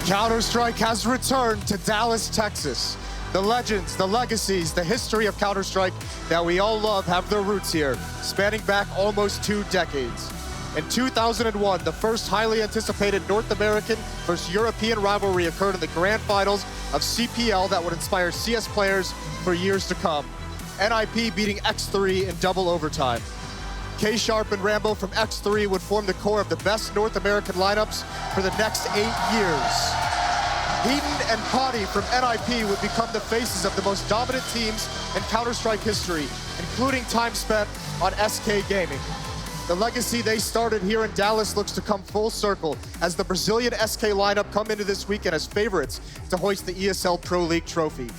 Counter-Strike has returned to Dallas, Texas. The legends, the legacies, the history of Counter-Strike that we all love have their roots here, spanning back almost 2 decades. In 2001, the first highly anticipated North American versus European rivalry occurred in the grand finals of CPL that would inspire CS players for years to come. NIP beating X3 in double overtime. K-Sharp and Rambo from X3 would form the core of the best North American lineups for the next 8 years. Heaton and Potty from NIP would become the faces of the most dominant teams in Counter-Strike history, including time spent on SK Gaming. The legacy they started here in Dallas looks to come full circle as the Brazilian SK lineup come into this weekend as favorites to hoist the ESL Pro League trophy.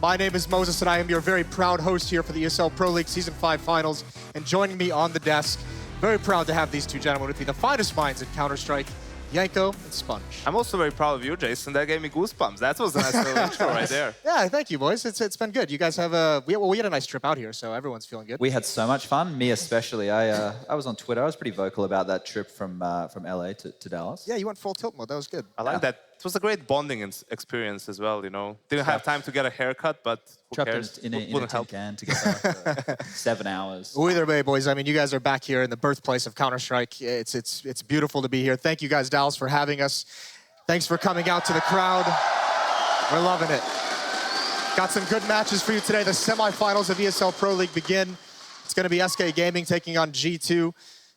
My name is Moses, and I am your very proud host here for the ESL Pro League Season 5 Finals. And joining me on the desk, very proud to have these two gentlemen with me, the finest minds in Counter-Strike, Yanko and Sponge. I'm also very proud of you, Jason. That gave me goosebumps. That was a nice little intro right there. Yeah, thank you, boys. It's been good. You guys have we had a nice trip out here, so everyone's feeling good. We had so much fun, me especially. I was on Twitter. I was pretty vocal about that trip from LA to Dallas. Yeah, you went full tilt mode. That was good. I like that. It was a great bonding experience as well, you know. Didn't have time to get a haircut, but who cares? In a tin can together for 7 hours. Well, either way, boys, I mean, you guys are back here in the birthplace of Counter-Strike. It's beautiful to be here. Thank you guys, Dallas, for having us. Thanks for coming out to the crowd. We're loving it. Got some good matches for you today. The semifinals of ESL Pro League begin. It's going to be SK Gaming taking on G2,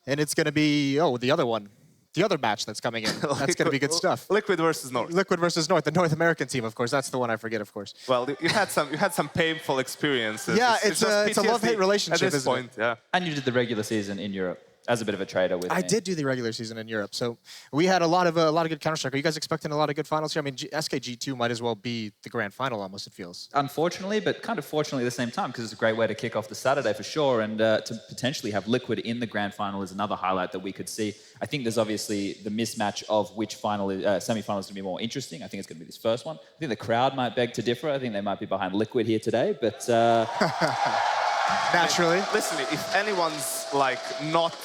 and it's going to be, the other match that's coming in. That's going to be good stuff. Liquid versus North. Liquid versus North, the North American team, of course. That's the one I forget, of course. Well, you had some painful experiences. Yeah, it's a love-hate relationship at this point. Yeah. And you did the regular season in Europe as a bit of a trader with me. I did do the regular season in Europe, so we had a lot of good Counter-Strike. Are you guys expecting a lot of good finals here? I mean, SKG2 might as well be the grand final, almost, it feels. Unfortunately, but kind of fortunately at the same time, because it's a great way to kick off the Saturday for sure, and to potentially have Liquid in the grand final is another highlight that we could see. I think there's obviously the mismatch of which semi-final is going to be more interesting. I think it's going to be this first one. I think the crowd might beg to differ. I think they might be behind Liquid here today, but... Naturally. Listen, if anyone's not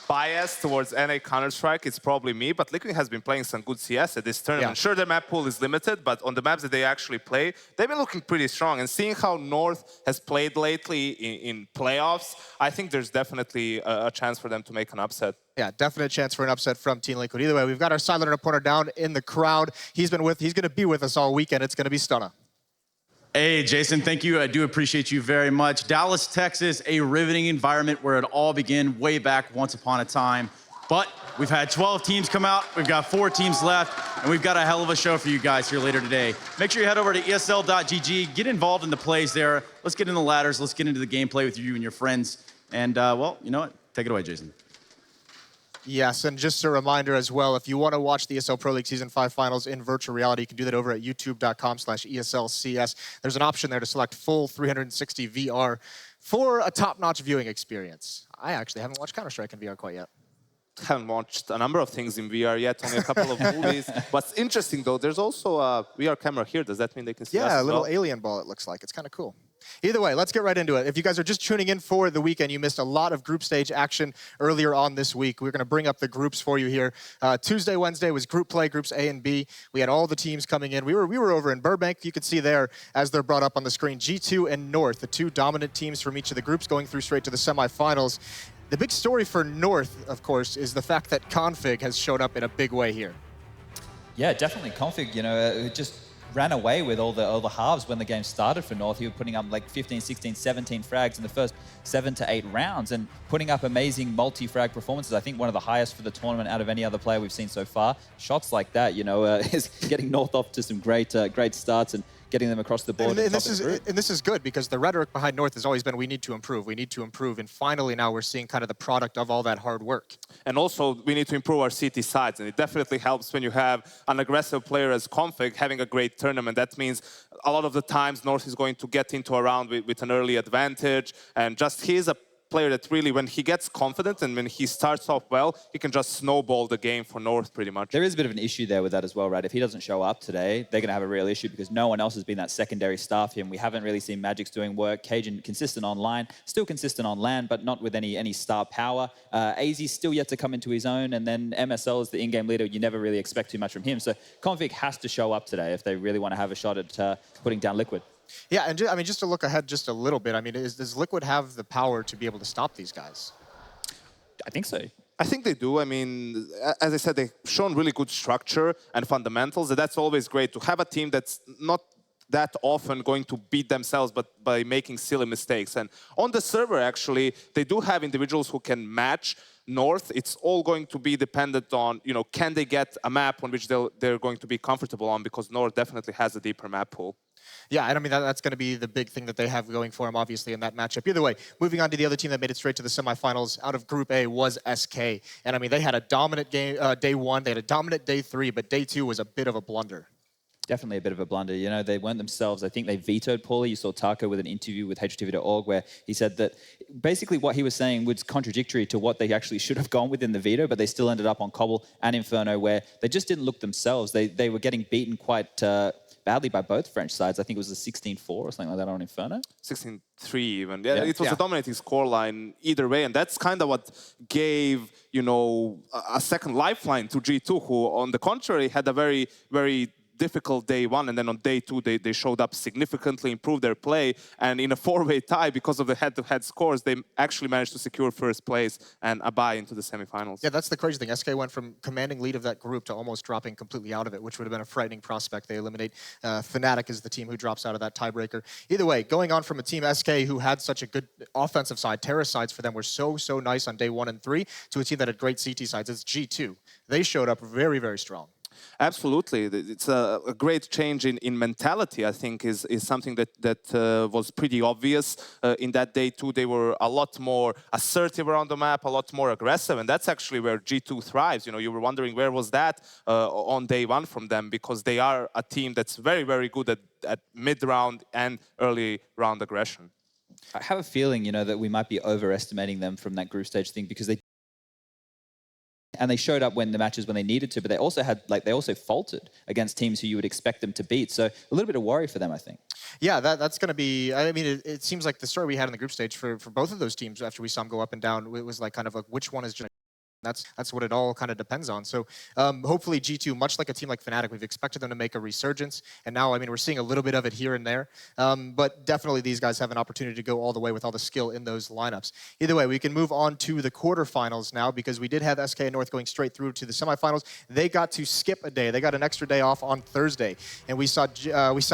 biased towards NA Counter-Strike, it's probably me, but Liquid has been playing some good CS at this tournament. Yeah. Sure, their map pool is limited, but on the maps that they actually play, they've been looking pretty strong. And seeing how North has played lately in playoffs, I think there's definitely a chance for them to make an upset. Yeah, definite chance for an upset from Team Liquid. Either way, we've got our silent reporter down in the crowd. He's going to be with us all weekend. It's going to be Stunna. Hey, Jason, thank you. I do appreciate you very much. Dallas, Texas, a riveting environment where it all began way back once upon a time. But we've had 12 teams come out. We've got 4 teams left, and we've got a hell of a show for you guys here later today. Make sure you head over to ESL.gg, get involved in the plays there. Let's get in the ladders. Let's get into the gameplay with you and your friends. And, well, you know what? Take it away, Jason. Yes, and just a reminder as well, if you want to watch the ESL Pro League Season 5 Finals in virtual reality, you can do that over at youtube.com/ESLCS. There's an option there to select full 360 VR for a top-notch viewing experience. I actually haven't watched Counter-Strike in VR quite yet. Haven't watched a number of things in VR yet, only a couple of movies. What's interesting, though, there's also a VR camera here. Does that mean they can see us? Yeah, a little alien ball, it looks like. It's kind of cool. Either way, let's get right into it. If you guys are just tuning in for the weekend, you missed a lot of group stage action earlier on this week. We're going to bring up the groups for you here. Tuesday, Wednesday was group play, groups A and B. We had all the teams coming in. We were over in Burbank. You can see there, as they're brought up on the screen, G2 and North, the 2 dominant teams from each of the groups going through straight to the semifinals. The big story for North, of course, is the fact that Config has showed up in a big way here. Yeah, definitely. Config, you know, just ran away with all the halves when the game started for North. He was putting up like 15, 16, 17 frags in the first 7 to 8 rounds and putting up amazing multi-frag performances. I think one of the highest for the tournament out of any other player we've seen so far. Shots like that, you know, is getting North off to some great starts and getting them across the board. And this is good because the rhetoric behind North has always been we need to improve, and finally now we're seeing kind of the product of all that hard work. And also we need to improve our CT sides, and it definitely helps when you have an aggressive player as Config having a great tournament. That means a lot of the times North is going to get into a round with an early advantage, and just he's a player that really, when he gets confident and when he starts off well, he can just snowball the game for North pretty much. There is a bit of an issue there with that as well, right? If he doesn't show up today, they're going to have a real issue because no one else has been that secondary star for him. We haven't really seen Magic's doing work. Cajun consistent online, still consistent on land, but not with any star power. AZ's still yet to come into his own, and then MSL is the in-game leader. You never really expect too much from him. So Config has to show up today if they really want to have a shot at putting down Liquid. Yeah, and I mean, just to look ahead just a little bit, I mean, does Liquid have the power to be able to stop these guys? I think so. I think they do. I mean, as I said, they've shown really good structure and fundamentals, and that's always great to have a team that's not that often going to beat themselves, but by making silly mistakes. And on the server, actually, they do have individuals who can match North. It's all going to be dependent on, you know, can they get a map on which they're going to be comfortable on, because North definitely has a deeper map pool. Yeah, and I mean, that's going to be the big thing that they have going for them, obviously, in that matchup. Either way, moving on to the other team that made it straight to the semifinals out of Group A was SK. And I mean, they had a dominant game day one, they had a dominant day three, but day two was a bit of a blunder. Definitely a bit of a blunder. You know, they weren't themselves. I think they vetoed poorly. You saw Taco with an interview with HTV.org where he said that basically what he was saying was contradictory to what they actually should have gone with in the veto, but they still ended up on Cobble and Inferno where they just didn't look themselves. They were getting beaten quite badly by both French sides. I think it was a 16-4 or something like that on Inferno. 16-3 even. Yeah, it was a dominating scoreline either way, and that's kind of what gave, you know, a second lifeline to G2, who, on the contrary, had a very, very difficult day one, and then on day two they showed up significantly, improved their play, and in a four-way tie, because of the head-to-head scores, they actually managed to secure first place and a bye into the semifinals. Yeah, that's the crazy thing. SK went from commanding lead of that group to almost dropping completely out of it, which would have been a frightening prospect. They eliminate Fnatic as the team who drops out of that tiebreaker. Either way, going on from a team SK who had such a good offensive side, Terra sides for them were so nice on day 1 and 3, to a team that had great CT sides. It's G2. They showed up very, very strong. Absolutely. It's a great change in mentality, I think, is something that was pretty obvious. In that day, too, they were a lot more assertive around the map, a lot more aggressive, and that's actually where G2 thrives. You know, you were wondering where was that on day one from them, because they are a team that's very, very good at mid-round and early round aggression. I have a feeling, you know, that we might be overestimating them from that group stage thing, because they showed up when the matches when they needed to, but they also had they also faltered against teams who you would expect them to beat. So a little bit of worry for them, I think. Yeah, that's going to be. I mean, it seems like the story we had in the group stage for both of those teams after we saw them go up and down, it was like kind of like which one is just. That's what it all kind of depends on. So hopefully G2, much like a team like Fnatic, we've expected them to make a resurgence. And now, I mean, we're seeing a little bit of it here and there. But definitely these guys have an opportunity to go all the way with all the skill in those lineups. Either way, we can move on to the quarterfinals now, because we did have SK and North going straight through to the semifinals. They got to skip a day. They got an extra day off on Thursday. And we saw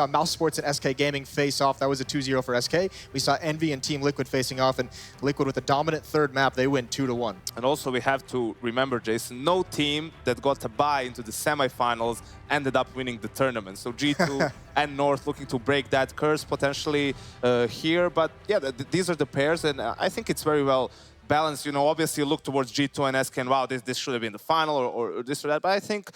Mouse Sports and SK Gaming face off. That was a 2-0 for SK. We saw Envy and Team Liquid facing off. And Liquid with a dominant third map, they win 2-1. And also we have to remember, Jason, no team that got a bye into the semifinals ended up winning the tournament. So G2 and North looking to break that curse potentially here. But yeah, these are the pairs, and I think it's very well balanced. You know, obviously you look towards G2 and SK and wow, this should have been the final or this or that. But I think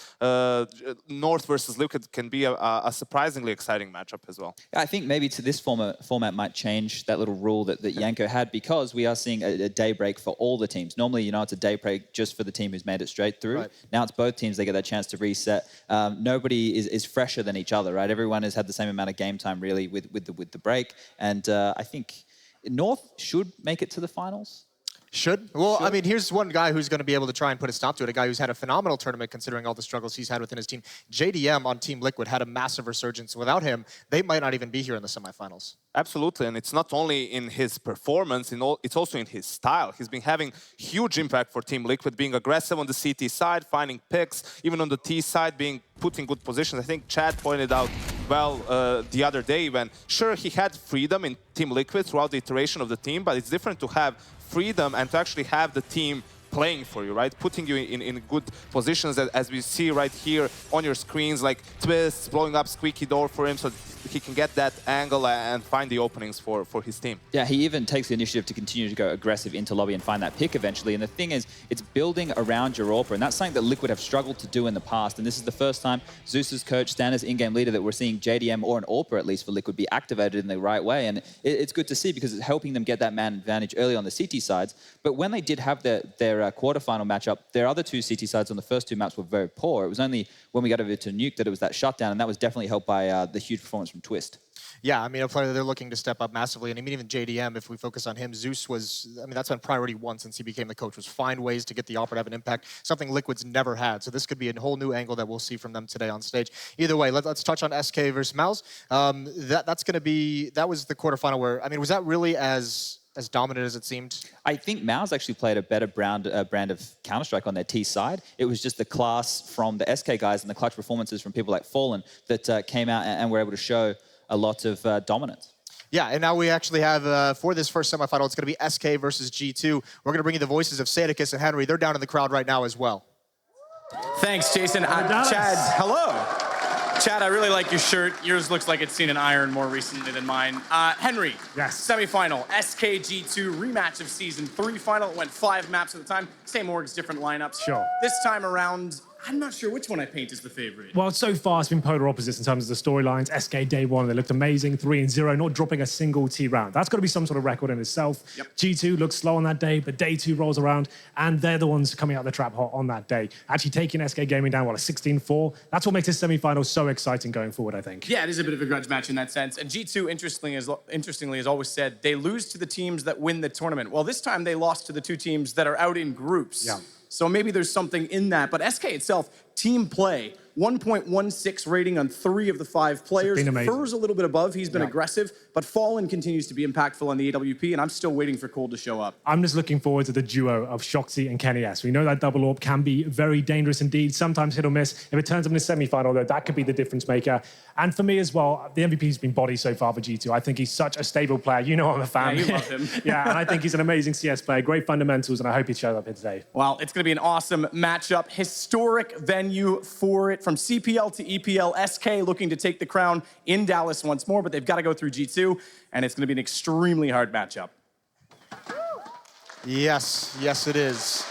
North versus Liquid can be a surprisingly exciting matchup as well. I think maybe to this format might change that little rule that Yanko had, because we are seeing a day break for all the teams. Normally, you know, it's a day break just for the team who's made it straight through. Right. Now it's both teams, they get that chance to reset. Nobody is fresher than each other, right? Everyone has had the same amount of game time really with the break. And I think North should make it to the finals. Should? Well, I mean, here's one guy who's going to be able to try and put a stop to it, a guy who's had a phenomenal tournament considering all the struggles he's had within his team. JDM on Team Liquid had a massive resurgence. Without him, they might not even be here in the semifinals. Absolutely, and it's not only in his performance, it's also in his style. He's been having huge impact for Team Liquid, being aggressive on the CT side, finding picks, even on the T side, put in good positions. I think Chad pointed out well the other day when, sure, he had freedom in Team Liquid throughout the iteration of the team, but it's different to have freedom and to actually have the team playing for you, right? Putting you in good positions, as we see right here on your screens, like twists, blowing up squeaky door for him so he can get that angle and find the openings for his team. Yeah, he even takes the initiative to continue to go aggressive into lobby and find that pick eventually. And the thing is, it's building around your AWPer, and that's something that Liquid have struggled to do in the past. And this is the first time Zeus's coach, Stanner's in-game leader, that we're seeing JDM or an AWPer, at least for Liquid, be activated in the right way. And it's good to see because it's helping them get that man advantage early on the CT sides. But when they did have their quarterfinal matchup, their other two CT sides on the first two maps were very poor. It was only when we got over to Nuke that it was that shutdown, and that was definitely helped by the huge performance from Twist. Yeah, I mean, a player that they're looking to step up massively. And I mean, even JDM, if we focus on him, Zeus was, I mean, that's been priority one since he became the coach, was find ways to get the AWPer to have an impact, something Liquid's never had. So this could be a whole new angle that we'll see from them today on stage. Either way, let's touch on SK versus Mouse. That's going to be, that was the quarterfinal where, I mean, was that really as dominant as it seemed? I think Mouse actually played a better brand of Counter-Strike on their T side. It was just the class from the SK guys and the clutch performances from people like Fallen that came out and were able to show a lot of dominance. Yeah, and now we actually have, for this first semifinal, it's going to be SK versus G2. We're going to bring you the voices of Sadicus and Henry. They're down in the crowd right now as well. Thanks, Jason. Chad, hello. Chad, I really like your shirt. Yours looks like it's seen an iron more recently than mine. Henry, yes. Semifinal, SKG2, rematch of Season 3 final. It went 5 maps at the time. Same orgs, different lineups. Sure. This time around, I'm not sure which one I paint as the favorite. Well, so far it's been polar opposites in terms of the storylines. SK day one, they looked amazing, 3-0, not dropping a single T round. That's got to be some sort of record in itself. Yep. G2 looks slow on that day, but day 2 rolls around, and they're the ones coming out of the trap hot on that day. Actually taking SK Gaming down, what, a 16-4? That's what makes this semi-final so exciting going forward, I think. Yeah, it is a bit of a grudge match in that sense. And G2, interestingly, as always said, they lose to the teams that win the tournament. Well, this time they lost to the 2 teams that are out in groups. Yeah. So maybe there's something in that. But SK itself, team play, 1.16 rating on 3 of the 5 players. Fur's a little bit above. He's been aggressive. But Fallen continues to be impactful on the AWP, and I'm still waiting for Cole to show up. I'm just looking forward to the duo of Shoxy and Kenny S. We know that double AWP can be very dangerous indeed, sometimes hit or miss. If it turns up in a semi-final, though, that could be the difference maker. And for me as well, the MVP's been body so far for G2. I think he's such a stable player. You know I'm a fan. Yeah, you love him. Yeah, and I think he's an amazing CS player, great fundamentals, and I hope he shows up here today. Well, it's going to be an awesome matchup. Historic venue for it. From CPL to EPL, SK looking to take the crown in Dallas once more, but they've got to go through G2, and it's going to be an extremely hard matchup. Yes, yes it is.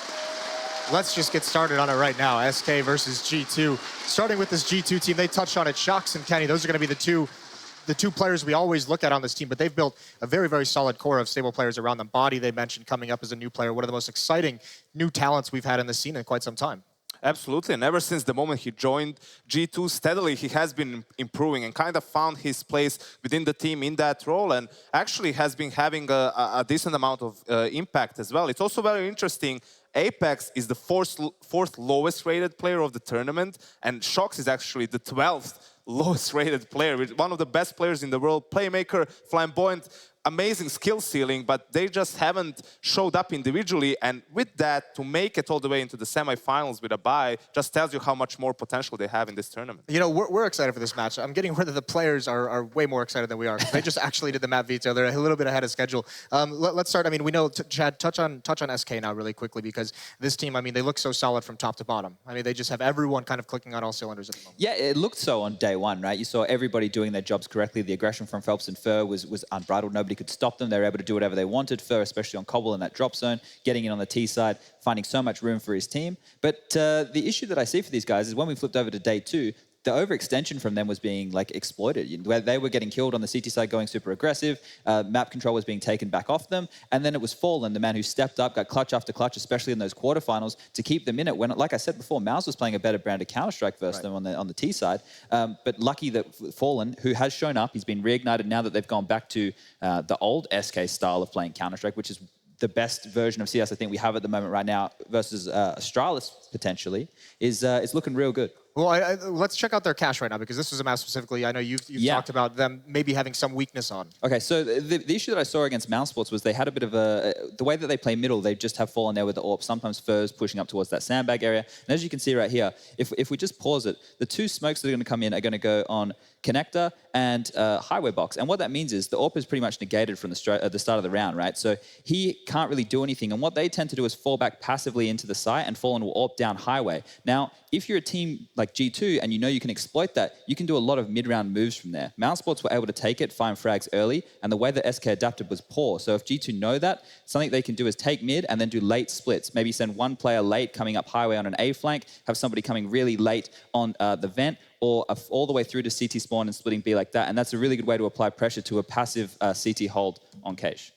Let's just get started on it right now. SK versus G2. Starting with this G2 team, they touched on it. Shox and Kenny, those are going to be the two players we always look at on this team, but they've built a very, very solid core of stable players around them. Body, they mentioned, coming up as a new player, one of the most exciting new talents we've had in the scene in quite some time. Absolutely, and ever since the moment he joined G2 steadily, he has been improving and kind of found his place within the team in that role, and actually has been having a decent amount of impact as well. It's also very interesting. Apex is the fourth lowest rated player of the tournament, and Shox is actually the 12th lowest rated player, one of the best players in the world, playmaker, flamboyant, amazing skill ceiling, but they just haven't showed up individually. And with that, to make it all the way into the semifinals with a bye just tells you how much more potential they have in this tournament. You know, we're excited for this match. I'm getting rid of the players are way more excited than we are. They just actually did the map veto. They're a little bit ahead of schedule. Let's start. I mean, we know, Chad, touch on SK now really quickly, because this team, I mean, they look so solid from top to bottom. I mean, they just have everyone kind of clicking on all cylinders at the moment. Yeah, it looked so on day one, right? You saw everybody doing their jobs correctly. The aggression from Phelps and Fur was unbridled. Nobody could stop them. They were able to do whatever they wanted. Fur, especially on Cobble in that drop zone, getting in on the T side, finding so much room for his team. But the issue that I see for these guys is when we flipped over to day 2, the overextension from them was being like exploited. Where they were getting killed on the CT side, going super aggressive. Map control was being taken back off them, and then it was Fallen, the man who stepped up, got clutch after clutch, especially in those quarterfinals, to keep them in it. When, like I said before, Mouse was playing a better brand of Counter-Strike versus them on the T side. But lucky that Fallen, who has shown up, he's been reignited now that they've gone back to the old SK style of playing Counter-Strike, which is the best version of CS I think we have at the moment right now versus Astralis potentially, is looking real good. Well, let's check out their cache right now, because this was a map specifically I know you've talked about them maybe having some weakness on. Okay, so the issue that I saw against Mouse Sports was they had a bit of the way that they play middle, they just have fallen there with the AWP, sometimes Furs pushing up towards that sandbag area. And as you can see right here, if we just pause it, the two smokes that are going to come in are going to go on connector and highway box. And what that means is the AWP is pretty much negated from the start of the round, right? So he can't really do anything. And what they tend to do is fall back passively into the site and fall and will AWP down highway. Now, if you're a team like G2 and you know you can exploit that, you can do a lot of mid-round moves from there. Mouse Sports were able to take it, find frags early, and the way that SK adapted was poor. So if G2 know that, something they can do is take mid and then do late splits. Maybe send one player late coming up highway on an A flank, have somebody coming really late on the vent, or all the way through to CT spawn and splitting B like that. And that's a really good way to apply pressure to a passive CT hold on Cache.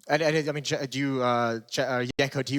And I mean, do you, Yanko, do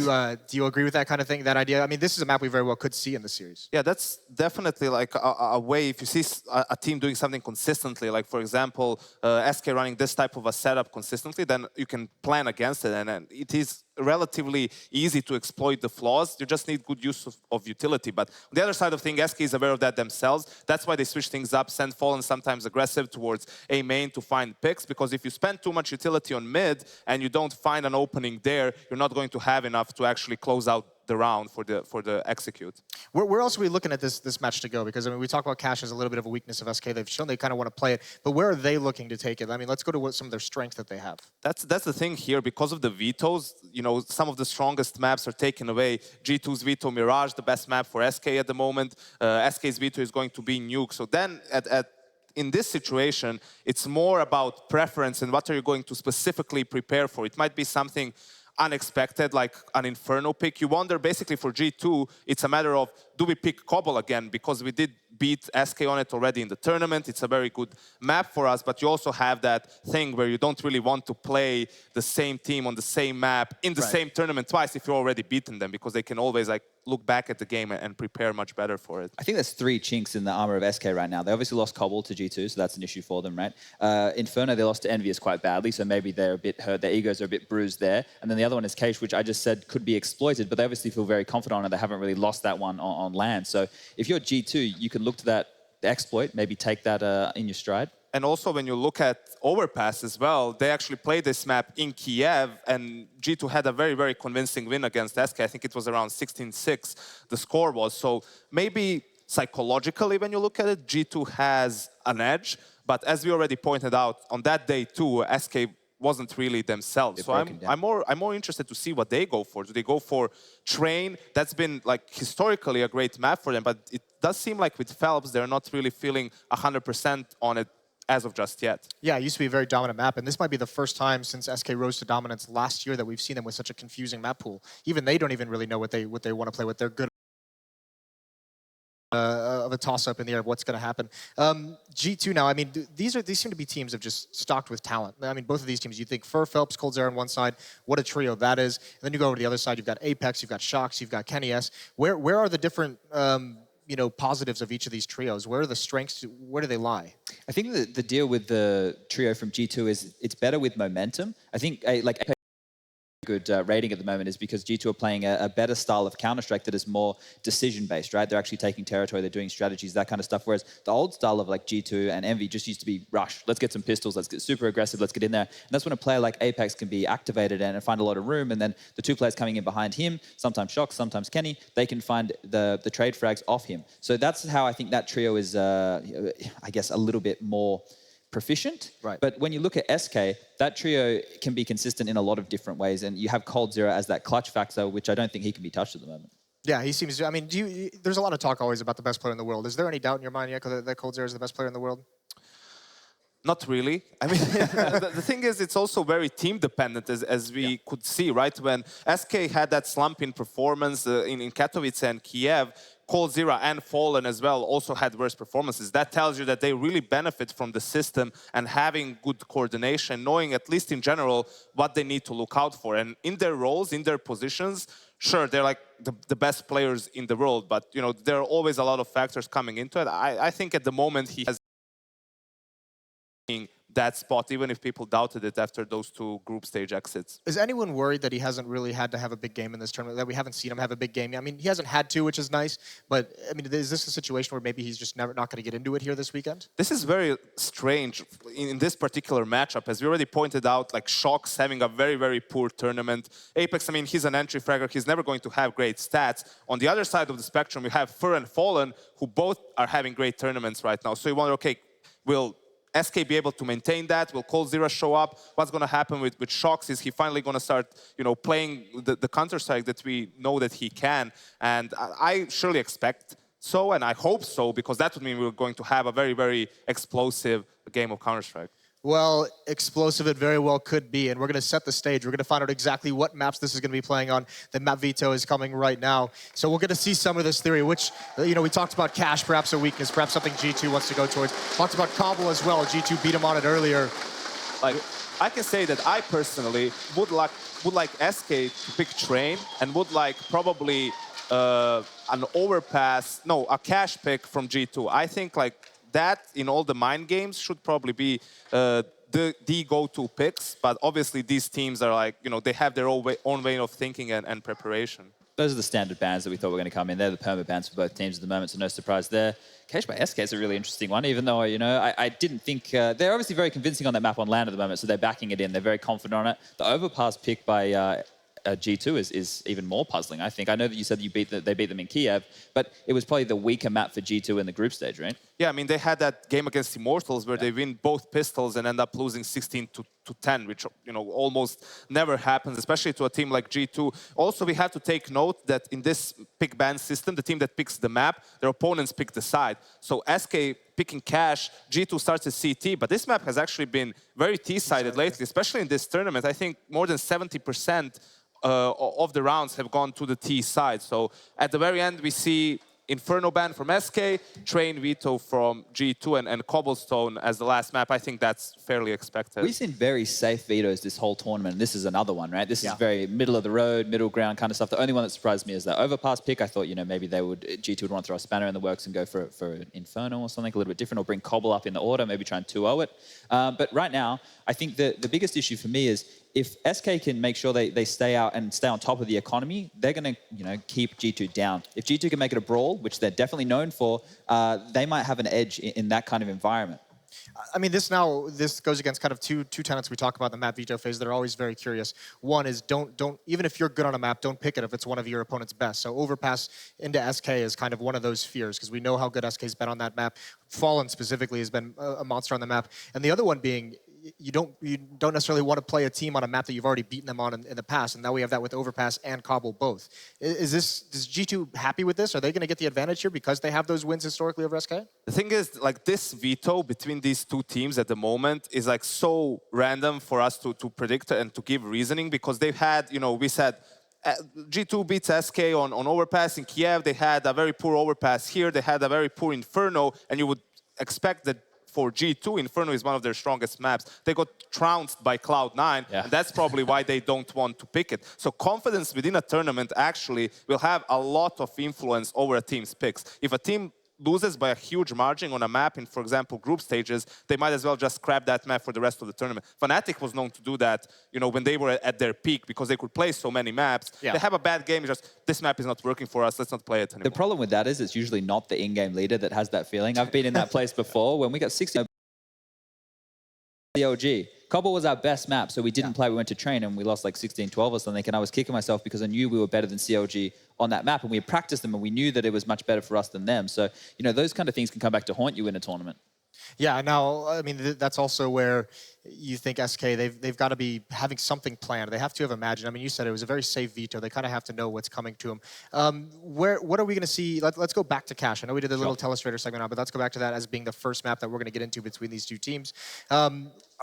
you agree with that kind of thing, that idea? I mean, this is a map we very well could see in the series. Yeah, that's definitely like a way, if you see a team doing something consistently, like for example, SK running this type of a setup consistently, then you can plan against it, and it is relatively easy to exploit the flaws. You just need good use of utility. But on the other side of things, SK is aware of that themselves. That's why they switch things up, send Fallen sometimes aggressive towards A main to find picks, because if you spend too much utility on mid and you don't find an opening there, you're not going to have enough to actually close out the round for the execute. Where else are we looking at this match to go? Because I mean, we talk about Cache as a little bit of a weakness of SK. They've shown they kind of want to play it, but where are they looking to take it? I mean, let's go to some of their strengths that they have. That's the thing here, because of the vetoes. You know, some of the strongest maps are taken away. G2's veto Mirage, the best map for SK at the moment. SK's veto is going to be Nuke. So then in this situation, it's more about preference and what are you going to specifically prepare for. It might be something unexpected, like an Inferno pick. You wonder, basically for G2, it's a matter of, do we pick Cobble again? Because we did beat SK on it already in the tournament. It's a very good map for us, but you also have that thing where you don't really want to play the same team on the same map in the same tournament twice if you're already beaten them, because they can always like look back at the game and prepare much better for it. I think there's 3 chinks in the armor of SK right now. They obviously lost Cobble to G2, so that's an issue for them, right? Inferno, they lost to Envious quite badly, so maybe they're a bit hurt. Their egos are a bit bruised there. And then the other one is Cache, which I just said could be exploited, but they obviously feel very confident on it. They haven't really lost that one on land. So if you're G2, you could look to that exploit, maybe take that in your stride. And also when you look at Overpass as well, they actually played this map in Kiev, and G2 had a very, very convincing win against SK. I think it was around 16-6, the score was. So maybe psychologically, when you look at it, G2 has an edge. But as we already pointed out, on that day too, SK wasn't really themselves. So I'm more interested to see what they go for. Do they go for Train? That's been like historically a great map for them, but it does seem like with Phelps, they're not really feeling 100% on it as of just yet. Yeah, it used to be a very dominant map, and this might be the first time since SK rose to dominance last year that we've seen them with such a confusing map pool. Even they don't even really know what they want to play with. They're good of a toss-up in the air of what's going to happen. G2 now, I mean, these seem to be teams that just stocked with talent. I mean, both of these teams, you think Fur, Phelps, coldzera on one side, what a trio that is. And then you go over to the other side, you've got Apex, you've got Shox, you've got Kenny S. Where are the different you know, positives of each of these trios? Where are the strengths? Where do they lie? I think the deal with the trio from G2 is it's better with momentum. I think like good rating at the moment is because G2 are playing a better style of Counter-Strike that is more decision-based, right? They're actually taking territory, they're doing strategies, that kind of stuff. Whereas the old style of like G2 and Envy just used to be rush. Let's get some pistols, let's get super aggressive, let's get in there. And that's when a player like Apex can be activated and find a lot of room. And then the 2 players coming in behind him, sometimes Shox, sometimes Kenny, they can find the trade frags off him. So that's how I think that trio is, I guess, a little bit more proficient. Right. But when you look at SK, that trio can be consistent in a lot of different ways. And you have coldzera as that clutch factor, which I don't think he can be touched at the moment. Yeah, he seems to. I mean, there's a lot of talk always about the best player in the world. Is there any doubt in your mind, Yanko, that coldzera is the best player in the world? Not really. I mean, the thing is, it's also very team dependent, as we could see, right? When SK had that slump in performance in Katowice and Kiev, coldzera and Fallen as well also had worse performances. That tells you that they really benefit from the system and having good coordination, knowing at least in general what they need to look out for. And in their roles, in their positions, sure, they're like the best players in the world, but you know, there are always a lot of factors coming into it. I think at the moment he has that spot, even if people doubted it after those two group stage exits. Is anyone worried that he hasn't really had to have a big game in this tournament, that we haven't seen him have a big game? I mean, he hasn't had to, which is nice, but I mean, is this a situation where maybe he's just not going to get into it here this weekend? This is very strange in this particular matchup. As we already pointed out, like Shox having a very, very poor tournament. Apex, I mean, he's an entry fragger. He's never going to have great stats. On the other side of the spectrum, you have Fur and Fallen, who both are having great tournaments right now. So you wonder, okay, will SK be able to maintain that? Will Cold Zero show up? What's going to happen with Shox? Is he finally going to start, playing the Counter-Strike that we know that he can? And I surely expect so, and I hope so, because that would mean we're going to have a very, very explosive game of Counter-Strike. Well, explosive it very well could be, and we're going to set the stage. We're going to find out exactly what maps this is going to be playing on. The map veto is coming right now. So we're going to see some of this theory, which, we talked about Cash, perhaps a weakness, perhaps something G2 wants to go towards. Talked about Cobble as well. G2 beat him on it earlier. Like, I can say that I personally would like SK to pick Train and would like probably an overpass, no, a Cash pick from G2. I think like that in all the mind games should probably be the go-to picks, but obviously these teams are like, they have their own way of thinking and preparation. Those are the standard bans that we thought were going to come in. They're the perma bans for both teams at the moment, so no surprise there. Cage by SK is a really interesting one, even though, I didn't think... they're obviously very convincing on that map on land at the moment, so they're backing it in. They're very confident on it. The overpass pick by G2 is even more puzzling, I think. I know that you said they beat them in Kiev, but it was probably the weaker map for G2 in the group stage, right? Yeah, I mean, they had that game against Immortals where they win both pistols and end up losing 16 to 10, which, almost never happens, especially to a team like G2. Also, we have to take note that in this pick ban system, the team that picks the map, their opponents pick the side. So SK picking Cash, G2 starts as CT, but this map has actually been very T-sided lately, especially in this tournament. I think more than 70% of the rounds have gone to the T side. So at the very end, we see Inferno ban from SK, Train veto from G2, and Cobblestone as the last map. I think that's fairly expected. We've seen very safe vetoes this whole tournament. This is another one, right? This is very middle of the road, middle ground kind of stuff. The only one that surprised me is that overpass pick. I thought, maybe G2 would want to throw a spanner in the works and go for an Inferno or something a little bit different, or bring Cobble up in the order, maybe try and 2-0 it. But right now, I think the biggest issue for me is if SK can make sure they stay out and stay on top of the economy, they're going to keep G2 down. If G2 can make it a brawl, which they're definitely known for, they might have an edge in that kind of environment. I mean, this goes against kind of two tenets we talk about in the map veto phase that are always very curious. One is don't even if you're good on a map, don't pick it if it's one of your opponent's best. So overpass into SK is kind of one of those fears because we know how good SK's been on that map. Fallen specifically has been a monster on the map, and the other one being you don't necessarily want to play a team on a map that you've already beaten them on in the past, and now we have that with Overpass and Cobble both. Is G2 happy with this? Are they going to get the advantage here because they have those wins historically over SK? The thing is, like, this veto between these two teams at the moment is like so random for us to predict and to give reasoning, because they've had, we said G2 beats SK on Overpass in Kiev. They had a very poor Overpass here. They had a very poor Inferno, and you would expect that for G2, Inferno is one of their strongest maps. They got trounced by Cloud9, and that's probably why they don't want to pick it. So confidence within a tournament actually will have a lot of influence over a team's picks. If a team loses by a huge margin on a map in, for example, group stages, they might as well just scrap that map for the rest of the tournament. Fnatic was known to do that, when they were at their peak, because they could play so many maps. They have a bad game, it's just, this map is not working for us, let's not play it anymore. The problem with that is it's usually not the in-game leader that has that feeling. I've been in that place before when we got 60 COG. Cobble was our best map, so we didn't play. We went to train and we lost like 16-12 or something, and I was kicking myself because I knew we were better than COG on that map, and we had practiced them, and we knew that it was much better for us than them. So, those kind of things can come back to haunt you in a tournament. Yeah, now, I mean, that's also where you think SK, they've got to be having something planned. They have to have imagined. I mean, you said it was a very safe veto. They kind of have to know what's coming to them. What are we going to see? Let's go back to Cash. I know we did a little Telestrator segment on, but let's go back to that as being the first map that we're going to get into between these two teams. Are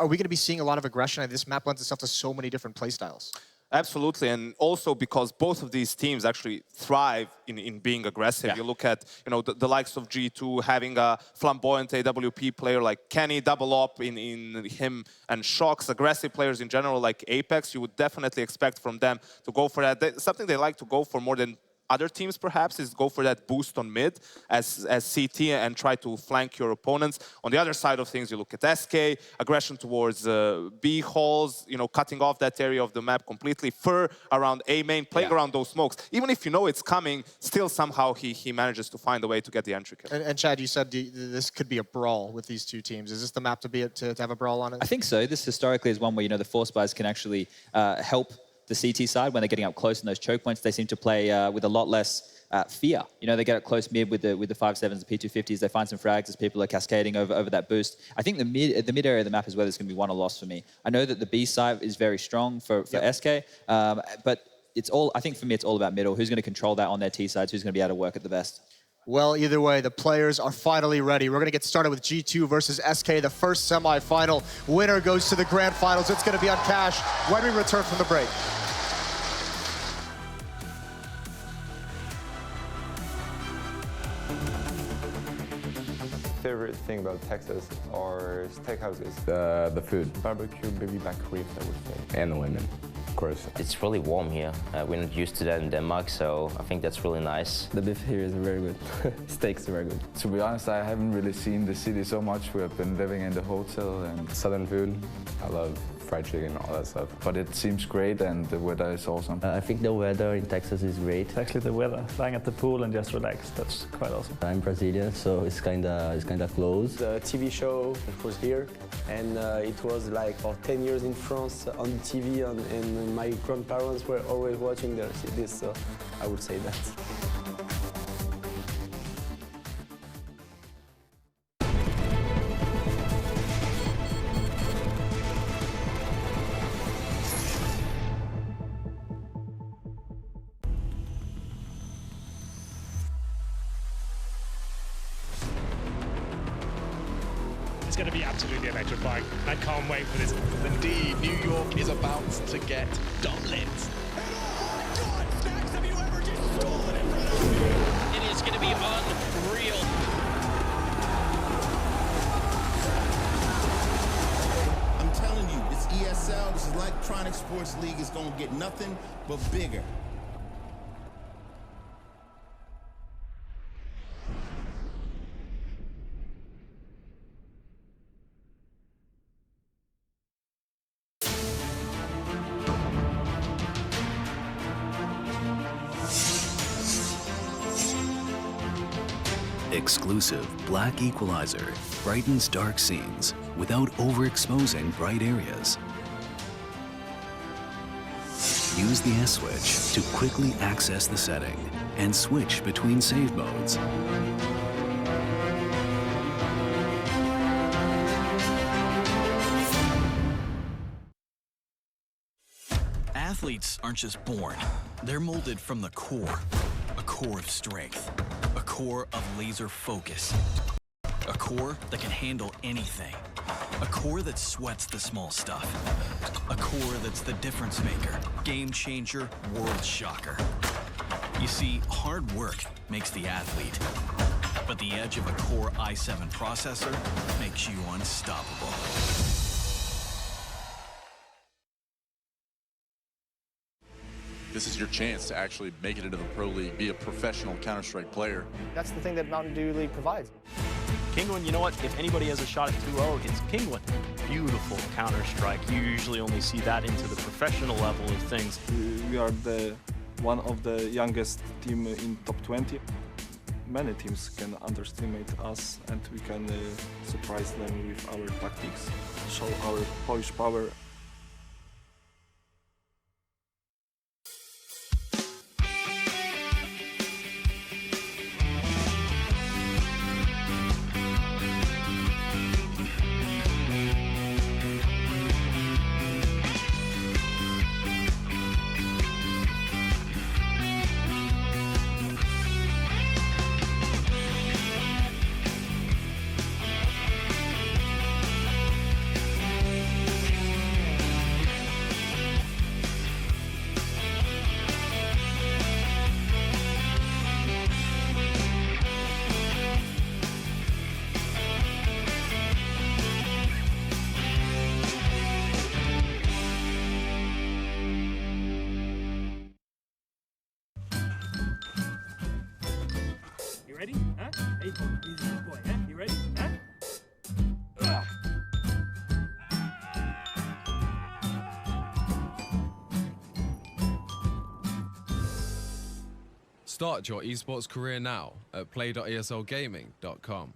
we going to be seeing a lot of aggression? This map lends itself to so many different playstyles. Absolutely, and also because both of these teams actually thrive in being aggressive. You look at the likes of G2 having a flamboyant AWP player like Kenny, double up in him, and Shox, aggressive players in general like Apex. You would definitely expect from them to go for that. Something they like to go for more than other teams perhaps is go for that boost on mid as CT and try to flank your opponents. On the other side of things, you look at SK, aggression towards B halls, you know, cutting off that area of the map completely. Fur around A main, playing around those smokes. Even if you know it's coming, still somehow he manages to find a way to get the entry kill. And Chad, you said this could be a brawl with these two teams. Is this the map to have a brawl on it? I think so. This historically is one where, you know, the Force buys can actually help the CT side when they're getting up close in those choke points. They seem to play with a lot less fear. You know, they get up close mid with the 5.7s, the P250s. They find some frags as people are cascading over that boost. I think the mid area of the map is where there's going to be won or lost for me. I know that the B side is very strong for SK, but it's all, I think for me, it's all about middle. Who's going to control that on their T sides? Who's going to be able to work at the best? Well, either way, the players are finally ready. We're going to get started with G2 versus SK, the first semi-final. Winner goes to the grand finals. It's going to be on cash when we return from the break. Favorite thing about Texas are steakhouses. The food. Barbecue, baby back ribs, I would say. And the women, of course. It's really warm here. We're not used to that in Denmark, so I think that's really nice. The beef here is very good. Steaks are very good. To be honest, I haven't really seen the city so much. We have been living in the hotel and southern food. I love fried chicken, all that stuff. But it seems great and the weather is awesome. I think the weather in Texas is great. It's actually the weather, lying at the pool and just relax. That's quite awesome. I'm Brazilian, so it's kinda close. The TV show was here, and it was like for 10 years in France on TV, and my grandparents were always watching this, so I would say that. It's going to be absolutely electrifying. I can't wait for this. Indeed, New York is about to get doublet. Stacks, have you ever just stolen it from us? It is going to be unreal. I'm telling you, this ESL, this is Electronic Sports League, is going to get nothing but bigger. Exclusive black equalizer brightens dark scenes without overexposing bright areas. Use the S switch to quickly access the setting and switch between save modes. Athletes aren't just born, they're molded from the core. A core of strength, a core of laser focus, a core that can handle anything, a core that sweats the small stuff, a core that's the difference maker, game changer, world shocker. You see, hard work makes the athlete, but the edge of a Core i7 processor makes you unstoppable. This is your chance to actually make it into the Pro League, be a professional Counter-Strike player. That's the thing that Mountain Dew League provides. Penguin, you know what? If anybody has a shot at 2-0, it's Penguin. Beautiful Counter-Strike. You usually only see that into the professional level of things. We are one of the youngest team in top 20. Many teams can underestimate us and we can surprise them with our tactics, show our Polish power. Easy boy, huh? You ready? Huh? Start your esports career now at play.eslgaming.com.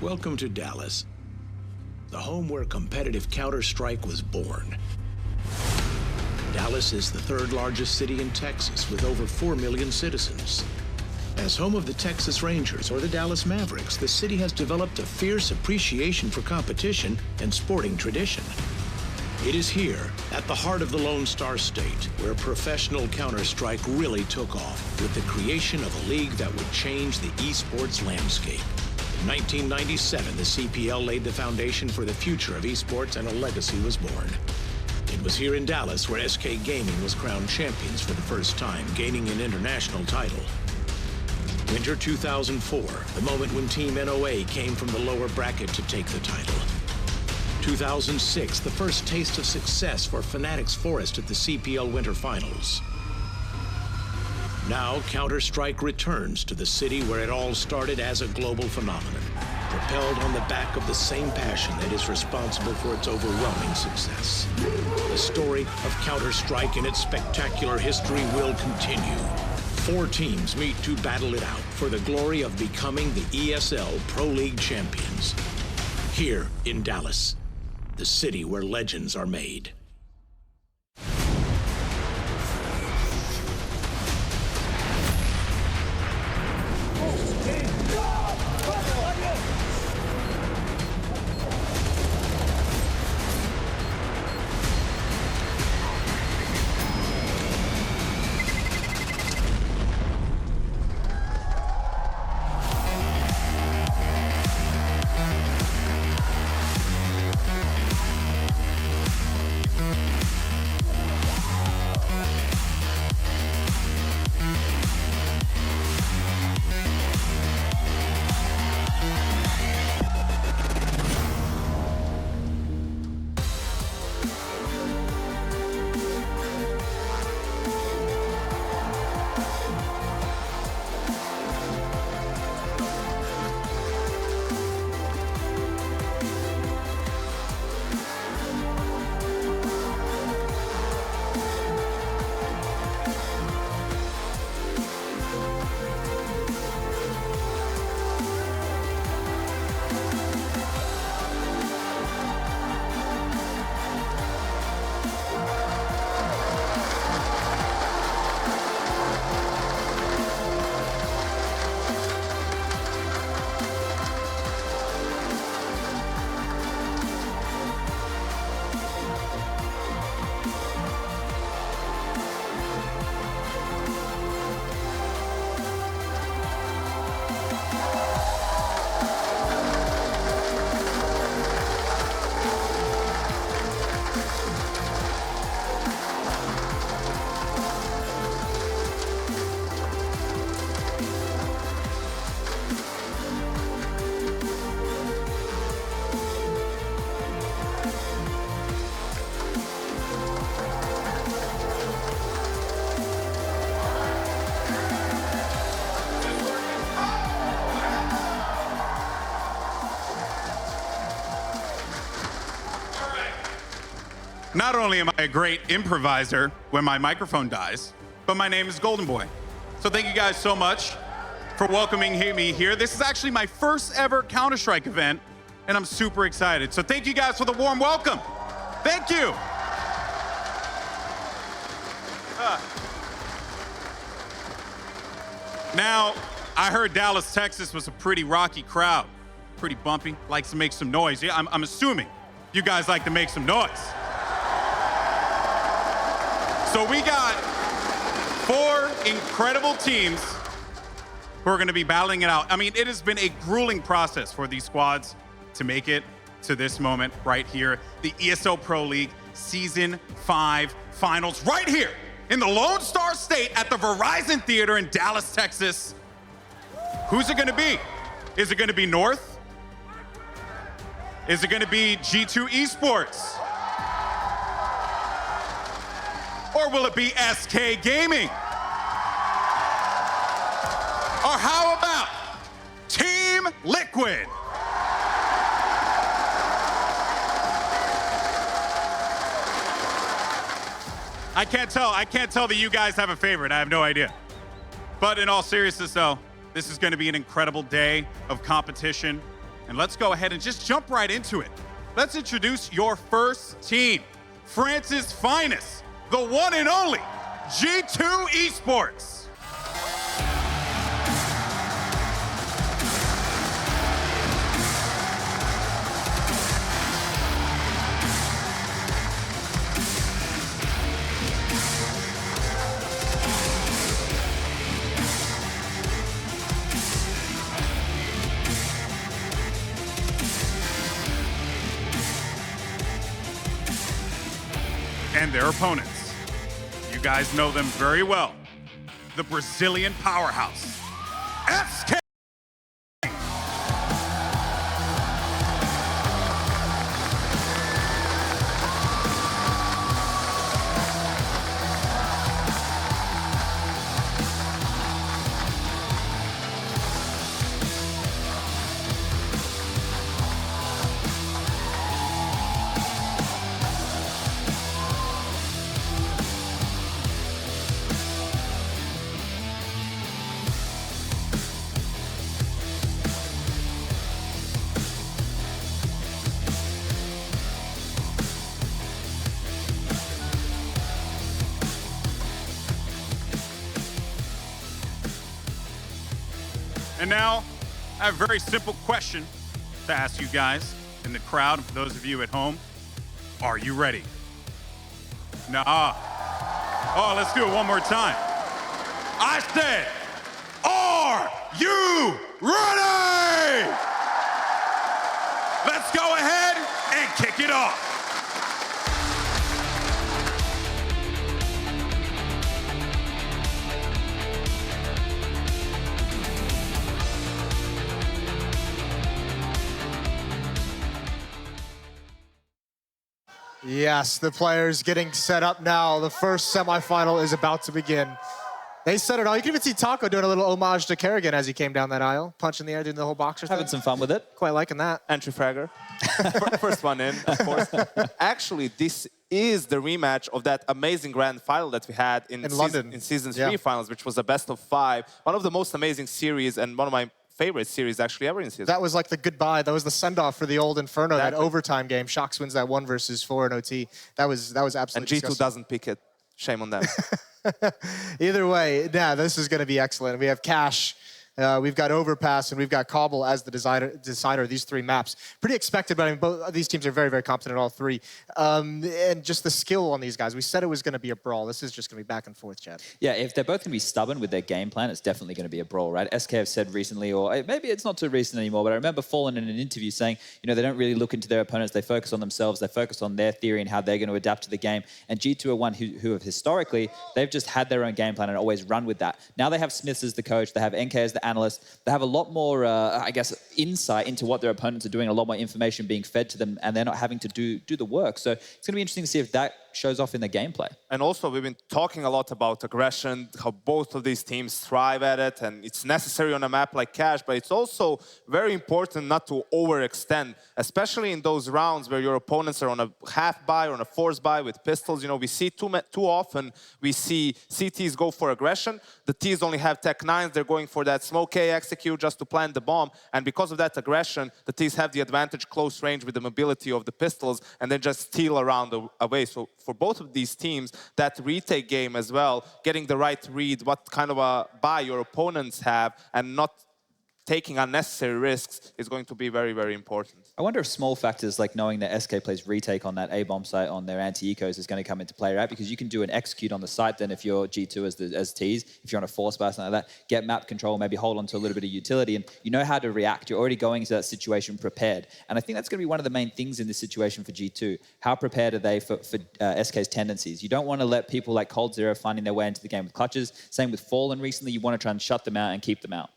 Welcome to Dallas, the home where competitive Counter-Strike was born. Dallas is the third largest city in Texas with over 4 million citizens. As home of the Texas Rangers or the Dallas Mavericks, the city has developed a fierce appreciation for competition and sporting tradition. It is here, at the heart of the Lone Star State, where professional Counter-Strike really took off with the creation of a league that would change the esports landscape. In 1997, the CPL laid the foundation for the future of esports and a legacy was born. It was here in Dallas where SK Gaming was crowned champions for the first time, gaining an international title. Winter 2004, the moment when Team NOA came from the lower bracket to take the title. 2006, the first taste of success for Fnatic's Forest at the CPL Winter Finals. Now, Counter-Strike returns to the city where it all started as a global phenomenon, propelled on the back of the same passion that is responsible for its overwhelming success. The story of Counter-Strike and its spectacular history will continue. 4 teams meet to battle it out for the glory of becoming the ESL Pro League champions. Here in Dallas, the city where legends are made. Not only am I a great improviser when my microphone dies, but my name is Golden Boy. So thank you guys so much for welcoming me here. This is actually my first ever Counter-Strike event, and I'm super excited. So thank you guys for the warm welcome. Thank you. Now, I heard Dallas, Texas was a pretty rocky crowd, pretty bumpy, likes to make some noise. Yeah, I'm assuming you guys like to make some noise. So we got 4 incredible teams who are going to be battling it out. I mean, it has been a grueling process for these squads to make it to this moment right here. The ESL Pro League Season 5 Finals right here in the Lone Star State at the Verizon Theater in Dallas, Texas. Who's it going to be? Is it going to be North? Is it going to be G2 Esports? Or will it be SK Gaming? Or how about Team Liquid? I can't tell that you guys have a favorite. I have no idea. But in all seriousness though, this is going to be an incredible day of competition. And let's go ahead and just jump right into it. Let's introduce your first team, France's finest, the one and only G2 Esports. And their opponents. You guys know them very well. The Brazilian powerhouse, SK. And now, I have a very simple question to ask you guys in the crowd, and for those of you at home. Are you ready? Nah. Oh, let's do it one more time. I said, are you ready? Let's go ahead and kick it off. Yes, the players getting set up now. The first semifinal is about to begin. They set it all. You can even see Taco doing a little homage to Kerrigan as he came down that aisle, punching the air, doing the whole boxer thing. Having some fun with it. Quite liking that. Entry fragger. First one in, of course. Actually, this is the rematch of that amazing grand final that we had in London. In Season 3 finals, which was a best of 5. One of the most amazing series and one of my favorite series actually ever in season. That was like the goodbye. That was the send-off for the old Inferno, that overtime game. Shox wins that 1 versus 4 in OT. That was absolutely And G2 disgusting. doesn't pick it. Shame on them. Either way, yeah, this is going to be excellent. We have Cash, we've got Overpass, and we've got Cobble as the decider of these 3 maps. Pretty expected, but I mean, both these teams are very, very competent at all 3. And just the skill on these guys. We said it was going to be a brawl. This is just going to be back and forth, Chad. Yeah, if they're both going to be stubborn with their game plan, it's definitely going to be a brawl, right? SK have said recently, or maybe it's not too recent anymore, but I remember Fallen in an interview saying, you know, they don't really look into their opponents. They focus on themselves. They focus on their theory and how they're going to adapt to the game. And G2 are one who have historically, they've just had their own game plan and always run with that. Now they have Smiths as the coach. They have NK as the analyst. They have a lot more, I guess, insight into what their opponents are doing, a lot more information being fed to them, and they're not having to do the work. So it's going to be interesting to see if that shows off in the gameplay. And also, we've been talking a lot about aggression, how both of these teams thrive at it, and it's necessary on a map like Cash, but it's also very important not to overextend, especially in those rounds where your opponents are on a half buy or on a force buy with pistols. You know, we see too often, we see CTs go for aggression. The Ts only have Tech 9s, they're going for that smoke A execute just to plant the bomb, and because of that aggression, the Ts have the advantage close range with the mobility of the pistols, and then just steal around away. So for both of these teams, that retake game as well, getting the right read, what kind of a buy your opponents have, and not taking unnecessary risks is going to be very, very important. I wonder if small factors like knowing that SK plays retake on that A-bomb site on their anti-ecos is going to come into play, right? Because you can do an execute on the site then if you're G2 as Ts, if you're on a force bar, something like that, get map control, maybe hold on to a little bit of utility, and you know how to react. You're already going into that situation prepared. And I think that's going to be one of the main things in this situation for G2. How prepared are they for SK's tendencies? You don't want to let people like Cold Zero finding their way into the game with clutches. Same with Fallen recently. You want to try and shut them out and keep them out.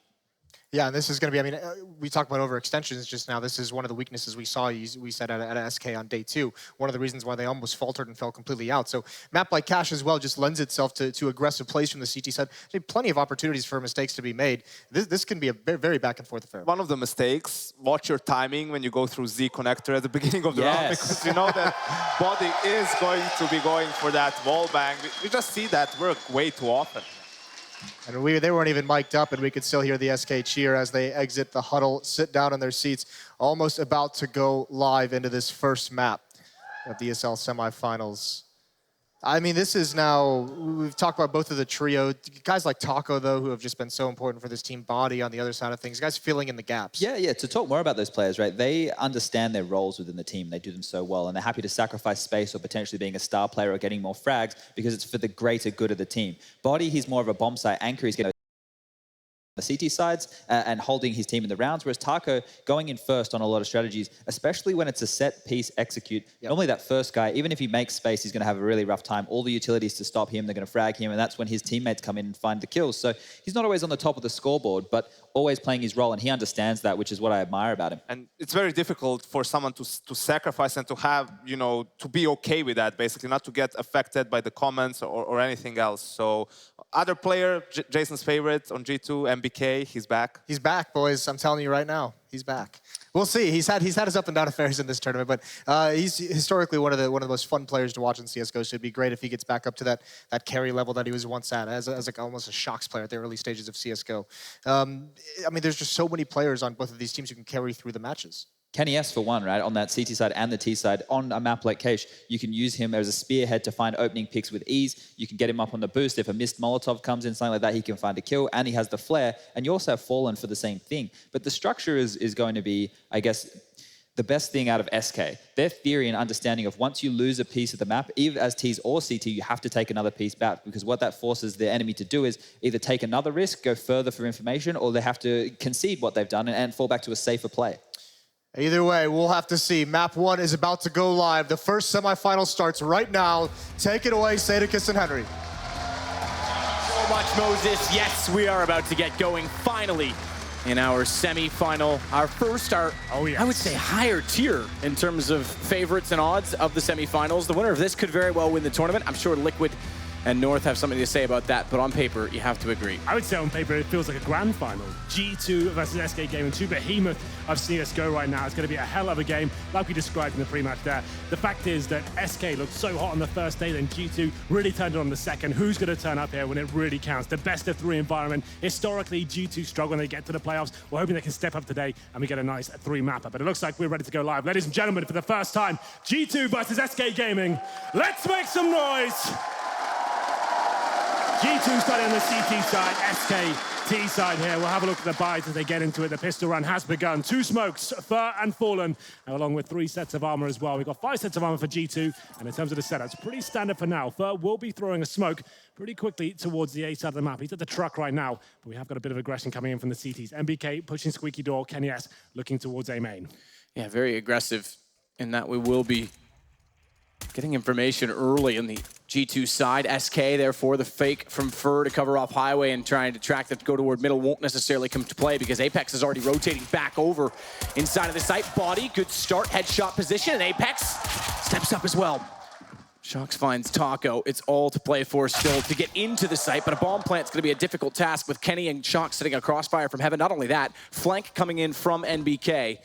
Yeah, and this is going to be, I mean, we talked about overextensions just now. This is one of the weaknesses we saw, we said at SK on day 2. One of the reasons why they almost faltered and fell completely out. So map like Cash as well just lends itself to aggressive plays from the CT side. There's plenty of opportunities for mistakes to be made. This can be a very back and forth affair. One of the mistakes, watch your timing when you go through Z connector at the beginning of the round, because you know that body is going to be going for that wall bang. We just see that work way too often. And they weren't even mic'd up, and we could still hear the SK cheer as they exit the huddle, sit down in their seats, almost about to go live into this first map of the ESL semifinals. I mean, this is now, we've talked about both of the trio. Guys like Taco, though, who have just been so important for this team. Body on the other side of things. Guys filling in the gaps. Yeah, to talk more about those players, right? They understand their roles within the team. They do them so well, and they're happy to sacrifice space or potentially being a star player or getting more frags because it's for the greater good of the team. Body, he's more of a bomb site anchor. He's going to the CT sides and holding his team in the rounds, whereas Taco going in first on a lot of strategies, especially when it's a set piece execute. Normally that first guy, even if he makes space, he's going to have a really rough time. All the utilities to stop him, they're going to frag him, and that's when his teammates come in and find the kills. So he's not always on the top of the scoreboard, but always playing his role, and he understands that, which is what I admire about him. And it's very difficult for someone to sacrifice and to have, you know, to be okay with that, basically, not to get affected by the comments or anything else. So other player, Jason's favorite on G2, MBK, he's back. He's back, boys. I'm telling you right now, he's back. We'll see. He's had his up and down affairs in this tournament, but he's historically one of the most fun players to watch in CS:GO. So it'd be great if he gets back up to that carry level that he was once at, as like almost a Shocks player at the early stages of CS:GO. I mean, there's just so many players on both of these teams who can carry through the matches. Kenny S, for one, right, on that CT side and the T side, on a map like Cache, you can use him as a spearhead to find opening picks with ease. You can get him up on the boost. If a missed Molotov comes in, something like that, he can find a kill, and he has the flare, and you also have Fallen for the same thing. But the structure is going to be, I guess, the best thing out of SK. Their theory and understanding of once you lose a piece of the map, either as Ts or CT, you have to take another piece back, because what that forces the enemy to do is either take another risk, go further for information, or they have to concede what they've done and fall back to a safer play. Either way, we'll have to see. Map 1 is about to go live. The first semifinal starts right now. Take it away, Sadakis and Henry. So much, Moses. Yes, we are about to get going finally in our semifinal. Our first, I would say, higher tier in terms of favorites and odds of the semifinals. The winner of this could very well win the tournament. I'm sure Liquid and North have something to say about that, but on paper, you have to agree. I would say on paper, it feels like a grand final. G2 versus SK Gaming, 2 behemoth of CS:GO right now. It's going to be a hell of a game, like we described in the pre-match there. The fact is that SK looked so hot on the first day, then G2 really turned it on the second. Who's going to turn up here when it really counts? The best of 3 environment. Historically, G2 struggle when they get to the playoffs. We're hoping they can step up today and we get a nice 3 mapper. But it looks like we're ready to go live. Ladies and gentlemen, for the first time, G2 versus SK Gaming. Let's make some noise. G2 starting on the CT side, SK T side here. We'll have a look at the buys as they get into it. The pistol run has begun. 2 smokes, Fur and Fallen, along with 3 sets of armor as well. We've got 5 sets of armor for G2, and in terms of the setups, pretty standard for now. Fur will be throwing a smoke pretty quickly towards the A side of the map. He's at the truck right now, but we have got a bit of aggression coming in from the CTs. MBK pushing squeaky door, Kenny S looking towards A main. Yeah, very aggressive in that we will be getting information early in the G2 side. SK, therefore, the fake from Fur to cover off Highway and trying to track that to go toward middle won't necessarily come to play because Apex is already rotating back over inside of the site. Body, good start, headshot position, and Apex steps up as well. Shox finds Taco. It's all to play for still to get into the site, but a bomb plant's going to be a difficult task with Kenny and Shox sitting a crossfire from heaven. Not only that, flank coming in from NBK.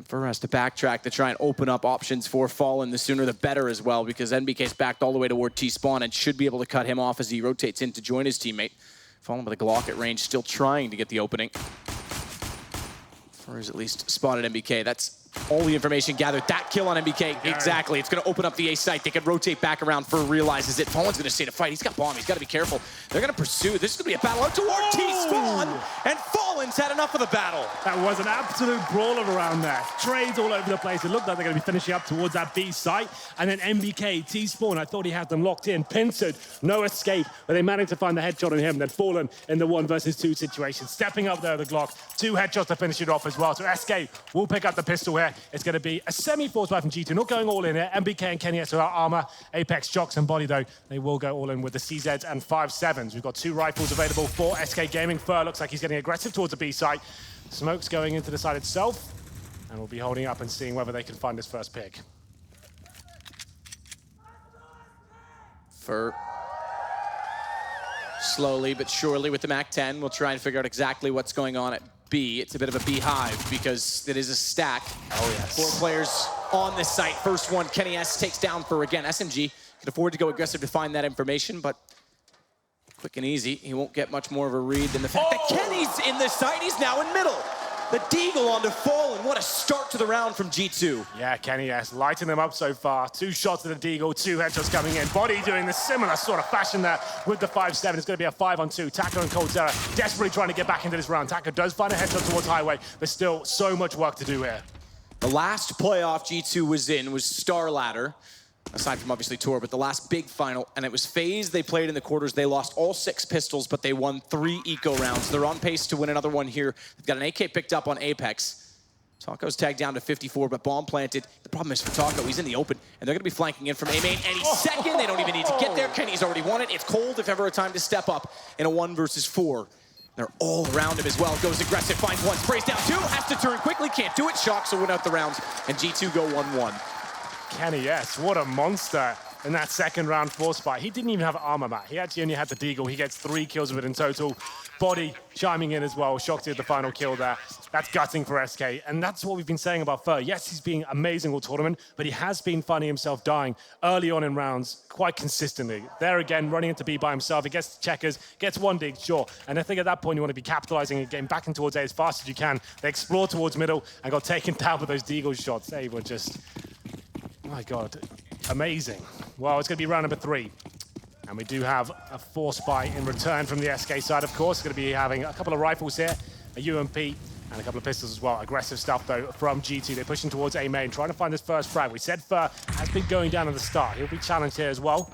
Fur has to backtrack to try and open up options for Fallen. The sooner the better as well, because NBK's backed all the way toward T-spawn and should be able to cut him off as he rotates in to join his teammate. Fallen with a Glock at range, still trying to get the opening. Fur has at least spotted NBK. That's all the information gathered. That kill on NBK, exactly. It's going to open up the A site. They can rotate back around. Fur realizes it. Fallen's going to stay to fight. He's got bomb. He's got to be careful. They're going to pursue. This is going to be a battle out toward T-spawn, and Fallen's had enough of the battle. That was an absolute brawler around there. Trades all over the place. It looked like they're going to be finishing up towards that B site. And then NBK, T-spawn, I thought he had them locked in. Pincered, no escape. But they managed to find the headshot on him. Then Fallen in the 1 versus 2 situation. Stepping up there, the Glock. 2 headshots to finish it off as well. So SK will pick up the pistol here. It's going to be a semi-force by from G2. Not going all in here. NBK and Kenny S without armor. Apex, Shox, and Body, though, they will go all in with the CZs and 5.7s. We've got 2 rifles available for SK Gaming. Fur looks like he's getting aggressive towards the B site. Smoke's going into the site itself. And we'll be holding up and seeing whether they can find his first pick. Fur slowly but surely with the MAC-10. We'll try and figure out exactly what's going on at B. It's a bit of a beehive because it is a stack. Oh, yes. 4 players on this site. First one, Kenny S takes down Fur again. SMG can afford to go aggressive to find that information, but quick and easy. He won't get much more of a read than the fact that Kenny's in the site. He's now in middle. The Deagle onto Fallen. What a start to the round from G2. Yeah, Kenny S lighting them up so far. 2 shots to the Deagle, 2 headshots coming in. Body doing the similar sort of fashion there with the 5.7. It's going to be a 5-on-2. Taco and coldzera desperately trying to get back into this round. Taco does find a headshot towards Highway. There's still so much work to do here. The last playoff G2 was in was Star Ladder. Aside from obviously Tour, but the last big final, and it was FaZe. They played in the quarters. They lost all 6 pistols, but they won 3 eco rounds. They're on pace to win another one here. They've got an AK picked up on Apex. Taco's tagged down to 54, but bomb planted. The problem is for Taco, he's in the open, and they're going to be flanking in from A main any second. They don't even need to get there. Kenny's already won it. It's cold, if ever a time to step up in a 1 versus 4. They're all around him as well. Goes aggressive, finds 1, sprays down 2, has to turn quickly, can't do it. Shox will win out the rounds, and G2 go 1-1. Kenny S, what a monster in that second round force fight. He didn't even have armor, Matt. He actually only had the Deagle. He gets 3 kills with it in total. Body chiming in as well. Shocked at the final kill there. That's gutting for SK. And that's what we've been saying about Fur. Yes, he's been amazing all tournament, but he has been finding himself dying early on in rounds quite consistently. There again, running into B by himself. He gets checkers, gets 1 dig, sure. And I think at that point, you want to be capitalizing and getting back in towards A as fast as you can. They explore towards middle and got taken down with those Deagle shots. They were just... my God, amazing. Well, it's going to be round number 3. And we do have a force buy in return from the SK side, of course. Going to be having a couple of rifles here, a UMP, and a couple of pistols as well. Aggressive stuff, though, from G2. They're pushing towards A main, trying to find this first frag. We said Fur has been going down at the start. He'll be challenged here as well.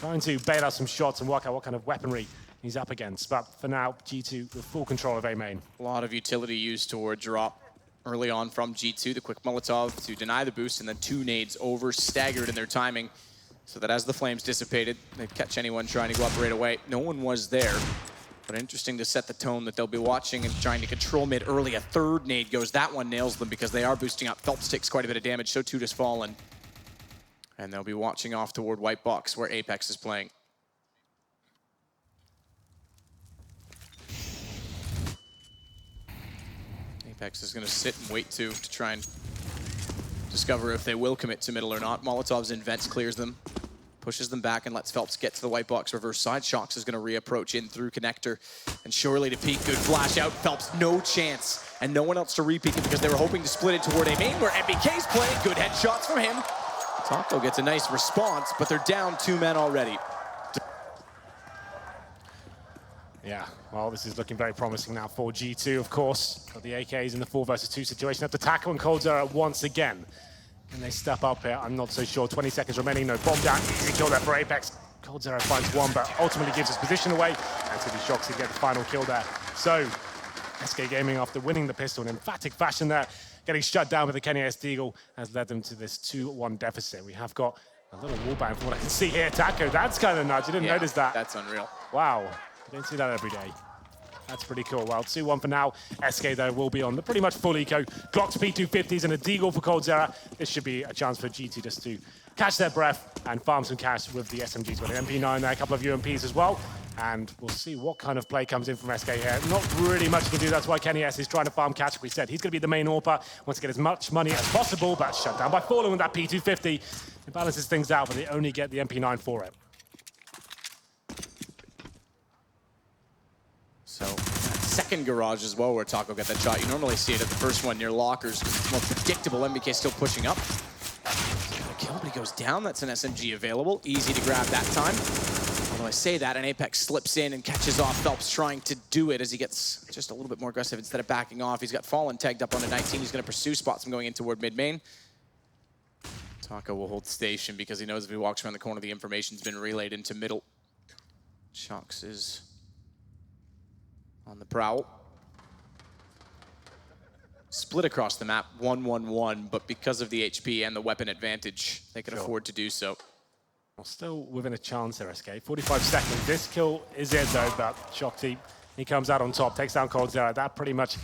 Trying to bail out some shots and work out what kind of weaponry he's up against. But for now, G2 with full control of A main. A lot of utility used toward drop early on from G2, the quick Molotov to deny the boost, and then 2 nades over, staggered in their timing, so that as the flames dissipated, they'd catch anyone trying to go up right away. No one was there, but interesting to set the tone that they'll be watching and trying to control mid early. A 3rd nade goes, that one nails them because they are boosting up. Phelps takes quite a bit of damage, so too does Fallen. And they'll be watching off toward White Box, where Apex is playing. Apex is going to sit and wait to try and discover if they will commit to middle or not. Molotov's in vents, clears them, pushes them back, and lets Phelps get to the White Box reverse side. Shox is going to reapproach in through connector, and surely to peek. Good flash out. Phelps, no chance, and no one else to re-peek it because they were hoping to split it toward A main where NBK's playing. Good headshots from him. Taco gets a nice response, but they're down 2 men already. Yeah, well, this is looking very promising now for G2, of course. Got the AKs in the 4 versus 2 situation. Up to Taco and coldzera once again. Can they step up here? I'm not so sure. 20 seconds remaining. No bomb down. Easy kill there for Apex. coldzera finds 1, but ultimately gives his position away. And to be Shox to get the final kill there. So, SK Gaming, after winning the pistol in emphatic fashion there, getting shut down with the Kenny S Deagle, has led them to this 2-1 deficit. We have got a little wallbang from what I can see here. Taco, that's kind of nuts. You didn't notice that. That's unreal. Wow. You don't see that every day. That's pretty cool. Well, 2-1 for now. SK, though, will be on the pretty much full eco. Glocks P250s and a Deagle for coldzera. This should be a chance for G2 just to catch their breath and farm some cash with the SMGs. Got an MP9 there, a couple of UMPs as well. And we'll see what kind of play comes in from SK here. Not really much to do. That's why Kenny S is trying to farm cash. Like we said, he's going to be the main AWPer. Wants to get as much money as possible, but shut down by falling with that P250. It balances things out, but they only get the MP9 for it. So that second garage as well where Taco got that shot. You normally see it at the first one near lockers because it's more predictable. MBK still pushing up. A kill, but he goes down. That's an SMG available. Easy to grab that time. Although I say that, and Apex slips in and catches off Phelps trying to do it as he gets just a little bit more aggressive instead of backing off. He's got Fallen tagged up on a 19. He's going to pursue, spots him going in toward mid-main. Taco will hold station because he knows if he walks around the corner, the information's been relayed into middle. Shox is on the prowl. Split across the map, 1-1-1, but because of the HP and the weapon advantage, they can afford to do so. Well, still within a chance there, SK. 45 seconds. This kill is it, though, but Shoxy, he comes out on top, takes down coldzera. That pretty much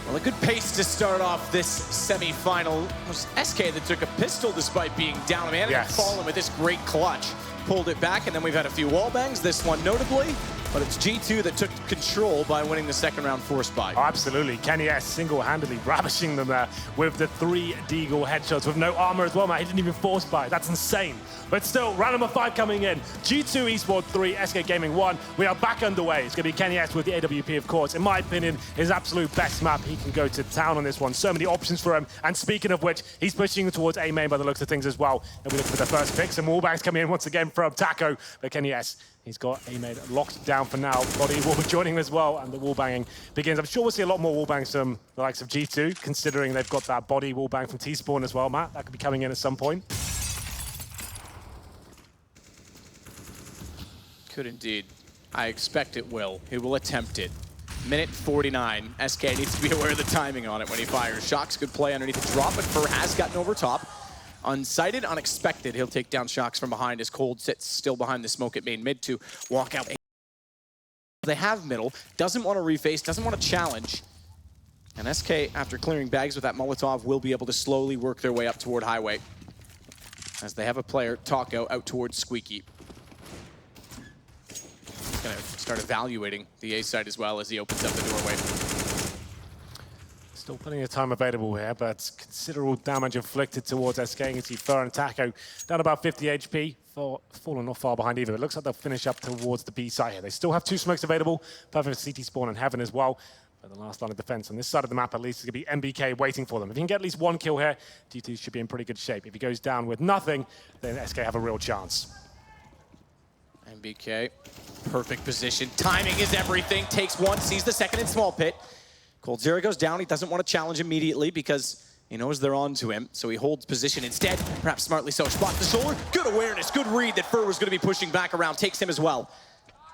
Well, a good pace to start off this semi-final. It was SK that took a pistol despite being down a man. Yes. Fallen with this great clutch. Pulled it back, and then we've had a few wall bangs, this one notably. But it's G2 that took control by winning the second round force buy. Oh, absolutely. Kenny S single-handedly ravishing them there with the 3 Deagle headshots with no armor as well, man. He didn't even force buy. That's insane. But still, round number 5 coming in. G2 Esports 3, SK Gaming 1. We are back underway. It's going to be Kenny S with the AWP, of course. In my opinion, his absolute best map. He can go to town on this one. So many options for him. And speaking of which, he's pushing towards A main by the looks of things as well. And we look for the first pick. Some wallbangs coming in once again from Taco. But Kenny S, he's got A main locked down for now. Body will be joining him as well, and the wallbanging begins. I'm sure we'll see a lot more wallbangs from the likes of G2, considering they've got that body wallbang from T-Spawn as well, Matt. That could be coming in at some point. Could indeed. I expect it will. He will attempt it. Minute 49. SK needs to be aware of the timing on it when he fires. Shox, good play underneath the drop, but Fur has gotten over top. Unsighted, unexpected. He'll take down Shox from behind as Cold sits still behind the smoke at main mid to walk out. They have middle, doesn't want to reface, doesn't want to challenge. And SK, after clearing bags with that Molotov, will be able to slowly work their way up toward highway. As they have a player, Taco, out towards Squeaky. He's going to start evaluating the A side as well as he opens up the doorway. Still plenty of time available here, but considerable damage inflicted towards SK. You can see Fur and Taco down about 50 HP. Fallen not far behind either. It looks like they'll finish up towards the B site here. They still have 2 smokes available. Perfect CT spawn and Heaven as well. But the last line of defense on this side of the map at least is going to be MBK waiting for them. If he can get at least 1 kill here, G2 should be in pretty good shape. If he goes down with nothing, then SK have a real chance. MBK, perfect position. Timing is everything. Takes 1, sees the second in small pit. Cold Zero goes down. He doesn't want to challenge immediately because he knows they're on to him, so he holds position instead. Perhaps smartly so. Spots the shoulder. Good awareness, good read that Fur was going to be pushing back around. Takes him as well.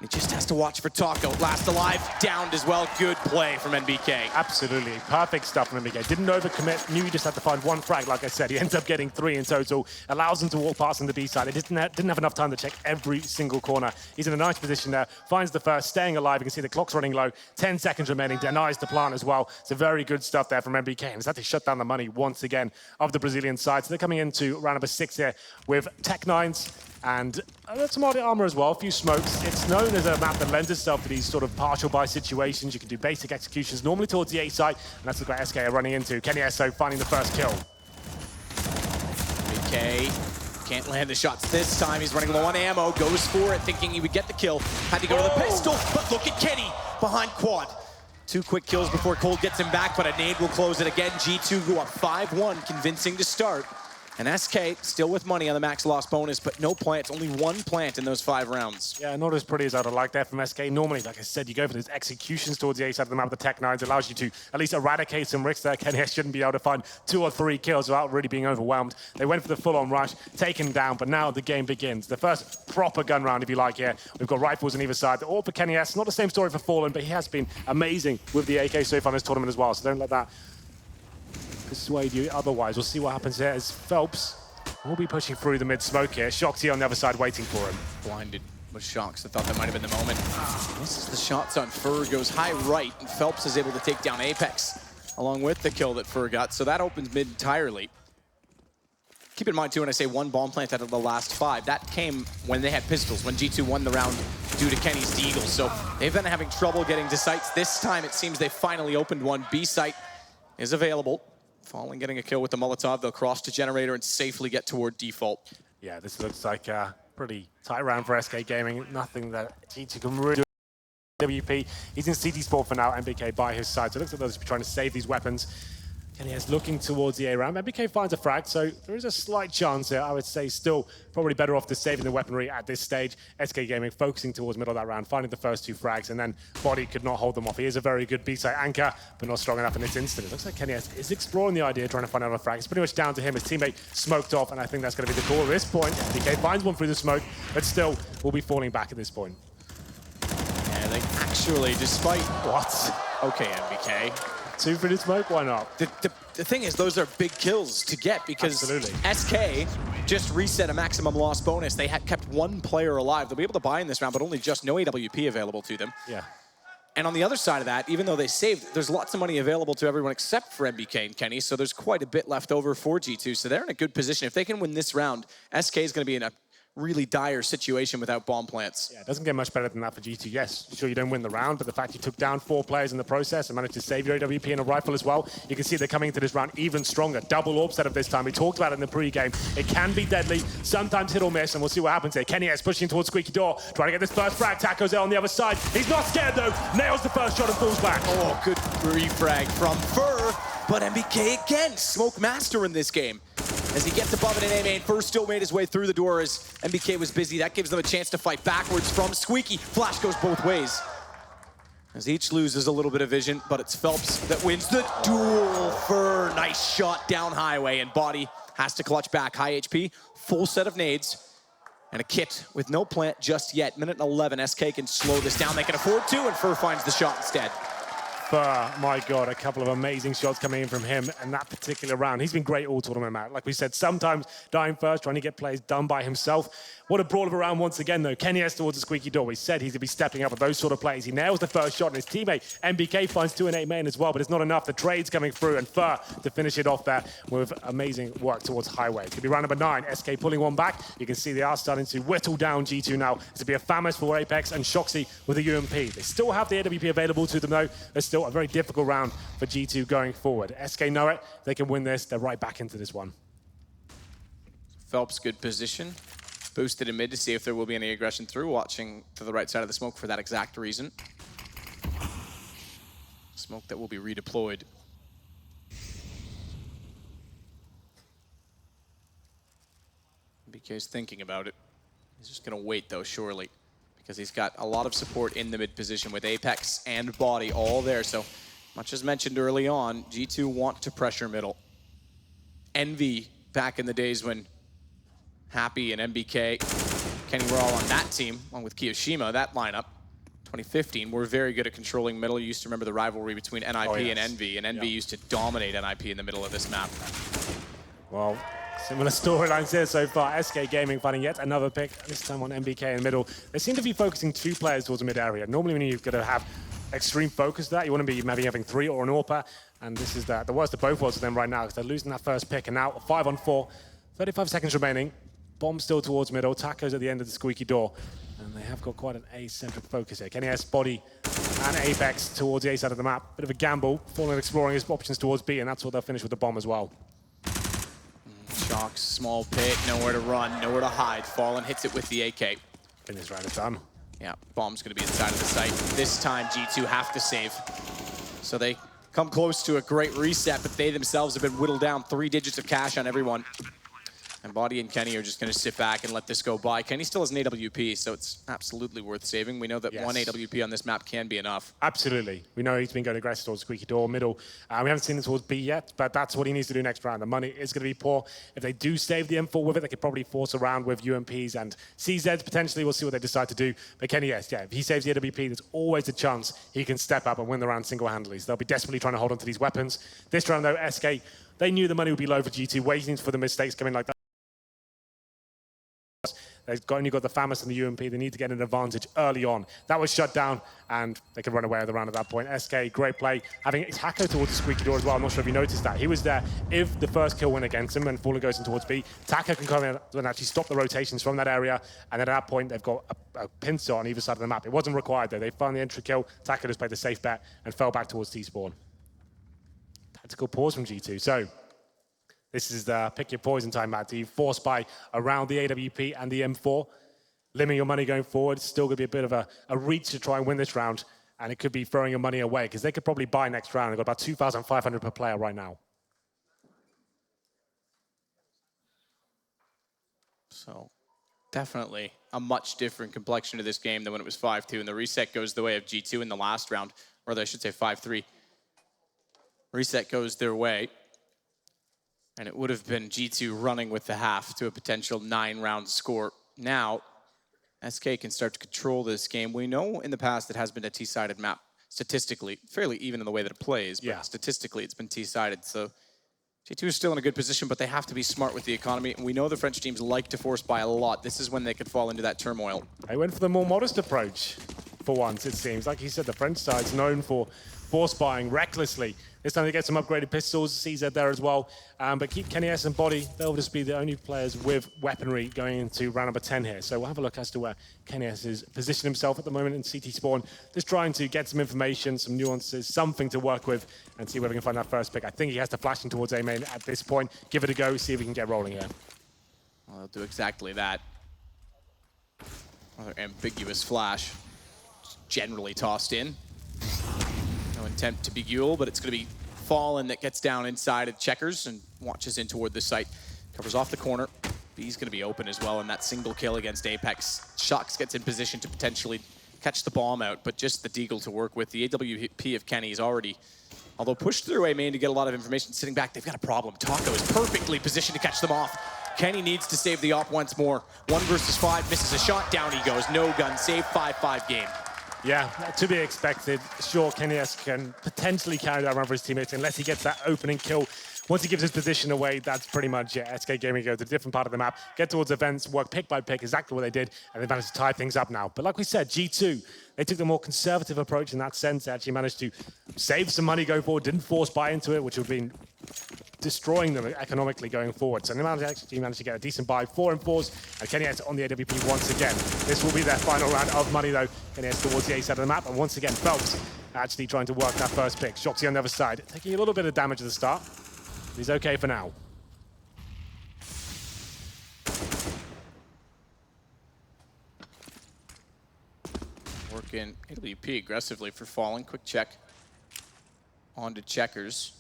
He just has to watch for Taco. Last alive, downed as well. Good play from NBK. Absolutely. Perfect stuff from NBK. Didn't overcommit. Knew he just had to find 1 frag, like I said. He ends up getting 3 in total. Allows him to walk past on the B side. He didn't have enough time to check every single corner. He's in a nice position there. Finds the first, staying alive. You can see the clock's running low. 10 seconds remaining. Denies the plant as well. It's a very good stuff there from NBK. And it's had to shut down the money once again of the Brazilian side. So they're coming into round number 6 here with Tech-9s. And some odd armor as well, a few smokes. It's known as a map that lends itself to these sort of partial buy situations. You can do basic executions, normally towards the A side, and that's what SK are running into. Kenny Esso finding the first kill. MBK can't land the shots this time. He's running low on ammo, goes for it, thinking he would get the kill. Had to go to the pistol, but look at Kenny behind quad. 2 quick kills before Cold gets him back, but a nade will close it again. G2 go up 5-1, convincing to start. And SK still with money on the max loss bonus, but no plants, only 1 plant in those 5 rounds. Yeah, not as pretty as I'd like that from SK. Normally, like I said, you go for those executions towards the A side of the map with the Tech-9s. Allows you to at least eradicate some risks there. Kenny shouldn't be able to find 2 or 3 kills without really being overwhelmed. They went for the full-on rush, taken down, but now the game begins. The first proper gun round, if you like, here. We've got rifles on either side. All for Kenny S. Not the same story for Fallen, but he has been amazing with the AK so far in this tournament as well, so don't let that persuade you otherwise. We'll see what happens here as Phelps will be pushing through the mid-smoke here. Shoxy on the other side waiting for him. Blinded with Shox. I thought that might have been the moment. Misses the shots on Fur, goes high right, and Phelps is able to take down Apex along with the kill that Fur got, so that opens mid entirely. Keep in mind, too, when I say 1 bomb plant out of the last 5, that came when they had pistols, when G2 won the round due to Kenny's Deagle. So they've been having trouble getting to sites. This time, it seems they finally opened one. B site is available. Fallen getting a kill with the Molotov. They'll cross to Generator and safely get toward default. Yeah, this looks like a pretty tight round for SK Gaming. Nothing that G2 can really do. WP, he's in CT Sport for now, MBK by his side. So it looks like they'll just be trying to save these weapons. Kenny is looking towards the A round. MBK finds a frag, so there is a slight chance here. I would say still probably better off to saving the weaponry at this stage. SK Gaming focusing towards middle of that round, finding the first 2 frags, and then Body could not hold them off. He is a very good B-side anchor, but not strong enough in this instant. It looks like Kenny is exploring the idea, trying to find another frag. It's pretty much down to him. His teammate smoked off, and I think that's going to be the call at this point. MBK finds one through the smoke, but still will be falling back at this point. Yeah, they actually, despite... What? Okay, MBK. 2 through the smoke, why not? The thing is, those are big kills to get because Absolutely. SK just reset a maximum loss bonus. They had kept 1 player alive. They'll be able to buy in this round, but only just no AWP available to them. Yeah. And on the other side of that, even though they saved, there's lots of money available to everyone except for MBK and Kenny, so there's quite a bit left over for G2. So they're in a good position. If they can win this round, SK is going to be in a really dire situation without bomb plants. Yeah, it doesn't get much better than that for G2. Yes, sure you don't win the round, but the fact you took down 4 players in the process and managed to save your AWP and a rifle as well, you can see they're coming into this round even stronger. Double orb setup this time. We talked about it in the pre-game. It can be deadly, sometimes hit or miss, and we'll see what happens here. Kenny S pushing towards Squeaky Door, trying to get this first frag. Taco's there on the other side. He's not scared though. Nails the first shot and falls back. Oh, good refrag from Fur, but MBK again, smoke master in this game. As he gets above it in A main, Fur still made his way through the door as MBK was busy. That gives them a chance to fight backwards from Squeaky. Flash goes both ways. As each loses a little bit of vision, but it's Phelps that wins the duel. Fur, nice shot down highway, and Body has to clutch back. High HP, full set of nades, and a kit with no plant just yet. Minute 11, SK can slow this down. They can afford to, and Fur finds the shot instead. Fur, my God, a couple of amazing shots coming in from him in that particular round. He's been great all tournament, Matt. Like we said, sometimes dying first, trying to get plays done by himself. What a brawl of a round once again, though. Kenny S towards the Squeaky Door. We said he's going to be stepping up with those sort of plays. He nails the first shot, and his teammate, MBK, finds 2 in A main as well, but it's not enough. The trade's coming through, and Fur to finish it off there with amazing work towards highway. It's going to be round number 9. SK pulling one back. You can see they are starting to whittle down G2 now. It's going to be a Famous for Apex and Shoxy with a UMP. They still have the AWP available to them, though. There's still still a very difficult round for G2 going forward. SK know it. They can win this. They're right back into this one. Phelps, good position. Boosted in mid to see if there will be any aggression through. Watching to the right side of the smoke for that exact reason. Smoke that will be redeployed. BK's thinking about it. He's just going to wait, though, surely. Because he's got a lot of support in the mid position with Apex and Body all there. So, much as mentioned early on, G2 want to pressure middle. Envy, back in the days when Happy and MBK, Kenny were all on that team, along with Kiyoshima, that lineup. 2015, were very good at controlling middle. You used to remember the rivalry between NIP and Envy, and Envy used to dominate NIP in the middle of this map. Well, similar storylines here so far. SK Gaming finding yet another pick, this time on MBK in the middle. They seem to be focusing 2 players towards the mid area. Normally when you're going to have extreme focus to that, you want to be maybe having 3 or an AWPer, and this is the worst of both worlds for them right now, because they're losing that first pick, and now 5-on-4, 35 seconds remaining. Bomb still towards middle, Taco's at the end of the squeaky door, and they have got quite an A-centric focus here. Kenny S, Body, and Apex towards the A side of the map. Bit of a gamble, Fallen exploring his options towards B, and that's what they'll finish with the bomb as well. Shox, small pit, nowhere to run, nowhere to hide. Fallen hits it with the AK. And this round is done. Yeah, bomb's gonna be inside of the site. This time, G2 have to save. So they come close to a great reset, but they themselves have been whittled down 3 digits of cash on everyone. And Body and Kenny are just going to sit back and let this go by. Kenny still has an AWP, so it's absolutely worth saving. We know that one AWP on this map can be enough. Absolutely. We know he's been going aggressive towards squeaky door, middle. We haven't seen it towards B yet, but that's what he needs to do next round. The money is going to be poor. If they do save the M4 with it, they could probably force a round with UMPs and CZs potentially. We'll see what they decide to do. But Kenny, yes, if he saves the AWP, there's always a chance he can step up and win the round single-handedly. So they'll be desperately trying to hold on to these weapons. This round, though, SK, they knew the money would be low for G2, waiting for the mistakes coming like that. They've only got the FAMAS and the UMP. They need to get an advantage early on. That was shut down, and they could run away with the round at that point. SK, great play. Having Taco towards the squeaky door as well. I'm not sure if you noticed that. He was there if the first kill went against him and Fallen goes in towards B. Taco can come in and actually stop the rotations from that area, and then at that point, they've got a pincer on either side of the map. It wasn't required, though. They found the entry kill. Taco just played the safe bet and fell back towards T-spawn. Tactical pause from G2. So, this is the pick your poison time, Matt. Do you force buy around the AWP and the M4? Limit your money going forward. It's still going to be a bit of a reach to try and win this round. And it could be throwing your money away because they could probably buy next round. They've got about 2,500 per player right now. So definitely a much different complexion to this game than when it was 5-2. And the reset goes the way of G2 in the last round. Or I should say 5-3. Reset goes their way. And it would have been G2 running with the half to a potential 9-round score. Now, SK can start to control this game. We know in the past it has been a T-sided map, statistically, fairly even in the way that it plays, but statistically it's been T-sided. So G2 is still in a good position, but they have to be smart with the economy. And we know the French teams like to force buy a lot. This is when they could fall into that turmoil. They went for the more modest approach for once, it seems. Like he said, the French side's known for force buying recklessly. This time they get some upgraded pistols, CZ there as well. But keep Kenny S and Body, they'll just be the only players with weaponry going into round number 10 here. So we'll have a look as to where Kenny S is positioning himself at the moment in CT spawn. Just trying to get some information, some nuances, something to work with and see whether we can find that first pick. I think he has to flash in towards A main at this point. Give it a go, see if we can get rolling here. Well, they'll do exactly that. Another ambiguous flash. Generally tossed in. No intent to be Gule, but it's going to be Fallen that gets down inside of Checkers and watches in toward the site. Covers off the corner. B's going to be open as well in that single kill against Apex. Shox gets in position to potentially catch the bomb out, but just the deagle to work with. The AWP of Kenny is already, although pushed through A main to get a lot of information, sitting back, they've got a problem. Taco is perfectly positioned to catch them off. Kenny needs to save the op once more. 1 versus 5, misses a shot, down he goes. No gun, save 5-5 game. Yeah, to be expected. Sure, Kenny S can potentially carry that around for his teammates unless he gets that opening kill. Once he gives his position away, that's pretty much it. SK Gaming go to a different part of the map, get towards events, work pick by pick, exactly what they did, and they managed to tie things up now. But like we said, G2, they took the more conservative approach in that sense. They actually managed to save some money going forward, didn't force buy into it, which would have been destroying them economically going forward. So they actually managed to get a decent buy, 4 and 4s, and Kenny S on the AWP once again. This will be their final round of money though. Kenny S towards the A side of the map, and once again, Phelps actually trying to work that first pick. Shoxy on the other side, taking a little bit of damage at the start. He's okay for now. Working AWP aggressively for Fallen. Quick check onto Checkers.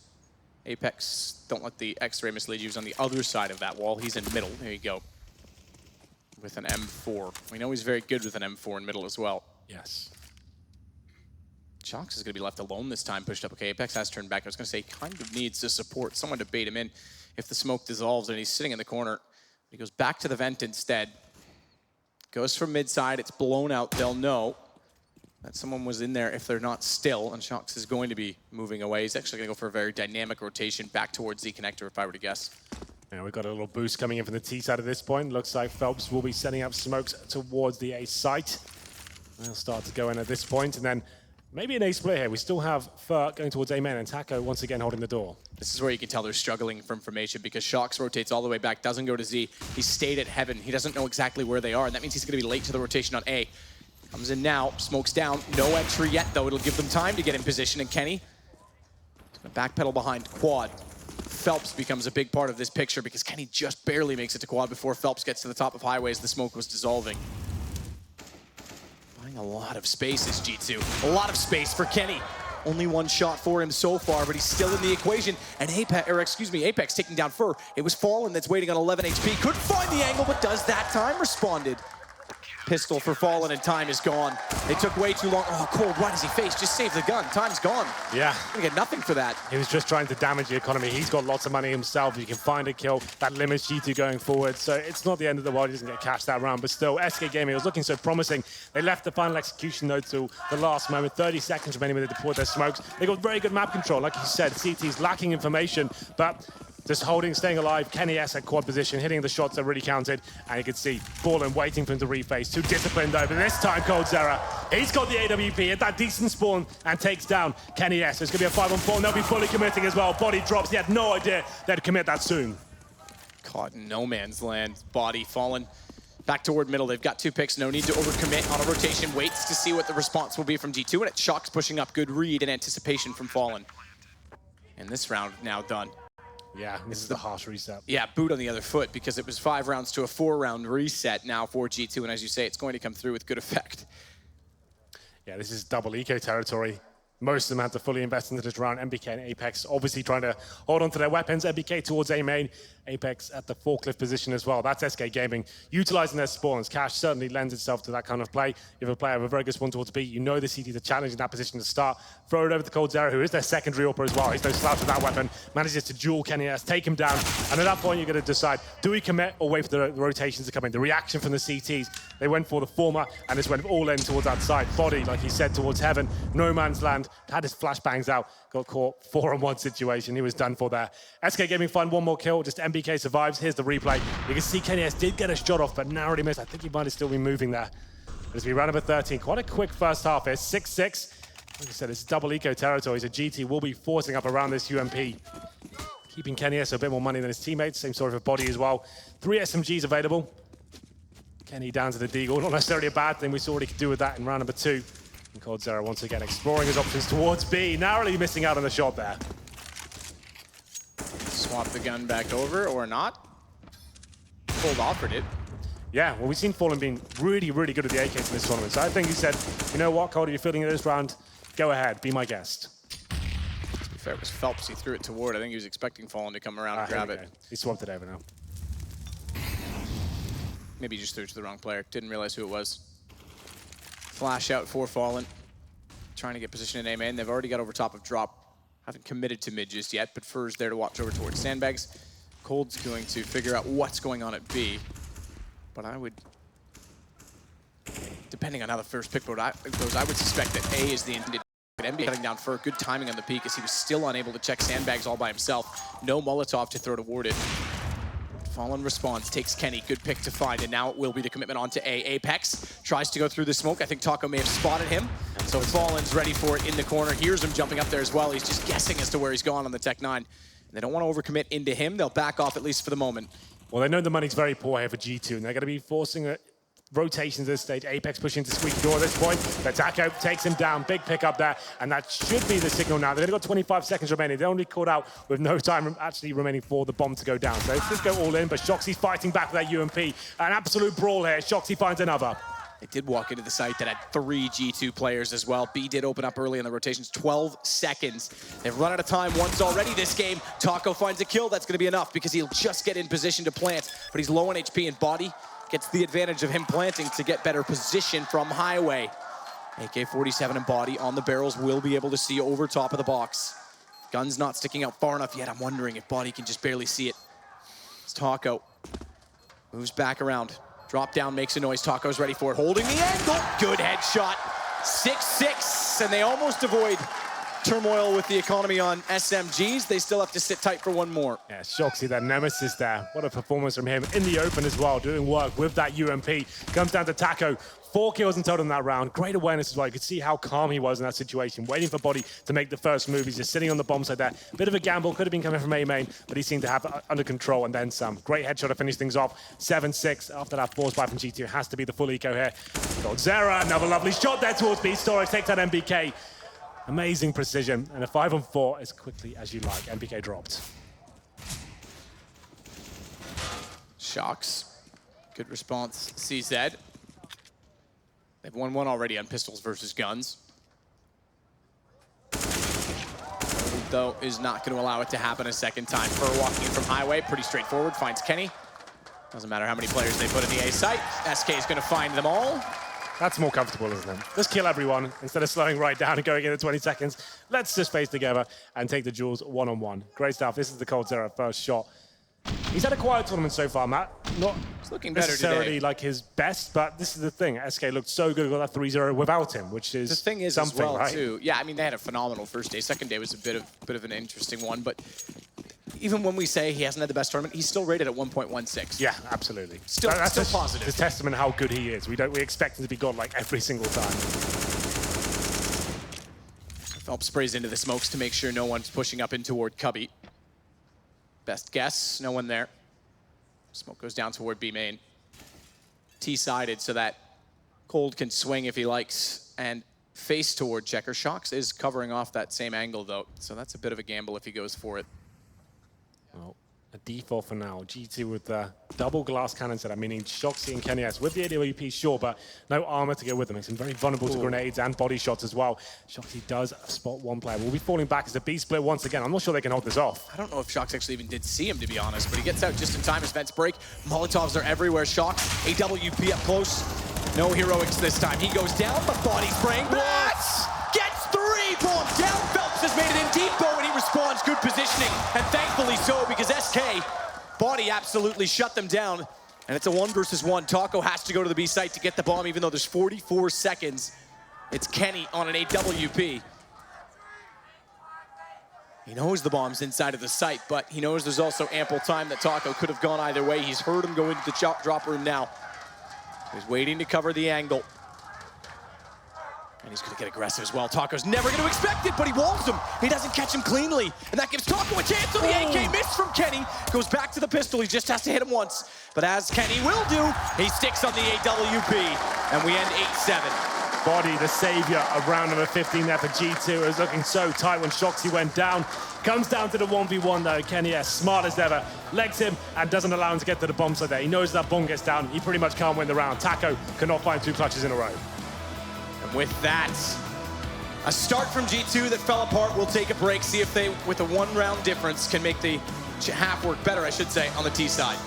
Apex, don't let the X-ray mislead you. He's on the other side of that wall. He's in middle. There you go. With an M4. We know he's very good with an M4 in middle as well. Yes. Shox is going to be left alone this time, pushed up. Okay, Apex has turned back. I was going to say, kind of needs to support, someone to bait him in if the smoke dissolves, and he's sitting in the corner. He goes back to the vent instead. Goes from mid side. It's blown out. They'll know that someone was in there if they're not still, and Shox is going to be moving away. He's actually going to go for a very dynamic rotation back towards Z connector, if I were to guess. Yeah, we've got a little boost coming in from the T side at this point. Looks like Phelps will be setting up smokes towards the A site. They'll start to go in at this point, and then maybe an A split here. We still have Fur going towards A main, and Taco once again holding the door. This is where you can tell they're struggling for information, because Shox rotates all the way back, doesn't go to Z. He stayed at Heaven. He doesn't know exactly where they are, and that means he's going to be late to the rotation on A. Comes in now, smokes down. No entry yet, though. It'll give them time to get in position, and Kenny is going to backpedal behind quad. Phelps becomes a big part of this picture because Kenny just barely makes it to quad before Phelps gets to the top of highway as the smoke was dissolving. Buying a lot of space is G2. A lot of space for Kenny. Only one shot for him so far, but he's still in the equation. And Apex taking down Fur. It was Fallen that's waiting on 11 HP. Couldn't find the angle, but does that time. Responded. Pistol for Fallen, and time is gone. They took way too long. Oh, Cold, why does he face? Just save the gun. Time's gone. Yeah. Gonna get nothing for that. He was just trying to damage the economy. He's got lots of money himself. You can find a kill. That limits G2 going forward. So it's not the end of the world. He doesn't get cashed that round. But still, SK Gaming was looking so promising. They left the final execution, though, till the last moment. 30 seconds remaining when they deployed their smokes. They got very good map control. Like you said, CT's lacking information, but just holding, staying alive. Kenny S at quad position, hitting the shots that really counted. And you can see Fallen waiting for him to reface. Too disciplined, though. But this time, Coldzera, he's got the AWP at that decent spawn and takes down Kenny S. It's going to be a 5-on-4, and they'll be fully committing as well. Body drops. He had no idea they'd commit that soon. Caught in no man's land. Body Fallen back toward middle. They've got 2 picks. No need to overcommit on a rotation. Waits to see what the response will be from G2, and it's Shox pushing up. Good read and anticipation from Fallen. And this round now done. Yeah, this is the harsh reset. Yeah, boot on the other foot, because it was 5 rounds to a 4-round reset now for G2, and as you say, it's going to come through with good effect. Yeah, this is double eco territory. Most of them had to fully invest into this round. MBK and Apex obviously trying to hold on to their weapons. MBK towards A main. Apex at the forklift position as well. That's SK Gaming utilizing their spawns. Cash certainly lends itself to that kind of play. If a player have a very good spawn towards B, you know the CT's a challenge in that position to start. Throw it over to Coldzera, who is their secondary AWPer as well. He's no slouch with that weapon. Manages to duel Kenny S, take him down. And at that point, you're going to decide, do we commit or wait for the rotations to come in? The reaction from the CTs, they went for the former, and this went all in towards that side. Body, like he said, towards Heaven. No man's land. Had his flashbangs out. Got caught. 4-on-1 situation. He was done for there. SK Gaming find one more kill. Just MBK survives. Here's the replay. You can see Kenny S did get a shot off, but narrowly missed. I think he might have still been moving there. As we round number 13. Quite a quick first half here. 6-6. Like I said, it's double eco territory, so GT will be forcing up around this UMP. Keeping Kenny S a bit more money than his teammates. Same sort of a body as well. 3 SMGs available. Kenny down to the deagle. Not necessarily a bad thing. We saw what he could do with that in round number 2. And Coldzera once again exploring his options towards B. Narrowly missing out on the shot there. Swap the gun back over, or not. Cold offered it. Yeah, well, we've seen Fallen being really, really good at the AKs in this tournament. So I think he said, you know what, Cold, you're feeling it this round. Go ahead, be my guest. To be fair, it was Phelps. He threw it toward. I think he was expecting Fallen to come around and grab it. He swapped it over now. Maybe he just threw it to the wrong player. Didn't realize who it was. Flash out for Fallen. Trying to get position in A main. They've already got over top of drop. Haven't committed to mid just yet, but Fur's there to watch over towards sandbags. Cold's going to figure out what's going on at B. But I would, depending on how the first pick goes, I would suspect that A is the intended. MB cutting down Fur. Good timing on the peak as he was still unable to check sandbags all by himself. No Molotov to throw toward it. Fallen responds, takes Kenny. Good pick to find, and now it will be the commitment onto A. Apex tries to go through the smoke. I think Taco may have spotted him. So Fallen's ready for it in the corner. Hears him jumping up there as well. He's just guessing as to where he's gone on the Tech 9. And they don't want to overcommit into him. They'll back off at least for the moment. Well, they know the money's very poor here for G2, and they're going to be forcing rotations at this stage. Apex pushing to squeak the door at this point. But Taco takes him down. Big pick up there. And that should be the signal now. They've only got 25 seconds remaining. They're only caught out with no time actually remaining for the bomb to go down. So let's just go all in. But Shoxy's fighting back with that UMP. An absolute brawl here. Shoxy finds another. They did walk into the site that had 3 G2 players as well. B did open up early in the rotations, 12 seconds. They've run out of time once already this game. Taco finds a kill, that's gonna be enough because he'll just get in position to plant, but he's low on HP and Body gets the advantage of him planting to get better position from Highway. AK-47 and Body on the barrels will be able to see over top of the box. Gun's not sticking out far enough yet. I'm wondering if Body can just barely see it. It's Taco. Moves back around. Drop down, makes a noise. Taco's ready for it. Holding the angle. Good headshot. 6-6, and they almost avoid turmoil with the economy on SMGs. They still have to sit tight for one more. Yeah, Shoxy, that nemesis there. What a performance from him in the open as well, doing work with that UMP. Comes down to Taco. 4 kills in total in that round. Great awareness as well. You could see how calm he was in that situation, waiting for Body to make the first move. He's just sitting on the bomb side there. Bit of a gamble, could have been coming from A-main, but he seemed to have it under control and then some. Great headshot to finish things off. 7-6 after that force buy from G2. Has to be the full eco here. Godzera, another lovely shot there towards B. Storage takes out MBK. Amazing precision, and a 5-on-4 as quickly as you like. MBK dropped. Shocks. Good response, CZ. They've won one already on pistols versus guns. Though is not going to allow it to happen a second time. Fur walking in from Highway, pretty straightforward, finds Kenny. Doesn't matter how many players they put in the A site. SK is going to find them all. That's more comfortable, isn't it? Just kill everyone instead of slowing right down and going into 20 seconds. Let's just face together and take the duels one-on-one. Great stuff. This is the Coldzera first shot. He's had a quiet tournament so far, Matt. Not looking better necessarily today. Like his best, but this is the thing. SK looked so good, got that 3-0 without him, which is the thing is something, as well, right? too. Yeah, I mean, they had a phenomenal first day. Second day was a bit of an interesting one, but even when we say he hasn't had the best tournament, he's still rated at 1.16. Yeah, absolutely. Still positive. It's a testament how good he is. We expect him to be godlike every single time. Phelps sprays into the smokes to make sure no one's pushing up in toward Cubby. Best guess, no one there. Smoke goes down toward B main. T-sided so that Cold can swing if he likes and face toward Checker. Shocks is covering off that same angle though, so that's a bit of a gamble if he goes for it. Well, a default for now. G2 with the double glass cannon setup, meaning Shoxy and Kenny S with the AWP, sure, but no armor to go with them. Makes him very vulnerable to grenades and body shots as well. Shoxy does spot one player. We'll be falling back as a B split once again. I'm not sure they can hold this off. I don't know if Shocks actually even did see him, to be honest, but he gets out just in time as vents break. Molotovs are everywhere. Shocks, AWP up close. No heroics this time. He goes down, but Body spraying. Blast! Gets 3! Bomb down. Phelps has made it in deep though, and he responds. Good positioning, and thankfully so, because SK, Body absolutely shut them down. And it's a 1 versus 1. Taco has to go to the B site to get the bomb, even though there's 44 seconds. It's Kenny on an AWP. He knows the bomb's inside of the site, but he knows there's also ample time that Taco could have gone either way. He's heard him go into the drop room now. He's waiting to cover the angle. And he's going to get aggressive as well. Taco's never going to expect it, but he walls him. He doesn't catch him cleanly. And that gives Taco a chance on the AK. Missed from Kenny. Goes back to the pistol. He just has to hit him once. But as Kenny will do, he sticks on the AWP. And we end 8-7. Body, the savior of round number 15 there for G2. It was looking so tight when Shoxy went down. Comes down to the 1v1 though. Kenny S, smart as ever, legs him and doesn't allow him to get to the bomb side there. He knows that bomb gets down. He pretty much can't win the round. Taco cannot find 2 clutches in a row. And with that, a start from G2 that fell apart. We'll take a break, see if they, with a 1-round difference, can make the half work better, I should say, on the T side.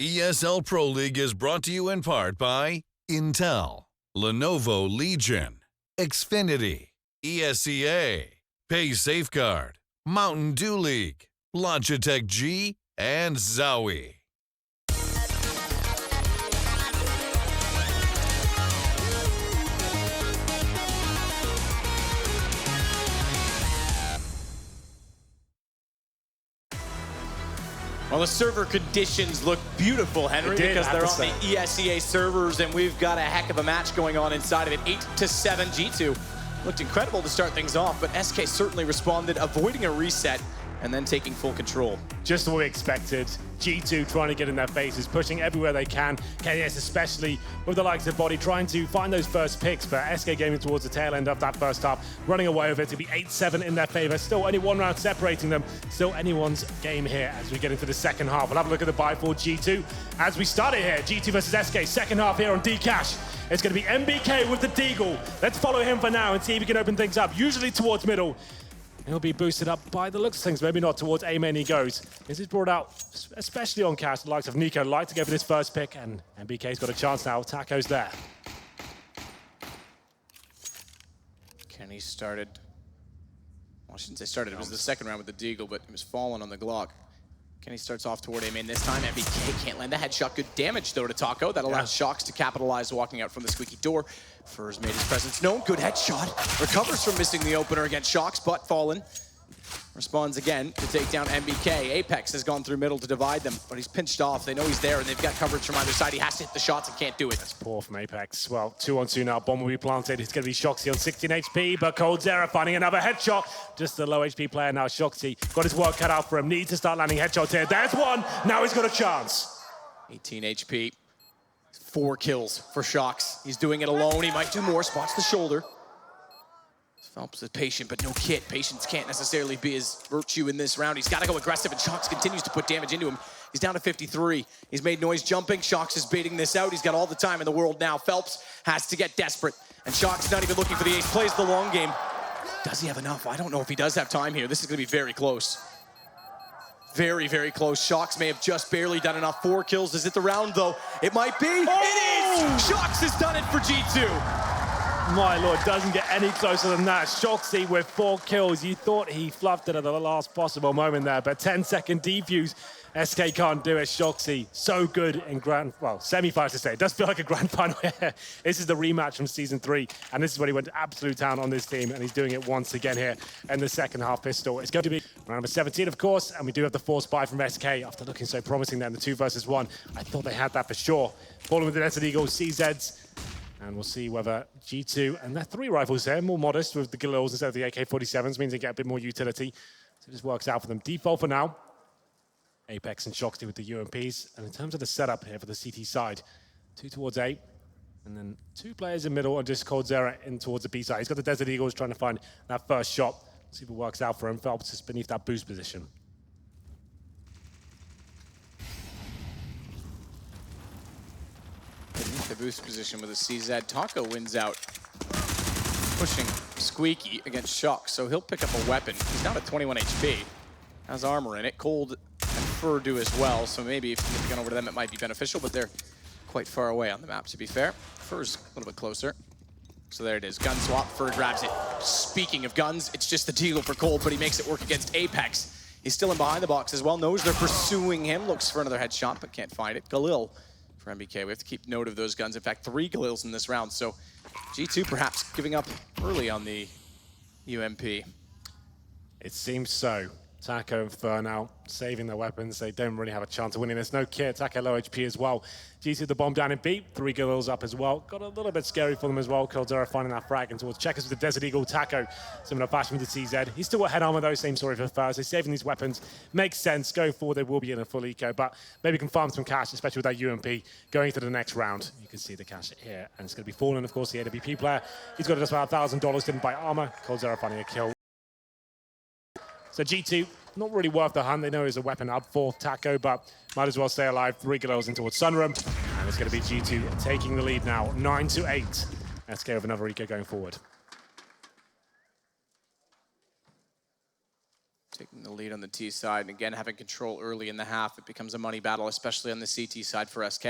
ESL Pro League is brought to you in part by Intel, Lenovo Legion, Xfinity, ESCA, Pay Safeguard, Mountain Dew League, Logitech G, and Zowie. Well, the server conditions look beautiful, Henry, because they're on the ESCA servers, and we've got a heck of a match going on inside of it. 8-7, G2 looked incredible to start things off, but SK certainly responded, avoiding a reset and then taking full control. Just what we expected. G2 trying to get in their faces, pushing everywhere they can. KDS especially with the likes of Body trying to find those first picks, but SK gaming towards the tail end of that first half, running away with it to be 8-7 in their favor. Still only one round separating them. Still anyone's game here as we get into the second half. We'll have a look at the buy for G2 as we start it here. G2 versus SK, second half here on Dcash. It's going to be MBK with the Deagle. Let's follow him for now and see if he can open things up, usually towards middle. He'll be boosted up by the looks of things, maybe not towards A main he goes. This is brought out, especially on Cash, the likes of Nico like to go for this first pick, and MBK's got a chance now. Taco's there. Kenny started, well, I shouldn't say started, it was the second round with the Deagle, but he was falling on the Glock. Kenny starts off toward A main this time. MBK can't land the headshot. Good damage though to Taco. That allows Shocks to capitalize walking out from the squeaky door. Furs made his presence known. Good headshot. Recovers from missing the opener against Shocks, but fallen. Responds again to take down MBK. Apex has gone through middle to divide them, but he's pinched off. They know he's there, and they've got coverage from either side. He has to hit the shots and can't do it. That's poor from Apex. Well, 2-on-2 now. Bomb will be planted. It's going to be Shoxy on 16 HP, but coldzera finding another headshot. Just a low HP player now. Shoxy got his work cut out for him. Needs to start landing headshots here. There's one. Now he's got a chance. 18 HP. 4 kills for Shocks. He's doing it alone. He might do more. Spots the shoulder. Phelps is patient, but no kit. Patience can't necessarily be his virtue in this round. He's got to go aggressive, and Shocks continues to put damage into him. He's down to 53. He's made noise jumping. Shocks is baiting this out. He's got all the time in the world now. Phelps has to get desperate, and Shocks not even looking for the ace. Plays the long game. Does he have enough? I don't know if he does have time here. This is going to be very close. Very, very close. Shocks may have just barely done enough. 4 kills. Is it the round, though? It might be. Oh! It is! Shocks has done it for G2. My lord, doesn't get any closer than that. Shoxy with 4 kills. You thought he fluffed it at the last possible moment there, but 10-second defuse. SK can't do it. Shoxy, so good in semi-finals to say. It does feel like a grand final here. This is the rematch from Season 3, and this is when he went absolute town on this team, and he's doing it once again here in the second half pistol. It's going to be round number 17, of course, and we do have the force buy from SK after looking so promising there in the 2 versus 1. I thought they had that for sure. Falling with the Desert Eagles, CZs. And we'll see whether G2, and they're 3 rifles here, more modest with the Galils instead of the AK-47s, means they get a bit more utility. So this works out for them. Default for now. Apex and Shoxy with the UMPs. And in terms of the setup here for the CT side, 2 towards A, and then 2 players in middle and just coldzera in towards the B side. He's got the Desert Eagles trying to find that first shot. See if it works out for him. Phelps is beneath that boost position. Beneath the boost position with a CZ. Taco wins out, pushing Squeaky against Shock, so he'll pick up a weapon. He's down to 21 HP. Has armor in it. Cold and Fur do as well, so maybe if you get the gun over to them, it might be beneficial, but they're quite far away on the map, to be fair. Fur's a little bit closer. So there it is. Gun swap. Fur grabs it. Speaking of guns, it's just the Deagle for Cold, but he makes it work against Apex. He's still in behind the box as well. Knows they're pursuing him. Looks for another headshot, but can't find it. Galil for MBK. We have to keep note of those guns. In fact, 3 Galils in this round. So G2 perhaps giving up early on the UMP. It seems so. Taco and Fur now saving their weapons. They don't really have a chance of winning. There's no kit. Taco low HP as well. G2 the bomb down in B. 3 Galils up as well. Got a little bit scary for them as well. coldzera finding that frag and towards Checkers with the Desert Eagle. Taco similar fashion with the CZ. He's still got head armor though. Same story for Fur. So saving these weapons makes sense. Going forward, they will be in a full eco, but maybe can farm some cash, especially with that UMP going into the next round. You can see the cash here, and it's going to be Fallen, of course, the AWP player. He's got just about $1,000. Didn't buy armor. coldzera finding a kill. So G2, not really worth the hunt. They know he's a weapon up for Taco, but might as well stay alive. 3 Galils in towards Sunroom. And it's going to be G2 taking the lead now, 9-8. SK with another eco going forward. Taking the lead on the T side, and again, having control early in the half, it becomes a money battle, especially on the CT side for SK.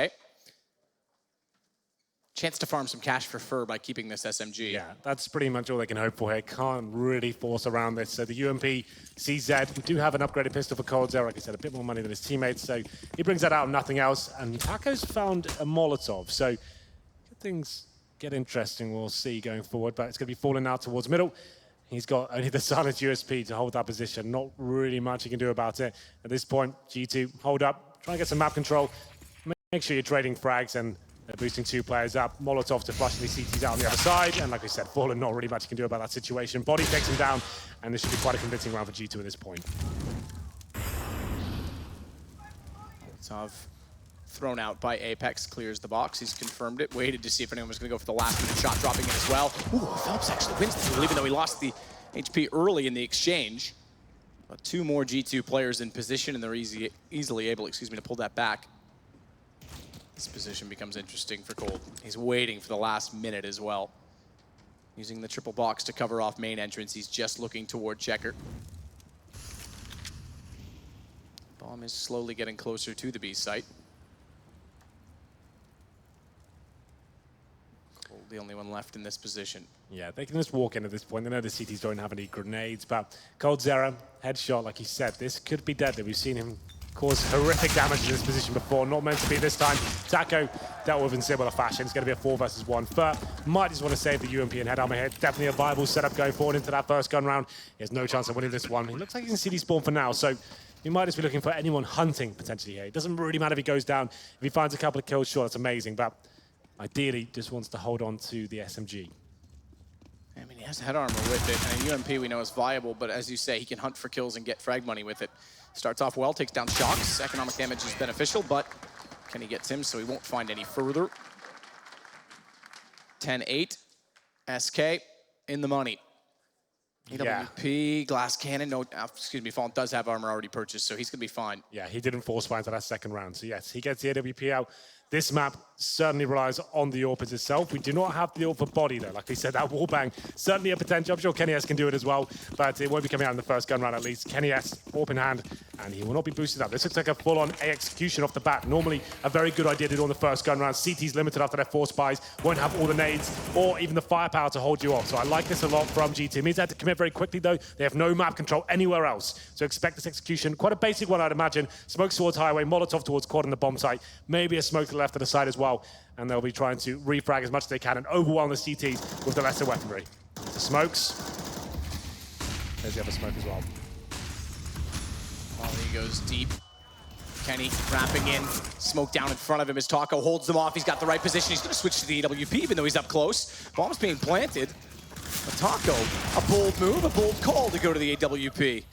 Chance to farm some cash for Fur by keeping this SMG. Yeah, that's pretty much all they can hope for here. Can't really force around this. So the UMP CZ, we do have an upgraded pistol for coldzera. Like I said, a bit more money than his teammates. So he brings that out, nothing else. And Taco's found a Molotov. So things get interesting, we'll see going forward. But it's going to be falling out towards middle. He's got only the silent USP to hold that position. Not really much he can do about it. At this point, G2, hold up. Try and get some map control. Make sure you're trading frags and they're boosting 2 players up. Molotov to flush the CTs out on the other side. And like I said, Fallen, not really much you can do about that situation. Body takes him down. And this should be quite a convincing round for G2 at this point. Molotov thrown out by Apex, clears the box. He's confirmed it, waited to see if anyone was going to go for the last minute shot, dropping it as well. Ooh, Phelps actually wins this duel, even though he lost the HP early in the exchange. But 2 more G2 players in position, and they're easily able, to pull that back. This position becomes interesting for Cold. He's waiting for the last minute as well. Using the triple box to cover off main entrance. He's just looking toward Checker. Bomb is slowly getting closer to the B site. Cold, the only one left in this position. Yeah, they can just walk in at this point. They know the CTs don't have any grenades, but coldzera, headshot, like he said, this could be deadly. We've seen him cause horrific damage in this position before. Not meant to be this time. Taco dealt with in similar fashion. It's going to be a 4 versus 1. Fur might just want to save the UMP and head armor here. Definitely a viable setup going forward into that first gun round. He has no chance of winning this one. He looks like he can CD spawn for now, so he might just be looking for anyone hunting potentially here. It doesn't really matter if he goes down. If he finds a couple of kills, sure, that's amazing, but ideally just wants to hold on to the SMG. I mean, he has head armor with it, and UMP we know is viable, but as you say, he can hunt for kills and get frag money with it. Starts off well, takes down Shocks. Economic damage is beneficial, but Kenny gets him, so he won't find any further. 10-8, SK in the money. AWP, glass cannon, no, Fallen does have armor already purchased, so he's gonna be fine. Yeah, he didn't force find into that second round, so yes, he gets the AWP out. This map certainly relies on the AWP itself. We do not have the AWP for body, though. Like we said, that wallbang, certainly a potential. I'm sure Kenny S can do it as well, but it won't be coming out in the first gun round at least. Kenny S, AWP in hand, and he will not be boosted up. This looks like a full-on A execution off the bat. Normally, a very good idea to do on the first gun round. CT's limited after their 4 spies, won't have all the nades or even the firepower to hold you off. So I like this a lot from G2. It means they have to commit very quickly, though. They have no map control anywhere else. So expect this execution. Quite a basic one, I'd imagine. Smokes towards highway, Molotov towards quad on the bomb site. Maybe a smoke to the left of the side as well. And they'll be trying to refrag as much as they can and overwhelm the CTs with the lesser weaponry. The smokes. There's the other smoke as well. Oh, he goes deep. Kenny wrapping in. Smoke down in front of him as Taco holds them off. He's got the right position. He's going to switch to the AWP even though he's up close. Bomb's being planted. But Taco, a bold move, a bold call to go to the AWP.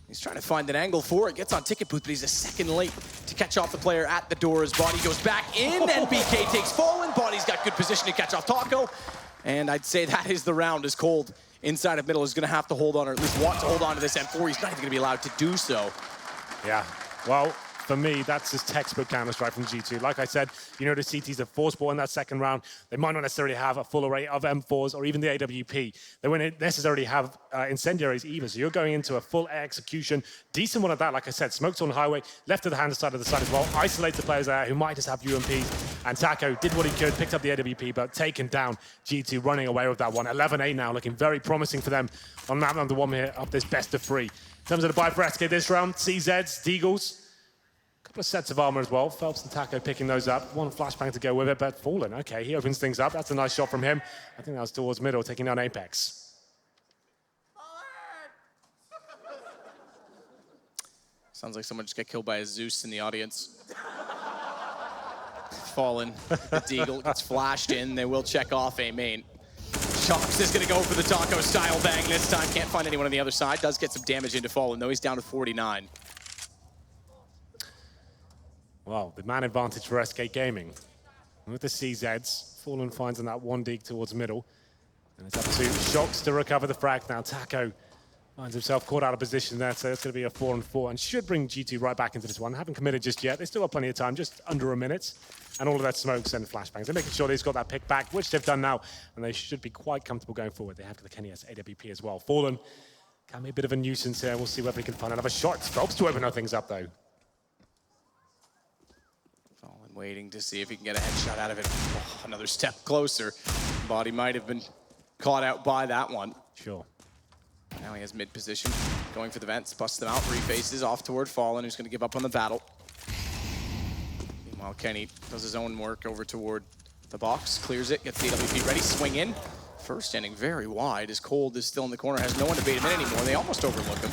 He's trying to find an angle for it. Gets on ticket booth, but he's a second late to catch off the player at the door. His body goes back in, and BK takes Fallen. Body's got good position to catch off Taco. And I'd say that is the round, as Cold inside of middle is going to have to hold on, or at least want to hold on to this M4. He's not even going to be allowed to do so. Yeah, well, for me, that's just textbook Counter-Strike from G2. Like I said, you know the CTs have force ball in that second round. They might not necessarily have a full array of M4s or even the AWP. They won't necessarily have incendiaries either. So you're going into a full execution. Decent one at that, like I said. Smokes on the highway, left of the hand side of the side as well. Isolates the players there who might just have UMPs. And Taco did what he could, picked up the AWP, but taken down. G2 running away with that one. 11-8 now, looking very promising for them on map number 1 here of this best of 3. In terms of the buy for SK this round, CZs, Deagles. Couple of sets of armor as well. Phelps and Taco picking those up. One flashbang to go with it, but Fallen. Okay, he opens things up. That's a nice shot from him. I think that was towards middle, taking down Apex. Sounds like someone just got killed by a Zeus in the audience. Fallen. The Deagle gets flashed in. They will check off A main. Shocks is going to go for the Taco style bang this time. Can't find anyone on the other side. Does get some damage into Fallen, though. He's down to 49. Well, the man advantage for SK Gaming. With the CZs, Fallen finds on that 1 dig towards middle. And it's up to Shocks to recover the frag now. Taco finds himself caught out of position there, so it's going to be a 4-on-4 and should bring G2 right back into this one. Haven't committed just yet. They still have plenty of time, just under a minute. And all of that smokes and flashbangs. They're making sure they've got that pick back, which they've done now. And they should be quite comfortable going forward. They have the Kenny S AWP as well. Fallen Can be a bit of a nuisance here. We'll see whether he can find another shot. Phelps to open things up, though. Fallen waiting to see if he can get a headshot out of it. Oh, another step closer. Body might have been caught out by that one. Sure. Now he has mid position, going for the vents, busts them out, refaces off toward Fallen, who's going to give up on the battle. Meanwhile, Kenny does his own work over toward the box, clears it, gets the AWP ready, swing in. First standing very wide, as Cold is still in the corner, has no one to bait him in anymore. They almost overlook him.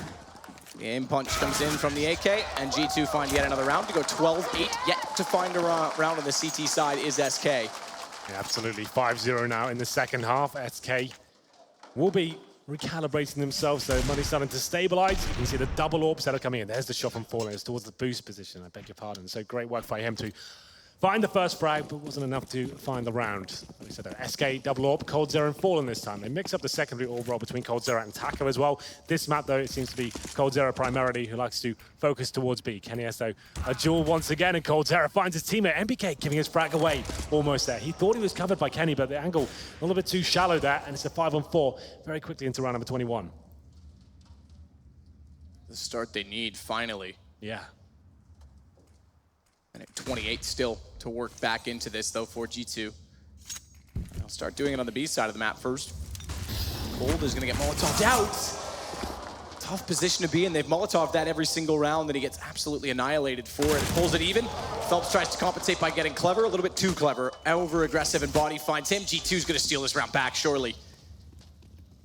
The aim punch comes in from the AK, and G2 find yet another round to go 12-8. Yet to find a round on the CT side is SK. Yeah, absolutely. 5-0 now in the second half. SK will be recalibrating themselves, so money's starting to stabilize. You can see the double orbs that are coming in. There's the shot from Fallen. It's towards the boost position. I beg your pardon. So great work by him to find the first frag, but wasn't enough to find the round. Like we said, SK double orb, Cold Zero and Fallen this time. They mix up the secondary orb roll between Cold Zero and Taka as well. This map, though, it seems to be Cold Zero primarily, who likes to focus towards B. Kenny has, though, a duel once again, and Cold Zero finds his teammate, MBK, giving his frag away almost there. He thought he was covered by Kenny, but the angle a little bit too shallow there, and it's a 5-on-4 very quickly into round number 21. The start they need, finally. Yeah. And at 28 still to work back into this, though, for G2. They'll start doing it on the B side of the map first. Cold is going to get Molotov'd out. Tough position to be in. They've Molotov'd that every single round, and he gets absolutely annihilated for it. Pulls it even. Phelps tries to compensate by getting clever, a little bit too clever. Over-aggressive, and Body finds him. G2's going to steal this round back, surely.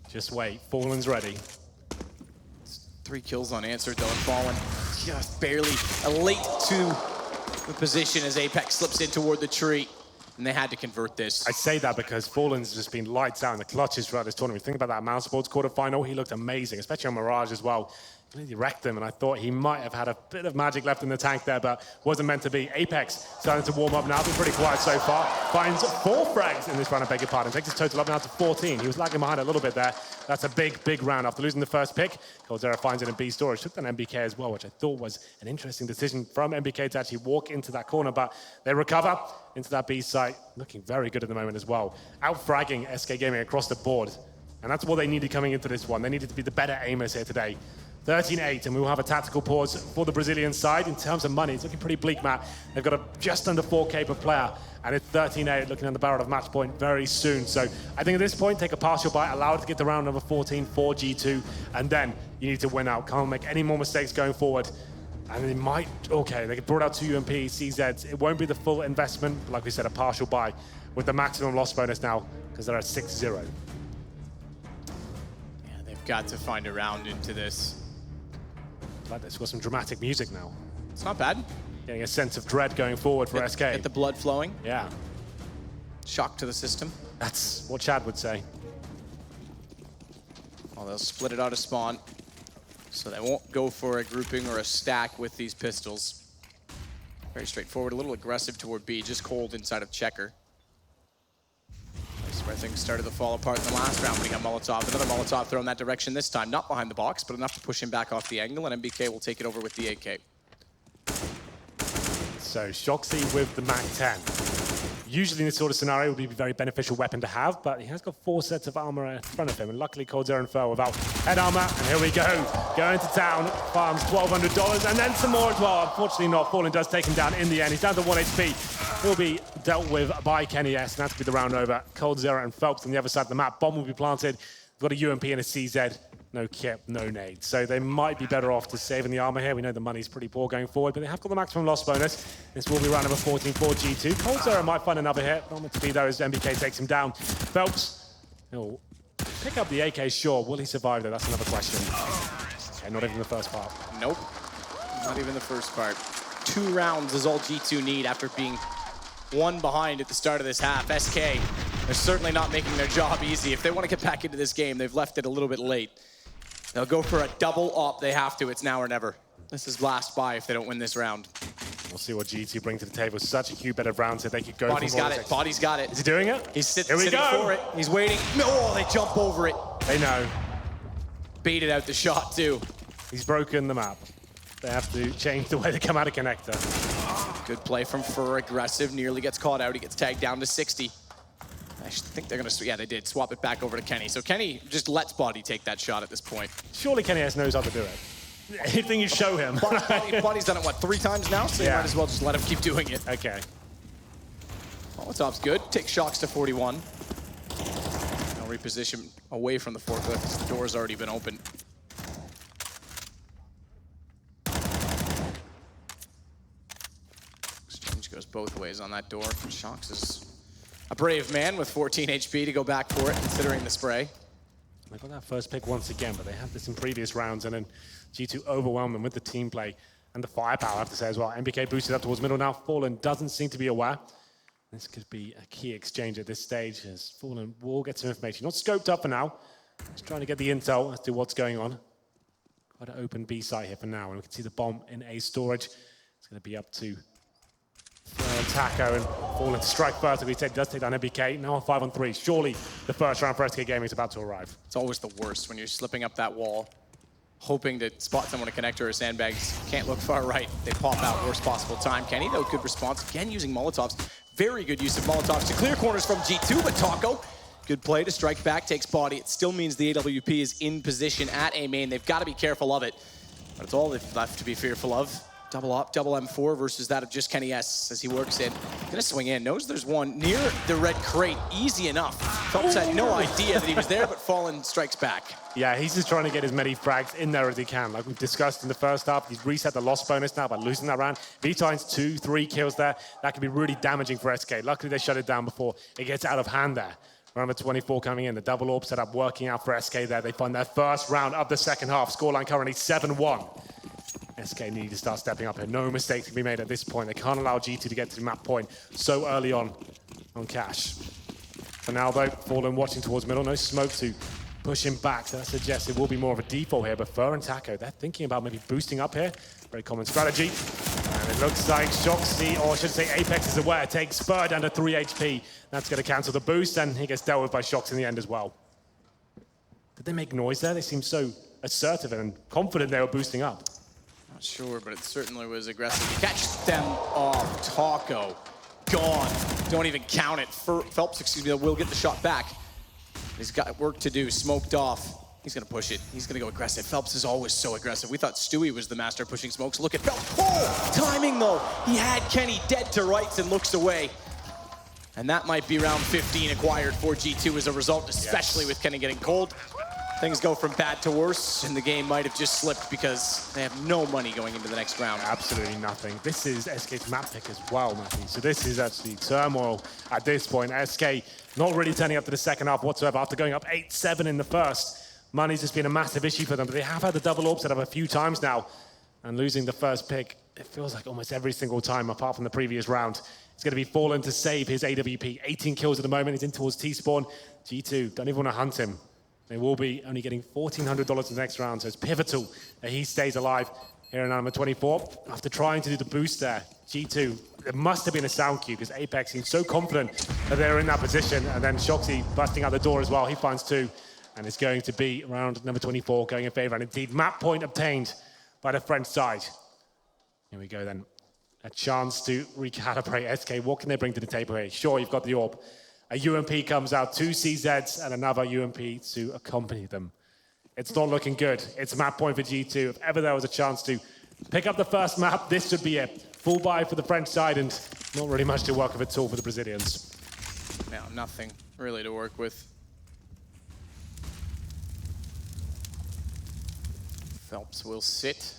Just wait. Fallen's ready. 3 kills unanswered, though, and Fallen just barely late to the position as Apex slips in toward the tree, and they had to convert this. I say that because Fallen's just been lights out in the clutches throughout this tournament. Think about that Mouse Sports quarterfinal. He looked amazing, especially on Mirage as well. He wrecked them, and I thought he might have had a bit of magic left in the tank there, but wasn't meant to be. Apex starting to warm up now. Been pretty quiet so far. Finds 4 frags in this round, I beg your pardon. Takes his total up now to 14. He was lagging behind a little bit there. That's a big, big round after losing the first pick. Cold Zero finds it in B storage. Took down MBK as well, which I thought was an interesting decision from MBK to actually walk into that corner, but they recover into that B site. Looking very good at the moment as well. Out-fragging SK Gaming across the board. And that's what they needed coming into this one. They needed to be the better aimers here today. 13-8, and we will have a tactical pause for the Brazilian side. In terms of money, it's looking pretty bleak, Matt. They've got just under 4K per player, and it's 13-8, looking on the barrel of match point very soon. So I think at this point, take a partial bite, allow it to get to round number 14 for G2, and then you need to win out. Can't make any more mistakes going forward. And they might, okay, they brought out 2 UMP, CZs. It won't be the full investment, but like we said, a partial buy with the maximum loss bonus now, because they're at 6-0. Yeah, they've got to find a round into this. Like this, we've got some dramatic music now. It's not bad. Getting a sense of dread going forward for SK. Get the blood flowing. Yeah. Shock to the system. That's what Chad would say. Well, they'll split it out of spawn, so they won't go for a grouping or a stack with these pistols. Very straightforward, a little aggressive toward B, just Cold inside of Checker. Where things started to fall apart in the last round when he got Molotov. Another Molotov thrown that direction this time, not behind the box, but enough to push him back off the angle, and MBK will take it over with the AK. So Shoxy with the MAC-10. Usually in this sort of scenario, it would be a very beneficial weapon to have, but he has got 4 sets of armor in front of him, and luckily Cold Zero fell without head armor, and here we go. Going to town, farms $1,200, and then some more as well. Unfortunately not, Fallen does take him down in the end. He's down to 1 HP. He'll be dealt with by Kenny S, and that's be the round over. Cold Zero and Phelps on the other side of the map. Bomb will be planted. We've got a UMP and a CZ. No kit, no nade. So they might be better off to saving the armor here. We know the money's pretty poor going forward, but they have got the maximum loss bonus. This will be round number 14 for G2. Cold Zero might find another hit. Not meant to be though as MBK takes him down. Phelps, he'll pick up the AK, sure. Will he survive though? That's another question. Okay, not even the first part. Nope, not even the first part. 2 rounds is all G2 need after being 1 behind at the start of this half. SK, they're certainly not making their job easy. If they want to get back into this game, they've left it a little bit late. They'll go for a double op. They have to. It's now or never. This is last buy if they don't win this round. We'll see what G2 bring to the table. Such a cute bit of rounds that they could go Body's got it. Body's got it. Is he doing it? He's sitting for it. He's waiting. No, they jump over it. They know. Baited out the shot too. He's broken the map. They have to change the way they come out of connector. Good play from Fur. Aggressive. Nearly gets caught out. He gets tagged down to 60. I think they're going to, yeah, they did swap it back over to Kenny. So Kenny just lets Body take that shot at this point. Surely Kenny knows how to do it. Anything you show him. Body's done it, what, 3 times now? So you might as well just let him keep doing it. Okay. Molotov's good. Takes Shocks to 41. Now reposition away from the forklift. The door's already been opened. Exchange goes both ways on that door. Shocks is a brave man with 14 HP to go back for it, considering the spray. They got that first pick once again, but they had this in previous rounds, and then G2 overwhelmed them with the team play and the firepower, I have to say as well. MBK boosted up towards middle now. Fallen doesn't seem to be aware. This could be a key exchange at this stage, as Fallen will get some information. Not scoped up for now. Just trying to get the intel as to what's going on. Quite an open B site here for now, and we can see the bomb in A storage. It's going to be up to Taco, and Fallen to strike first. Like we said, does take down MBK. Now on 5-on-3. Surely the first round for SK Gaming is about to arrive. It's always the worst when you're slipping up that wall, hoping to spot someone to connect or sandbags. Can't look far right. They pop out worst possible time. Kenny, though, good response. Again, using Molotovs. Very good use of Molotovs to clear corners from G2, but Taco, good play to strike back, takes Body. It still means the AWP is in position at A main. They've got to be careful of it, but it's all they've left to be fearful of. Double up, double M4 versus that of just Kenny S as he works in. Gonna swing in, knows there's one near the red crate, easy enough. Phelps had no idea that he was there, but Fallen strikes back. Yeah, he's just trying to get as many frags in there as he can. Like we've discussed in the first half, he's reset the loss bonus now by losing that round. If he finds 2-3 kills there, that could be really damaging for SK. Luckily, they shut it down before it gets out of hand there. Round number 24 coming in, the double orb setup working out for SK there. They find their first round of the second half. Scoreline currently 7-1. SK need to start stepping up here. No mistakes can be made at this point. They can't allow G2 to get to the map point so early on Cash. For now, though, Fallen watching towards middle. No smoke to push him back. So that suggests it will be more of a default here. But Fur and Taco, they're thinking about maybe boosting up here. Very common strategy. And it looks like Shoxy, or I should say Apex is aware, takes Spur down to 3 HP. That's going to cancel the boost, and he gets dealt with by Shox in the end as well. Did they make noise there? They seemed so assertive and confident they were boosting up. Not sure, but it certainly was aggressive. You catch them off. Taco, gone. Don't even count it. Phelps, excuse me, will get the shot back. He's got work to do, smoked off. He's gonna push it. He's gonna go aggressive. Phelps is always so aggressive. We thought Stewie was the master of pushing smokes. Look at Phelps. Oh, timing though. He had Kenny dead to rights and looks away. And that might be round 15 acquired for G2 as a result, especially with Kenny getting cold. Things go from bad to worse, and the game might have just slipped because they have no money going into the next round. Absolutely nothing. This is SK's map pick as well, Matthew. So this is actually turmoil at this point. SK not really turning up to the second half whatsoever after going up 8-7 in the first. Money's just been a massive issue for them, but they have had the double orb set up a few times now. And losing the first pick, it feels like almost every single time, apart from the previous round. It's going to be Fallen to save his AWP. 18 kills at the moment. He's in towards T-spawn. G2 don't even want to hunt him. They will be only getting $1,400 in the next round, so it's pivotal that he stays alive here in number 24. After trying to do the boost there, G2, there must have been a sound cue because Apex seemed so confident that they were in that position, and then Shoxy busting out the door as well. He finds 2, and it's going to be round number 24 going in favor, and indeed map point obtained by the French side. Here we go then. A chance to recalibrate SK. What can they bring to the table here? Sure, you've got the orb. A UMP comes out, 2 CZs and another UMP to accompany them. It's not looking good. It's map point for G2. If ever there was a chance to pick up the first map, this should be it. Full buy for the French side and not really much to work with at all for the Brazilians. Now, nothing really to work with. Phelps will sit.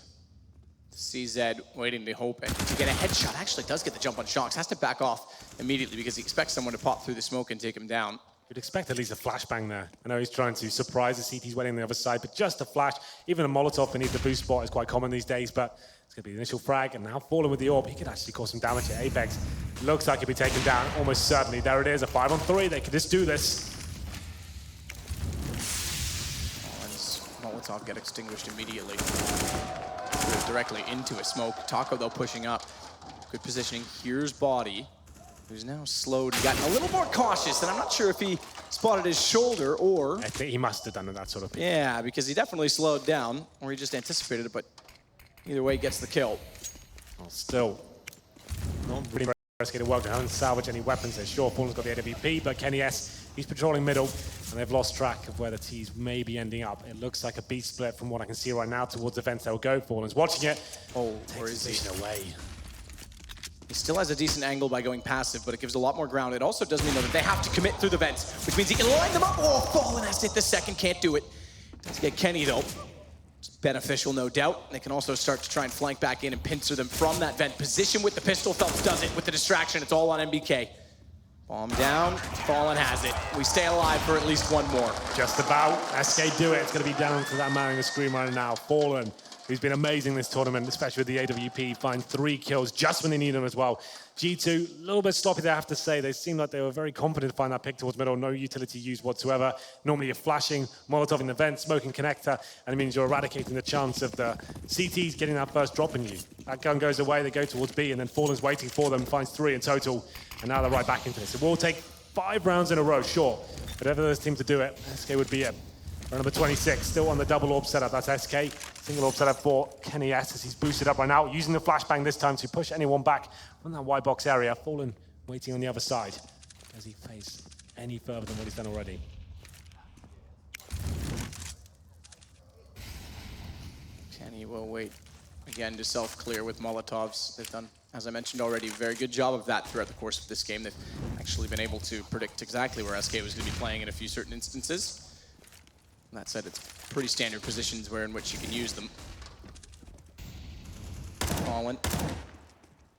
CZ waiting to hope to get a headshot. Actually does get the jump on Shocks. Has to back off immediately because he expects someone to pop through the smoke and take him down. You'd expect at least a flashbang there. I know he's trying to surprise the CT's waiting on the other side, but just a flash. Even a Molotov beneath the boost spot is quite common these days, but it's going to be the initial frag, and now Fallen with the orb. He could actually cause some damage at Apex. Looks like he'll be taken down almost certainly. There it is, a 5-on-3. They could just do this. Molotov get extinguished immediately. Directly into a smoke. Taco, though, pushing up. Good positioning. Here's Body, who's now slowed and gotten a little more cautious, and I'm not sure if he spotted his shoulder or... I think he must have done that sort of thing. Yeah, because he definitely slowed down, or he just anticipated it, but either way, he gets the kill. Well, still, not really SK to work home and salvage any weapons. They're sure Fallen's got the AWP, but Kenny S, he's patrolling middle, and they've lost track of where the T's may be ending up. It looks like a B split from what I can see right now towards the fence. They'll go. Fallen's watching it. Oh, where is he? Away. He still has a decent angle by going passive, but it gives a lot more ground. It also does mean though that they have to commit through the vents, which means he can line them up. Oh, Fallen has hit the second, can't do it. Does get Kenny though. It's beneficial, no doubt. They can also start to try and flank back in and pincer them from that vent position with the pistol. Phelps does it with the distraction. It's all on MBK. Bomb down, Fallen has it. We stay alive for at least one more. Just about. SK do it. It's going to be down to that man on the screen right now. Fallen, who's been amazing this tournament, especially with the AWP, find 3 kills just when they need them as well. G2, a little bit sloppy, they have to say. They seemed like they were very confident to find that pick towards middle. No utility used whatsoever. Normally you're flashing, Molotov in the vent, smoking connector, and it means you're eradicating the chance of the CTs getting that first drop in you. That gun goes away, they go towards B, and then Fallen's waiting for them, finds 3 in total, and now they're right back into this. It will take 5 rounds in a row, sure. Whatever those teams to do it, SK would be it. Round number 26, still on the double orb setup. That's SK. Single orb setup for Kenny S as he's boosted up right now, using the flashbang this time to push anyone back from that white box area. Fallen waiting on the other side. Does he face any further than what he's done already? Kenny will wait again to self-clear with Molotovs. They've done, as I mentioned already, a very good job of that throughout the course of this game. They've actually been able to predict exactly where SK was going to be playing in a few certain instances. That said, it's pretty standard positions in which you can use them. Fallen.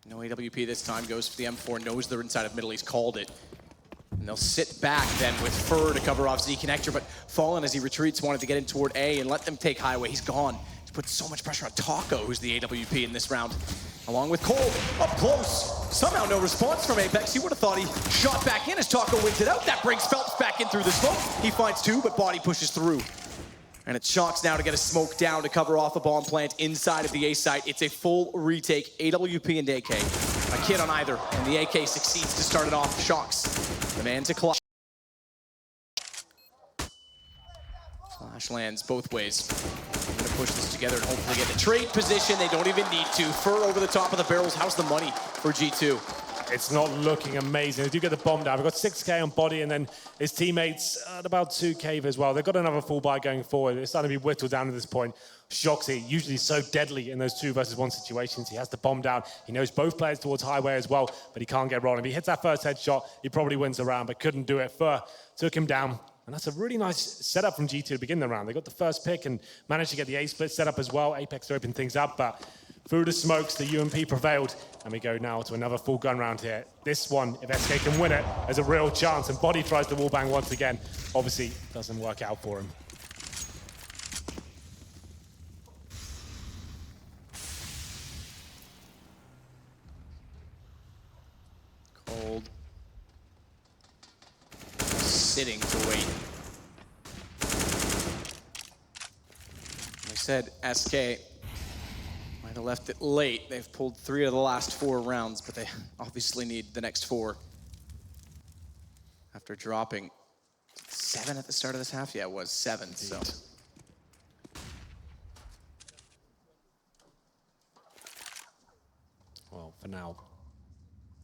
No AWP this time, goes for the M4, knows they're inside of middle, he's called it. And they'll sit back then with Fur to cover off Z Connector, but Fallen, as he retreats, wanted to get in toward A and let them take Highway. He's gone. He's put so much pressure on Taco, who's the AWP in this round, along with Cole, up close. Somehow no response from Apex. You would have thought he shot back in as Taco wins it out. That brings Phelps back in through the smoke. He finds 2, but Body pushes through. And it's Shocks now to get a smoke down to cover off a bomb plant inside of the A site. It's a full retake, AWP and AK. A kid on either, and the AK succeeds to start it off. Shocks, the man to clutch. Flash lands both ways. They're gonna push this together and hopefully get the trade position. They don't even need to. Fur over the top of the barrels. How's the money for G2? It's not looking amazing. They do get the bomb down. We've got 6K on Body, and then his teammates at about 2K as well. They've got another full buy going forward. It's starting to be whittled down at this point. Shoxy, usually so deadly in those 2 versus 1 situations. He has the bomb down. He knows both players towards Highway as well, but he can't get rolling. If he hits that first headshot, he probably wins the round, but couldn't do it. Fur took him down. And that's a really nice setup from G2 to begin the round. They got the first pick and managed to get the A split set up as well. Apex to open things up, but through the smokes, the UMP prevailed. And we go now to another full gun round here. This one, if SK can win it, there's a real chance. And Body tries the wallbang once again. Obviously, doesn't work out for him. Cold. Sitting to wait. Like I said, SK might have left it late. They've pulled 3 of the last 4 rounds, but they obviously need the next 4. After dropping 7 at the start of this half? Yeah, it was 7, so. Well, for now,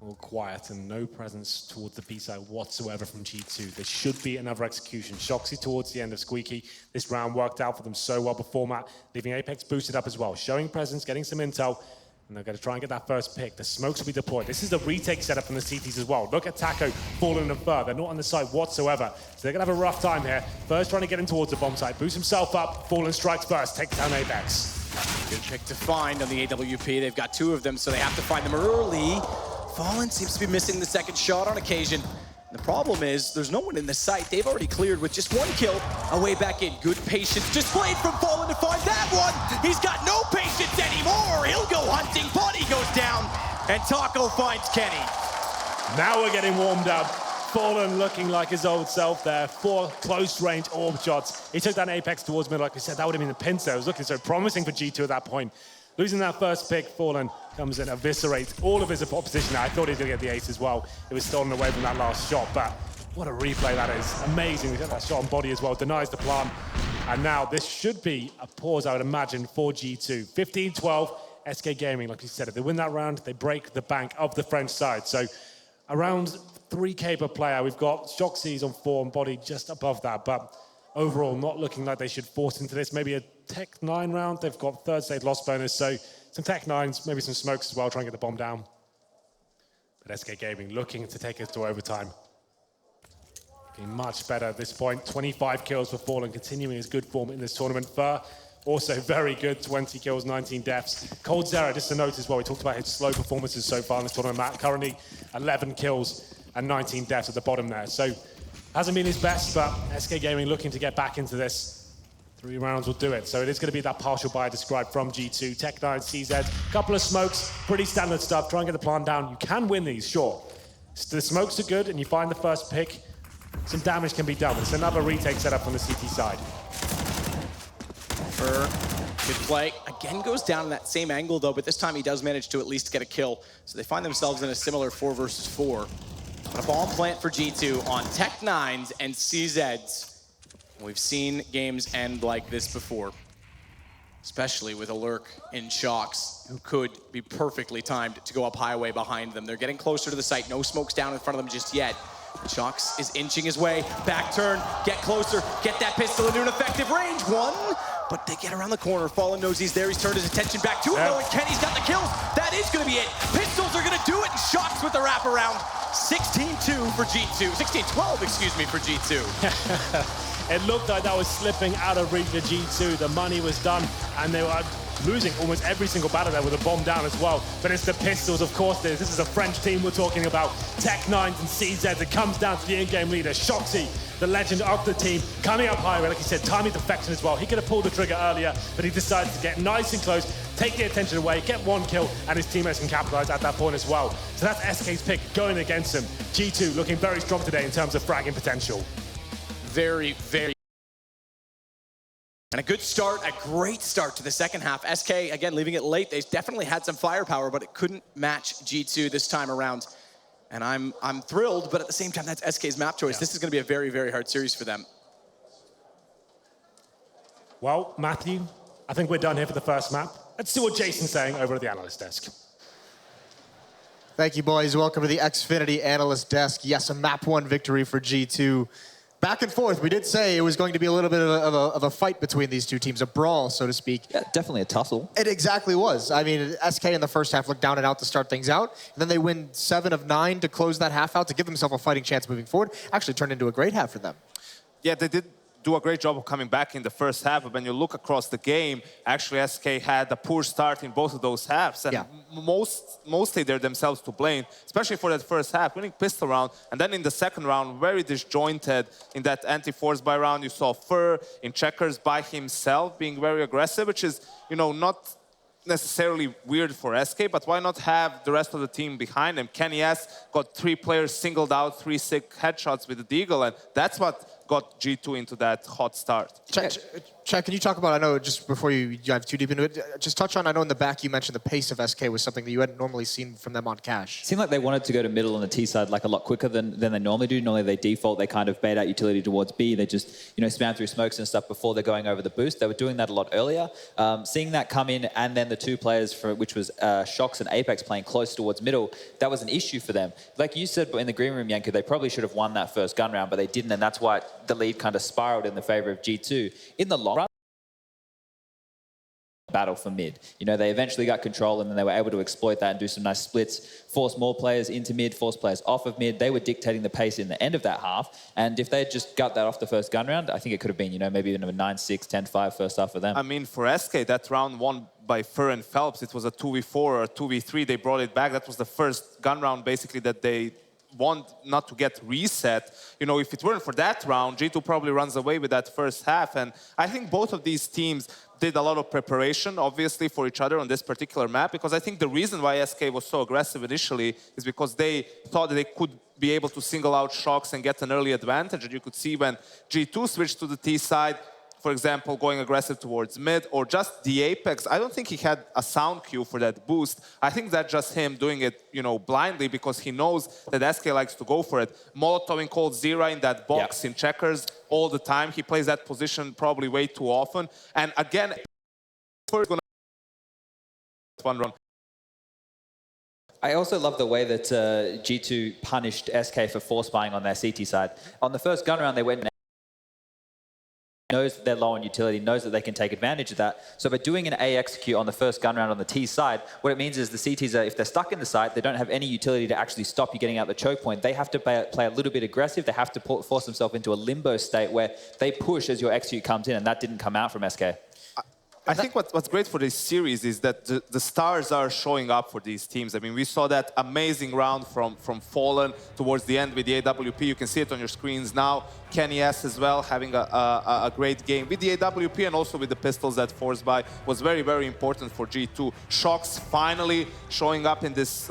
all quiet and no presence towards the B side whatsoever from G2. There should be another execution. Shoxy towards the end of Squeaky. This round worked out for them so well before Matt, leaving Apex boosted up as well. Showing presence, getting some intel, and they're going to try and get that first pick. The smokes will be deployed. This is a retake setup from the CTs as well. Look at Taco, Fallen and Fur. They're not on the side whatsoever, so they're going to have a rough time here. First trying to get in towards the bomb site. Boost himself up. Fallen strikes first. Takes down Apex. Good pick to find on the AWP. They've got 2 of them, so they have to find them early. Fallen seems to be missing the second shot on occasion. The problem is there's no one in the site. They've already cleared with just 1 kill. Away back in. Good patience displayed from Fallen to find that one. He's got no patience anymore. He'll go hunting. Body goes down. And Taco finds Kenny. Now we're getting warmed up. Fallen looking like his old self there. 4 close-range orb shots. He took that Apex towards middle. Like we said, that would have been the pincer. It was looking so promising for G2 at that point. Losing that first pick, Fallen comes and eviscerates all of his opposition. I thought he was going to get the ace as well. It was stolen away from that last shot, but what a replay that is. Amazing. We got that shot on Body as well. Denies the plant. And now this should be a pause, I would imagine, for G2. 15-12 SK Gaming, like you said, if they win that round, they break the bank of the French side. So around 3K per player, we've got Shoxy's on 4 and Body just above that, but overall not looking like they should force into this. Maybe a Tech 9 round. They've got third stage loss bonus, so some Tech 9s, maybe some smokes as well, try and get the bomb down. But SK Gaming looking to take us to overtime. Looking much better at this point. 25 kills for Fallen, continuing his good form in this tournament. Fur, also very good, 20 kills, 19 deaths. Cold Zera, just to note as well, we talked about his slow performances so far in this tournament. Matt, currently 11 kills and 19 deaths at the bottom there. So hasn't been his best, but SK Gaming looking to get back into this. 3 rounds will do it. So it is going to be that partial buy described from G2. Tech 9, CZ, couple of smokes, pretty standard stuff. Try and get the plan down. You can win these, sure. The smokes are good and you find the first pick. Some damage can be done. It's another retake setup on the CT side. Fur, good play. Again goes down in that same angle though, but this time he does manage to at least get a kill. So they find themselves in a similar 4 versus 4. But a bomb plant for G2 on Tech 9s and CZs. We've seen games end like this before, especially with a lurk in Shox, who could be perfectly timed to go up highway behind them. They're getting closer to the site. No smokes down in front of them just yet. Shox is inching his way. Back turn, get closer, get that pistol into an effective range. 1, but they get around the corner. Fallen knows he's there. He's turned his attention back to it, though, and Kenny's got the kills. That is going to be it. Pistols are going to do it, and Shox with the wraparound. 16-2 for G2. 16-12, excuse me, for G2. It looked like that was slipping out of reach for G2. The money was done, and they were losing almost every single battle there with a bomb down as well. But it's the pistols, of course. This is a French team we're talking about. Tech 9s and CZs. It comes down to the in-game leader, Shoxy, the legend of the team, coming up high. Like you said, timing perfection as well. He could have pulled the trigger earlier, but he decided to get nice and close, take the attention away, get 1 kill, and his teammates can capitalize at that point as well. So that's SK's pick going against him. G2 looking very strong today in terms of fragging potential. Very, very. And a good start, a great start to the second half. SK, again, leaving it late. They definitely had some firepower, but it couldn't match G2 this time around. And I'm thrilled, but at the same time, that's SK's map choice. Yeah. This is going to be a very, very hard series for them. Well, Matthew, I think we're done here for the first map. Let's see what Jason's saying over at the analyst desk. Thank you, boys. Welcome to the Xfinity analyst desk. Yes, a map 1 victory for G2. Back and forth. We did say it was going to be a little bit of a fight between these two teams, a brawl, so to speak. Yeah, definitely a tussle. It exactly was. I mean, SK in the first half looked down and out to start things out. And then they win 7 of 9 to close that half out to give themselves a fighting chance moving forward. Actually turned into a great half for them. Yeah, they did do a great job of coming back in the first half, but when you look across the game, actually SK had a poor start in both of those halves, and yeah. Mostly they're themselves to blame, especially for that first half, winning pistol round, and then in the second round, very disjointed in that anti-force buy round. You saw Fur in checkers by himself being very aggressive, which is, you know, not necessarily weird for SK, but why not have the rest of the team behind him? Kenny S got 3 players singled out, 3 sick headshots with the Deagle, and that's what got G2 into that hot start. Chad, can you talk about, I know just before you dive too deep into it, just touch on, I know in the back you mentioned the pace of SK was something that you hadn't normally seen from them on cash. It seemed like they wanted to go to middle on the T side like a lot quicker than they normally do. Normally they default, they kind of bait out utility towards B. They just, you know, spam through smokes and stuff before they're going over the boost. They were doing that a lot earlier. Seeing that come in and then the 2 players, which was Shox and Apex playing close towards middle, that was an issue for them. Like you said in the green room, Yanko, they probably should have won that first gun round, but they didn't, and that's why the lead kind of spiraled in the favor of G2. In the long run, battle for mid. You know, they eventually got control and then they were able to exploit that and do some nice splits, force more players into mid, force players off of mid. They were dictating the pace in the end of that half. And if they had just got that off the first gun round, I think it could have been, you know, maybe even a 9-6, 10-5 first half for them. I mean, for SK, that round won by Fur and Phelps. It was a 2v4 or a 2v3. They brought it back. That was the first gun round, basically, that they want not to get reset. You know, if it weren't for that round, G2 probably runs away with that first half. And I think both of these teams did a lot of preparation, obviously, for each other on this particular map, because I think the reason why SK was so aggressive initially is because they thought that they could be able to single out Shox and get an early advantage. And you could see when G2 switched to the T side, for example, going aggressive towards mid, or just the Apex. I don't think he had a sound cue for that boost. I think that's just him doing it, you know, blindly, because he knows that SK likes to go for it. Molotoving Cold Zera in that box in checkers all the time. He plays that position probably way too often. And again, one round. I also love the way that G2 punished SK for force buying on their CT side. On the first gun round, they went knows that they're low on utility, knows that they can take advantage of that. So by doing an A execute on the first gun round on the T side, what it means is the CTs, if they're stuck in the site, they don't have any utility to actually stop you getting out the choke point. They have to play a little bit aggressive. They have to force themselves into a limbo state where they push as your execute comes in, and that didn't come out from SK. I think what's great for this series is that the stars are showing up for these teams. I mean, we saw that amazing round from Fallen towards the end with the AWP. You can see it on your screens now. Kenny S as well having a great game with the AWP and also with the pistols that force buy was very, very important for G2. Shox finally showing up in this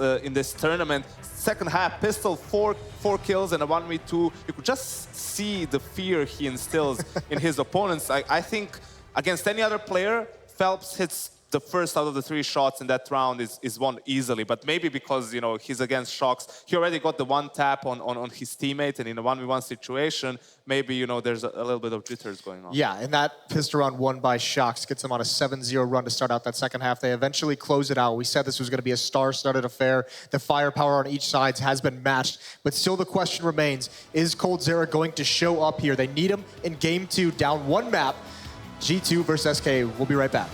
tournament. Second half, pistol, four kills and a 1v2. You could just see the fear he instills in his opponents. I think against any other player, Phelps hits the first out of the 3 shots in that round is won easily. But maybe because, you know, he's against Shox, he already got the one tap on his teammate, and in a 1v1 situation, maybe, you know, there's a little bit of jitters going on. Yeah, and that pistol round won by Shox gets them on a 7-0 run to start out that second half. They eventually close it out. We said this was going to be a star-studded affair. The firepower on each side has been matched, but still the question remains, is coldzera going to show up here? They need him in Game 2, down 1 map. G2 versus SK. We'll be right back.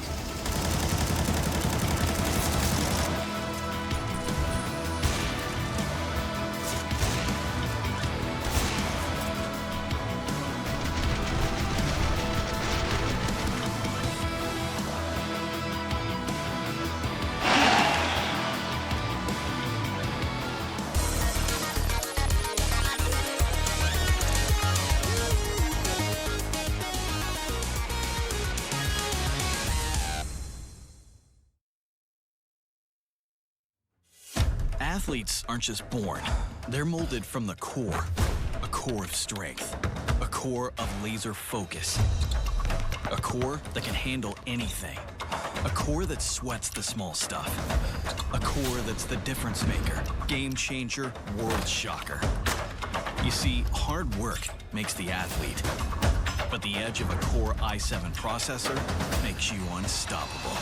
Athletes aren't just born. They're molded from the core. A core of strength. A core of laser focus. A core that can handle anything. A core that sweats the small stuff. A core that's the difference maker, game changer, world shocker. You see, hard work makes the athlete. But the edge of a Core i7 processor makes you unstoppable.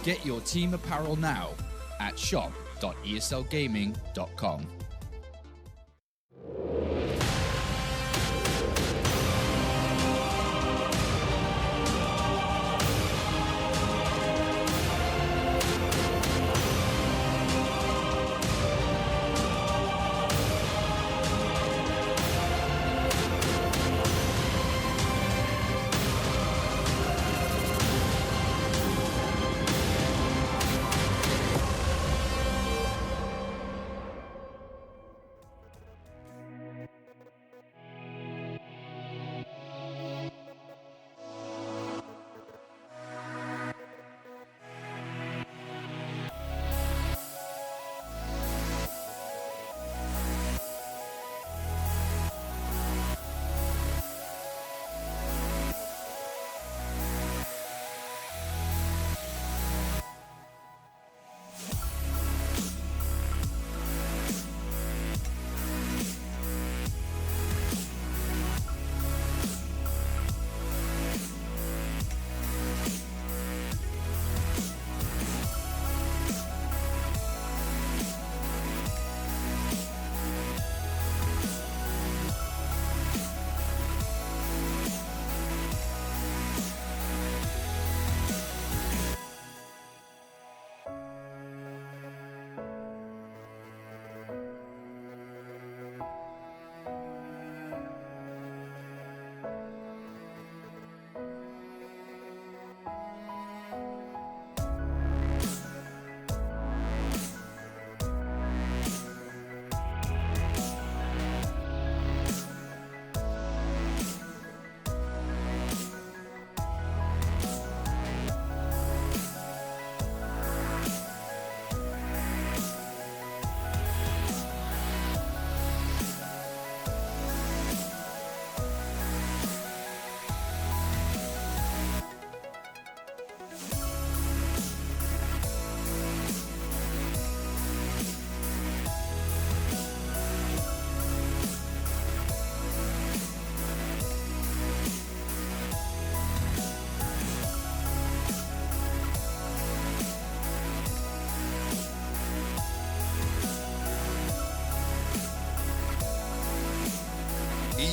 Get your team apparel now at shop.eslgaming.com.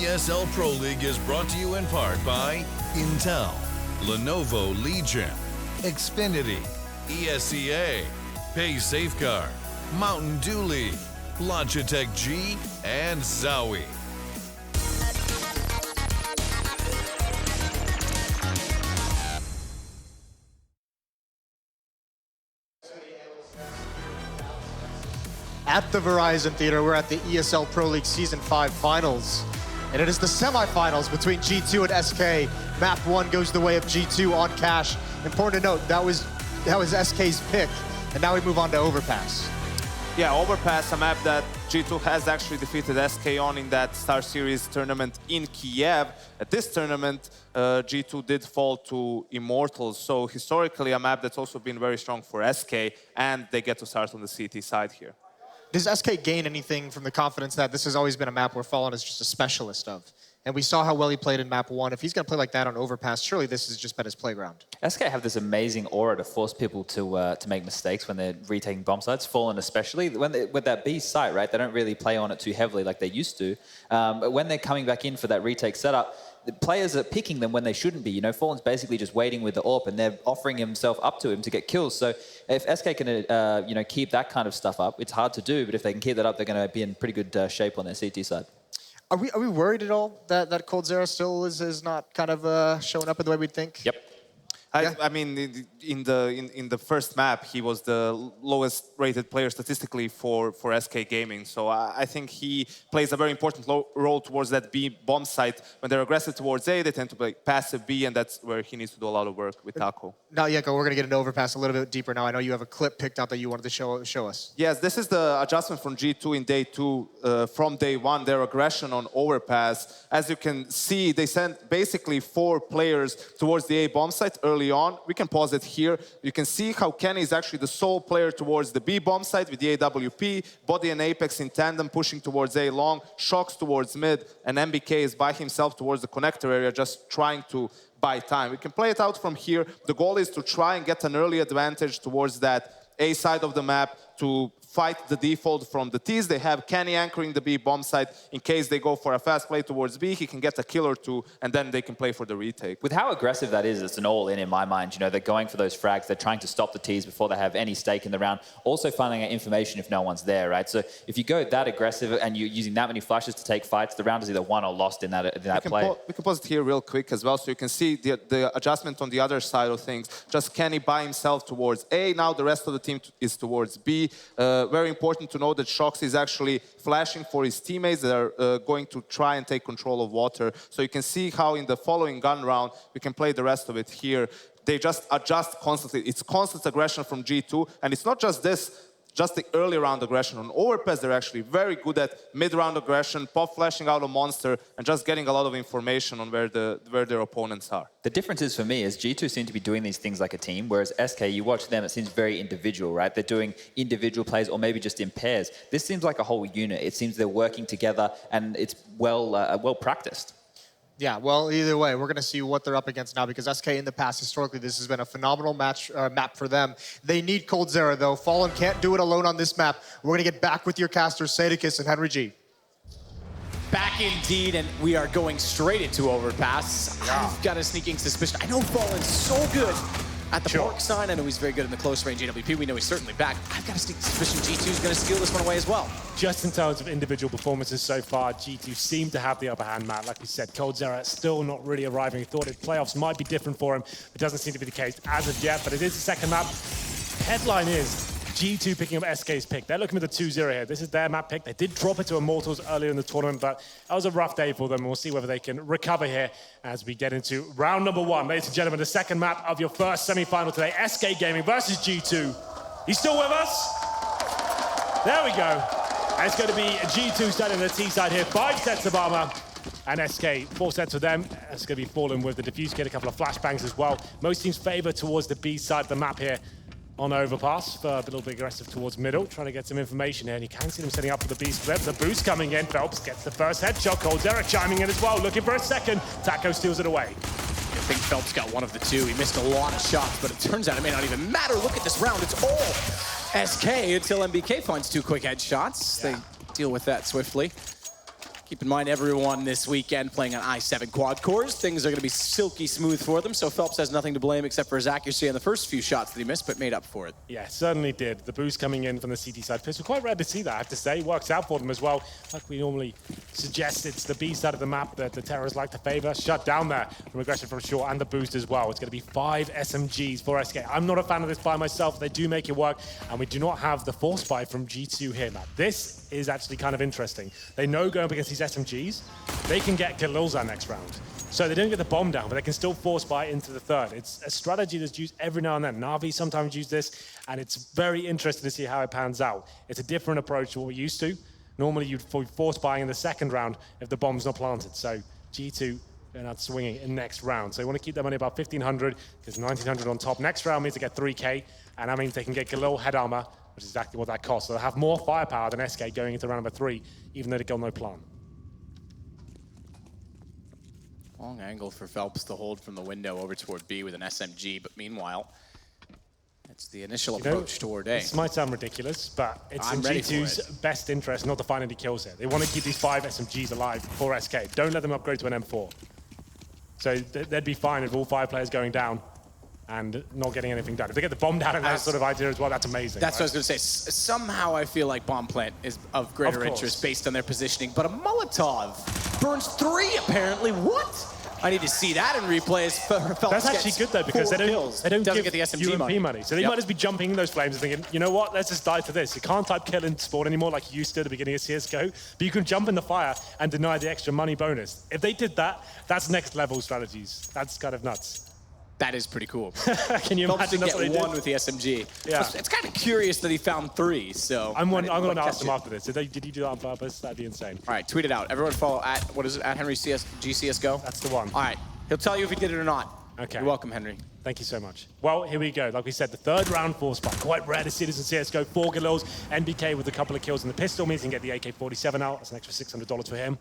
ESL Pro League is brought to you in part by Intel, Lenovo Legion, Xfinity, ESCA, Pay Safeguard, Mountain Dew League, Logitech G, and Zowie. At the Verizon Theater, we're at the ESL Pro League Season 5 Finals. And it is the semifinals between G2 and SK. Map 1 goes the way of G2 on Cash. Important to note, that was SK's pick. And now we move on to Overpass. Yeah, Overpass, a map that G2 has actually defeated SK on in that Star Series tournament in Kiev. At this tournament, G2 did fall to Immortals. So historically, a map that's also been very strong for SK, and they get to start on the CT side here. Does SK gain anything from the confidence that this has always been a map where Fallen is just a specialist of? And we saw how well he played in map 1. If he's going to play like that on Overpass, surely this has just been his playground. SK have this amazing aura to force people to make mistakes when they're retaking bomb sites, Fallen especially. With that B site, right, they don't really play on it too heavily like they used to. But when they're coming back in for that retake setup, the players are picking them when they shouldn't be. You know, Fallen's basically just waiting with the AWP, and they're offering himself up to him to get kills. So if SK can, you know, keep that kind of stuff up, it's hard to do. But if they can keep that up, they're going to be in pretty good shape on their CT side. Are we worried at all that coldzera still is not kind of showing up in the way we'd think? Yep. I mean, in the first map, he was the lowest rated player statistically for SK Gaming. So I think he plays a very important role towards that B bomb site. When they're aggressive towards A, they tend to play passive B, and that's where he needs to do a lot of work with Taco. Now, Yeko, we're going to get into Overpass a little bit deeper now. I know you have a clip picked out that you wanted to show us. Yes, this is the adjustment from G2 in day 2. From day 1, their aggression on Overpass. As you can see, they sent basically 4 players towards the A bomb site early on. We can pause it here. You can see how Kenny is actually the sole player towards the B bomb site with the AWP, Body and Apex in tandem pushing towards A long, Shocks towards mid, and MBK is by himself towards the connector area, just trying to buy time. We can play it out from here. The goal is to try and get an early advantage towards that A side of the map to fight the default from the T's. They have Kenny anchoring the B bomb site in case they go for a fast play towards B. He can get a kill or 2, and then they can play for the retake. With how aggressive that is, it's an all-in in my mind. You know, they're going for those frags. They're trying to stop the T's before they have any stake in the round. Also finding out information if no one's there, right? So if you go that aggressive and you're using that many flashes to take fights, the round is either won or lost in that play. We can pause it here real quick as well, so you can see the adjustment on the other side of things. Just Kenny by himself towards A. Now the rest of the team is towards B. Very important to know that Shocks is actually flashing for his teammates that are going to try and take control of water. So you can see how in the following gun round, we can play the rest of it here. They just adjust constantly. It's constant aggression from G2, and it's not just this, just the early round aggression. On Overpass, they're actually very good at mid-round aggression, pop flashing out a monster, and just getting a lot of information on where their opponents are. The difference is, for me, is G2 seem to be doing these things like a team, whereas SK, you watch them, it seems very individual, right? They're doing individual plays or maybe just in pairs. This seems like a whole unit. It seems they're working together, and it's well practiced. Yeah, well, either way, we're going to see what they're up against now, because SK in the past, historically, this has been a phenomenal map for them. They need coldzera, though. Fallen can't do it alone on this map. We're going to get back with your casters, Sadicus and Henry G. Back indeed, and we are going straight into Overpass. Yeah. I've got a sneaking suspicion. I know Fallen's so good at the park sign. I know he's very good in the close range AWP. We know he's certainly back. I've got a sneaking suspicion G2's going to steal this one away as well. Just in terms of individual performances so far, G2 seem to have the upper hand, Matt. Like we said, coldzera still not really arriving. We thought playoffs might be different for him. It doesn't seem to be the case as of yet, but it is the second map. Headline is G2 picking up SK's pick. They're looking with the 2-0 here. This is their map pick. They did drop it to Immortals earlier in the tournament, but that was a rough day for them. We'll see whether they can recover here as we get into round number 1. Ladies and gentlemen, the second map of your first semi-final today, SK Gaming versus G2. You still with us? There we go. And it's going to be G2 standing on the T side here. 5 sets of armor. And SK, 4 sets for them. It's going to be Fallen with the defuse kit, a couple of flashbangs as well. Most teams favor towards the B side of the map here on Overpass. A little bit aggressive towards middle, trying to get some information here. And you can see them setting up for the B split. The boost coming in. Phelps gets the first headshot. coldzera chiming in as well, looking for a second. Taco steals it away. I think Phelps got one of the 2. He missed a lot of shots, but it turns out it may not even matter. Look at this round. It's all SK until MBK finds 2 quick headshots. Yeah. They deal with that swiftly. Keep in mind, everyone this weekend playing on i7 quad cores. Things are going to be silky smooth for them, so Phelps has nothing to blame except for his accuracy on the first few shots that he missed, but made up for it. Yeah, certainly did. The boost coming in from the CT side pistol, quite rare to see that, I have to say. Works out for them as well. Like we normally suggest, it's the B side of the map that the Terrors like to favor. Shut down there from aggression from short and the boost as well. It's going to be 5 SMGs for SK. I'm not a fan of this by myself. They do make it work, and we do not have the force buy from G2 here, Matt. This is actually kind of interesting. They know going up against these SMGs, they can get Galilza next round. So they don't get the bomb down, but they can still force buy into the third. It's a strategy that's used every now and then. Na'Vi sometimes use this, and it's very interesting to see how it pans out. It's a different approach to what we're used to. Normally you'd force buying in the second round if the bomb's not planted. So G2 going out swinging in next round. So they want to keep their money about 1,500, because 1,900 on top. Next round means they get 3K, and that means they can get Galil head armor, which is exactly what that costs. So they'll have more firepower than SK going into round number 3, even though they got no plan. Long angle for Phelps to hold from the window over toward B with an SMG, but meanwhile, it's the initial approach toward A. This might sound ridiculous, but it's in G2's best interest not to find any kills here. They want to keep these 5 SMGs alive for SK. Don't let them upgrade to an M4. So they'd be fine with all 5 players going down and not getting anything done. If they get the bomb down and that sort of idea as well, that's amazing. That's what I was going to say. Somehow I feel like bomb plant is of greater interest based on their positioning, but a Molotov burns 3 apparently. What? I need to see that in replays. That's actually good though, because they don't give the SMG UMP money. So they might just be jumping in those flames and thinking, you know what, let's just die to this. You can't type kill in spawn anymore like you used to at the beginning of CSGO, but you can jump in the fire and deny the extra money bonus. If they did that, that's next level strategies. That's kind of nuts. That is pretty cool. Can you imagine that's what he did? 1 with the SMG. Yeah. It's kind of curious that he found 3, so... I'm going to ask him after this. Did you do that on purpose? That'd be insane. All right, tweet it out. Everyone follow at, what is it, at Henry GCSGO? That's the one. All right, he'll tell you if he did it or not. Okay. You're welcome, Henry. Thank you so much. Well, here we go. Like we said, the third round force buy. Quite rare to see this in CSGO. 4 Galils, NBK with a couple of kills in the pistol means he can get the AK-47 out. That's an extra $600 for him.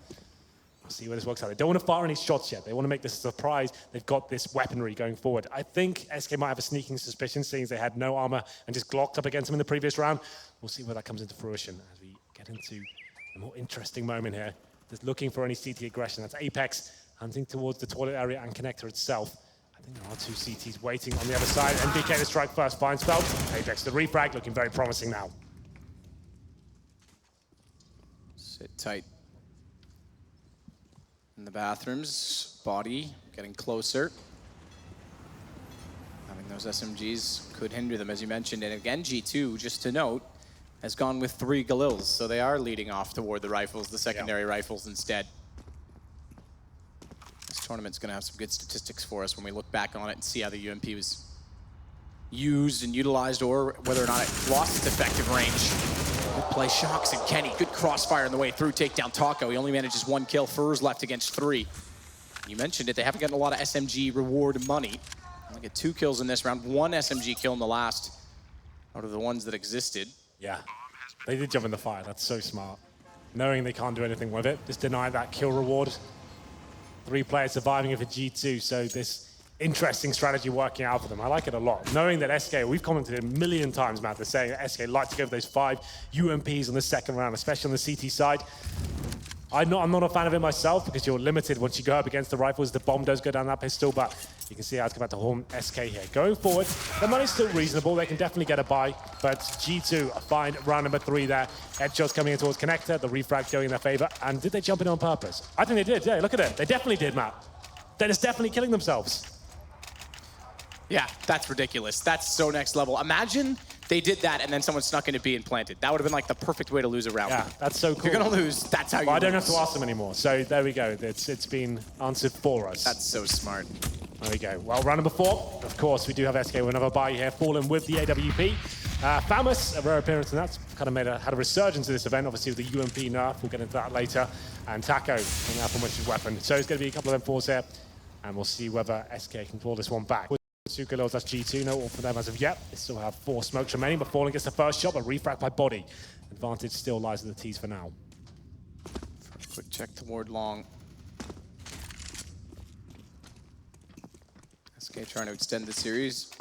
We'll see where this works out. They don't want to fire any shots yet. They want to make this a surprise. They've got this weaponry going forward. I think SK might have a sneaking suspicion, seeing as they had no armor and just glocked up against him in the previous round. We'll see where that comes into fruition as we get into a more interesting moment here. Just looking for any CT aggression. That's Apex hunting towards the toilet area and connector itself. I think there are 2 CTs waiting on the other side. NBK to strike first, finds Phelps. Apex the refrag, looking very promising now. Sit tight. In the bathrooms, body getting closer. Having those SMGs could hinder them, as you mentioned. And again, G2, just to note, has gone with 3 Galils, so they are leading off toward the rifles, the secondary rifles instead. This tournament's going to have some good statistics for us when we look back on it and see how the UMP was used and utilized, or whether or not it lost its effective range. Good play, Shocks and Kenny. Good crossfire on the way through. Takedown Taco. He only manages 1 kill. Furs left against 3. You mentioned it. They haven't gotten a lot of SMG reward money. Only get 2 kills in this round. 1 SMG kill in the last out of the ones that existed. Yeah. They did jump in the fire. That's so smart. Knowing they can't do anything with it. Just deny that kill reward. 3 players surviving it for G2. So this interesting strategy working out for them. I like it a lot. Knowing that SK, we've commented a million times, Matt, they're saying that SK like to go for those 5 UMPs on the second round, especially on the CT side. I'm not a fan of it myself, because you're limited once you go up against the rifles. The bomb does go down that pistol, but you can see how it's about to harm SK here. Going forward, the money's still reasonable. They can definitely get a buy, but G2 find round number 3 there. Headshots coming in towards connector, the refrag going in their favor. And did they jump in on purpose? I think they did, yeah, look at it. They definitely did, Matt. They're just definitely killing themselves. Yeah, that's ridiculous. That's so next level. Imagine they did that and then someone snuck into B and planted. That would have been like the perfect way to lose a round. Yeah, that's so cool. If you're going to lose, that's how you lose. I don't have to ask them anymore. So there we go. It's been answered for us. That's so smart. There we go. Well, round number 4. Of course, we do have SK with another buy here. Fallen with the AWP. Famous, a rare appearance, and that's kind of had a resurgence to this event, obviously with the UMP nerf. We'll get into that later. And Taco coming out from which is weapon. So it's going to be a couple of M4s here. And we'll see whether SK can pull this one back. 2 Galils, that's G2, no all for them as of yet. They still have 4 smokes remaining, but Fallen gets the first shot, but refract by body. Advantage still lies with the T's for now. Quick check toward long. SK trying to extend the series.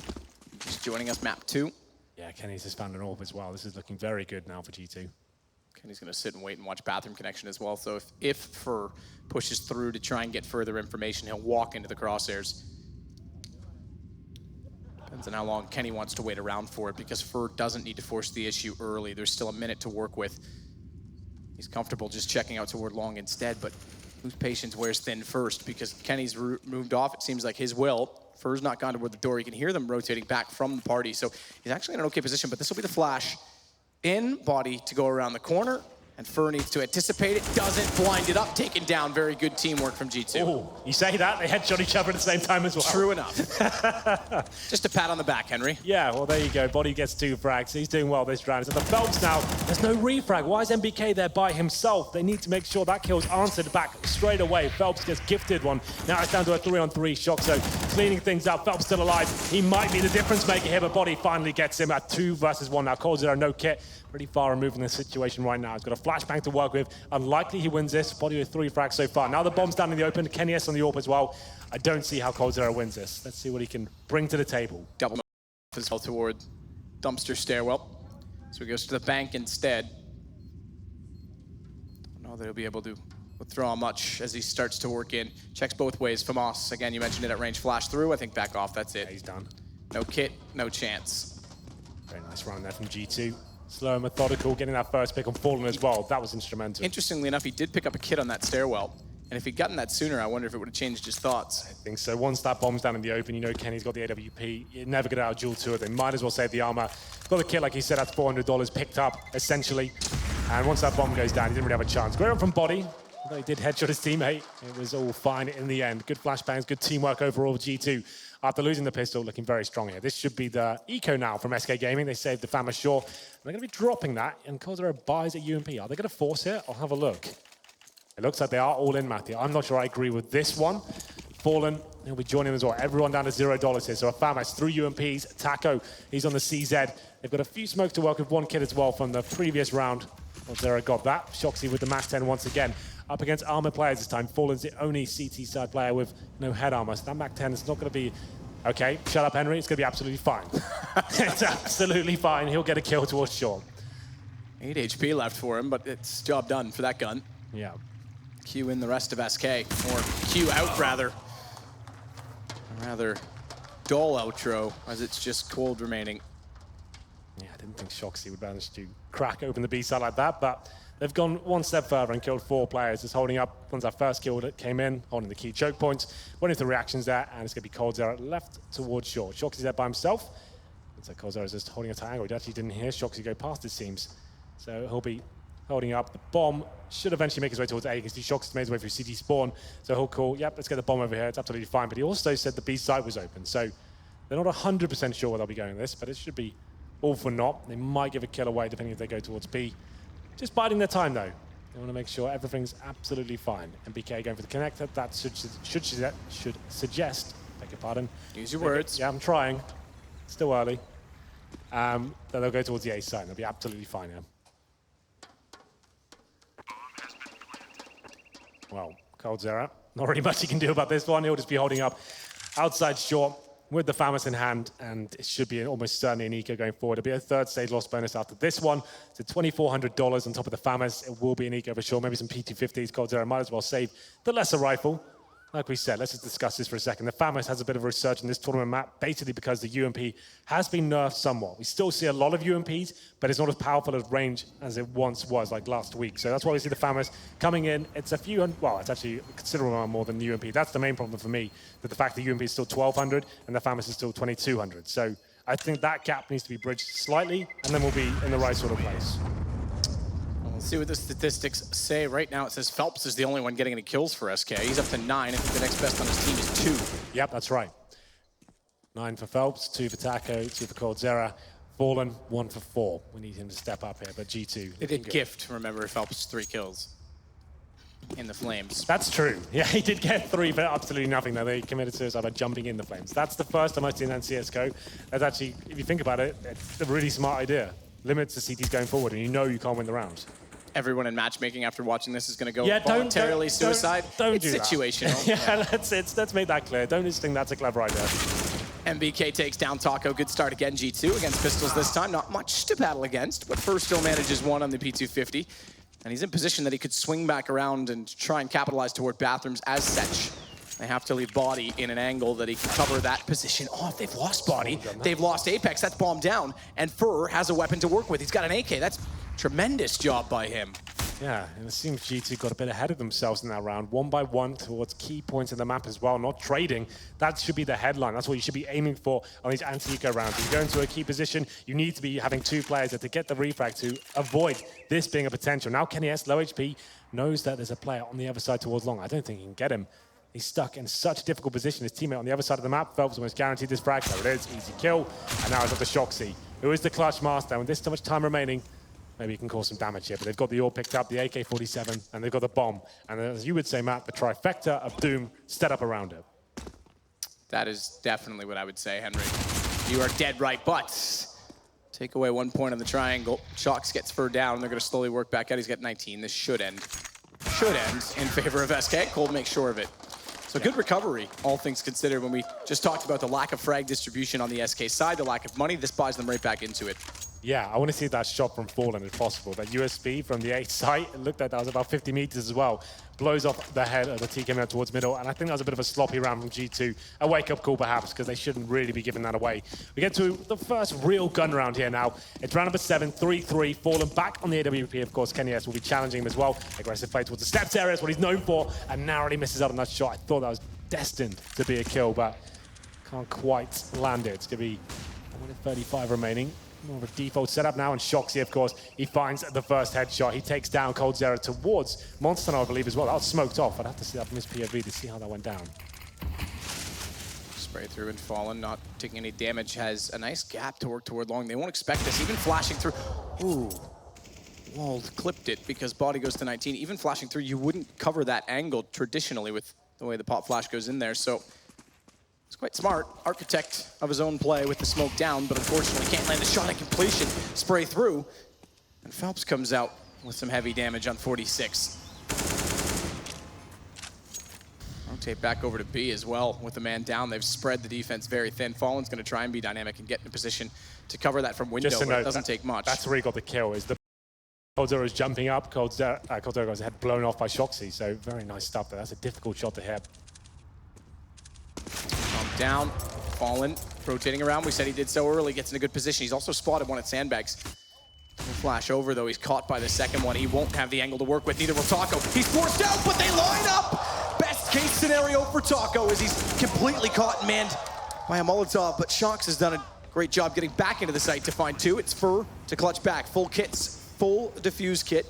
Just joining us, map 2. Yeah, Kenny's just found an AWP as well. This is looking very good now for G2. Okay, And he's going to sit and wait and watch bathroom connection as well. So if Fur pushes through to try and get further information, he'll walk into the crosshairs. Depends on how long Kenny wants to wait around for it, because Fur doesn't need to force the issue early. There's still a minute to work with. He's comfortable just checking out toward long instead, but whose patience wears thin first? Because Kenny's moved off, it seems like his will. Fur's not gone toward the door. You can hear them rotating back from the party. So he's actually in an okay position, but this will be the flash. In body to go around the corner, and Fur needs to anticipate it. Doesn't, blind it up, taken down. Very good teamwork from G2. Oh, you say that, they headshot each other at the same time as well. True enough. Just a pat on the back, Henry. Yeah, well, there you go. Body gets 2 frags. He's doing well this round. So the Phelps now, there's no refrag. Why is MBK there by himself? They need to make sure that kill's answered back straight away. Phelps gets gifted one. Now it's down to a 3-on-3 shot, so cleaning things up. Phelps still alive. He might be the difference maker here, but Body finally gets him at 2 versus 1 now. coldzera, no kit. Pretty far removed from the situation right now. He's got a flashbang to work with. Unlikely he wins this. Body with 3 frags so far. Now the bomb's down in the open. Kenny S on the AWP as well. I don't see how coldzera wins this. Let's see what he can bring to the table. Double as well toward dumpster stairwell. So he goes to the bank instead. Don't know that he'll be able to withdraw much as he starts to work in. Checks both ways. Famas, again, you mentioned it at range. Flash through. I think back off. That's it. Yeah, he's done. No kit, no chance. Very nice run there from G2. Slow and methodical, getting that first pick on Fallen as well. That was instrumental. Interestingly enough, he did pick up a kit on that stairwell. And if he'd gotten that sooner, I wonder if it would have changed his thoughts. I think so. Once that bomb's down in the open, you know Kenny's got the AWP. You never get out of duel 2. They might as well save the armor. Got the kit, like he said, that's $400 picked up, essentially. And once that bomb goes down, he didn't really have a chance. Great run from Body. Although he did headshot his teammate, it was all fine in the end. Good flashbangs, good teamwork overall with G2. After losing the pistol, looking very strong here. This should be the eco now from SK Gaming. They saved the Famas Shore. They're going to be dropping that, and coldzera buys at UMP. Are they going to force it? I'll have a look. It looks like they are all in, Matthew. I'm not sure I agree with this one. Fallen, he'll be joining as well. Everyone down to $0 here. So a Famas, 3 UMPs. Taco, he's on the CZ. They've got a few smokes to work with, 1 kid as well from the previous round. coldzera got that. Shoxy with the Max 10 once again. Up against armor players this time. Fallen's the only CT side player with no head armor. So that Mac 10 is not going to be... Okay, shut up, Henry. It's going to be absolutely fine. It's absolutely fine. He'll get a kill towards Sean. 8 HP left for him, but it's job done for that gun. Yeah. Q in the rest of SK, or Q out rather. A rather dull outro, as it's just cold remaining. Yeah, I didn't think Shoxy would manage to crack open the B side like that, but they've gone one step further and killed 4 players. Just holding up, once that first kill that came in, holding the key choke points, waiting for the reactions there, and it's going to be coldzera left towards Shaw. Shoxy's there by himself. Looks like coldzera's just holding a triangle. He actually didn't hear Shoxy go past, it seems. So he'll be holding up. The bomb should eventually make his way towards A. You can see Shoxy's made his way through CT spawn. So he'll call, yep, let's get the bomb over here. It's absolutely fine. But he also said the B side was open. So they're not 100% sure where they'll be going with this, but it should be all for naught. They might give a kill away depending if they go towards B. Just biding their time though. They want to make sure everything's absolutely fine. MBK going for the connector. That should suggest, beg your pardon. Use your words. Yeah, I'm trying. Still early. Then they'll go towards the A side. They'll be absolutely fine here. Well, coldzera, not really much he can do about this one. He'll just be holding up outside short with the Famas in hand, and it should be almost certainly an eco going forward. It'll be a 3rd stage loss bonus after this one. So $2,400 on top of the Famas. It will be an eco for sure. Maybe some P250s. coldzera might as well save the lesser rifle. Like we said, let's just discuss this for a second. The Famas has a bit of a resurgence in this tournament map, basically because the UMP has been nerfed somewhat. We still see a lot of UMPs, but it's not as powerful as range as it once was, like last week. So that's why we see the Famas coming in. It's a few, well, it's actually a considerable amount more than the UMP. That's the main problem for me, that the fact the UMP is still 1,200 and the Famas is still 2,200. So I think that gap needs to be bridged slightly, and then we'll be in the right sort of place. We'll see what the statistics say. Right now it says Phelps is the only one getting any kills for SK. He's up to 9. I think the next best on his team is 2. Yep, that's right. 9 for Phelps, 2 for Taco, 2 for coldzera. Fallen, 1 for 4. We need him to step up here, but G2. They did gift, remember, Phelps 3 kills in the flames. That's true. Yeah, he did get 3 for absolutely nothing. Now they committed suicide by jumping in the flames. That's the first time I've seen that in CSGO. That's actually, if you think about it, it's a really smart idea. Limits the CTs going forward, and you know you can't win the round. Everyone in matchmaking after watching this is going to go yeah, voluntarily suicide. Don't it's do situational. That. Yeah, let's make that clear. Don't just think that's a clever idea. MBK takes down Taco. Good start again, G2 against Pistols this time. Not much to battle against, but first still manages one on the P250. And he's in position that he could swing back around and try and capitalize toward bathrooms as such. They have to leave Body in an angle that he can cover that position. Oh, if they've lost Body, they've lost Apex. That's bomb down. And Fur has a weapon to work with. He's got an AK. That's tremendous job by him. Yeah, and it seems G2 got a bit ahead of themselves in that round, 1 by 1 towards key points in the map as well, not trading. That should be the headline. That's what you should be aiming for on these anti-eco rounds. If you go into a key position, you need to be having 2 players there to get the refrag to avoid this being a potential. Now Kenny S, low HP, knows that there's a player on the other side towards long. I don't think he can get him. He's stuck in such a difficult position. His teammate on the other side of the map, Phelps almost guaranteed this frag. There it is, easy kill. And now it's up to Shoxy, who is the clutch master. With this so much time remaining, maybe he can cause some damage here, but they've got the all picked up, the AK-47, and they've got the bomb. And as you would say, Matt, the trifecta of doom set up around it. That is definitely what I would say, Henry. You are dead right, but take away 1 point on the triangle. Shox gets Fur down, and they're going to slowly work back out. He's got 19. This should end in favor of SK. Cold makes sure of it. So good recovery, all things considered, when we just talked about the lack of frag distribution on the SK side, the lack of money. This buys them right back into it. Yeah, I want to see that shot from Fallen if possible. That USB from the A site, it looked like that was about 50 meters as well. Blows off the head of the T coming out towards middle, and I think that was a bit of a sloppy round from G2. A wake-up call perhaps, because they shouldn't really be giving that away. We get to the first real gun round here now. It's round number 7, 3-3. Fallen back on the AWP, of course. Kenny S will be challenging him as well. Aggressive play towards the steps area is what he's known for, and narrowly misses out on that shot. I thought that was destined to be a kill, but can't quite land it. It's going to be 1:35 remaining. More of a default setup now, and Shoxy, of course, he finds the first headshot. He takes down coldzera towards Monster, I believe, as well. That was smoked off. I'd have to see that from his POV to see how that went down. Spray through and Fallen, not taking any damage, has a nice gap to work toward long. They won't expect this, even flashing through. Ooh, Wald clipped it because Body goes to 19. Even flashing through, you wouldn't cover that angle traditionally with the way the pop flash goes in there. So it's quite smart. Architect of his own play with the smoke down, but unfortunately can't land the shot at completion. Spray through, and Phelps comes out with some heavy damage on 46. Rotate back over to B as well with the man down. They've spread the defense very thin. Fallen's going to try and be dynamic and get in a position to cover that from window, but it doesn't take much. That's where he got the kill, is the coldzera is jumping up. Coldzera got his head blown off by Shoxy, so very nice stuff there. That's a difficult shot to hit. Down, Fallen, rotating around. We said he did so early, gets in a good position. He's also spotted one at Sandbags. He'll flash over, though. He's caught by the second one. He won't have the angle to work with. Neither will Taco. He's forced out, but they line up! Best case scenario for Taco as he's completely caught and manned by a Molotov, but Shox has done a great job getting back into the site to find 2. It's Fur to clutch back. Full kits, full defuse kit.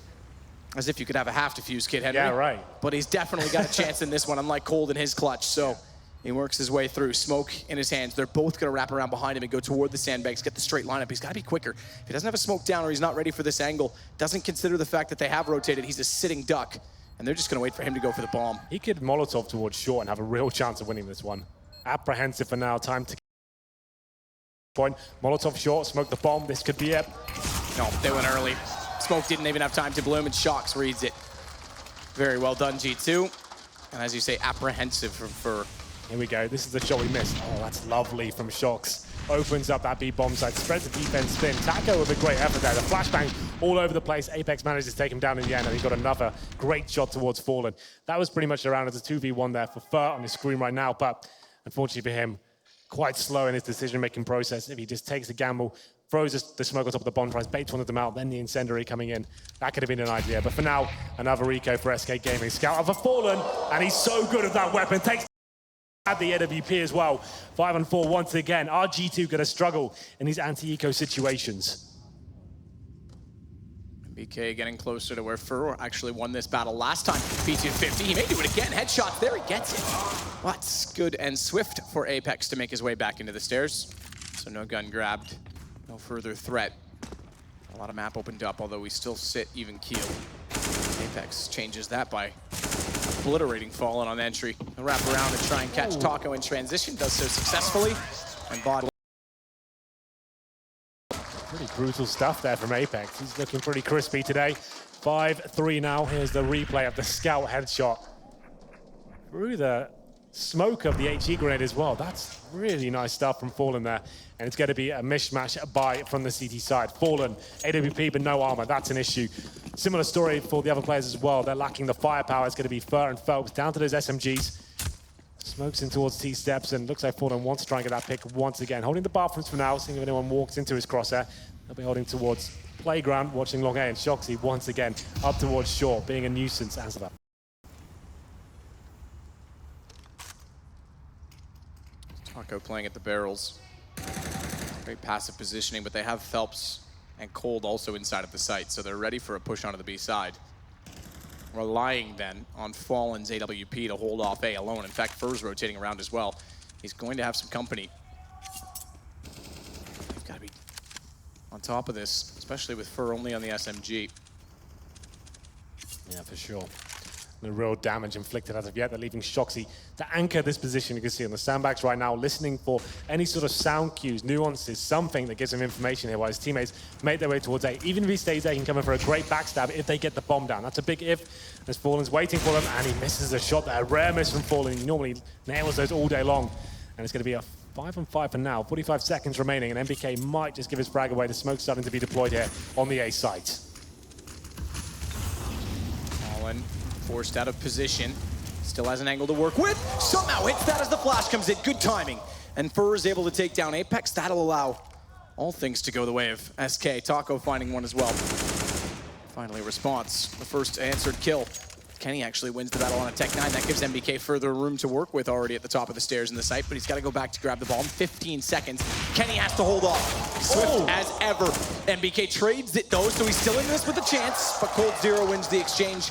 As if you could have a half defuse kit, Henry. Yeah, right. But he's definitely got a chance in this one, unlike Cold in his clutch, so... He works his way through, smoke in his hands. They're both going to wrap around behind him and go toward the sandbags, get the straight lineup. He's got to be quicker. If he doesn't have a smoke down or he's not ready for this angle, doesn't consider the fact that they have rotated, he's a sitting duck. And they're just going to wait for him to go for the bomb. He could Molotov towards short and have a real chance of winning this one. Apprehensive for now, time to point. Molotov short, smoke the bomb, this could be it. No, they went early. Smoke didn't even have time to bloom, and Shox reads it. Very well done, G2. And as you say, apprehensive from Fur. Here we go, this is the shot we missed. Oh, that's lovely from Shox. Opens up that B bomb site, spreads the defense thin. Taco with a great effort there. The flashbang all over the place. Apex manages to take him down in the end, and he got another great shot towards Fallen. That was pretty much around as a 2v1 there for Fur on his screen right now, but unfortunately for him, quite slow in his decision-making process. If he just takes a gamble, throws the smoke on top of the bomb, tries baits one of them out, then the incendiary coming in. That could have been an idea, but for now, another eco for SK Gaming. Scout of a Fallen, and he's so good at that weapon. Takes at the AWP as well. 5-on-4 once again. Our G2 going to struggle in these anti-eco situations. BK getting closer to where Fur actually won this battle last time. P250, he may do it again. Headshot there, he gets it. But good and swift for Apex to make his way back into the stairs. So no gun grabbed, no further threat. A lot of map opened up, although we still sit even keel. Apex changes that by obliterating Fallen on entry. He'll wrap around and try and catch Taco in transition, does so successfully. And Bot. Pretty brutal stuff there from Apex. He's looking pretty crispy today. 5-3 now. Here's the replay of the Scout headshot through the smoke of the HE grenade as well. That's really nice stuff from Fallen there. And it's going to be a mishmash buy from the CT side. Fallen, AWP, but no armor. That's an issue. Similar story for the other players as well. They're lacking the firepower. It's going to be Fur and Phelps down to those SMGs. Smokes in towards T-steps, and looks like Fallen wants to try and get that pick once again. Holding the bathrooms for now, seeing if anyone walks into his crosshair. They'll be holding towards Playground, watching Long A, and Shoxy once again up towards Short, being a nuisance as that. Taco playing at the barrels. Very passive positioning, but they have Phelps and Cold also inside of the site, so they're ready for a push onto the B side. Relying then on Fallen's AWP to hold off A alone. In fact, Fur's rotating around as well. He's going to have some company. They've got to be on top of this, especially with Fur only on the SMG. Yeah, for sure. No real damage inflicted as of yet. They're leaving Shoxy to anchor this position. You can see on the sandbags right now, listening for any sort of sound cues, nuances, something that gives him information here while his teammates make their way towards A. Even if he stays there, he can come in for a great backstab if they get the bomb down. That's a big if. As Fallen's waiting for them, and he misses a shot there. A rare miss from Fallen. He normally nails those all day long. And it's going to be a 5-on-5 for now. 45 seconds remaining, and MBK might just give his frag away. The smoke's starting to be deployed here on the A site. Fallen forced out of position. Still has an angle to work with. Somehow hits that as the flash comes in. Good timing. And Fur is able to take down Apex. That'll allow all things to go the way of SK. Taco finding one as well. Finally a response. The first answered kill. Kenny actually wins the battle on a Tech 9. That gives MBK further room to work with already at the top of the stairs in the site, but he's got to go back to grab the ball in 15 seconds. Kenny has to hold off. Swift as ever. MBK trades it though, so he's still in this with a chance, but Cold Zero wins the exchange.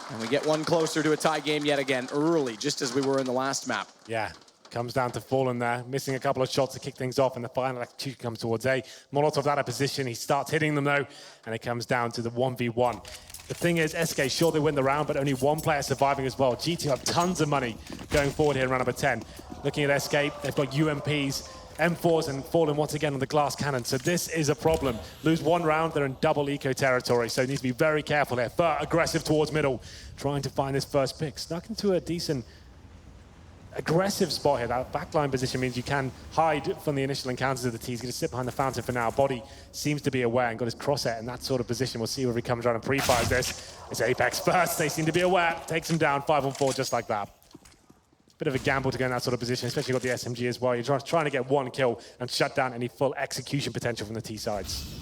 And we get one closer to a tie game yet again, early, just as we were in the last map. Yeah, comes down to Fallen there, missing a couple of shots to kick things off, and the final execution comes towards A. Molotov out of position, he starts hitting them though, and it comes down to the 1v1. The thing is, SK, sure they win the round, but only one player surviving as well. G2 have tons of money going forward here in round number 10. Looking at SK, they've got UMPs, M4s, and Fallen once again on the glass cannon. So this is a problem. Lose one round, they're in double eco territory, so he needs to be very careful here. Fur aggressive towards middle, trying to find his first pick. Snuck into a decent aggressive spot here. That backline position means you can hide from the initial encounters of the T. He's going to sit behind the fountain for now. Body seems to be aware and got his crosshair in that sort of position. We'll see whether he comes around and pre-fires this. It's Apex first. They seem to be aware. Takes him down 5-on-4 just like that. Bit of a gamble to go in that sort of position, especially got the SMG as well. You're trying to get one kill and shut down any full execution potential from the T sides.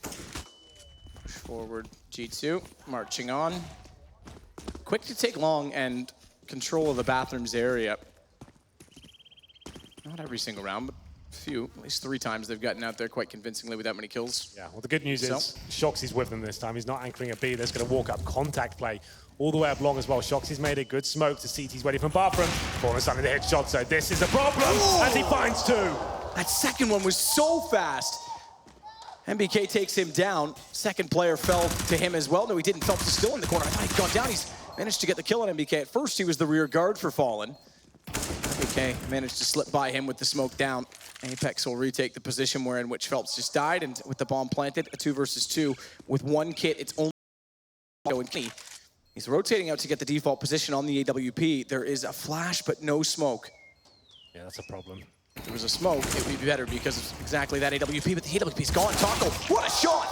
Push forward, G2, marching on. Quick to take long and control of the bathrooms area. Not every single round, but a few, at least 3 times they've gotten out there quite convincingly without many kills. Yeah, well the good news is Shoxy's with them this time. He's not anchoring a B. That's going to walk up, contact play all the way up long as well. Shoxy's made a good smoke to CT's ready from bathroom. Fallen starting to hit shots, so this is a problem as he finds 2. That second one was so fast. MBK takes him down. Second player fell to him as well. No, he didn't. Phelps is still in the corner. I thought he'd gone down. He's managed to get the kill on MBK. At first, he was the rear guard for Fallen. MBK managed to slip by him with the smoke down. Apex will retake the position in which Phelps just died, and with the bomb planted, a 2 versus 2 with one kit. It's only going Kenny. He's rotating out to get the default position on the AWP. There is a flash, but no smoke. Yeah, that's a problem. If there was a smoke, it would be better because of exactly that AWP, but the AWP's gone. Taco, what a shot!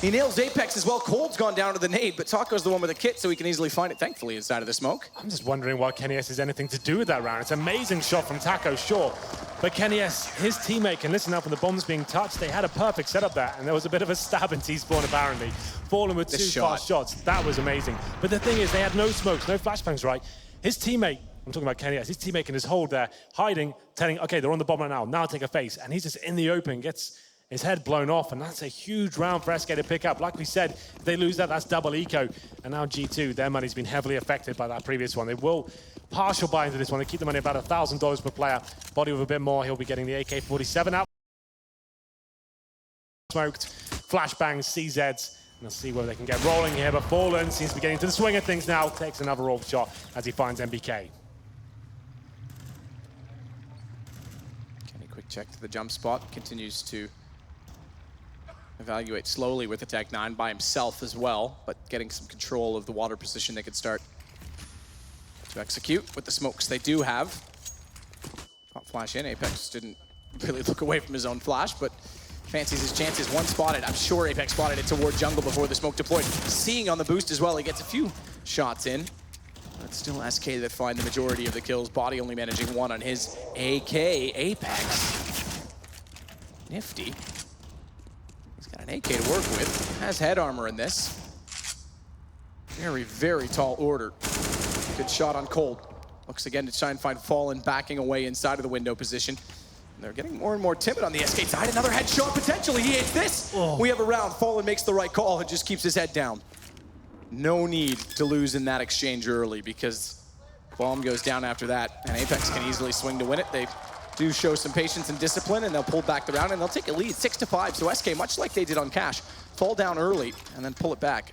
He nails Apex as well. Cold's gone down to the nade, but Taco's the one with the kit, so he can easily find it, thankfully, inside of the smoke. I'm just wondering why Kenny S has anything to do with that round. It's an amazing shot from Taco, sure. But Kenny S, his teammate can listen up when the bomb's being touched. They had a perfect setup there, and there was a bit of a stab in T-spawn, apparently. Fallen with 2 fast shots. That was amazing. But the thing is, they had no smokes, no flashbangs, right? His teammate, I'm talking about Kenny S, his teammate can just hold there, hiding, telling, okay, they're on the bomb right now take a face. And he's just in the open, gets his head blown off, and that's a huge round for SK to pick up. Like we said, if they lose that, that's double eco. And now G2, their money's been heavily affected by that previous one. They will partial buy into this one. They keep the money about $1,000 per player. Body with a bit more, he'll be getting the AK-47 out. Smoked, flashbangs, CZs. And let's see whether they can get rolling here, but Fallen seems to be getting to the swing of things now. Takes another roll shot as he finds MBK. Kenny, quick check to the jump spot. Continues to Evaluate slowly with the Tech 9 by himself as well, but getting some control of the water position they could start to execute with the smokes they do have. Pop flash in, Apex didn't really look away from his own flash, but fancies his chances. One spotted, I'm sure Apex spotted it toward jungle before the smoke deployed. Seeing on the boost as well, he gets a few shots in. But still SK that find the majority of the kills. Body only managing one on his AK. Apex. Nifty. He's got an AK to work with. Has head armor in this. Very, very tall order. Good shot on Cold. Looks again to try and find Fallen backing away inside of the window position. And they're getting more and more timid on the SK side. Another headshot potentially. He hits this. Oh. We have a round. Fallen makes the right call and just keeps his head down. No need to lose in that exchange early because bomb goes down after that, and Apex can easily swing to win it. They do show some patience and discipline, and they'll pull back the round, and they'll take a lead 6-5. So SK, much like they did on Cash, fall down early and then pull it back.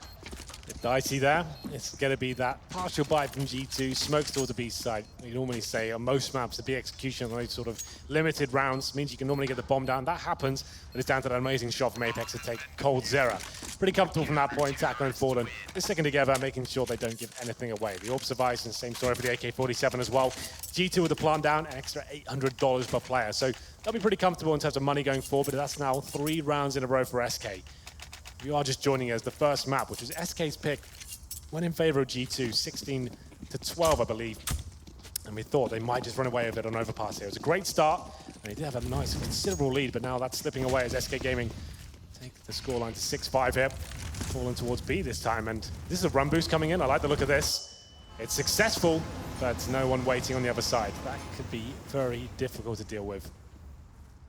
Dicey there. It's going to be that partial buy from G2, smokes towards the B side. You normally say on most maps, the B execution on those sort of limited rounds means you can normally get the bomb down. That happens, but it's down to that amazing shot from Apex to take Cold Zera. Pretty comfortable from that point. Taco and Fallen, they're sticking together, making sure they don't give anything away. The Orb survives, and same story for the AK-47 as well. G2 with the plant down, an extra $800 per player. So they'll be pretty comfortable in terms of money going forward, but that's now 3 rounds in a row for SK. If you are just joining us, the first map, which was SK's pick, went in favor of G2, 16-12, I believe. And we thought they might just run away with it on overpass here. It was a great start, and they did have a nice, considerable lead, but now that's slipping away as SK Gaming take the scoreline to 6-5 here. Falling towards B this time, and this is a run boost coming in. I like the look of this. It's successful, but no one waiting on the other side. That could be very difficult to deal with.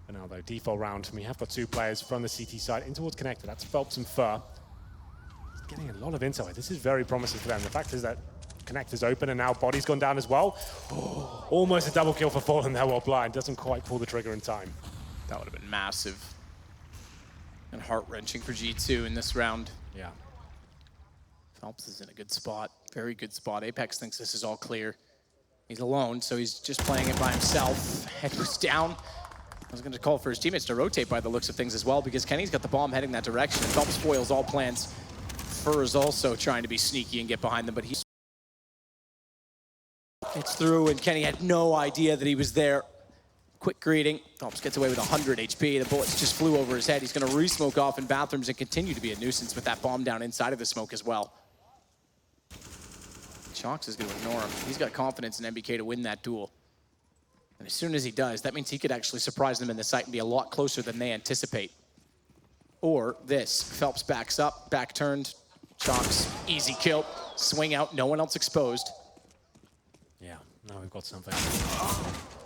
For now, though, default round. We have got 2 players from the CT side in towards Connector. That's Phelps and Fur. He's getting a lot of intel. This is very promising for them. The fact is that Connector's open, and now Body's gone down as well. Oh, almost a double kill for Fallen there while blind. Doesn't quite pull the trigger in time. That would have been massive and heart-wrenching for G2 in this round. Yeah. Phelps is in a good spot. Very good spot. Apex thinks this is all clear. He's alone, so he's just playing it by himself. Head was down. I was going to call for his teammates to rotate by the looks of things as well, because Kenny's got the bomb heading that direction. And Phelps spoils all plans. Fur is also trying to be sneaky and get behind them, but he gets through, and Kenny had no idea that he was there. Quick greeting. Phelps gets away with 100 HP. The bullets just flew over his head. He's going to re-smoke off in bathrooms and continue to be a nuisance with that bomb down inside of the smoke as well. Chalks is going to ignore him. He's got confidence in MBK to win that duel. And as soon as he does, that means he could actually surprise them in the site and be a lot closer than they anticipate. Or this, Phelps backs up, back turned, Chalks, easy kill, swing out, no one else exposed. Yeah, now we've got something.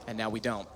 And now we don't.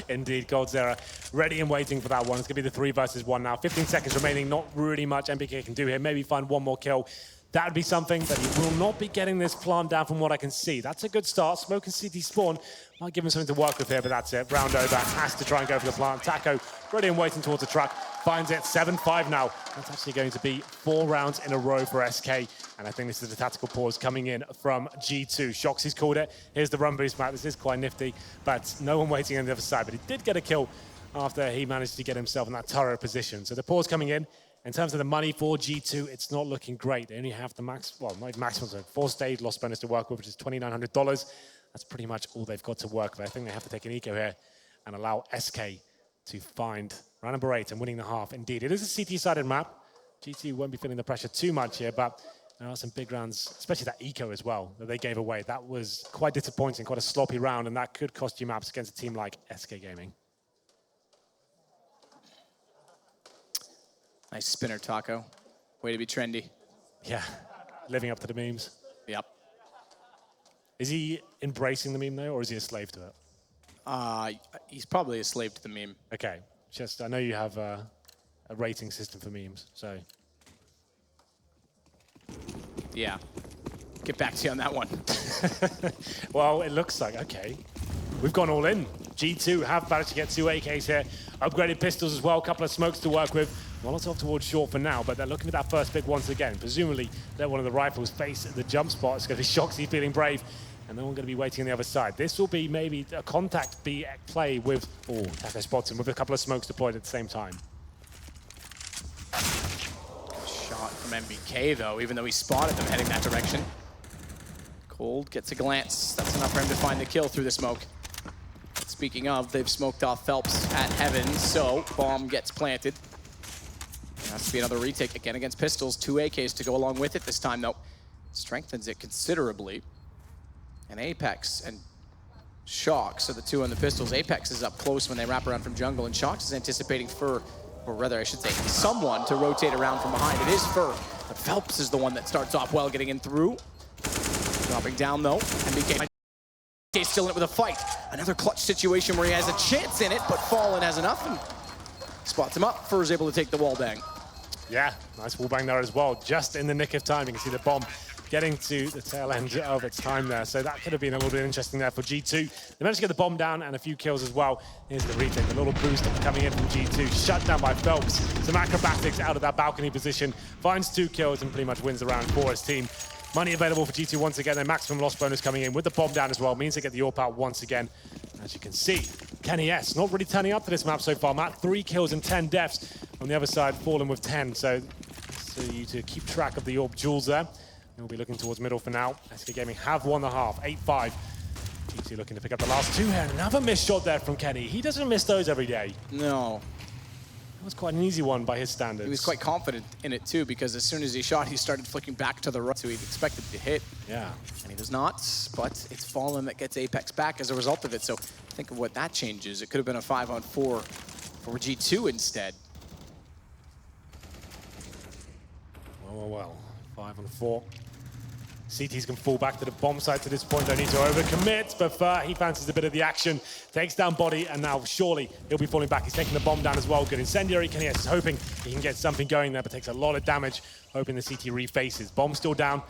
Indeed, Cold Zera ready and waiting for that one. It's going to be the 3 versus 1 now. 15 seconds remaining, not really much MBK can do here. Maybe find one more kill. That would be something, but he will not be getting this plant down from what I can see. That's a good start. Smoke and CT spawn might give him something to work with here, but that's it. Round over, has to try and go for the plant. Taco ready and waiting towards the truck. Finds it, 7-5 now. That's actually going to be 4 rounds in a row for SK. And I think this is the tactical pause coming in from G2. Shoxy's called it. Here's the run boost map. This is quite nifty, but no one waiting on the other side. But he did get a kill after he managed to get himself in that turret position. So the pause coming in. In terms of the money for G2, it's not looking great. They only have the max, well, not maximum, so 4 stage loss bonus to work with, which is $2,900. That's pretty much all they've got to work with. I think they have to take an eco here and allow SK to find round number 8 and winning the half. Indeed, it is a CT-sided map. G2 won't be feeling the pressure too much here, but there are some big rounds, especially that eco as well, that they gave away. That was quite disappointing, quite a sloppy round, and that could cost you maps against a team like SK Gaming. Nice spinner, Taco. Way to be trendy. Yeah, living up to the memes. Yep. Is he embracing the meme, though, or is he a slave to it? He's probably a slave to the meme. Okay, just, I know you have a rating system for memes, so. Yeah, get back to you on that one. Well, it looks like, okay. We've gone all in. G2 have managed to get 2 AKs here. Upgraded pistols as well, a couple of smokes to work with. Molotov towards short for now, but they're looking for that first pick once again. Presumably, let one of the rifles face the jump spot. It's going to be Shoxy feeling brave, and then we're going to be waiting on the other side. This will be maybe a contact B play with, oh, Taco spots him with a couple of smokes deployed at the same time. shot from MBK, though, even though he spotted them heading that direction. Cold gets a glance. That's enough for him to find the kill through the smoke. Speaking of, they've smoked off Phelps at Heaven, so bomb gets planted. There has to be another retake again against Pistols. 2 AKs to go along with it this time, though. Strengthens it considerably. And Apex and Shox are the two on the Pistols. Apex is up close when they wrap around from jungle, and Shox is anticipating Fur, or rather I should say someone to rotate around from behind. It is Fur, but Phelps is the one that starts off well, getting in through. Dropping down though, MBK still in it with a fight. Another clutch situation where he has a chance in it, but Fallen has enough and spots him up. Fur's able to take the wall bang. Yeah, nice wall bang there as well, just in the nick of time. You can see the bomb getting to the tail end of its time there. So that could have been a little bit interesting there for G2. They managed to get the bomb down and a few kills as well. Here's the retake, a little boost coming in from G2. Shut down by Phelps. Some acrobatics out of that balcony position. Finds 2 kills and pretty much wins the round for his team. Money available for G2 once again. Their maximum loss bonus coming in with the bomb down as well. Means they get the AWP out once again. As you can see, Kenny S not really turning up to this map so far. Matt, 3 kills and 10 deaths. On the other side, Fallen with 10. So you to keep track of the AWP jewels there. We'll be looking towards middle for now. SK Gaming have won the half, 8-5. G2 looking to pick up the last 2 here. Another missed shot there from Kenny. He doesn't miss those every day. No. That was quite an easy one by his standards. He was quite confident in it too, because as soon as he shot, he started flicking back to the right, so he expected to hit. Yeah. And he does not, but it's Fallen that gets Apex back as a result of it. So think of what that changes. It could have been a 5-on-4 for G2 instead. Well. 5-on-4. CTs can fall back to the bomb site to this point. Don't need to overcommit, but he fancies a bit of the action. Takes down Body, and now surely he'll be falling back. He's taking the bomb down as well. Good incendiary. Kenny is hoping he can get something going there, but takes a lot of damage. Hoping the CT refaces. Bomb still down.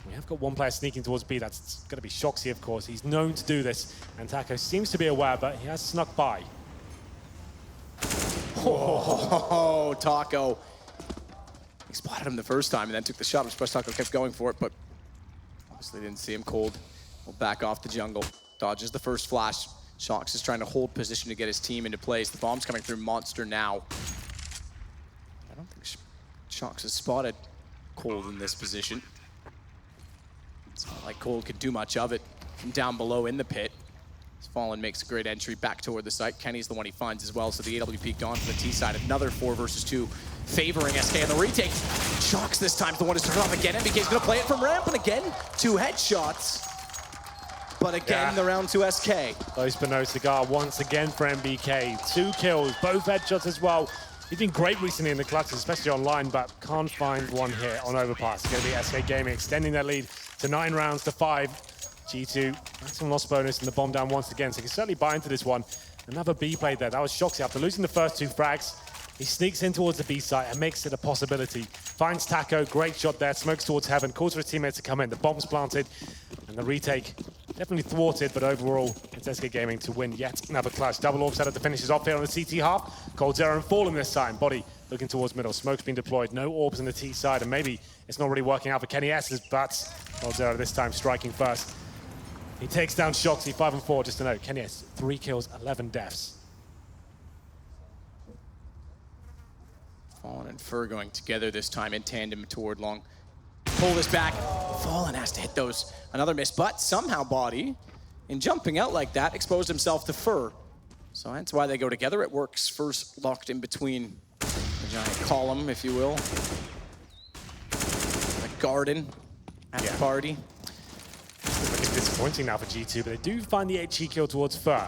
We have got one player sneaking towards B. That's going to be Shoxy, of course. He's known to do this, and Taco seems to be aware, but he has snuck by. Oh, Taco. He spotted him the first time and then took the shot. I'm surprised Taco kept going for it, but obviously didn't see him. Cold will back off the jungle. Dodges the first flash. Shox is trying to hold position to get his team into place. The bomb's coming through Monster now. I don't think Shox has spotted Cold in this position. It's not like Cold could do much of it from down below in the pit. Fallen makes a great entry back toward the site. Kenny's the one he finds as well, so the AW peeked on to the T side. Another 4 versus 2 favoring SK on the retake. Shox this time, the one to start off again. MBK's gonna play it from ramp, and again, 2 headshots. But again, the round to SK. Close but no cigar once again for MBK. 2 kills, both headshots as well. He's been great recently in the clutches, especially online, but can't find one here on Overpass. It's gonna be SK Gaming extending their lead to 9 rounds to 5. G2, maximum loss bonus and the bomb down once again, so he can certainly buy into this one. Another B play there. That was Shoxy. After losing the first 2 frags, he sneaks in towards the B site and makes it a possibility. Finds Taco, great shot there, smokes towards Heaven, calls for his teammates to come in. The bomb's planted, and the retake definitely thwarted, but overall, it's SK Gaming to win yet another clutch. Double AWP setup to finish off here on the CT half. Cold Zero and Fallen this time. Body looking towards middle. Smoke's been deployed. No orbs in the T side, and maybe it's not really working out for Kenny S's, but Cold Zero this time striking first. He takes down Shoxy, 5-4, just to note. Kenny has 3 kills, 11 deaths. Fallen and Fur going together this time in tandem toward long. Pull this back. Fallen has to hit those. Another miss, but somehow Body, in jumping out like that, exposed himself to Fur. So that's why they go together. It works. Fur's locked in between the giant column, if you will. The garden at the party. Disappointing now for G2, but they do find the HE kill towards Fur.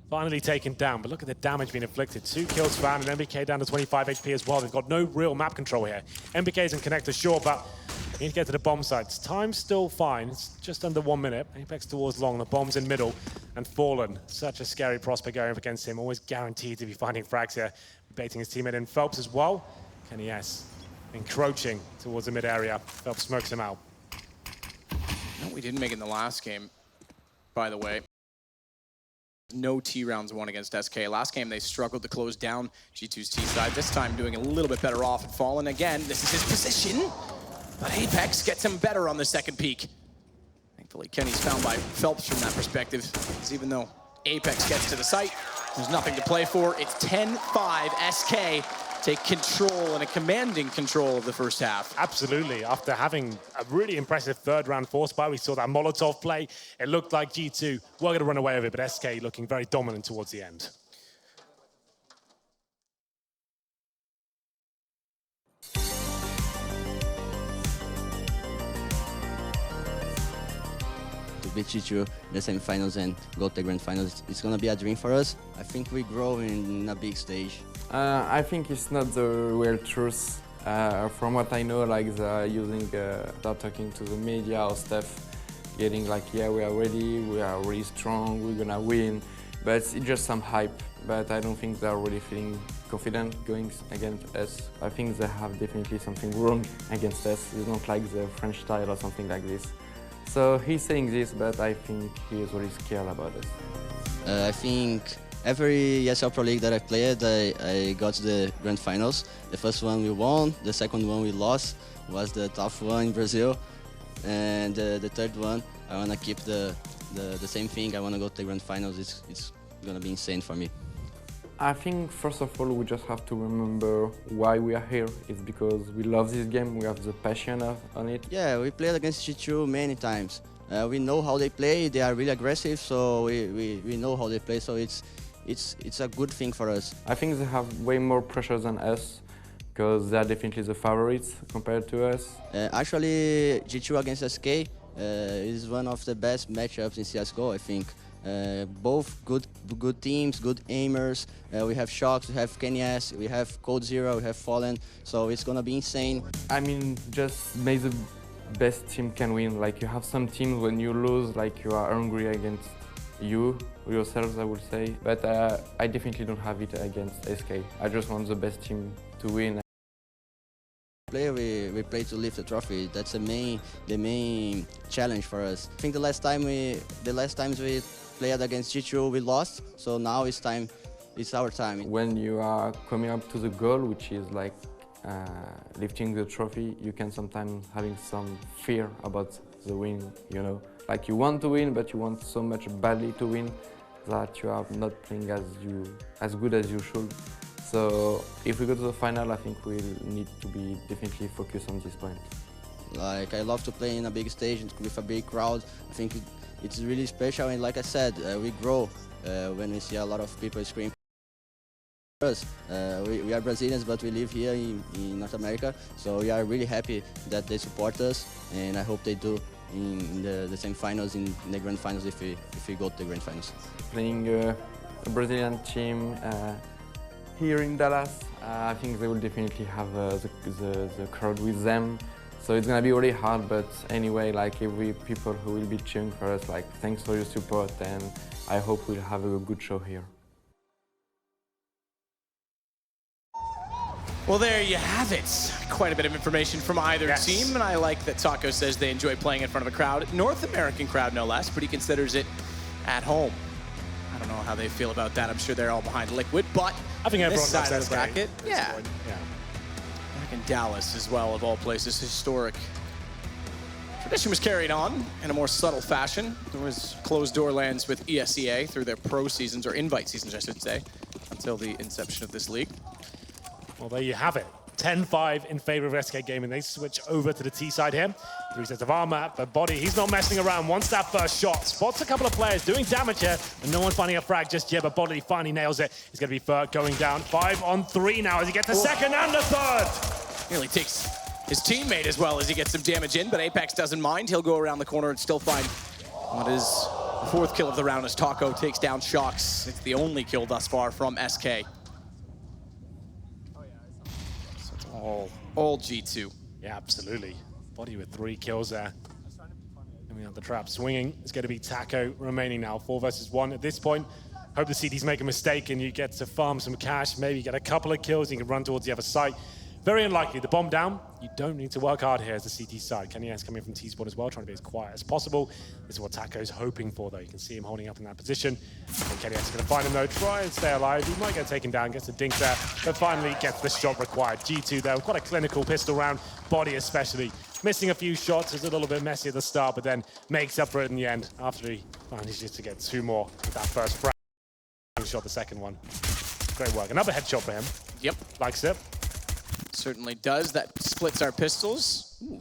Finally taken down, but look at the damage being inflicted. 2 kills found, and MBK down to 25 HP as well. They've got no real map control here. MBK's in connector, sure, but they need to get to the bomb sites. Time's still fine. It's just under 1 minute. Apex towards long, the bomb's in middle, and Fallen. Such a scary prospect going up against him. Always guaranteed to be finding frags here. Baiting his teammate in. Phelps as well. Kenny S encroaching towards the mid area. Phelps smokes him out. We didn't make it in the last game, by the way. No T rounds won against SK. Last game, they struggled to close down G2's T side. This time, doing a little bit better off and Fallen again. This is his position, but Apex gets him better on the second peak. Thankfully, Kenny's found by Phelps from that perspective, because even though Apex gets to the site, there's nothing to play for. It's 10-5 SK take control and a commanding control of the first half. Absolutely. After having a really impressive third round force buy, we saw that Molotov play. It looked like G2 were going to run away with it, but SK looking very dominant towards the end. To beat G2 in the semifinals and go to the grand finals, it's going to be a dream for us. I think we grow in a big stage. I think it's not the real truth. From what I know, like they're using, they're talking to the media or stuff, getting like, yeah, we are ready, we are really strong, we're gonna win. But it's just some hype. But I don't think they're really feeling confident going against us. I think they have definitely something wrong against us. They don't like the French style or something like this. So he's saying this, but I think he is really scared about us. I think every ESL Pro League that I played, I got to the grand finals. The first one we won, the second one we lost, was the tough one in Brazil. And the third one, I want to keep the same thing. I want to go to the grand finals. It's going to be insane for me. I think, first of all, we just have to remember why we are here. It's because we love this game, we have the passion on it. Yeah, we played against G2 many times. We know how they play, they are really aggressive, so we know how they play, so it's a good thing for us. I think they have way more pressure than us, because they are definitely the favorites compared to us. Actually, G2 against SK is one of the best matchups in CSGO, I think. Both good teams, good aimers. We have Shox, we have KNS, we have Code Zero, we have Fallen, so it's gonna be insane. I mean, just make the best team can win. Like, you have some teams when you lose, like you are angry against yourselves, I would say. But I definitely don't have it against SK. I just want the best team to win. We play to lift the trophy. That's the main challenge for us. I think the last times we played against G2, we lost. So now it's our time. When you are coming up to the goal, which is like lifting the trophy, you can sometimes having some fear about the win, you know. Like, you want to win, but you want so much badly to win that you are not playing as good as you should. So if we go to the final, I think we'll need to be definitely focused on this point. Like, I love to play in a big stage with a big crowd. I think it's really special, and like I said, we grow when we see a lot of people scream. We are Brazilians, but we live here in North America, so we are really happy that they support us, and I hope they do in the semi-finals, in the grand finals, if we go to the grand finals. Playing a Brazilian team here in Dallas, I think they will definitely have the crowd with them. So it's gonna be really hard, but anyway, like, every people who will be cheering for us, like, thanks for your support, and I hope we'll have a good show here. Well, there you have it. Quite a bit of information from either team, and I like that Taco says they enjoy playing in front of a crowd, North American crowd no less, but he considers it at home. I don't know how they feel about that. I'm sure they're all behind Liquid, but I think everyone this side of the SK bracket, yeah. Back in Dallas as well, of all places, historic. Tradition was carried on in a more subtle fashion. There was closed door lands with ESEA through their pro seasons, or invite seasons, I should say, until the inception of this league. Well, there you have it. 10-5 in favor of SK Gaming. They switch over to the T side here. 3 sets of armor, but Body, he's not messing around. Wants that first shot. Spots a couple of players doing damage here, and no one finding a frag just yet, but Body finally nails it. He's going to be Ferg going down. 5 on 3 now as he gets the second and the third. Nearly takes his teammate as well as he gets some damage in, but Apex doesn't mind. He'll go around the corner and still find what is the 4th kill of the round as Taco takes down Shox. It's the only kill thus far from SK. All G2. Yeah, absolutely. Body with 3 kills there. Coming out the trap, swinging. It's going to be Taco remaining now. 4 versus 1 at this point. Hope the CDs make a mistake and you get to farm some cash. Maybe get a couple of kills and you can run towards the other side. Very unlikely. The bomb down. You don't need to work hard here as the CT side. KNS coming from T-Spawn as well, trying to be as quiet as possible. This is what Taco's hoping for, though. You can see him holding up in that position. And KNS is going to find him, though. Try and stay alive. He might get taken down, gets a dink there, but finally gets the shot required. G2, though, quite a clinical pistol round. Body especially. Missing a few shots. It's a little bit messy at the start, but then makes up for it in the end after he manages to get 2 more with that first frag. Shot the second one. Great work. Another headshot for him. Yep. Likes it. Certainly does. That splits our pistols. Ooh.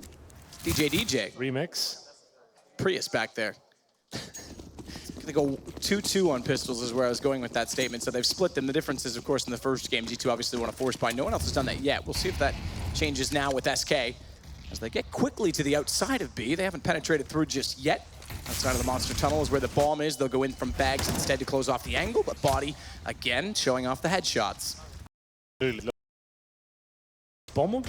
DJ. Remix. Prius back there. Gonna go 2-2 on pistols is where I was going with that statement. So they've split them. The difference is, of course, in the first game, G2 obviously won a force buy. No one else has done that yet. We'll see if that changes now with SK. As they get quickly to the outside of B, they haven't penetrated through just yet. Outside of the monster tunnel is where the bomb is. They'll go in from bags instead to close off the angle, but Body, again, showing off the headshots. Bomb will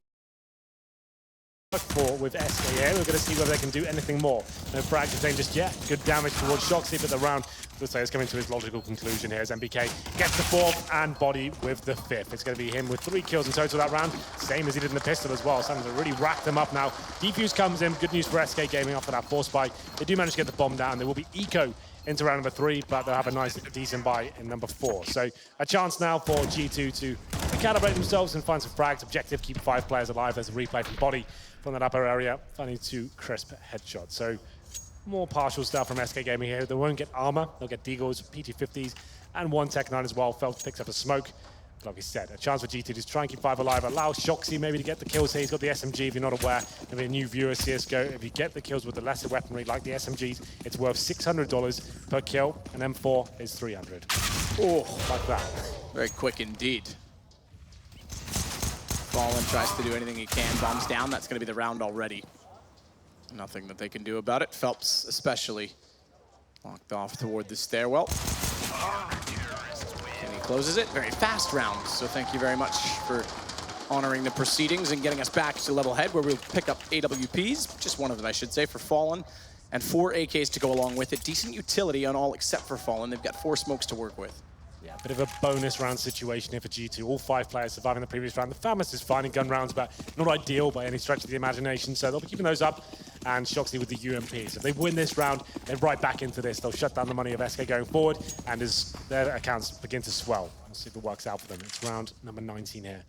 for with SKA. We're going to see whether they can do anything more. No frag contained just yet. Good damage towards Shoxy, but the round looks like it's coming to his logical conclusion here as MBK gets the fourth and Body with the fifth. It's going to be him with 3 kills in total that round, same as he did in the pistol as well. Something to really rack them up now. Defuse comes in. Good news for SK Gaming after that force buy. They do manage to get the bomb down. There will be eco into round number 3, but they'll have a nice, decent buy in number 4. So a chance now for G2 to calibrate themselves and find some frags. Objective, keep 5 players alive. There's a replay from Body from that upper area, finding 2 crisp headshots. So more partial stuff from SK Gaming here. They won't get armor. They'll get Deagles, PT-50s, and 1 Tech-9 as well. Felt picks up a smoke. But like we said, a chance for G2 to just try and keep 5 alive. Allow Shoxy maybe to get the kills here. He's got the SMG, if you're not aware. Maybe a new viewer, CSGO. If you get the kills with the lesser weaponry like the SMGs, it's worth $600 per kill. And M4 is $300. Oh, like that. Very quick indeed. Fallen tries to do anything he can. Bombs down. That's going to be the round already. Nothing that they can do about it. Phelps especially locked off toward the stairwell. And he closes it. Very fast round. So thank you very much for honoring the proceedings and getting us back to level head where we'll pick up AWPs. Just one of them, I should say, for Fallen. And 4 AKs to go along with it. Decent utility on all except for Fallen. They've got 4 smokes to work with. Yeah, a bit of a bonus round situation here for G2. All 5 players surviving the previous round. The Famous is finding gun rounds, but not ideal by any stretch of the imagination. So they'll be keeping those up. And Shoxy with the UMPs. If they win this round, they're right back into this. They'll shut down the money of SK going forward, and as their accounts begin to swell. We'll see if it works out for them. It's round number 19 here.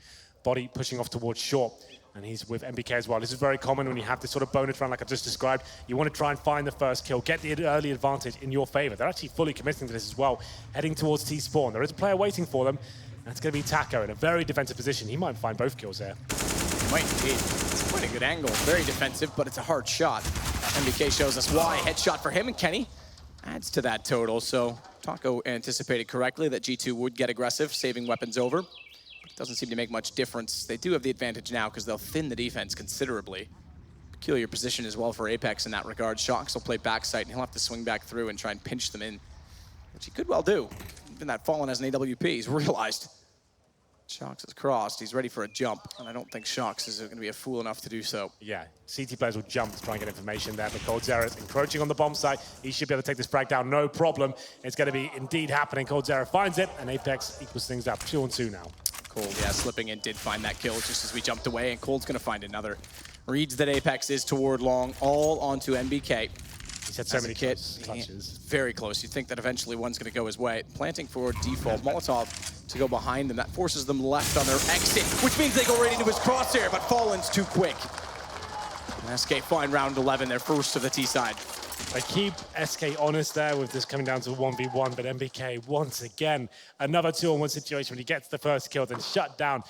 Body pushing off towards short. And he's with MBK as well. This is very common when you have this sort of bonus round like I just described. You want to try and find the first kill, get the early advantage in your favor. They're actually fully committing to this as well, heading towards T-spawn. There is a player waiting for them. That's going to be Taco in a very defensive position. He might find both kills there. Might indeed. It's quite a good angle. Very defensive, but it's a hard shot. MBK shows us why. Headshot for him, and Kenny adds to that total. So Taco anticipated correctly that G2 would get aggressive, saving weapons over. Doesn't seem to make much difference. They do have the advantage now because they'll thin the defense considerably. Peculiar position as well for Apex in that regard. Shox will play backside, and he'll have to swing back through and try and pinch them in, which he could well do. Even that Fallen as an AWP, he's realized. Shox is crossed. He's ready for a jump, and I don't think Shox is going to be a fool enough to do so. Yeah, CT players will jump to try and get information there, but coldzera is encroaching on the bomb site. He should be able to take this frag down, no problem. It's going to be indeed happening. coldzera finds it, and Apex equals things up. 2-on-2 now. Cold, yeah, slipping in, did find that kill just as we jumped away, and Cold's going to find another. Reads that Apex is toward long, all onto MBK. He's had so many clutches. Very close. You'd think that eventually one's going to go his way. Planting for default. Molotov to go behind them. That forces them left on their exit, which means they go right into his crosshair, but Fallen's too quick. And SK find round 11, their first of the T side. They keep SK honest there with this coming down to 1v1, but MBK, once again, another 2-on-1 situation when he gets the first kill, then shut down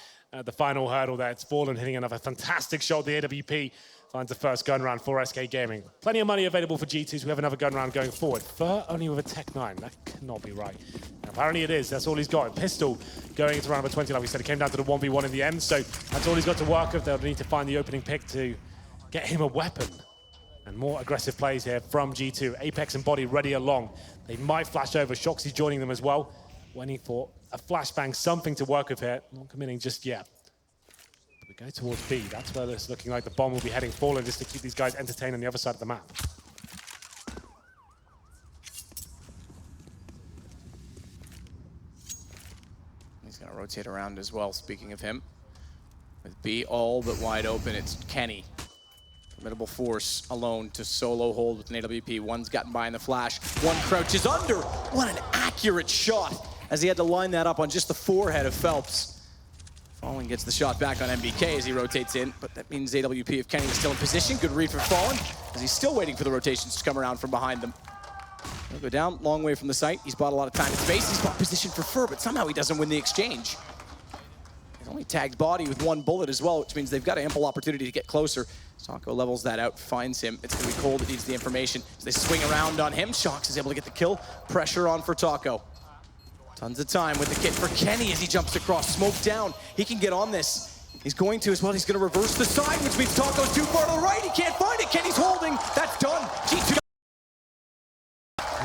the final hurdle there. It's Fallen hitting another fantastic shot. The AWP finds the first gun round for SK Gaming. Plenty of money available for G2, so we have another gun round going forward. Fur only with a Tech-9. That cannot be right. And apparently it is. That's all he's got. Pistol going into round number 20, like we said. It came down to the 1v1 in the end, so that's all he's got to work with. They'll need to find the opening pick to get him a weapon. And more aggressive plays here from G2. Apex and Body ready along. They might flash over. Shoxy's joining them as well. Waiting for a flashbang, something to work with here. Not committing just yet. But we go towards B. That's where it's looking like the bomb will be heading forward just to keep these guys entertained on the other side of the map. He's going to rotate around as well, speaking of him. With B all but wide open, it's Kenny. Formidable force alone to solo hold with an AWP. One's gotten by in the flash. One crouches under. What an accurate shot as he had to line that up on just the forehead of Phelps. Fallen gets the shot back on MBK as he rotates in, but that means AWP of Kenny is still in position. Good read for Fallen as he's still waiting for the rotations to come around from behind them. He'll go down, long way from the site. He's bought a lot of time and space. He's bought position for Fur, but somehow he doesn't win the exchange. He's only tagged body with 1 bullet as well, which means they've got ample opportunity to get closer. Taco levels that out, finds him. It's going to be Cold that needs the information. As they swing around on him, Shox is able to get the kill. Pressure on for Taco. Tons of time with the kit for Kenny as he jumps across. Smoke down. He can get on this. He's going to as well. He's going to reverse the side, which means Taco's too far to the right. He can't find it. Kenny's holding. That's done. G2.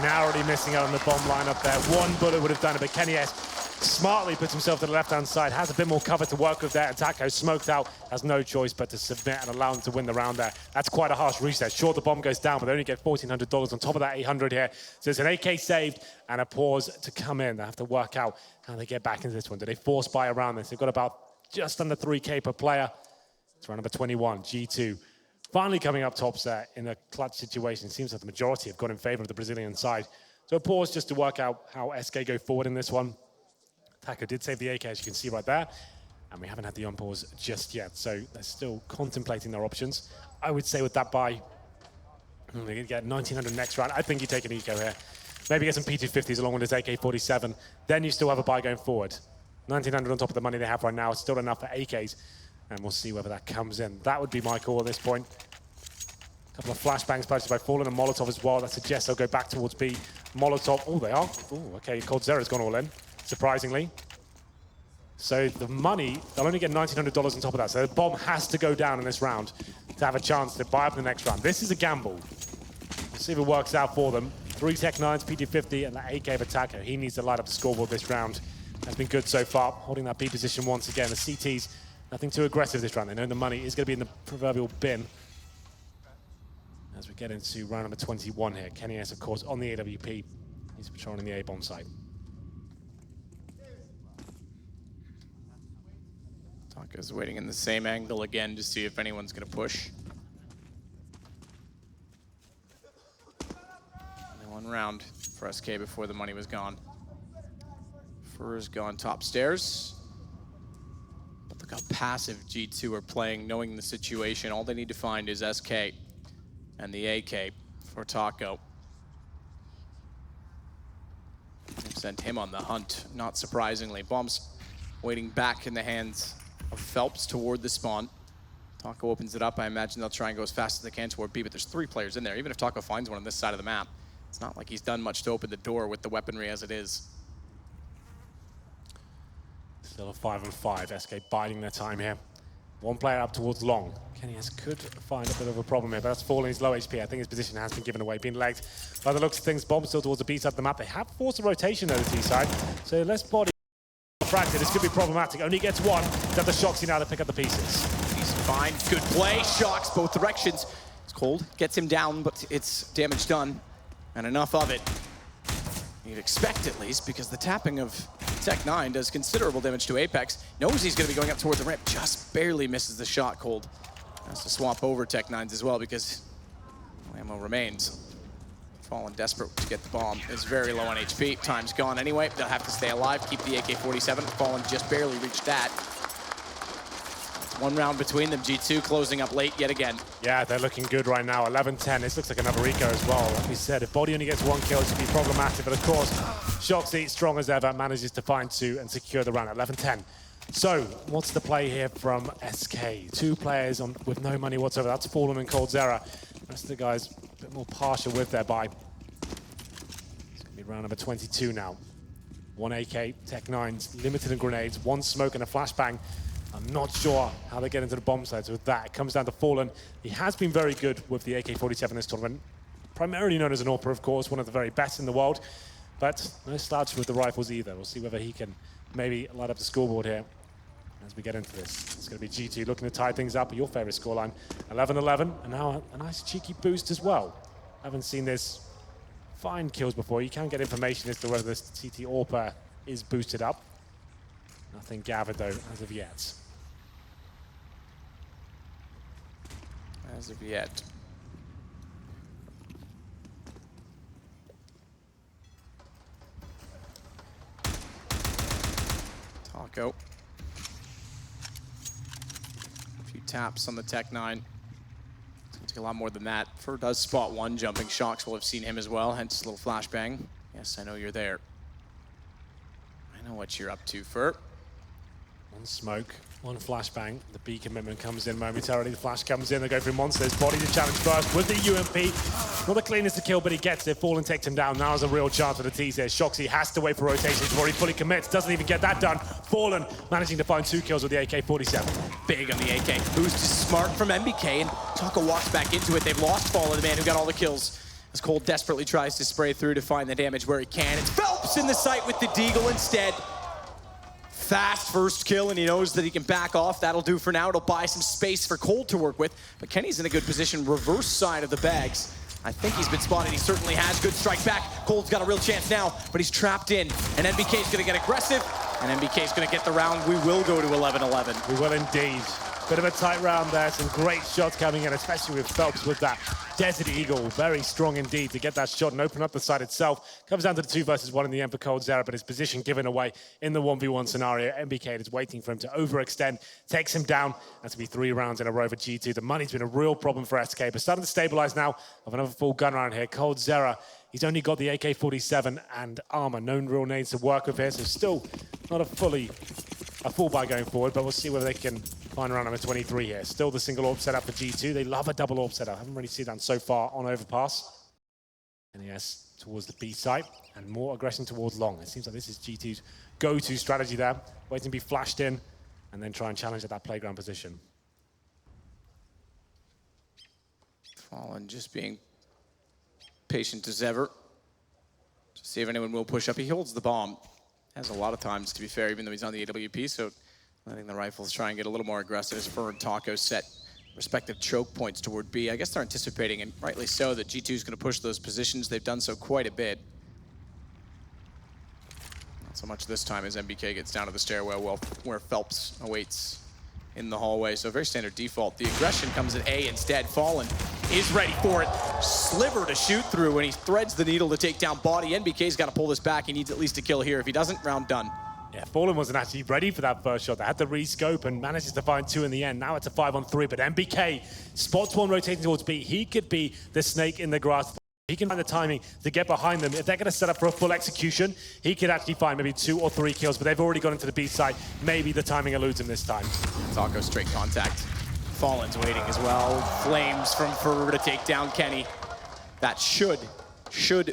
Narrowly missing out on the bomb line up there. 1 bullet would have done it, but Kenny S smartly puts himself to the left-hand side, has a bit more cover to work with there, and Taco smoked out, has no choice but to submit and allow him to win the round there. That's quite a harsh reset. Sure, the bomb goes down, but they only get $1,400 on top of that 800 here. So it's an AK saved and a pause to come in. They have to work out how they get back into this one. Do they force buy around this? They've got about just under 3K per player. It's round number 21, G2. Finally coming up top set in a clutch situation. It seems like the majority have gone in favor of the Brazilian side. So a pause just to work out how SK go forward in this one. Taco did save the AK, as you can see right there. And we haven't had the unpause just yet. So they're still contemplating their options. I would say with that buy, they're going to get 1900 next round. I think you take an eco here. Maybe get some P250s along with his AK-47. Then you still have a buy going forward. 1900 on top of the money they have right now. It's still enough for AKs. And we'll see whether that comes in. That would be my call at this point. A couple of flashbangs purchased by Fallen and Molotov as well. That suggests they'll go back towards B. Molotov, oh, they are. Oh, okay, coldzera's gone all in, surprisingly. So the money, they'll only get $1,900 on top of that. So the bomb has to go down in this round to have a chance to buy up the next round. This is a gamble. We'll see if it works out for them. 3 Tech 9s, PT-50, and the AK for Taco. He needs to light up the scoreboard this round. Has been good so far, holding that B position once again. The CTs, nothing too aggressive this round. They know the money is going to be in the proverbial bin. As we get into round number 21 here. Kenny S, of course, on the AWP. He's patrolling the A-bomb side. Taco's waiting in the same angle again to see if anyone's going to push. Only 1 round for SK before the money was gone. Fur's gone top stairs. But look how passive G2 are playing, knowing the situation. All they need to find is SK and the AK for Taco. They've sent him on the hunt, not surprisingly. Bombs waiting back in the hands of Phelps toward the spawn. Taco opens it up. I imagine they'll try and go as fast as they can toward B, but there's 3 players in there. Even if Taco finds one on this side of the map, it's not like he's done much to open the door with the weaponry as it is. Still a 5-on-5. SK biding their time here. 1 player up towards long. Kenny S could find a bit of a problem here, but that's Fallen. He's low HP. I think his position has been given away, been legged. By the looks of things, Bomb still towards the B side of the map. They have forced a rotation though, the T side, so less body fractured. This could be problematic. Only gets 1. He's at the Shoxy now to pick up the pieces. He's fine. Good play. Shox both directions. It's Cold. Gets him down, but it's damage done. And enough of it. You'd expect at least, because the tapping of Tech 9 does considerable damage to Apex. Knows he's going to be going up toward the ramp. Just barely misses the shot, Cold. Has to swap over Tech 9s as well because ammo remains. Fallen desperate to get the bomb. Is very low on HP. Time's gone anyway. They'll have to stay alive. Keep the AK-47. Fallen just barely reached that. 1 round between them. G2 closing up late yet again. Yeah, they're looking good right now. 11-10. This looks like another eco as well. Like we said, if Body only gets 1 kill, it's going to be problematic. But of course, Shoxy, strong as ever, manages to find 2 and secure the round. 11-10. So, what's the play here from SK? 2 players with no money whatsoever. That's Fallen and coldzera. The rest of the guys a bit more partial with their buy. It's going to be round number 22 now. 1 AK, Tech 9s, limited in grenades, 1 smoke and a flashbang. I'm not sure how they get into the bomb sites with that. It comes down to Fallen. He has been very good with the AK-47 in this tournament. Primarily known as an AWPer, of course, one of the very best in the world. But no slouch with the rifles either. We'll see whether he can maybe light up the scoreboard here as we get into this. It's going to be G2 looking to tie things up. Your favorite scoreline, 11-11, and now a nice cheeky boost as well. Haven't seen this fine kills before. You can get information as to whether this CT AWPer is boosted up. Nothing gathered though as of yet. As of yet. Taco. A few taps on the Tech 9. It's a lot more than that. Fur does spot one. Jumping Shocks will have seen him as well, hence a little flashbang. Yes, I know you're there. I know what you're up to, Fur. One smoke, one flashbang. The B commitment comes in momentarily. The flash comes in. They go through Monsters. Body to challenge first with the UMP. Not the cleanest to kill, but he gets it. Fallen takes him down. Now is a real chance for the T's here. Shoxy has to wait for rotation before he fully commits. Doesn't even get that done. Fallen managing to find 2 kills with the AK-47. Big on the AK. Boost is smart from MBK, and Taco walks back into it. They've lost Fallen, the man who got all the kills, as Cole desperately tries to spray through to find the damage where he can. It's Phelps in the sight with the Deagle instead. Fast first kill, and he knows that he can back off. That'll do for now. It'll buy some space for Cole to work with. But Kenny's in a good position, reverse side of the bags. I think he's been spotted. He certainly has. Good strike back. Cole's got a real chance now, but he's trapped in. And NBK's going to get aggressive, and NBK's going to get the round. We will go to 11-11. We will indeed. Bit of a tight round there. Some great shots coming in, especially with Phelps with that Desert Eagle. Very strong indeed to get that shot and open up the side itself. Comes down to the 2 versus 1 in the end for coldzera, but his position given away in the 1v1 scenario. MBK is waiting for him to overextend, takes him down. That's to be 3 rounds in a row for G2. The money's been a real problem for SK, but starting to stabilize now of another full gun round here. coldzera, he's only got the AK-47 and armor. No real nades to work with here, so still not a full buy going forward, but we'll see whether they can find round number 23 here. Still the single AWP setup for G2. They love a double AWP setup. Haven't really seen that so far on Overpass. And yes, towards the B site, and more aggression towards long. It seems like this is G2's go-to strategy there. Waiting to be flashed in, and then try and challenge at that playground position. Fallen just being patient as ever. To see if anyone will push up. He holds the bomb. Has a lot of times, to be fair, even though he's on the AWP, so letting the rifles try and get a little more aggressive as Fur and Taco set respective choke points toward B. I guess they're anticipating, and rightly so, that G2 is going to push those positions. They've done so quite a bit. Not so much this time as MBK gets down to the stairwell where Phelps awaits in the hallway. So very standard default. The aggression comes at A instead. Fallen is ready for it. Sliver to shoot through, and he threads the needle to take down Body. NBK's got to pull this back. He needs at least a kill here. If he doesn't, round done. Yeah, Fallen wasn't actually ready for that first shot. They had to re-scope and manages to find 2 in the end. Now it's a 5-on-3, but MBK spots one rotating towards B. He could be the snake in the grass. He can find the timing to get behind them. If they're going to set up for a full execution, he could actually find maybe 2 or 3 kills, but they've already gone into the B side. Maybe the timing eludes him this time. Taco straight contact. Fallen's waiting as well. Flames from Fur to take down Kenny. That should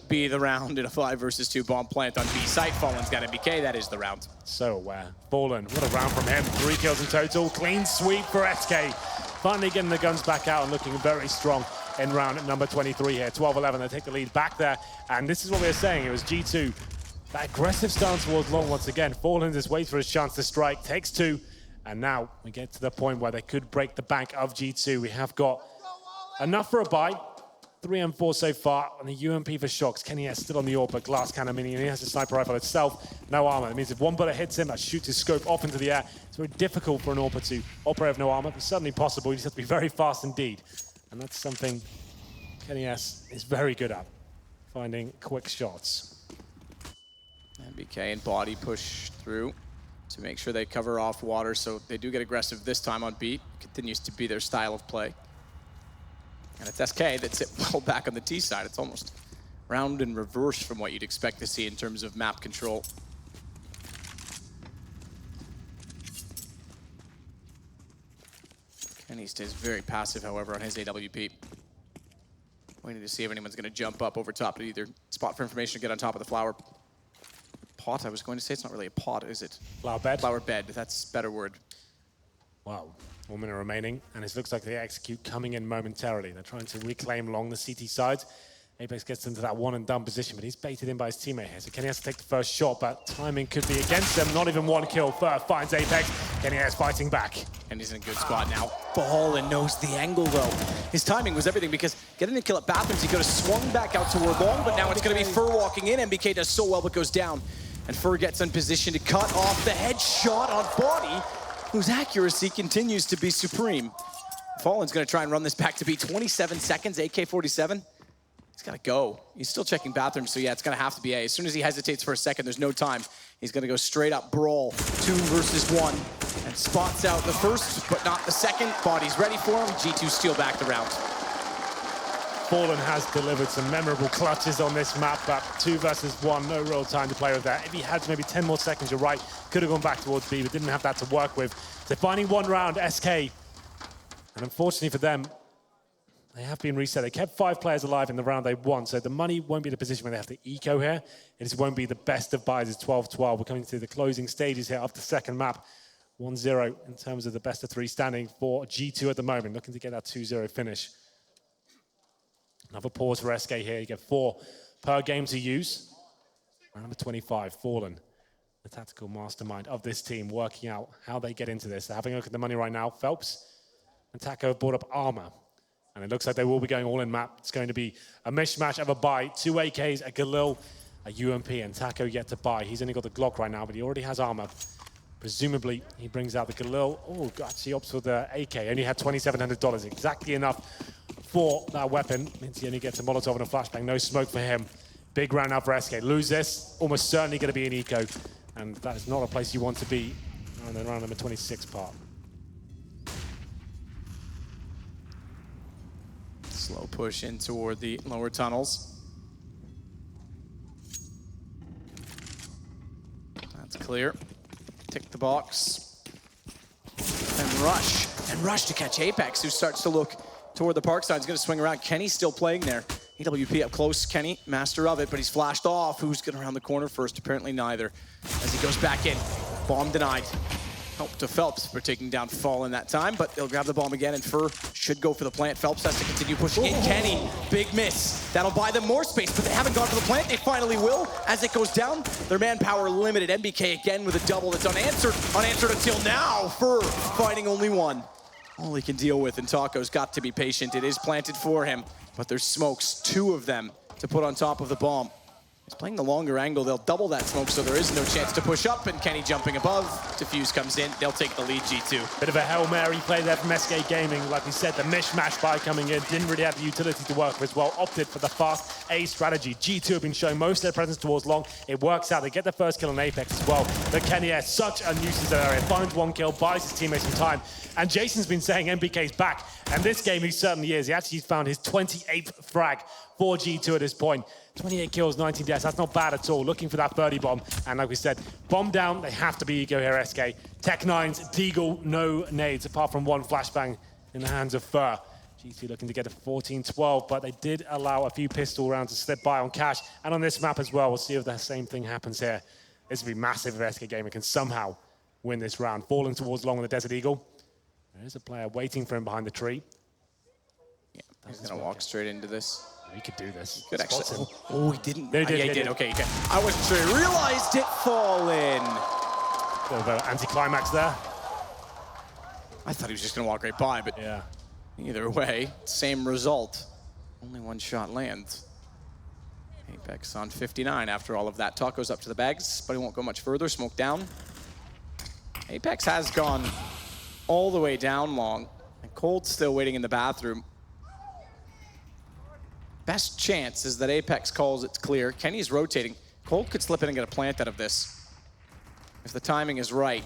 be the round in a 5 versus 2 bomb plant on B site. Fallen's got MBK. That is the round. So aware. Fallen, what a round from him. 3 kills in total. Clean sweep for SK. Finally getting the guns back out and looking very strong in round number 23 here. 12-11, they take the lead back there. And this is what we were saying. It was G2. That aggressive stance towards long once again. Fallen just waits for his chance to strike. Takes 2. And now we get to the point where they could break the bank of G2. We have got enough for a buy. 3 and 4 so far on the UMP for Shocks. Kenny S still on the AWP, but glass cannon mini, and he has a sniper rifle itself. No armor. That means if one bullet hits him, that shoots his scope off into the air. It's very difficult for an AWP to operate with no armor, but certainly possible. You just have to be very fast indeed. And that's something Kenny S is very good at, finding quick shots. MBK and Body push through to make sure they cover off water, so they do get aggressive this time on B. Continues to be their style of play. And it's SK that sit well back on the T side. It's almost round in reverse from what you'd expect to see in terms of map control. Kenny stays very passive, however, on his AWP. Waiting to see if anyone's going to jump up over top to either spot for information or get on top of the flower pot. I was going to say it's not really a pot, is it? Flower bed? Flower bed, that's a better word. Wow. 1 minute remaining, and it looks like they execute coming in momentarily. They're trying to reclaim along the CT side. Apex gets into that one and done position, but he's baited in by his teammate here. So Kenny has to take the first shot, but timing could be against them. Not even 1 kill. Fur finds Apex. Kenny is fighting back. And he's in a good spot now. Fallen knows the angle, though. His timing was everything, because getting a kill at Bathrooms, he could have swung back out toward long, but now it's going to be Fur walking in. MBK does so well, but goes down. And Fur gets in position to cut off the headshot on Body, whose accuracy continues to be supreme. Fallen's going to try and run this back to be 27 seconds, AK-47. He's got to go. He's still checking bathrooms, so yeah, it's going to have to be A. As soon as he hesitates for a second, there's no time. He's going to go straight up brawl, 2 versus 1, and spots out the first, but not the second. Body's ready for him. G2 steal back the round. Fallen has delivered some memorable clutches on this map, but 2 versus 1, no real time to play with that. If he had maybe 10 more seconds, you're right, could have gone back towards B, but didn't have that to work with. So finding 1 round, SK, and unfortunately for them, they have been reset. They kept 5 players alive in the round they won, so the money won't be in a position where they have to eco here. It just won't be the best of buys. It's 12-12. We're coming to the closing stages here of the second map. 1-0 in terms of the best of 3 standing for G2 at the moment, looking to get that 2-0 finish. Another pause for SK here. You get 4 per game to use. Round number 25, Fallen, the tactical mastermind of this team, working out how they get into this. They're having a look at the money right now. Phelps and Taco have brought up armor. And it looks like they will be going all in map. It's going to be a mishmash of a buy. 2 AKs, a Galil, a UMP, and Taco yet to buy. He's only got the Glock right now, but he already has armor. Presumably, he brings out the Galil. Oh, actually opts for the AK. Only had $2,700, exactly enough for that weapon. Means he only gets a Molotov and a flashbang. No smoke for him. Big round up for SK. Lose this, almost certainly going to be an eco. And that is not a place you want to be on the round number 26 part. Slow push in toward the lower tunnels. That's clear. Tick the box. And rush. And rush to catch Apex, who starts to look toward the park side. He's going to swing around. Kenny's still playing there. AWP up close. Kenny, master of it, but he's flashed off. Who's going around the corner first? Apparently neither. As he goes back in. Bomb denied. Help to Phelps for taking down Fallen that time, but they'll grab the bomb again, and Fur should go for the plant. Phelps has to continue pushing in. Kenny, big miss. That'll buy them more space, but they haven't gone for the plant. They finally will. As it goes down, their manpower limited. NBK again with a double that's unanswered. Unanswered until now. Fur finding only 1. All he can deal with, and Taco's got to be patient. It is planted for him, but there's smokes, 2 of them to put on top of the bomb. He's playing the longer angle. They'll double that smoke, so there is no chance to push up, and Kenny jumping above. Diffuse comes in. They'll take the lead, G2. Bit of a Hail Mary play there from SK Gaming. Like we said, the mishmash buy coming in. Didn't really have the utility to work with as well. Opted for the fast A strategy. G2 have been showing most of their presence towards long. It works out. They get the first kill on Apex as well. But Kenny has such a nuisance area. Finds 1 kill, buys his teammates some time. And Jason's been saying NBK's back. And this game, he certainly is. He actually found his 28th frag for G2 at this point. 28 kills, 19 deaths, that's not bad at all. Looking for that 30 bomb, and like we said, bomb down, they have to be ego here, SK. Tech-9s, Deagle, no nades, apart from 1 flashbang in the hands of Fur. G2 looking to get a 14-12, but they did allow a few pistol rounds to slip by on Cash, and on this map as well. We'll see if the same thing happens here. This would be massive if SK Gamer can somehow win this round. Falling towards long on the Desert Eagle. There is a player waiting for him behind the tree. Yeah, he's gonna walk straight into this. He could do this. Good actually. Oh, he didn't. He did. Yeah, he did. Okay. I wasn't sure. He realized it. Fallen. Bit of an anticlimax there. I thought he was just going to walk right by, but yeah. Either way, same result. Only 1 shot lands. Apex on 59 after all of that. Taco's up to the bags, but he won't go much further. Smoke down. Apex has gone all the way down long, and Cold's still waiting in the bathroom. Best chance is that Apex calls it clear. Kenny's rotating. Cold could slip in and get a plant out of this if the timing is right.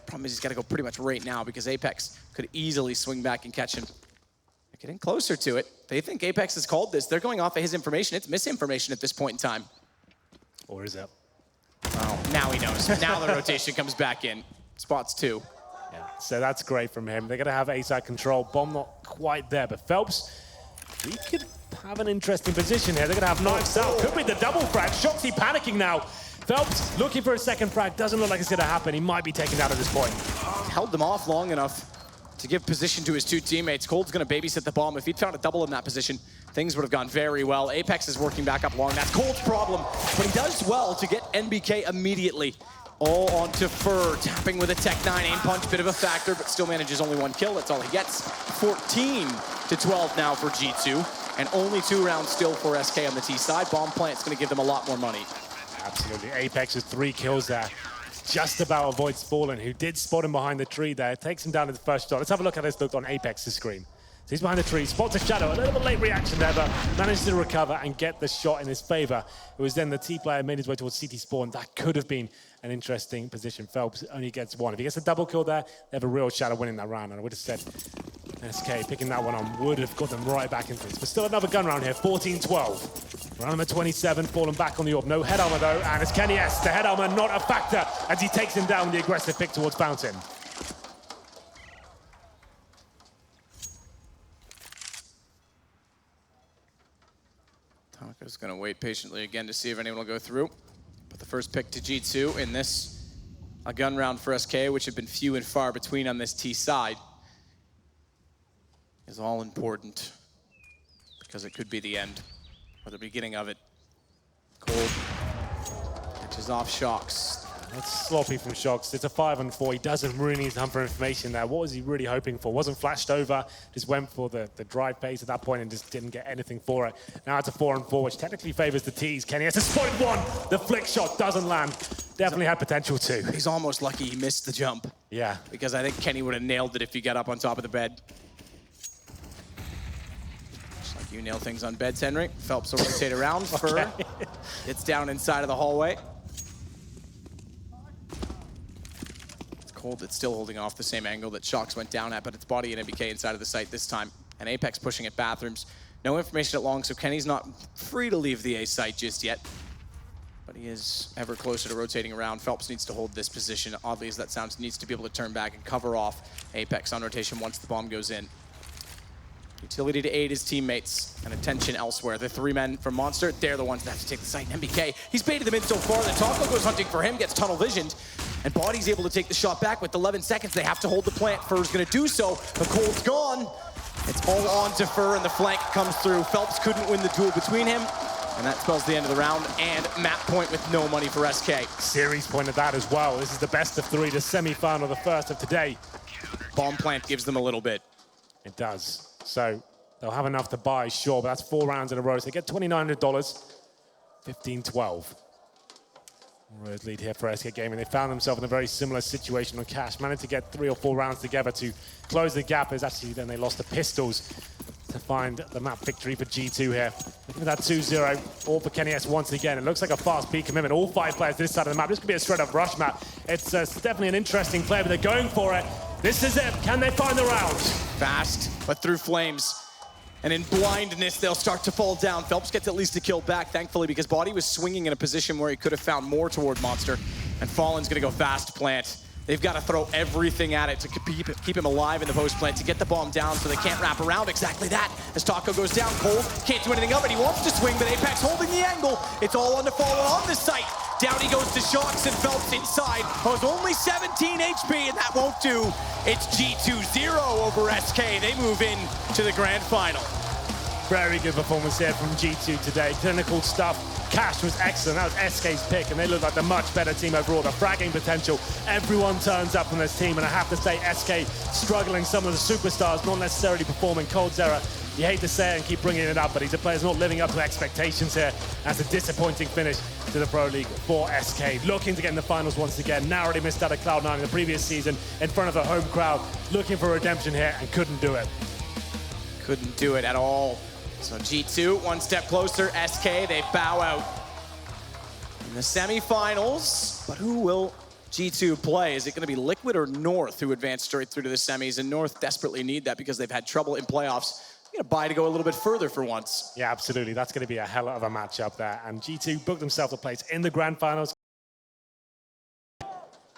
Problem is he's got to go pretty much right now because Apex could easily swing back and catch him. They're getting closer to it. They think Apex has called this. They're going off of his information. It's misinformation at this point in time. Or is it? Oh, now he knows. Now the rotation comes back in. Spots 2. Yeah, so that's great from him. They're going to have A-side control. Bomb not quite there, but Phelps, he could have an interesting position here. They're going to have knives out. Could be the double frag. Shoxy panicking now. Phelps looking for a second frag. Doesn't look like it's going to happen. He might be taken down at this point. Held them off long enough to give position to his 2 teammates. Cold's going to babysit the bomb. If he'd found a double in that position, things would have gone very well. Apex is working back up long. That's Cold's problem, but he does well to get NBK immediately. All onto Fur, tapping with a Tech-9 aim punch. Bit of a factor, but still manages only 1 kill. That's all he gets. 14-12 now for G2. And only 2 rounds still for SK on the T side. Bomb plant's going to give them a lot more money. Absolutely. Apex with 3 kills there. Just about avoids Fallen, who did spot him behind the tree there. Takes him down to the first shot. Let's have a look at this looked on Apex's screen. So he's behind the tree, spots a shadow, a little bit late reaction there, but managed to recover and get the shot in his favor. It was then the T player made his way towards CT spawn. That could have been an interesting position. Phelps only gets 1. If he gets a double kill there, they have a real shot of winning that round. And I would have said SK picking that one on would have got them right back into this. But still another gun round here, 14-12. Round number 27, falling back on the orb. No head armor though, and it's Kenny S. The head armor not a factor as he takes him down with the aggressive pick towards Fountain. Taco's gonna wait patiently again to see if anyone will go through. But the first pick to G2 in this, a gun round for SK, which have been few and far between on this T side, is all important because it could be the end or the beginning of it. Cold catches off Shocks. That's sloppy from Shocks. It's a 5-4. He doesn't really need to hunt for information there. What was he really hoping for? Wasn't flashed over, just went for the drive pace at that point and just didn't get anything for it. Now it's a 4-4, which technically favors the T's. Kenny has a spotted one. The flick shot doesn't land. Definitely had potential too. He's almost lucky he missed the jump. Yeah. Because I think Kenny would have nailed it if he got up on top of the bed. Just like you nail things on beds, Henry. Phelps will rotate around. Fur gets down inside of the hallway. Cold, it's still holding off the same angle that Shocks went down at, but it's Body and MBK inside of the site this time. And Apex pushing at bathrooms. No information at long, so Kenny's not free to leave the A site just yet. But he is ever closer to rotating around. Phelps needs to hold this position. Oddly as that sounds, needs to be able to turn back and cover off Apex on rotation once the bomb goes in. Utility to aid his teammates and attention elsewhere. The three men from Monster, they're the ones that have to take the site. And MBK, he's baited them in so far that Taco goes hunting for him, gets tunnel visioned. And Body's able to take the shot back with 11 seconds. They have to hold the plant. Fur's gonna do so. The Cold's gone. It's all on to Fur and the flank comes through. Phelps couldn't win the duel between him. And that spells the end of the round and map point with no money for SK. Series point at that as well. This is the best of three, the semi-final, the first of today. Bomb plant gives them a little bit. It does. So they'll have enough to buy, sure, but that's 4 rounds in a row. So they get $2,900, 15-12. Rose lead here for SK Gaming. They found themselves in a very similar situation on Cash. Managed to get 3 or 4 rounds together to close the gap. As actually then they lost the Pistols to find the map victory for G2 here. Looking at that 2-0, all for Kenny S once again. It looks like a fast peak commitment. All 5 players this side of the map. This could be a straight up rush map. It's definitely an interesting play, but they're going for it. This is it. Can they find the round? Fast, but through flames. And in blindness, they'll start to fall down. Phelps gets at least a kill back, thankfully, because Body was swinging in a position where he could have found more toward Monster. And Fallen's gonna go fast plant. They've got to throw everything at it to keep him alive in the post plant, to get the bomb down so they can't wrap around. Exactly that. As Taco goes down, Cold can't do anything of it. He wants to swing, but Apex holding the angle. It's all on to Fallen on the site. Down he goes to Shocks and Phelps inside. Oh, it's only 17 HP, and that won't do. It's G2-0 over SK. They move in to the grand final. Very good performance here from G2 today. Clinical stuff. Cash was excellent. That was SK's pick, and they look like the much better team overall. The fragging potential. Everyone turns up from this team, and I have to say, SK struggling. Some of the superstars not necessarily performing. Cold's error. You hate to say it and keep bringing it up, but he's a player's not living up to expectations here. That's a disappointing finish to the Pro League for SK. Looking to get in the finals once again. Narrowly missed out of Cloud9 in the previous season in front of the home crowd. Looking for redemption here and couldn't do it. Couldn't do it at all. So G2, one step closer. SK, they bow out in the semifinals. But who will G2 play? Is it going to be Liquid or North who advance straight through to the semis? And North desperately need that because they've had trouble in playoffs. Going to buy to go a little bit further for once. Yeah, absolutely. That's going to be a hell of a matchup there. And G2 booked themselves a place in the grand finals.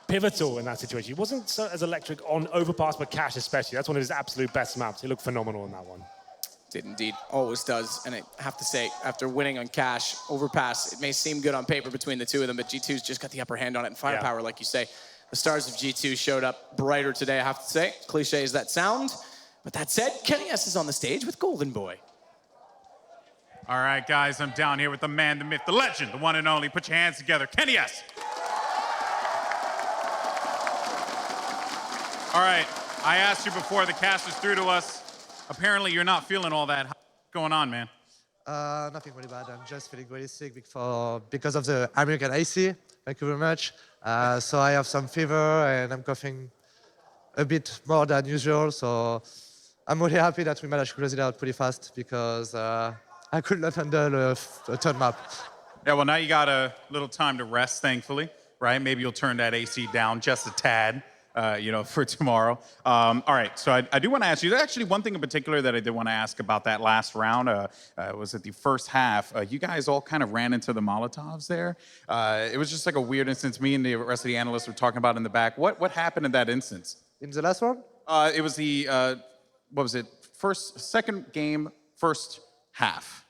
Pivotal in that situation. He wasn't so as electric on Overpass, but Cash especially. That's one of his absolute best maps. He looked phenomenal in that one. Did indeed, always does. And I have to say, after winning on Cash, Overpass, it may seem good on paper between the two of them, but G2's just got the upper hand on it and firepower, like you say. The stars of G2 showed up brighter today, I have to say. Cliche as that sound. But that said, Kenny S is on the stage with Golden Boy. All right, guys, I'm down here with the man, the myth, the legend, the one and only. Put your hands together, Kenny S. All right, I asked you before the cast is through to us. Apparently, you're not feeling all that. What's going on, man? Nothing really bad. I'm just feeling really sick because of the American AC. Thank you very much. So I have some fever and I'm coughing a bit more than usual. So I'm really happy that we managed to close it out pretty fast because I could not handle a turn map. Yeah, well, now you got a little time to rest, thankfully, right? Maybe you'll turn that AC down just a tad. for tomorrow. All right, so I do want to ask you, there's actually one thing in particular that I did want to ask about that last round. Was at the first half, you guys all kind of ran into the Molotovs there. It was just like a weird instance. Me and the rest of the analysts were talking about in the back. What happened in that instance? In the last one? It was the, what was it? Second game, first half.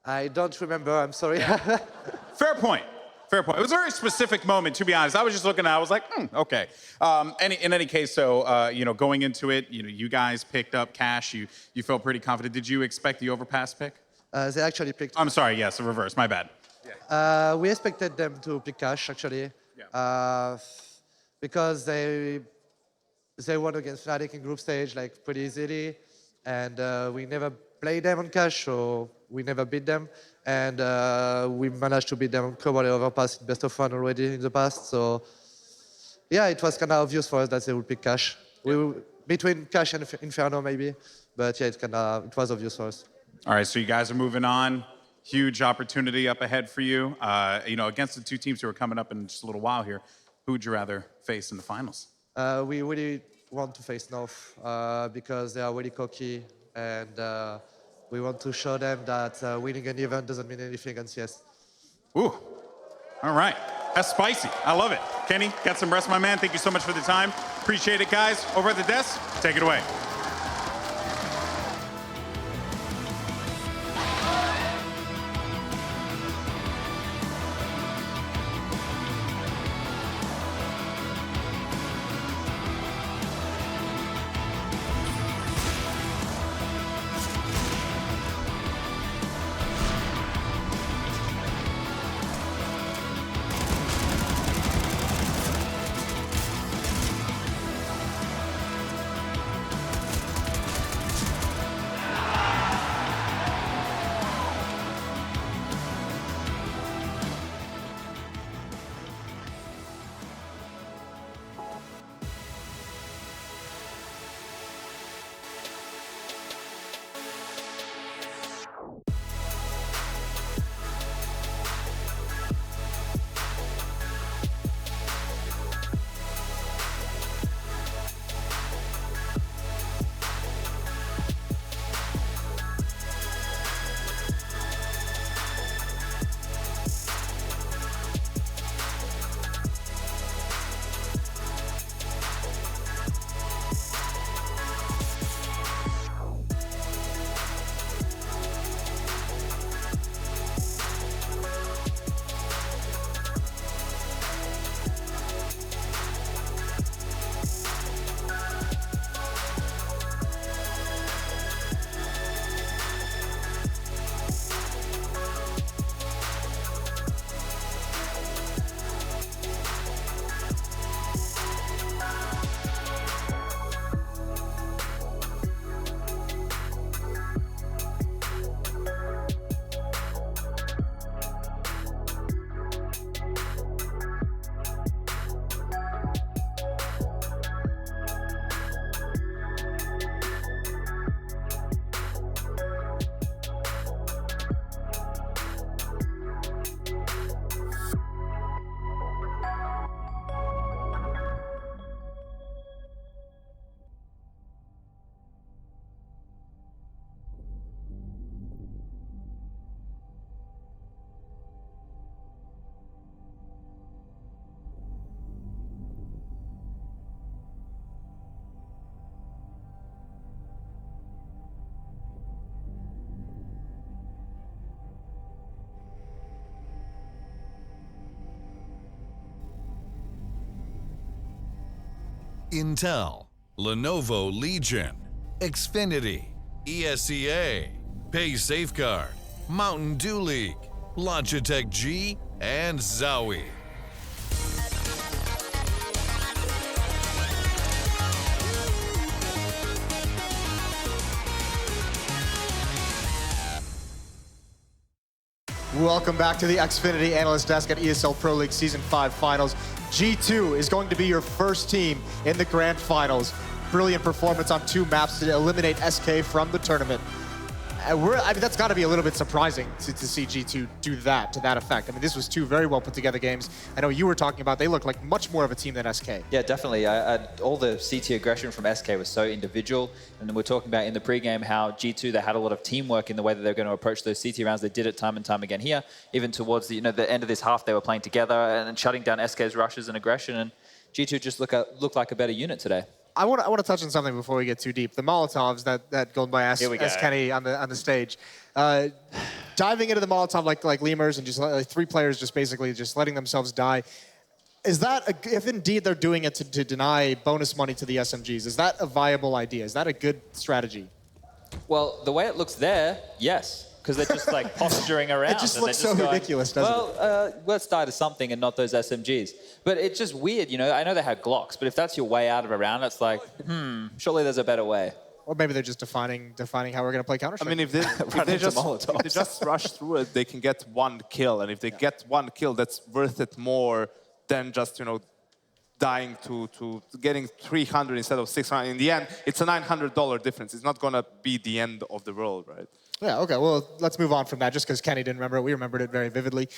I don't remember, I'm sorry. Fair point. Fair point. It was a very specific moment, to be honest. I was just looking at it, I was like, okay. In any case, so, going into it, you guys picked up cash. You felt pretty confident. Did you expect the overpass pick? They actually picked... I'm sorry, yes, the reverse, my bad. We expected them to pick cash, actually. Because they won against Fnatic in group stage, like, pretty easily. And we never played them on cash, so we never beat them. And we managed to beat them on Cobalt Overpass in best of one already in the past. So, yeah, it was kind of obvious for us that they would pick cash. Between cash and Inferno, maybe. But yeah, it was obvious for us. All right, so you guys are moving on. Huge opportunity up ahead for you. Against the two teams who are coming up in just a little while here, who would you rather face in the finals? We really want to face North because they are really cocky. And we want to show them that winning an event doesn't mean anything against CS. Ooh, all right. That's spicy. I love it. Kenny, got some rest, my man. Thank you so much for the time. Appreciate it, guys. Over at the desk, take it away. Intel, Lenovo Legion, Xfinity, ESCA, Pay Safeguard, Mountain Dew League, Logitech G, and Zowie. Welcome back to the Xfinity Analyst Desk at ESL Pro League Season 5 Finals. G2 is going to be your first team in the Grand Finals. Brilliant performance on 2 maps to eliminate SK from the tournament. I mean, that's got to be a little bit surprising to see G2 do that, to that effect. I mean, this was two very well put together games. I know you were talking about, they look like much more of a team than SK. Yeah, definitely. All the CT aggression from SK was so individual. And then we're talking about in the pregame how G2, they had a lot of teamwork in the way that they're going to approach those CT rounds. They did it time and time again here. Even towards the, the end of this half, they were playing together and shutting down SK's rushes and aggression. And G2 just looked like a better unit today. I want to touch on something before we get too deep. The Molotovs that go by S Kenny on the stage. Diving into the Molotov like lemurs and just three players just basically just letting themselves die. Is that, if indeed they're doing it to deny bonus money to the SMGs, is that a viable idea? Is that a good strategy? Well, the way it looks there, yes. Because they're just like posturing around. It just looks so ridiculous, doesn't it? Well, let's die to something and not those SMGs. But it's just weird, I know they had Glocks, but if that's your way out of a round, it's like, surely there's a better way. Or maybe they're just defining how we're going to play Counter-Strike. I mean, if they just rush through it, they can get one kill. And if they get one kill, that's worth it more than just, dying to getting 300 instead of 600. In the end, it's a $900 difference. It's not going to be the end of the world, right? Yeah, okay, well, let's move on from that, just because Kenny didn't remember it. We remembered it very vividly.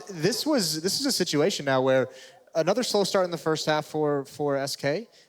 This is a situation now where another slow start in the first half for SK.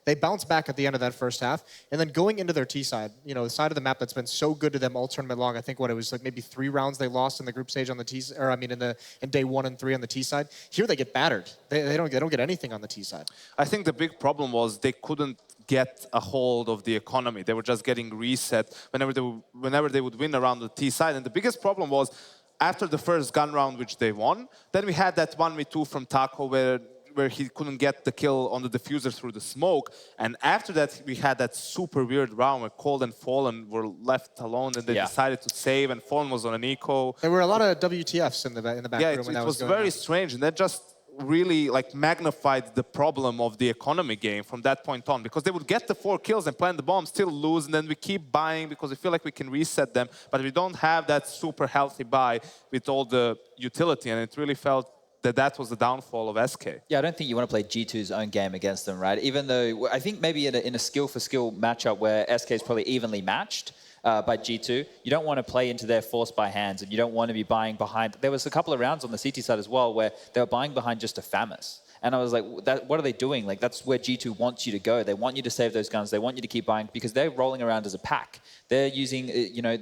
They bounce back at the end of that first half, and then going into their T side, the side of the map that's been so good to them all tournament long. I think it was like maybe 3 rounds they lost in the group stage on the T, or I mean in day 1 and 3 on the T side. Here they get battered. They don't get anything on the T side. I think the big problem was they couldn't get a hold of the economy. They were just getting reset whenever they would win around the T side, and the biggest problem was after the first gun round, which they won. Then we had that 1v2 from Taco where he couldn't get the kill on the diffuser through the smoke. And after that, we had that super weird round where Cold and Fallen were left alone, and they decided to save, and Fallen was on an eco. There were a lot of WTFs in the back room when that was going on. Yeah, it was very strange, and that just really magnified the problem of the economy game from that point on, because they would get the 4 kills and plant the bomb, still lose, and then we keep buying because we feel like we can reset them, but we don't have that super healthy buy with all the utility, and it really felt that was the downfall of SK. Yeah, I don't think you want to play G2's own game against them, right? Even though I think maybe in a skill-for-skill matchup where SK is probably evenly matched by G2, you don't want to play into their force by hands, and you don't want to be buying behind. There was a couple of rounds on the CT side as well where they were buying behind just a FAMAS. And I was like, what are they doing? Like, that's where G2 wants you to go. They want you to save those guns. They want you to keep buying because they're rolling around as a pack. They're using,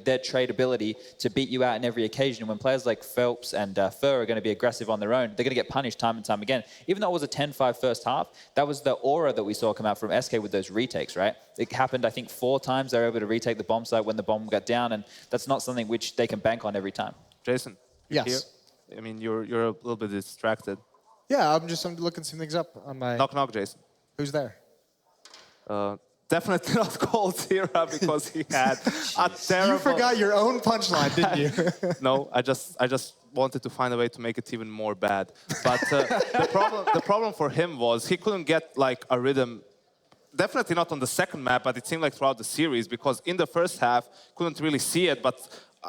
their trade ability to beat you out in every occasion. When players like Phelps and Fur are going to be aggressive on their own, they're going to get punished time and time again. Even though it was a 10-5 first half, that was the aura that we saw come out from SK with those retakes, right? It happened, I think, 4 times they were able to retake the bomb site when the bomb got down, and that's not something which they can bank on every time. Jason? Yes. Here? I mean, you're a little bit distracted. Yeah, I'm looking some things up on my... Knock, knock, Jason. Who's there? Definitely not Cold Zera because he had a terrible... You forgot your own punchline, didn't you? No, I just wanted to find a way to make it even more bad. But the problem for him was he couldn't get a rhythm. Definitely not on the second map, but it seemed like throughout the series, because in the first half, couldn't really see it, but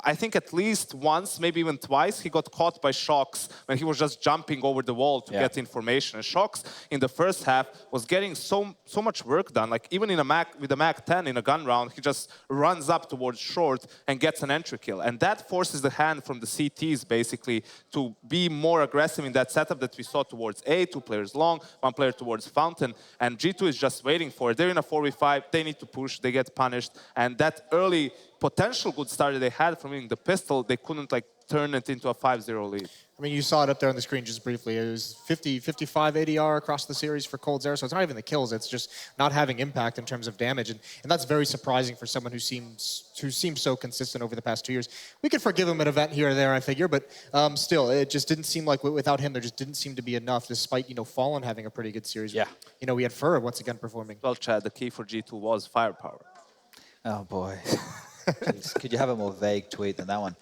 I think at least once, maybe even twice, he got caught by Shox when he was just jumping over the wall to get information. And Shox in the first half was getting so much work done. Like even with a Mac 10 in a gun round, he just runs up towards short and gets an entry kill. And that forces the hand from the CTs basically to be more aggressive in that setup that we saw towards A, 2 players long, 1 player towards Fountain. And G2 is just waiting for it. They're in a 4v5, they need to push, they get punished. And that early potential good start that they had from winning the pistol, they couldn't turn it into a 5-0 lead. I mean, you saw it up there on the screen just briefly. It was 55 ADR across the series for Cold Zera, so it's not even the kills, it's just not having impact in terms of damage. And that's very surprising for someone who seems so consistent over the past 2 years. We could forgive him an event here or there, I figure, but still, it just didn't seem like without him, there just didn't seem to be enough, despite, Fallen having a pretty good series. Yeah. We had Fur once again performing. Well, Chad, the key for G2 was firepower. Oh, boy. Jeez, could you have a more vague tweet than that one?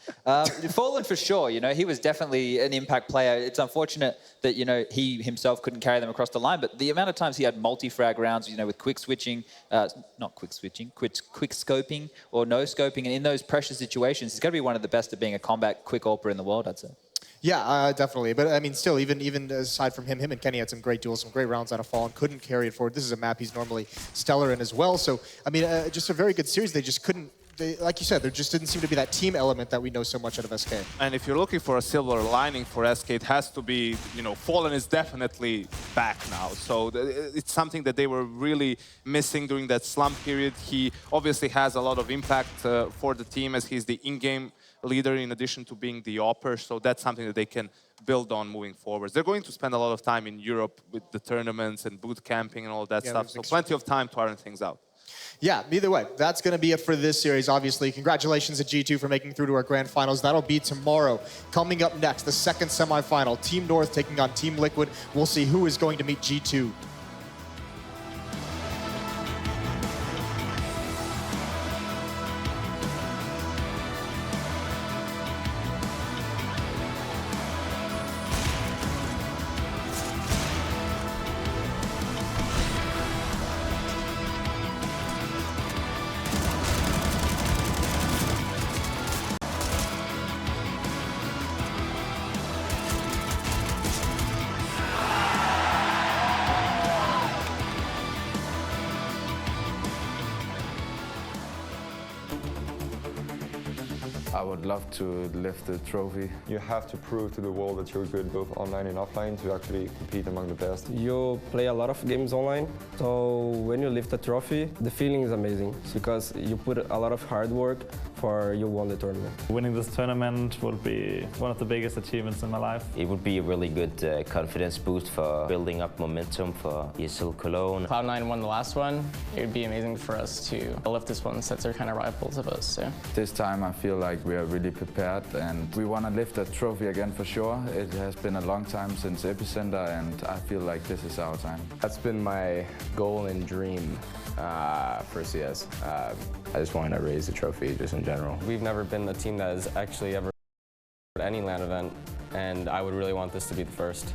Fallen for sure, he was definitely an impact player. It's unfortunate that, he himself couldn't carry them across the line, but the amount of times he had multi-frag rounds, with quick switching, not quick switching, quick scoping or no scoping, and in those pressure situations, he's got to be one of the best at being a combat quick AWPer in the world, I'd say. Yeah, definitely. But I mean, still, even aside from him and Kenny had some great duels, some great rounds out of Fallen, couldn't carry it forward. This is a map he's normally stellar in as well. So, I mean, just a very good series. They just couldn't like you said, there just didn't seem to be that team element that we know so much out of SK. And if you're looking for a silver lining for SK, it has to be, Fallen is definitely back now. So it's something that they were really missing during that slump period. He obviously has a lot of impact for the team as he's the in-game leader in addition to being the opper. So that's something that they can build on moving forward. They're going to spend a lot of time in Europe with the tournaments and boot camping and all that stuff. So plenty of time to iron things out. Yeah, either way, that's going to be it for this series, obviously. Congratulations to G2 for making through to our grand finals. That'll be tomorrow. Coming up next, the second semifinal, Team North taking on Team Liquid. We'll see who is going to meet G2. I would love to lift the trophy. You have to prove to the world that you're good both online and offline to actually compete among the best. You play a lot of games online, so when you lift a trophy, the feeling is amazing because you put a lot of hard work for you won the tournament. Winning this tournament will be one of the biggest achievements in my life. It would be a really good confidence boost for building up momentum for ESL Cologne. Cloud9 won the last one. It would be amazing for us to lift this one since they're kind of rivals of us. So. This time I feel like we are really prepared and we want to lift that trophy again for sure. It has been a long time since Epicenter and I feel like this is our time. That's been my goal and dream for CS. I just want to raise the trophy just in general. We've never been a team that has actually ever at any LAN event, and I would really want this to be the first.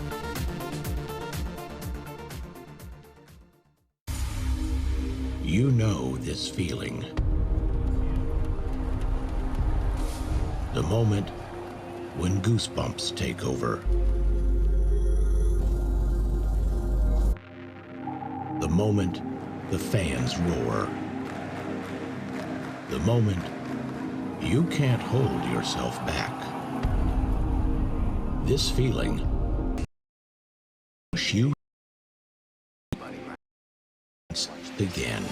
You know this feeling. The moment when goosebumps take over. The moment the fans roar. The moment you can't hold yourself back. This feeling push you begin.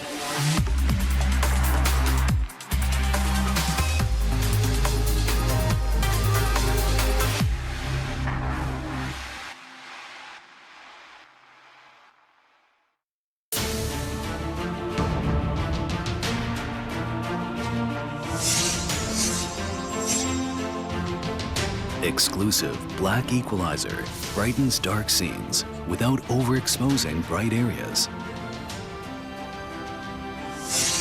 Exclusive Black Equalizer brightens dark scenes without overexposing bright areas.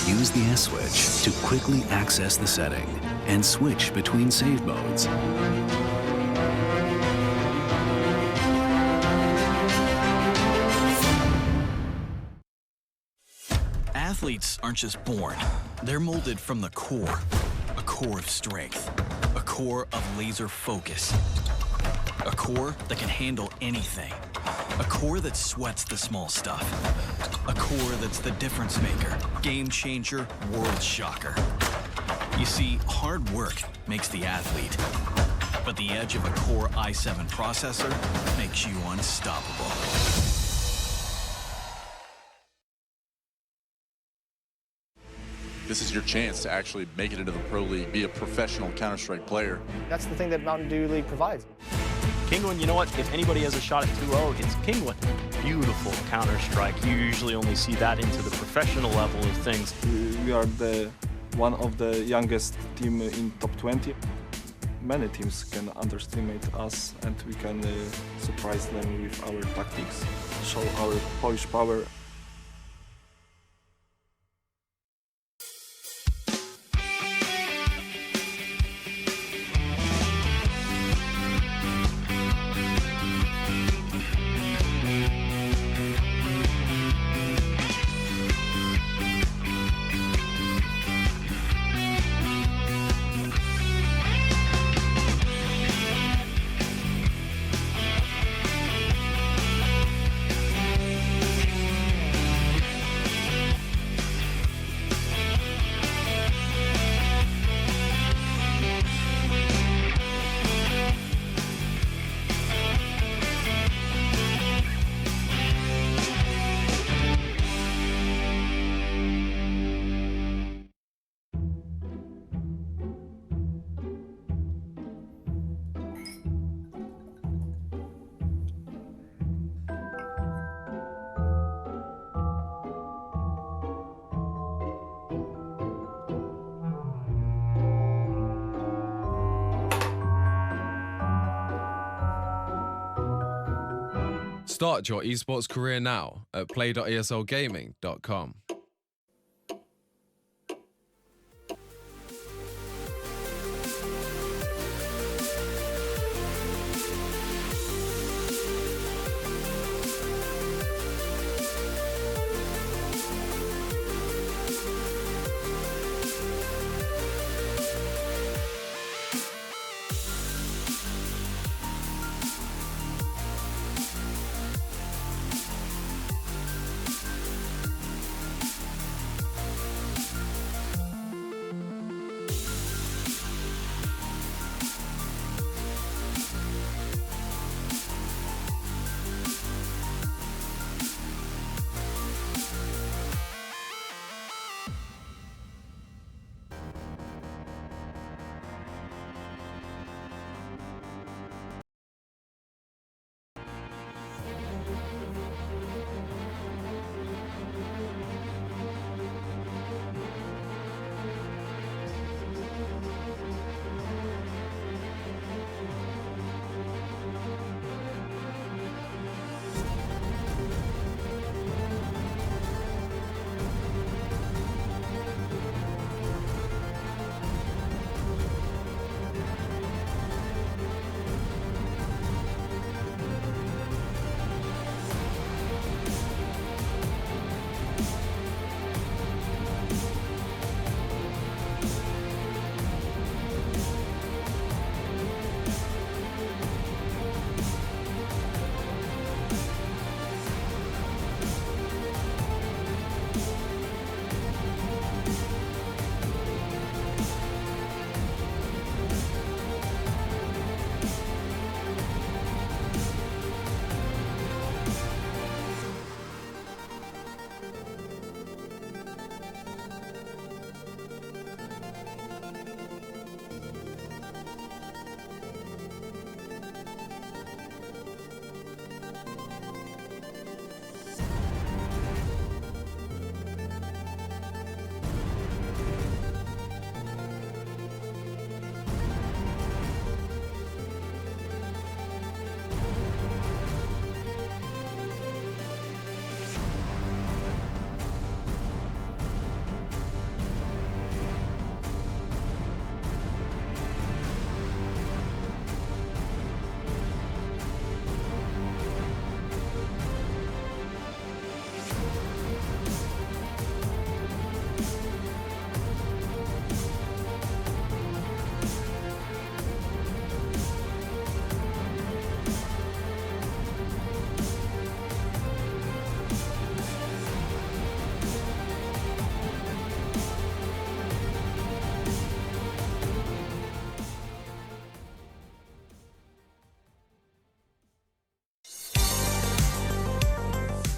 Use the S switch to quickly access the setting and switch between save modes. Athletes aren't just born. They're molded from the core. A core of strength. A core of laser focus. A core that can handle anything. A core that sweats the small stuff. A core that's the difference maker, game changer, world shocker. You see, hard work makes the athlete, but the edge of a Core i7 processor makes you unstoppable. This is your chance to actually make it into the Pro League, be a professional Counter-Strike player. That's the thing that Mountain Dew League provides. Kingwin, you know what? If anybody has a shot at 2-0, it's Kingwin. Beautiful Counter-Strike. You usually only see that into the professional level of things. We are one of the youngest team in top 20. Many teams can underestimate us and we can surprise them with our tactics, show our Polish power. Start your esports career now at play.eslgaming.com.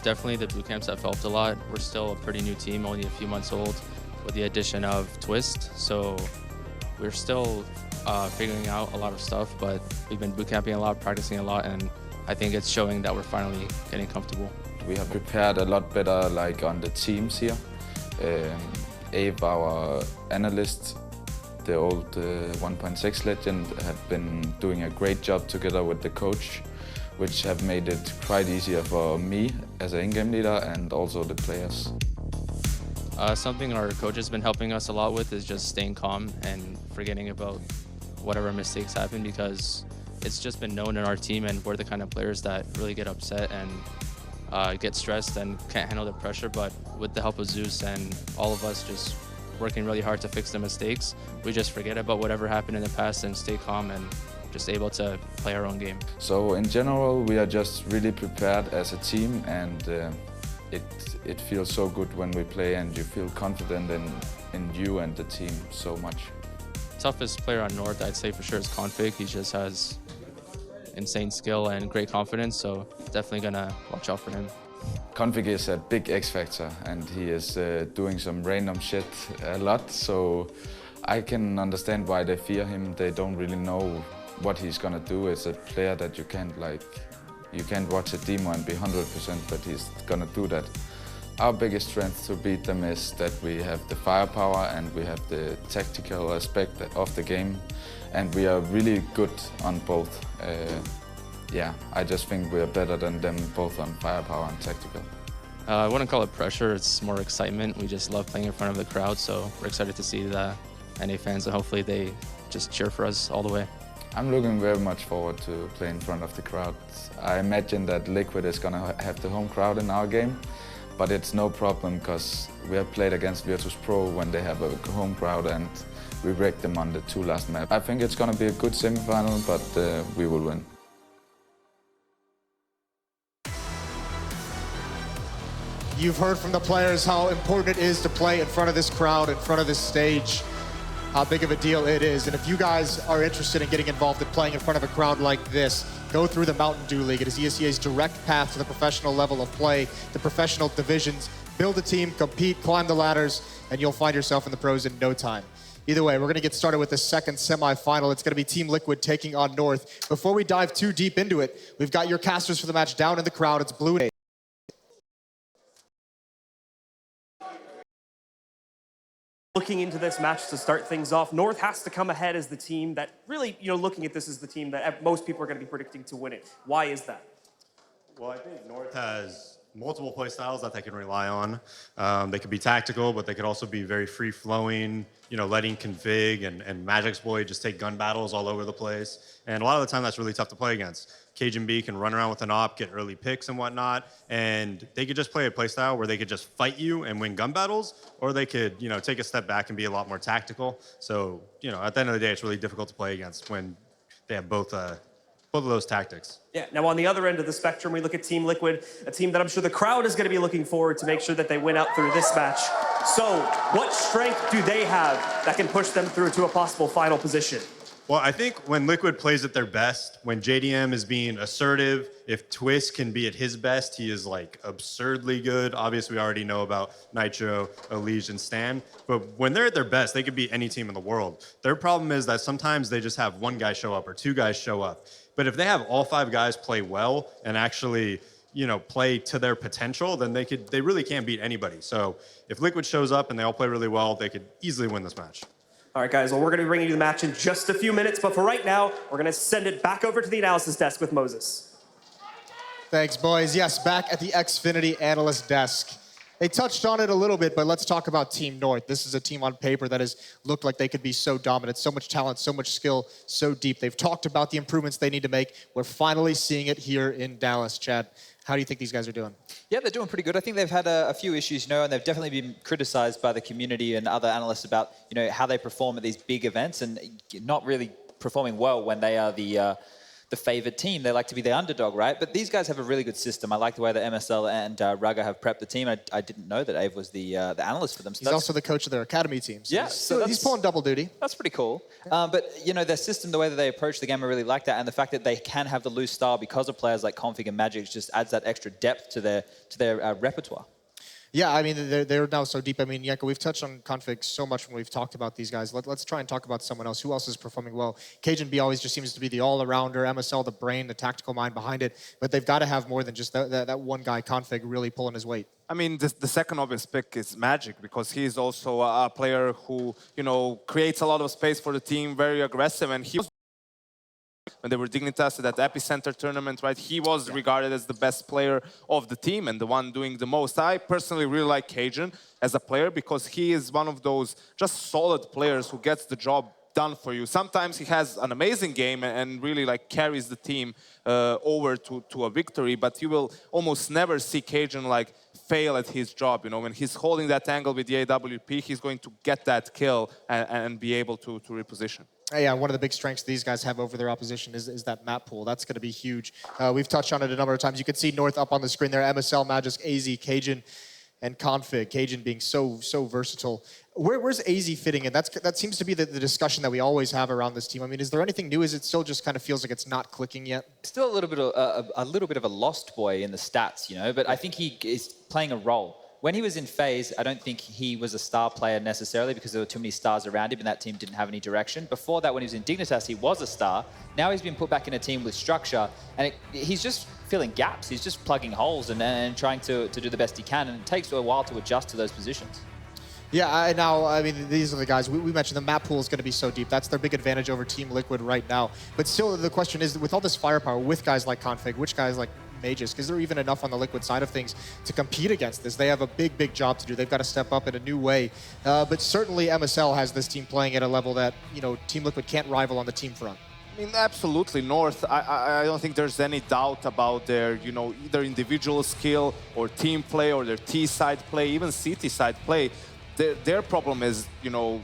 Definitely the boot camps have helped a lot. We're still a pretty new team, only a few months old, with the addition of Twist. So we're still figuring out a lot of stuff, but we've been boot camping a lot, practicing a lot, and I think it's showing that we're finally getting comfortable. We have prepared a lot better, like on the teams here. Abe, our analyst, the old 1.6 legend, have been doing a great job together with the coach, which have made it quite easier for me as an in-game leader and also the players. Something our coach has been helping us a lot with is just staying calm and forgetting about whatever mistakes happen, because it's just been known in our team, and we're the kind of players that really get upset and get stressed and can't handle the pressure. But with the help of Zeus and all of us just working really hard to fix the mistakes, we just forget about whatever happened in the past and stay calm and just able to play our own game. So in general, we are just really prepared as a team, and it feels so good when we play and you feel confident in you and the team so much. Toughest player on North, I'd say for sure, is Config. He just has insane skill and great confidence, so definitely gonna watch out for him. Config is a big X factor, and he is doing some random shit a lot, so I can understand why they fear him. They don't really know what he's gonna do. It's a player that you can't watch a demo and be 100%, but he's gonna do that. Our biggest strength to beat them is that we have the firepower and we have the tactical aspect of the game, and we are really good on both. yeah, I just think we're better than them both on firepower and tactical. I wouldn't call it pressure, it's more excitement. We just love playing in front of the crowd, so we're excited to see the NA fans, and hopefully they just cheer for us all the way. I'm looking very much forward to play in front of the crowd. I imagine that Liquid is going to have the home crowd in our game, but it's no problem because we have played against Virtus Pro when they have a home crowd and we wrecked them on the 2 last map. I think it's going to be a good semi-final, but we will win. You've heard from the players how important it is to play in front of this crowd, in front of this stage, how big of a deal it is. And if you guys are interested in getting involved in playing in front of a crowd like this, go through the Mountain Dew League. It is ESEA's direct path to the professional level of play, the professional divisions. Build a team, compete, climb the ladders, and you'll find yourself in the pros in no time. Either way, we're going to get started with the second semifinal. It's going to be Team Liquid taking on North. Before we dive too deep into it, we've got your casters for the match down in the crowd. It's Blue and Looking into this match to start things off, North has to come ahead as the team that really, looking at this as the team that most people are going to be predicting to win it. Why is that? Well, I think North has multiple play styles that they can rely on. They could be tactical, but they could also be very free-flowing, letting Config and Magicsploit just take gun battles all over the place. And a lot of the time, that's really tough to play against. Cajun B can run around with an op, get early picks and whatnot, and they could just play a play style where they could just fight you and win gun battles, or they could, take a step back and be a lot more tactical. So, at the end of the day, it's really difficult to play against when they have both of those tactics. Yeah, now on the other end of the spectrum, we look at Team Liquid, a team that I'm sure the crowd is going to be looking forward to make sure that they win out through this match. So, what strength do they have that can push them through to a possible final position? Well, I think when Liquid plays at their best, when JDM is being assertive, if Twist can be at his best, he is like absurdly good. Obviously, we already know about Nitro, Elige, and Stan. But when they're at their best, they could beat any team in the world. Their problem is that sometimes they just have one guy show up or 2 guys show up. But if they have all 5 guys play well and actually, play to their potential, then they really can't beat anybody. So if Liquid shows up and they all play really well, they could easily win this match. All right, guys, well, we're going to be bringing you the match in just a few minutes, but for right now, we're going to send it back over to the analysis desk with Moses. Thanks, boys. Yes, back at the Xfinity analyst desk. They touched on it a little bit, but let's talk about Team North. This is a team on paper that has looked like they could be so dominant, so much talent, so much skill, so deep. They've talked about the improvements they need to make. We're finally seeing it here in Dallas. Chad, how do you think these guys are doing? Yeah, they're doing pretty good. I think they've had a few issues, and they've definitely been criticized by the community and other analysts about, how they perform at these big events and not really performing well when they are the favored team. They like to be the underdog, right? But these guys have a really good system. I like the way that MSL and Raga have prepped the team. I didn't know that Ave was the analyst for them. So he's also the coach of their academy team. So yeah, so he's pulling double duty. That's pretty cool. But, their system, the way that they approach the game, I really like that. And the fact that they can have the loose style because of players like Config and Magic just adds that extra depth to their repertoire. Yeah, I mean, they're now so deep. I mean, Yanko, we've touched on Config so much when we've talked about these guys. Let's try and talk about someone else. Who else is performing well? Cajun B always just seems to be the all-arounder, MSL, the brain, the tactical mind behind it. But they've got to have more than just that one guy, Config, really pulling his weight. I mean, the second obvious pick is Magic, because he is also a player who, creates a lot of space for the team, very aggressive, and he was when they were Dignitas at that Epicenter tournament, right? He was regarded as the best player of the team and the one doing the most. I personally really like Cajun as a player because he is one of those just solid players who gets the job done for you. Sometimes he has an amazing game and really carries the team over to a victory, but you will almost never see Cajun fail at his job. When he's holding that angle with the AWP, he's going to get that kill and be able to reposition. Yeah, one of the big strengths these guys have over their opposition is that map pool. That's going to be huge. We've touched on it a number of times. You can see North up on the screen there. MSL, Magic, AZ, Cajun, and Config. Cajun being so versatile. Where's AZ fitting in? That seems to be the discussion that we always have around this team. I mean, is there anything new? Is it still just kind of feels like it's not clicking yet? Still a little bit of a lost boy in the stats, but I think he is playing a role. When he was in FaZe, I don't think he was a star player necessarily because there were too many stars around him and that team didn't have any direction. Before that, when he was in Dignitas, he was a star. Now he's been put back in a team with structure and he's just filling gaps. He's just plugging holes and trying to do the best he can, and it takes a while to adjust to those positions. Yeah, I mean, these are the guys. We mentioned the map pool is going to be so deep. That's their big advantage over Team Liquid right now. But still, the question is, with all this firepower, with guys like Config, which guys like Mages, because they're even enough on the Liquid side of things to compete against this. They have a big, big job to do. They've got to step up in a new way. But certainly MSL has this team playing at a level that, you know, Team Liquid can't rival on the team front. I mean, absolutely. North, I don't think there's any doubt about their, you know, either individual skill or team play or their T-side play, even CT-side play. Their problem is, you know,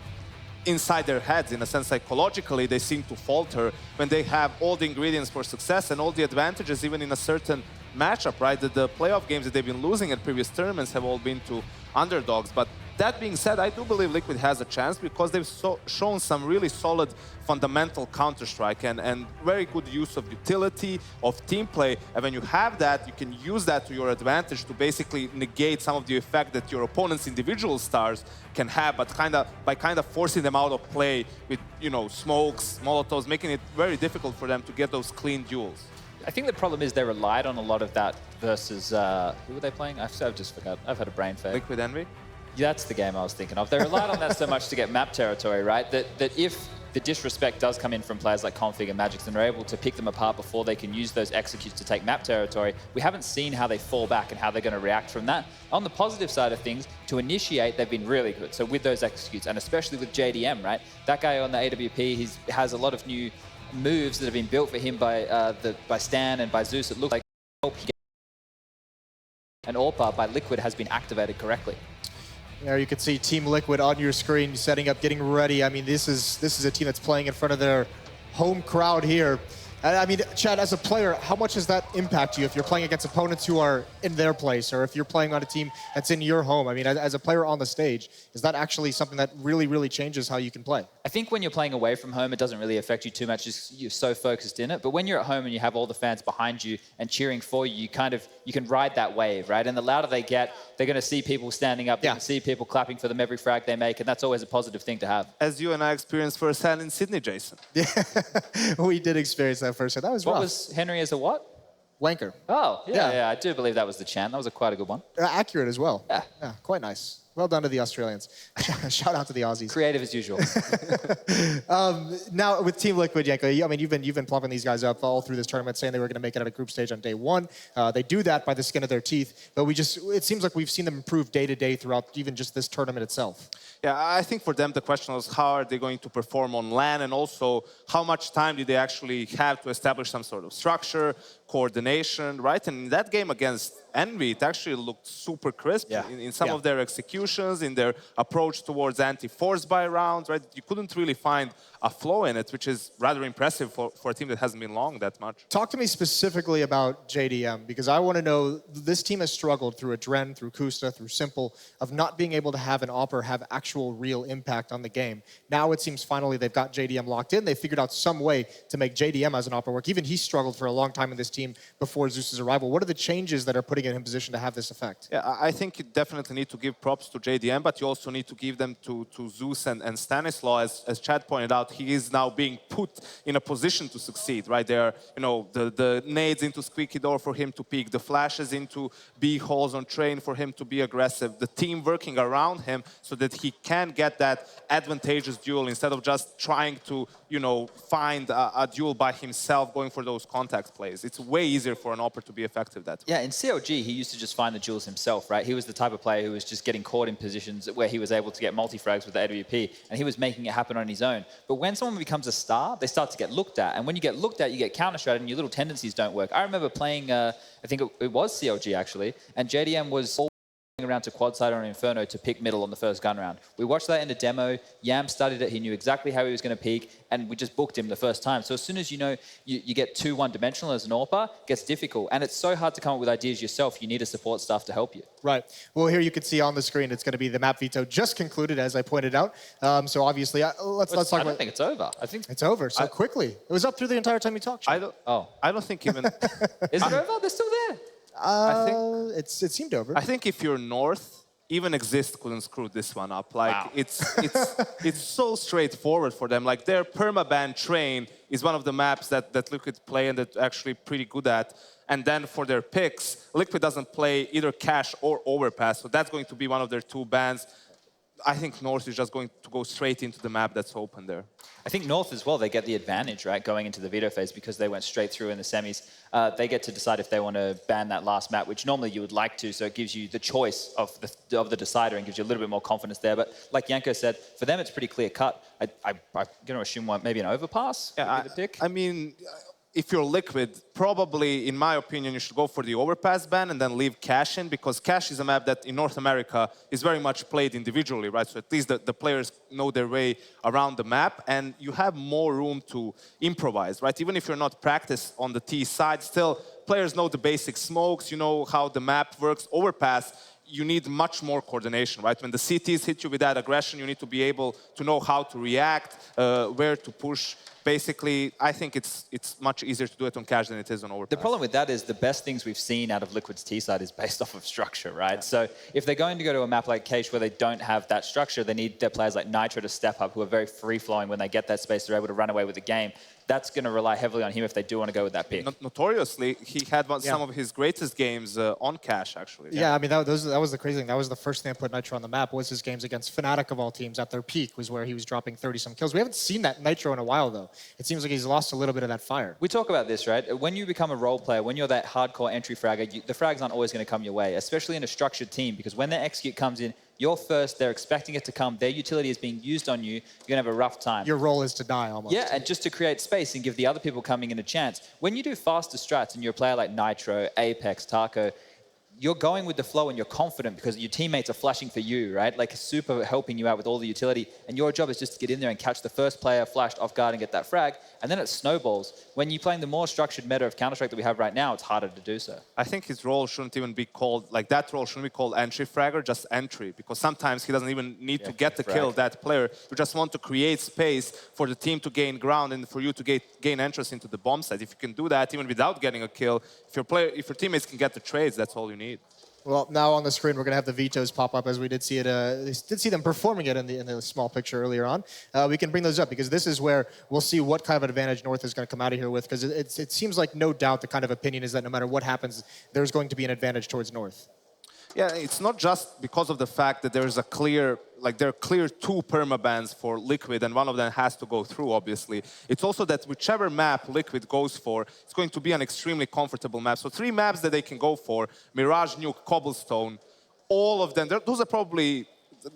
inside their heads, in a sense, psychologically, they seem to falter when they have all the ingredients for success and all the advantages, even in a certain matchup, right? The playoff games that they've been losing at previous tournaments have all been to underdogs. But that being said, I do believe Liquid has a chance because they've shown some really solid fundamental Counter-Strike and very good use of utility, of team play. And when you have that, you can use that to your advantage to basically negate some of the effect that your opponent's individual stars can have, but by forcing them out of play with, you know, smokes, molotovs, making it very difficult for them to get those clean duels. I think the problem is they relied on a lot of that versus, who were they playing? I've just forgot. I've had a brain fade. Liquid Envy? Yeah, that's the game I was thinking of. They relied on that so much to get map territory, right? That if the disrespect does come in from players like Config and Magic, and they're able to pick them apart before they can use those executes to take map territory, we haven't seen how they fall back and how they're going to react from that. On the positive side of things, to initiate, they've been really good. So with those executes, and especially with JDM, right? That guy on the AWP, he has a lot of new moves that have been built for him by Stan and by Zeus. It looks like and AWPA by Liquid has been activated correctly. There you can see Team Liquid on your screen, setting up, getting ready. I mean, this is a team that's playing in front of their home crowd here. And I mean, Chad, as a player, how much does that impact you if you're playing against opponents who are in their place, or if you're playing on a team that's in your home? I mean, as a player on the stage, is that actually something that really, really changes how you can play? I think when you're playing away from home, it doesn't really affect you too much. You're so focused in it. But when you're at home and you have all the fans behind you and cheering for you, you can ride that wave, right? And the louder they get, they're going to see people standing up. They're going to see people clapping for them every frag they make, and that's always a positive thing to have. As you and I experienced firsthand in Sydney, Jason. Yeah, we did experience that firsthand. That was rough. What was Henry as a what? Wanker. Oh, yeah, I do believe that was the chant. That was quite a good one. Accurate as well. Yeah, quite nice. Well done to the Australians. Shout out to the Aussies. Creative as usual. Now with Team Liquid, Yanko, I mean, you've been plumping these guys up all through this tournament, saying they were going to make it out of group stage on day one. They do that by the skin of their teeth, but it seems like we've seen them improve day to day throughout even just this tournament itself. Yeah, I think for them the question was how are they going to perform on LAN, and also how much time did they actually have to establish some sort of structure, coordination, right? And in that game against Envy, it actually looked super crisp in some of their executions, in their approach towards anti-force buy rounds, right? You couldn't really find a flow in it, which is rather impressive for a team that hasn't been long that much. Talk to me specifically about JDM, because I want to know, this team has struggled through Adren, through Kusta, through Simple, of not being able to have an AWPer have actual real impact on the game. Now it seems finally they've got JDM locked in. They figured out some way to make JDM as an AWPer work. Even he struggled for a long time in this team before Zeus's arrival. What are the changes that are putting him in position to have this effect? Yeah, I think you definitely need to give props to JDM, but you also need to give them to Zeus and Stanislaw. As Chad pointed out, he is now being put in a position to succeed, right? There are, you know, the nades into squeaky door for him to peek, the flashes into B holes on train for him to be aggressive, the team working around him so that he can get that advantageous duel instead of just trying to, you know, find a duel by himself, going for those contact plays. It's way easier for an AWPer to be effective that way. Yeah, in COG, he used to just find the duels himself, right? He was the type of player who was just getting caught in positions where he was able to get multi-frags with the AWP, and he was making it happen on his own. But when someone becomes a star, they start to get looked at, and when you get looked at, you get counter-stratted, and your little tendencies don't work. I remember playing, I think it was COG actually, and JDM was around to quad side on Inferno to pick middle on the first gun round. We watched that in the demo. Yam studied it. He knew exactly how he was going to peak, and we just booked him the first time. So as soon as you know you get too one-dimensional as an AWPer, it gets difficult. And it's so hard to come up with ideas yourself. You need a support staff to help you. Right. Well, here you can see on the screen, it's going to be the map veto just concluded, as I pointed out. So obviously, let's talk about... I don't think it's over. I think it's over so quickly. It was up through the entire time you talked. I don't think even... Is it over? They're still there. I think it seemed over. I think if you're North, even Exist couldn't screw this one up. Like, wow. it's so straightforward for them. Like, their permaban train is one of the maps that Liquid play and that actually pretty good at. And then for their picks, Liquid doesn't play either cache or overpass, so that's going to be one of their two bans. I think North is just going to go straight into the map that's open there. I think North as well, they get the advantage, right, going into the veto phase because they went straight through in the semis. They get to decide if they want to ban that last map, which normally you would like to, so it gives you the choice of the decider and gives you a little bit more confidence there. But like Janko said, for them it's pretty clear cut. I'm going to assume maybe an overpass would be the pick. I mean, if you're Liquid, probably, in my opinion, you should go for the overpass ban and then leave Cash in, because Cash is a map that in North America is very much played individually, right? So at least the players know their way around the map, and you have more room to improvise, right? Even if you're not practiced on the T side, still players know the basic smokes, you know how the map works. Overpass, you need much more coordination, right? When the CTs hit you with that aggression, you need to be able to know how to react, where to push. Basically, I think it's much easier to do it on Cash than it is on Overpass. The problem with that is the best things we've seen out of Liquid's T-side is based off of structure, right? Yeah. So if they're going to go to a map like Cache where they don't have that structure, they need their players like Nitro to step up, who are very free-flowing. When they get that space, they're able to run away with the game. That's going to rely heavily on him if they do want to go with that pick. Notoriously, he had some of his greatest games on Cash, actually. Yeah, I mean, that was the crazy thing. That was the first thing that put Nitro on the map, was his games against Fnatic of all teams at their peak, was where he was dropping 30-some kills. We haven't seen that Nitro in a while, though. It seems like he's lost a little bit of that fire. We talk about this, right? When you become a role player, when you're that hardcore entry fragger, the frags aren't always going to come your way, especially in a structured team, because when their execute comes in, you're first, they're expecting it to come, their utility is being used on you, you're going to have a rough time. Your role is to die, almost. Yeah, and just to create space and give the other people coming in a chance. When you do faster strats and you're a player like Nitro, Apex, Taco, you're going with the flow and you're confident because your teammates are flashing for you, right? Like super helping you out with all the utility. And your job is just to get in there and catch the first player flashed off guard and get that frag. And then it snowballs. When you're playing the more structured meta of Counter-Strike that we have right now, it's harder to do so. I think his role shouldn't even be called, like that role shouldn't be called entry fragger, just entry. Because sometimes he doesn't even need to get the kill, that player. You just want to create space for the team to gain ground and for you to gain entrance into the bomb site. If you can do that even without getting a kill, if your teammates can get the trades, that's all you need. Well, now on the screen, we're going to have the vetoes pop up, as we did see it. Did see them performing it in the small picture earlier on. We can bring those up because this is where we'll see what kind of advantage North is going to come out of here with, because it seems like no doubt the kind of opinion is that no matter what happens, there's going to be an advantage towards North. Yeah, it's not just because of the fact that there's a clear, there are clear 2 permabans for Liquid, and one of them has to go through, obviously. It's also that whichever map Liquid goes for, it's going to be an extremely comfortable map. So 3 maps that they can go for: Mirage, Nuke, Cobblestone. All of them, those are probably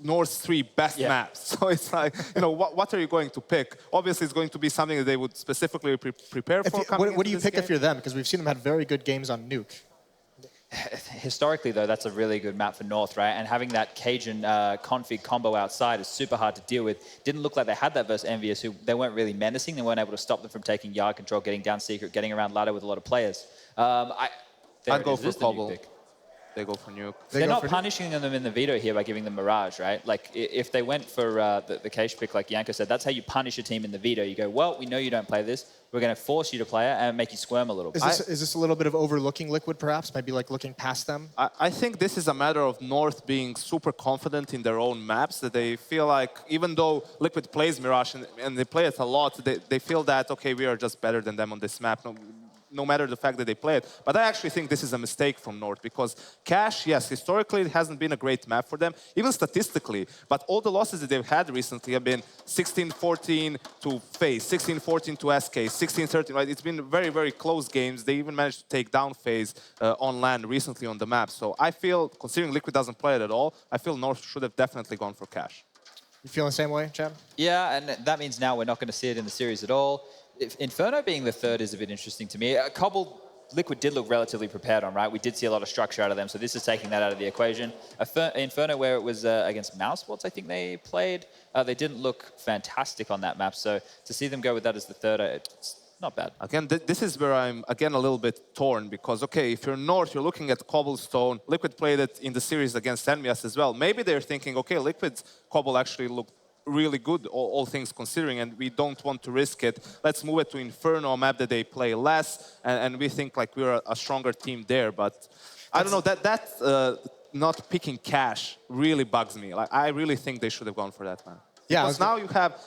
North's 3 best maps. So it's like, you know, what are you going to pick? Obviously, it's going to be something that they would specifically prepare for. What do you pick if you're them? Because we've seen them have very good games on Nuke. Historically, though, that's a really good map for North, right? And having that Cajun config combo outside is super hard to deal with. Didn't look like they had that versus Envious, who they weren't really menacing. They weren't able to stop them from taking yard control, getting down secret, getting around ladder with a lot of players. I'd go for Cobble. They go for Nuke. They're not punishing them in the veto here by giving them Mirage, right? Like, if they went for the Cache pick, like Janko said, that's how you punish a team in the veto. You go, well, we know you don't play this. We're going to force you to play it and make you squirm a little bit. Is this a little bit of overlooking Liquid, perhaps? Maybe like looking past them? I think this is a matter of North being super confident in their own maps, that they feel like, even though Liquid plays Mirage and they play it a lot, they feel that, okay, we are just better than them on this map. No matter the fact that they play it. But I actually think this is a mistake from North, because Cache, yes, historically it hasn't been a great map for them, even statistically, but all the losses that they've had recently have been 16-14 to FaZe, 16-14 to SK, 16-13, right? It's been very, very close games. They even managed to take down FaZe on land recently on the map. So I feel, considering Liquid doesn't play it at all, I feel North should have definitely gone for Cache. You feeling the same way, Chad? Yeah, and that means now we're not going to see it in the series at all. Inferno being the 3rd is a bit interesting to me. Cobble, Liquid did look relatively prepared on, right? We did see a lot of structure out of them, so this is taking that out of the equation. Inferno, where it was against Mousesports, I think they played, they didn't look fantastic on that map, so to see them go with that as the 3rd, it's not bad. Again, this is where I'm, again, a little bit torn, because, okay, if you're North, you're looking at Cobblestone. Liquid played it in the series against Envious as well. Maybe they're thinking, okay, Liquid's Cobble actually looked really good, all things considering, and we don't want to risk it. Let's move it to Inferno, a map that they play less, and we think like we're a stronger team there. But I don't know, that not picking Cache really bugs me. Like, I really think they should have gone for that, man. Yeah, Because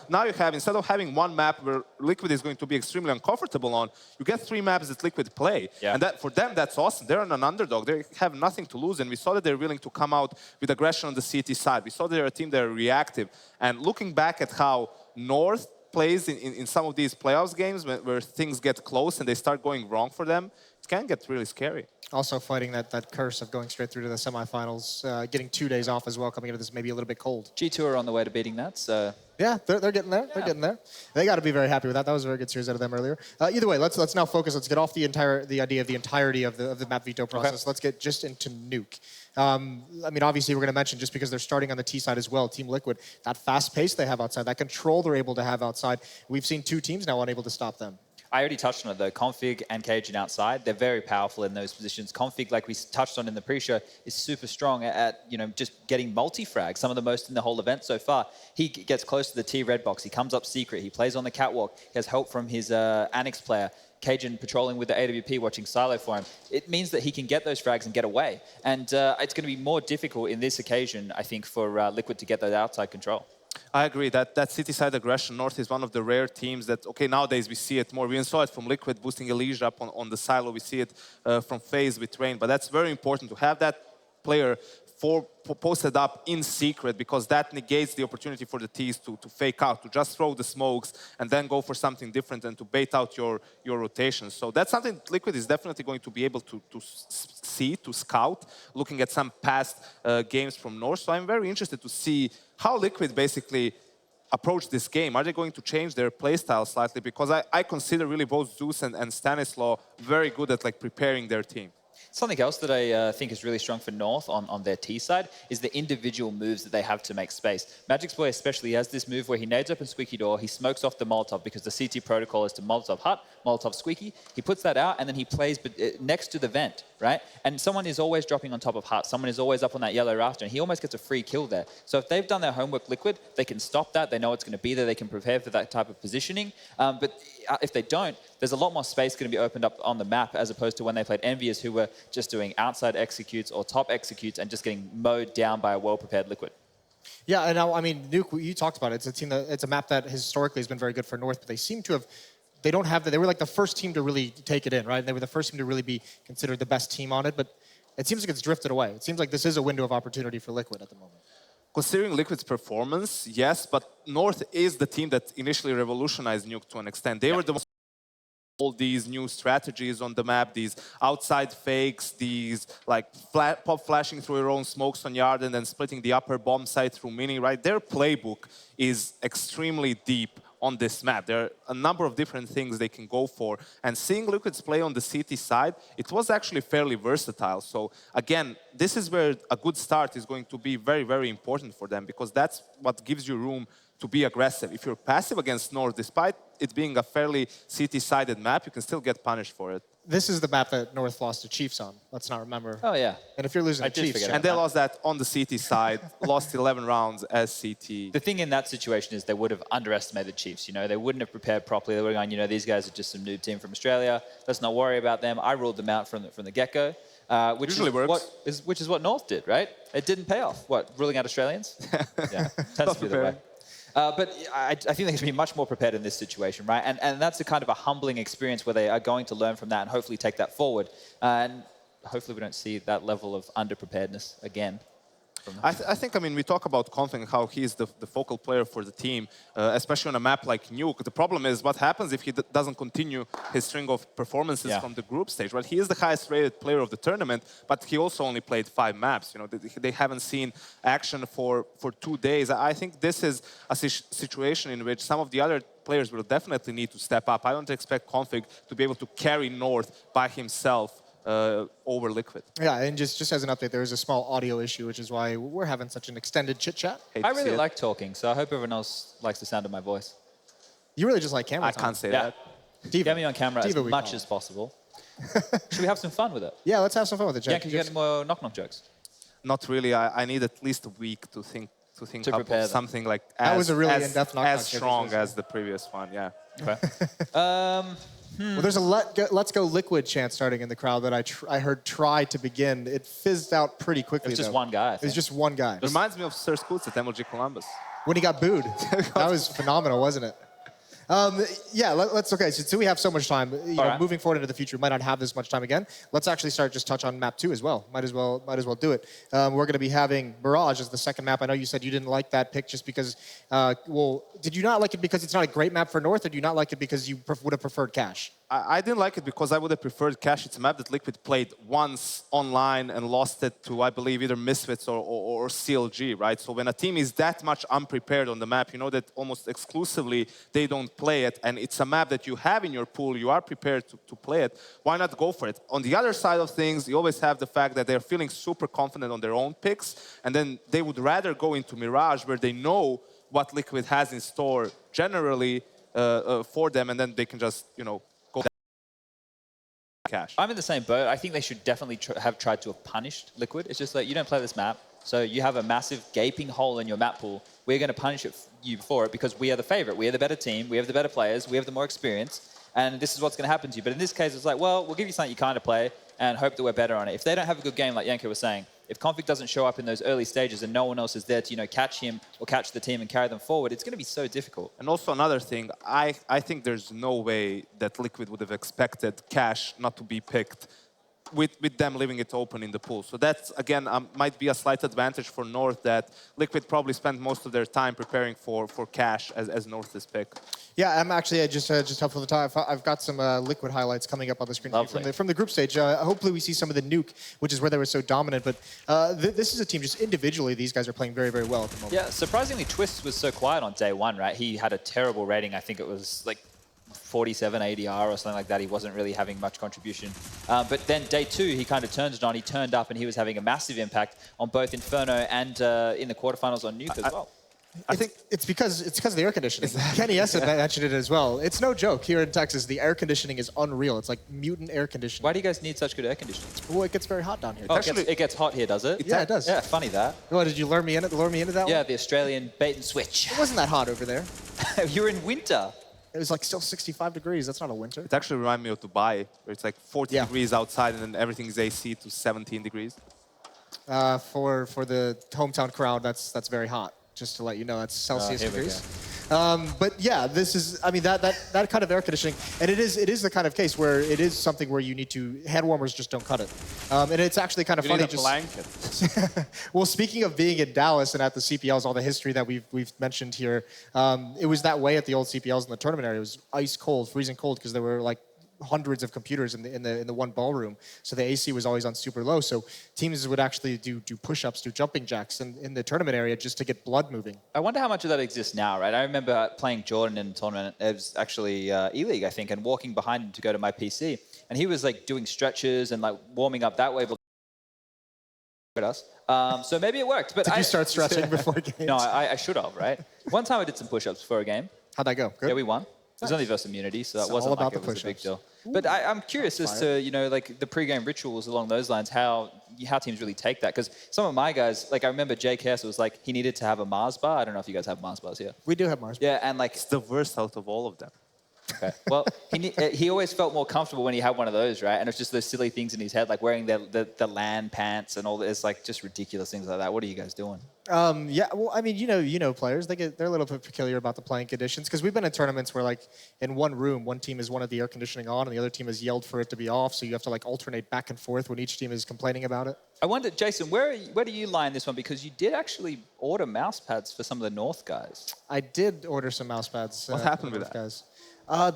now you have instead of having one map where Liquid is going to be extremely uncomfortable on, you get 3 maps that Liquid play. Yeah. And that for them that's awesome. They're an underdog. They have nothing to lose, and we saw that they're willing to come out with aggression on the CT side. We saw they're a team that are reactive. And looking back at how North plays in some of these playoffs games where things get close and they start going wrong for them, it can get really scary. Also fighting that curse of going straight through to the semifinals, getting 2 days off as well, coming into this maybe a little bit cold. G2 are on the way to beating that, so... Yeah, they're getting there. They're getting there. They got to be very happy with that. That was a very good series out of them earlier. Either way, let's now focus. Let's get off the idea of the entirety of the map veto process. Okay. Let's get just into Nuke. I mean, obviously, we're going to mention just because they're starting on the T side as well, Team Liquid, that fast pace they have outside, that control they're able to have outside. We've seen 2 teams now unable to stop them. I already touched on it though. Config and Cajun outside, they're very powerful in those positions. Config, like we touched on in the pre-show, is super strong at just getting multi-frag, some of the most in the whole event so far. He gets close to the T red box. He comes up secret. He plays on the catwalk. He has help from his Annex player. Cajun patrolling with the AWP, watching Silo for him. It means that he can get those frags and get away. And it's going to be more difficult in this occasion, I think, for Liquid to get that outside control. I agree that city-side aggression, North is one of the rare teams that, okay, nowadays we see it more. We saw it from Liquid boosting Elysia up on the silo. We see it from FaZe with Rain. But that's very important to have that player posted up in secret, because that negates the opportunity for the T's to fake out, to just throw the smokes and then go for something different and to bait out your rotation. So that's something Liquid is definitely going to be able to see, to scout, looking at some past games from North. So I'm very interested to see how Liquid basically approach this game. Are they going to change their playstyle slightly? Because I consider really both Zeus and Stanislaw very good at preparing their team. Something else that I think is really strong for North on their T side is the individual moves that they have to make space. Magic's Boy especially has this move where he nades open Squeaky Door, he smokes off the Molotov because the CT protocol is to Molotov Hut, Molotov Squeaky. He puts that out and then he plays next to the vent, right? And someone is always dropping on top of Hut. Someone is always up on that yellow rafter and he almost gets a free kill there. So if they've done their homework Liquid, they can stop that. They know it's going to be there. They can prepare for that type of positioning. But if they don't, there's a lot more space going to be opened up on the map as opposed to when they played Envious, who were just doing outside executes or top executes and just getting mowed down by a well-prepared Liquid. Yeah, and now, I mean, Nuke, you talked about it. It's a team it's a map that historically has been very good for North, but they seem to have, they were like the first team to really take it in, right? They were the first team to really be considered the best team on it, but it seems like it's drifted away. It seems like this is a window of opportunity for Liquid at the moment. Considering Liquid's performance, yes, but North is the team that initially revolutionized Nuke to an extent. They were the all these new strategies on the map, these outside fakes, these pop flashing through your own smokes on yard and then splitting the upper bomb site through mini, right? Their playbook is extremely deep on this map. There are a number of different things they can go for. And seeing Liquid's play on the CT side, it was actually fairly versatile. So again, this is where a good start is going to be very, very important for them, because that's what gives you room to be aggressive. If you're passive against North, despite it being a fairly CT-sided map, you can still get punished for it. This is the map that North lost to Chiefs on. Let's not remember. Oh, yeah. And if you're losing to Chiefs... And they lost that on the CT side, lost 11 rounds as CT. The thing in that situation is they would have underestimated Chiefs. They wouldn't have prepared properly. They would have gone, these guys are just some noob team from Australia. Let's not worry about them. I ruled them out from the get-go. Which usually works. Which is what North did, right? It didn't pay off. What, ruling out Australians? Yeah, tends to be the way. But I think they're going to be much more prepared in this situation, right? And that's a kind of a humbling experience where they are going to learn from that and hopefully take that forward. And hopefully we don't see that level of underpreparedness again. I think, we talk about Config and how he's the focal player for the team, especially on a map like Nuke. The problem is what happens if he doesn't continue his string of performances from the group stage, right? He is the highest rated player of the tournament, but he also only played 5 maps. They haven't seen action for 2 days. I think this is a situation in which some of the other players will definitely need to step up. I don't expect Config to be able to carry North by himself over Liquid. Yeah, and just as an update, there is a small audio issue, which is why we're having such an extended chit-chat. I really like talking, so I hope everyone else likes the sound of my voice. You really just like camera time. I can't say that. Diva. Get me on camera Diva as much as possible. Should we have some fun with it? Yeah, let's have some fun with it, Jack. Yeah, can you get more knock-knock jokes? Not really. I need at least a week to think up of something like as strong as the previous one, yeah. Okay. Well, there's a Let's Go Liquid chant starting in the crowd that I heard try to begin. It fizzed out pretty quickly, It was just one guy. It was just one guy. It reminds me of Sir Scoots at MLG Columbus. when he got booed. That was phenomenal, wasn't it? Yeah, let's, okay, so we have so much time. You know, moving forward into the future, we might not have this much time again. Let's actually start just touch on map 2 as well. Might as well do it. We're going to be having Mirage as the second map. I know you said you didn't like that pick just because, well, did you not like it because it's not a great map for North, or do you not like it because you would have preferred Cash? I didn't like it because I would have preferred Cash. It's a map that Liquid played once online and lost it to, I believe, either Misfits or CLG, right? So when a team is that much unprepared on the map, you know that almost exclusively they don't play it, and it's a map that you have in your pool, you are prepared to play it, why not go for it? On the other side of things, you always have the fact that they're feeling super confident on their own picks, and then they would rather go into Mirage where they know what Liquid has in store generally for them, and then they can just, you know, go Cash. I'm in the same boat. I think they should definitely have tried to have punished Liquid. It's just like, you don't play this map, so you have a massive gaping hole in your map pool. We're going to punish you for it because we are the favorite. We are the better team. We have the better players. We have the more experience. And this is what's going to happen to you. But in this case, it's like, well, we'll give you something you kind of play and hope that we're better on it. If they don't have a good game, like Yanko was saying, if Config doesn't show up in those early stages and no one else is there to, you know, catch him or catch the team and carry them forward, it's going to be so difficult. And also another thing, I think there's no way that Liquid would have expected Cash not to be picked with them leaving it open in the pool. So that's, again, might be a slight advantage for North, that Liquid probably spent most of their time preparing for Cash as North's pick. Yeah, I'm actually just helpful to time. I've got some Liquid highlights coming up on the screen from the group stage. Hopefully we see some of the nuke, which is where they were so dominant. But this is a team just individually. These guys are playing very, very well at the moment. Yeah, surprisingly, Twist was so quiet on day one, right? He had a terrible rating. I think it was like 47 ADR or something like that. He wasn't really having much contribution. But then day 2, he kind of turned it on. He turned up and he was having a massive impact on both Inferno and in the quarterfinals on Nuke as well. I think it's because of the air conditioning. Kenny Essen mentioned it as well. It's no joke. Here in Texas, the air conditioning is unreal. It's like mutant air conditioning. Why do you guys need such good air conditioning? Well, it gets very hot down here. Oh, it gets hot here, does it? Yeah, it does. Yeah, funny that. What, did you lure me into that one? Yeah, the Australian bait and switch. It wasn't that hot over there. You're in winter. It was like still 65 degrees. That's not a winter. It actually reminded me of Dubai, where it's like 40 degrees outside and then everything's AC to 17 degrees. For the hometown crowd, that's very hot. Just to let you know, that's Celsius degrees. But yeah, this is, I mean, that kind of air conditioning, and it is the kind of case where it is something where you need to, hand warmers just don't cut it. And it's actually kind of funny. Need a blanket. Well, speaking of being in Dallas and at the CPLs, all the history that we've mentioned here, it was that way at the old CPLs in the tournament area. It was ice cold, freezing cold, because there were like hundreds of computers in the one ballroom, so the AC was always on super low. So teams would actually do push-ups, do jumping jacks in the tournament area just to get blood moving. I wonder how much of that exists now, right? I remember playing Jordan in a tournament. It was actually E-League, I think, and walking behind him to go to my PC, and he was like doing stretches and like warming up that way. At us. So maybe it worked. But did you start stretching before games? No, I should have, right? One time I did some push-ups before a game. How'd that go? Good? Yeah, we won. It was only versus immunity, so that wasn't like it was a big deal. But I'm curious as to, you know, like the pre-game rituals along those lines, how teams really take that. Because some of my guys, like I remember Jay Kess was like, he needed to have a Mars bar. I don't know if you guys have Mars bars here. We do have Mars bars. Yeah, and like... It's the worst out of all of them. Okay. Well, he always felt more comfortable when he had one of those, right? And it's just those silly things in his head, like wearing the LAN pants and all this, like just ridiculous things like that. What are you guys doing? Yeah, well, I mean, you know, players, they're a little bit peculiar about the playing conditions, because we've been in tournaments where, like, in one room, one team has wanted the air conditioning on and the other team has yelled for it to be off, so you have to like alternate back and forth when each team is complaining about it. I wonder, Jason, where do you lie in this one? Because you did actually order mouse pads for some of the North guys. I did order some mouse pads. What happened with that? Guys.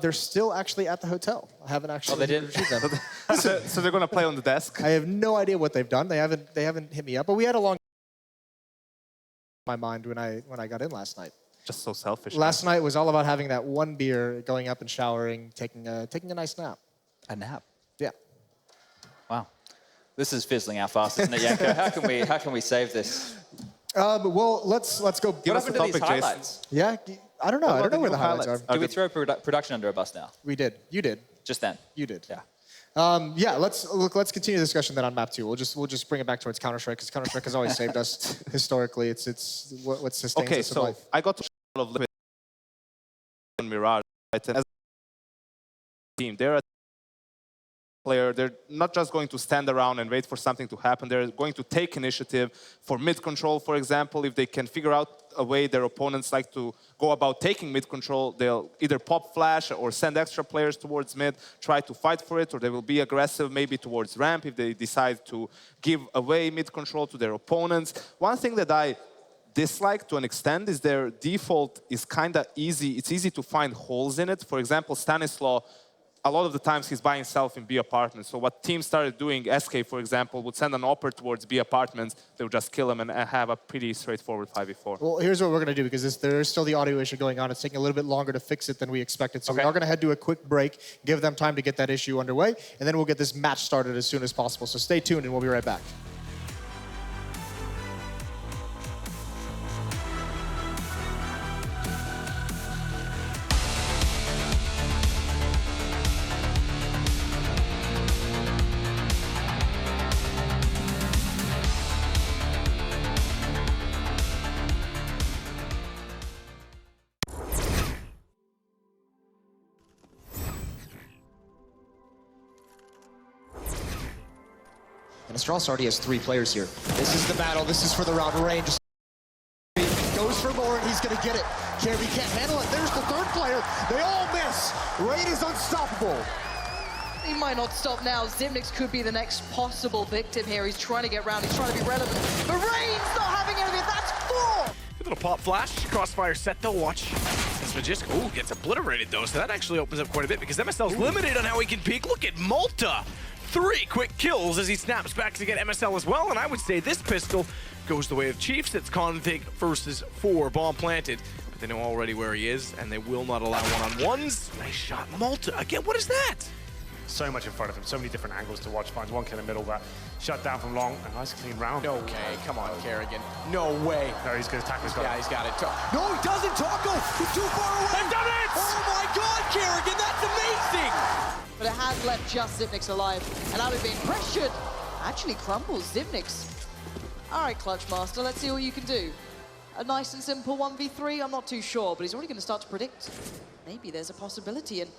They're still actually at the hotel. I haven't actually retrieved them. So they're going to play on the desk? I have no idea what they've done. They haven't hit me up. But we had a long my mind when I got in last night. Just so selfish. Last night was all about having that one beer, going up and showering, taking a nice nap. A nap? Yeah. Wow. This is fizzling out fast, isn't it, Yanko? How can we save this? Well, let's go. Give us the topic, Jason. Highlights? Yeah. I don't know. I don't know where the highlights are. Do we throw production under a bus now? We did. You did. Just then. You did. Yeah. Yeah. Let's continue the discussion then on map 2. We'll just bring it back towards Counter-Strike, because Counter-Strike has always saved us historically. It's what sustains us in life. Okay, so I got to a lot of Liquid and Mirage. Right? And as a team, they're a player. They're not just going to stand around and wait for something to happen. They're going to take initiative for mid control, for example. If they can figure out a way their opponents like to go about taking mid control, they'll either pop flash or send extra players towards mid, try to fight for it, or they will be aggressive maybe towards ramp if they decide to give away mid control to their opponents. One thing that I dislike to an extent is their default is kind of easy. It's easy to find holes in it. For example, Stanislaw, a lot of the times he's by himself in B apartments. So what teams started doing, SK for example, would send an opper towards B apartments. They would just kill him and have a pretty straightforward 5v4. Well, here's what we're going to do, because there's still the audio issue going on. It's taking a little bit longer to fix it than we expected. So we are going to head to a quick break, give them time to get that issue underway, and then we'll get this match started as soon as possible. So stay tuned and we'll be right back. And Astralis already has 3 players here. This is the battle. This is for the round. Rain just goes for more, and he's going to get it. Kirby can't handle it. There's the 3rd player. They all miss. Rain is unstoppable. He might not stop now. Zimnix could be the next possible victim here. He's trying to get around. He's trying to be relevant. But Rain's not having anything. That's 4. Good little pop flash. Crossfire set though. Watch. As Magisk, ooh, gets obliterated though. So that actually opens up quite a bit because MSL's limited on how he can peek. Look at Malta. 3 quick kills as he snaps back to get MSL as well, and I would say this pistol goes the way of Chiefs. It's config versus 4, bomb planted, but they know already where he is, and they will not allow one-on-ones. Nice shot, Malta. Again, what is that? So much in front of him, so many different angles to watch. Finds one kill in the middle, but shut down from long. A nice clean round. Okay, come on, Kerrigan. No way. No, he's going to tackle his guy. Yeah, he's got it. No, he doesn't, Taco! He's too far away! They've done it! Oh my God, Kerrigan, that's amazing! But it has left just Zimnix alive. And now they're being pressured. Actually crumbles Zimnix. All right, Clutch Master, let's see what you can do. A nice and simple 1v3, I'm not too sure, but he's already going to start to predict. Maybe there's a possibility, and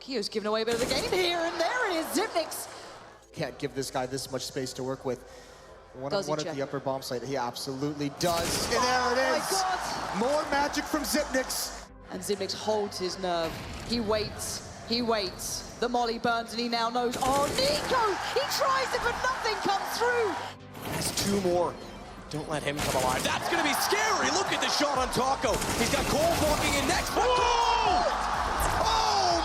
Kio's giving away a bit of the game here, and there it is, Zimnix. Can't give this guy this much space to work with. One-on-one at the upper bomb site. He absolutely does. And there it is. My God. More magic from Zimnix. And Zimnix holds his nerve. He waits. He waits. The molly burns, and he now knows. Oh, Nico! He tries it, but nothing comes through. That's 2 more. Don't let him come alive. That's going to be scary. Look at the shot on Taco. He's got Cole walking in next. Oh,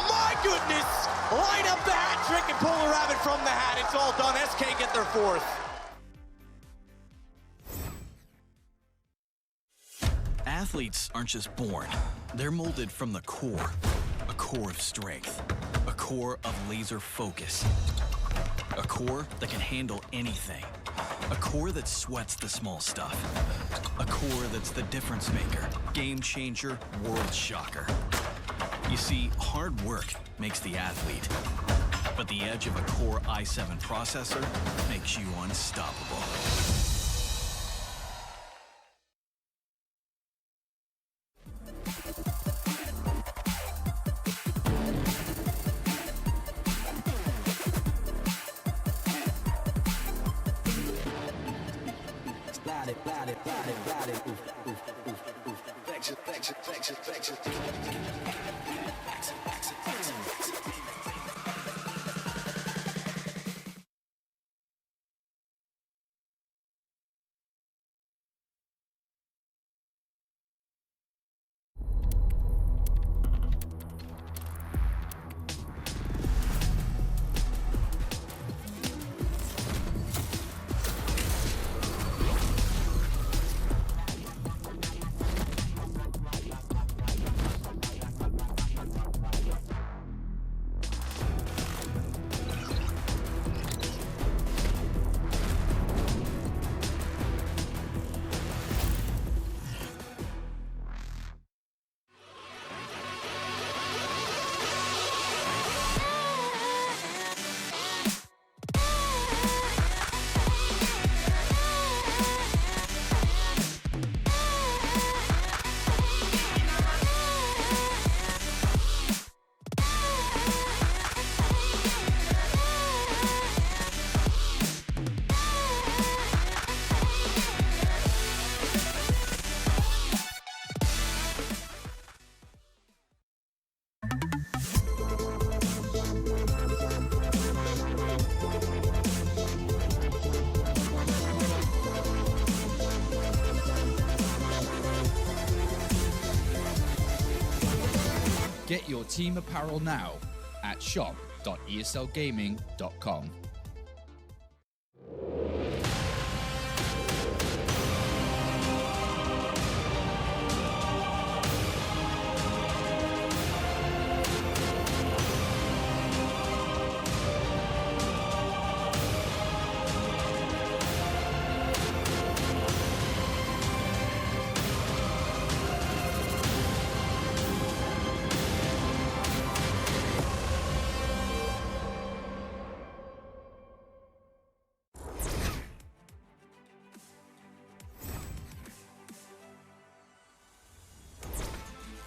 my goodness. Line up the hat trick and pull a rabbit from the hat. It's all done. SK get their 4th. Athletes aren't just born. They're molded from the core. A core of strength. A core of laser focus. A core that can handle anything. A core that sweats the small stuff. A core that's the difference maker, game changer, world shocker. You see, hard work makes the athlete, but the edge of a Core i7 processor makes you unstoppable. your team apparel now at shop.eslgaming.com.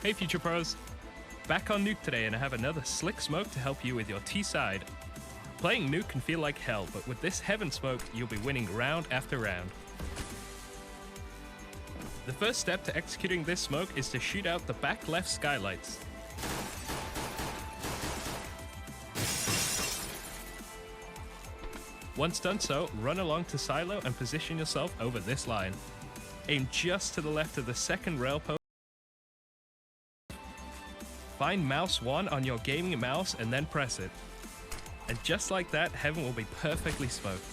Hey Future Pros, back on Nuke today, and I have another slick smoke to help you with your T-side. Playing Nuke can feel like hell, but with this Heaven Smoke, you'll be winning round after round. The first step to executing this smoke is to shoot out the back left skylights. Once done so, run along to silo and position yourself over this line. Aim just to the left of the second rail post. Find mouse 1 on your gaming mouse and then press it. And just like that, Heaven will be perfectly smoked.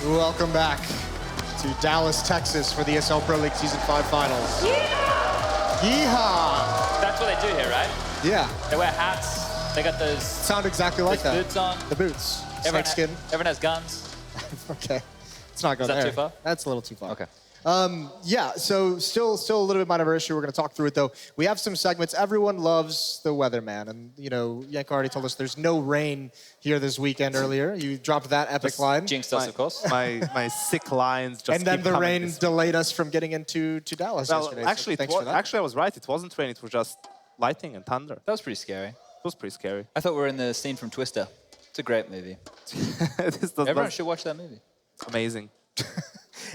Welcome back to Dallas, Texas for the ESL Pro League Season 5 Finals. Yeehaw! Yeehaw! That's what they do here, right? Yeah. They wear hats. They got those... Sound exactly like that. Boots on. The boots. Everyone, Snake skin. Everyone has guns. Okay. Let's not go Is that there. too far? That's a little too far. Okay. Yeah, so still a little bit minor issue. We're going to talk through it, though. We have some segments. Everyone loves the weatherman. And, you know, Yank already told us there's no rain here this weekend earlier. You dropped that epic line. Jinxed us, of course. My sick lines just And then keep the coming rain this delayed us from getting into Dallas Well, yesterday. actually, so thanks for that. actually, I was right. It wasn't rain. It was just lightning and thunder. That was pretty scary. It was pretty scary. I thought we were in the scene from Twister. It's a great movie. Everyone should watch that movie. It's amazing.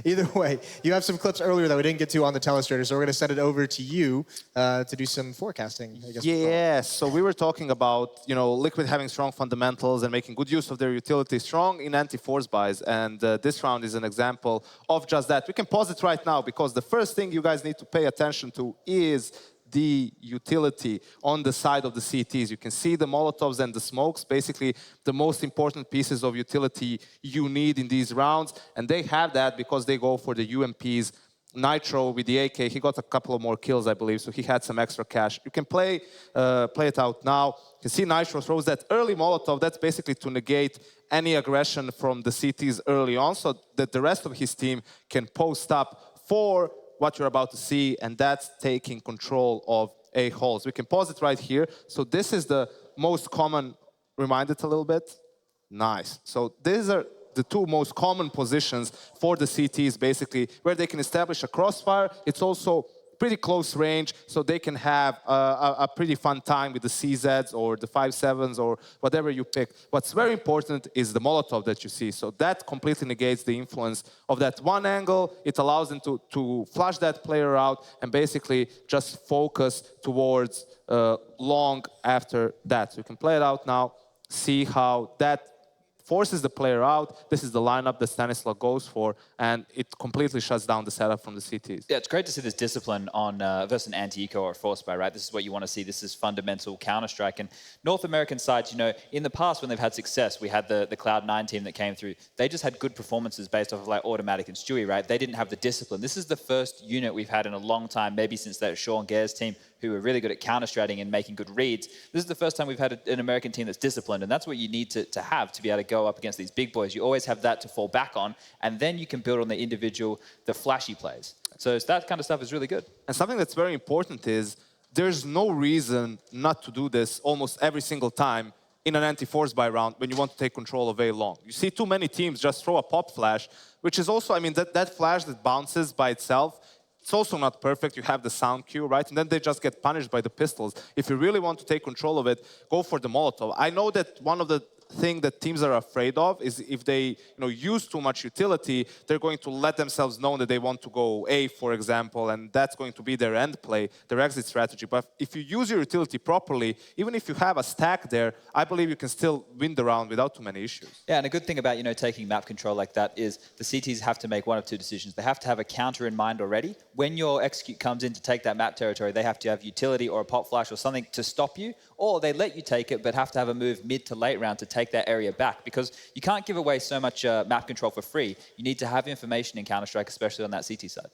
Either way, you have some clips earlier that we didn't get to on the telestrator, so we're going to send it over to you to do some forecasting, I guess. Yeah, so we were talking about, you know, Liquid having strong fundamentals and making good use of their utility, strong in anti-force buys, and this round is an example of just that. We can pause it right now because the first thing you guys need to pay attention to is the utility on the side of the CTs. You can see the Molotovs and the smokes, basically the most important pieces of utility you need in these rounds. And they have that because they go for the UMPs. Nitro with the AK, he got a couple of more kills, I believe, so he had some extra cash. You can play it out now. You can see Nitro throws that early Molotov. That's basically to negate any aggression from the CTs early on so that the rest of his team can post up for what you're about to see, and that's taking control of A-holes. We can pause it right here. So this is the most common, remind it a little bit. Nice. So these are the two most common positions for the CTs, basically, where they can establish a crossfire. It's also pretty close range, so they can have a pretty fun time with the CZs or the 5.7s or whatever you pick. What's very important is the Molotov that you see. So that completely negates the influence of that one angle. It allows them to flush that player out and basically just focus towards long after that. So you can play it out now, see how that forces the player out. This is the lineup that Stanislav goes for, and it completely shuts down the setup from the CTs. Yeah, it's great to see this discipline on versus an anti-eco or a force buy, right? This is what you want to see. This is fundamental Counter-Strike. And North American sides, you know, in the past when they've had success, we had the Cloud9 team that came through. They just had good performances based off of like Automatic and Stewie, right? They didn't have the discipline. This is the first unit we've had in a long time, maybe since that Sean Gare's team, who were really good at counter-stratting and making good reads. This is the first time we've had an American team that's disciplined, and that's what you need to have to be able to go up against these big boys. You always have that to fall back on, and then you can build on the individual, the flashy plays. So that kind of stuff is really good. And something that's very important is there's no reason not to do this almost every single time in an anti-force buy round when you want to take control of A long. You see too many teams just throw a pop flash, which is also, I mean, that flash that bounces by itself, it's also not perfect. You have the sound cue, right? And then they just get punished by the pistols. If you really want to take control of it, go for the Molotov. I know that one of the thing that teams are afraid of is if they use too much utility, they're going to let themselves know that they want to go A, for example, and that's going to be their end play, their exit strategy. But if you use your utility properly, even if you have a stack there, I believe you can still win the round without too many issues. Yeah, and a good thing about taking map control like that is the CTs have to make one of two decisions. They have to have a counter in mind already. When your execute comes in to take that map territory, they have to have utility or a pop flash or something to stop you, or they let you take it but have to have a move mid to late round to take that area back, because you can't give away so much map control for free. You need to have information in Counter-Strike, especially on that CT side.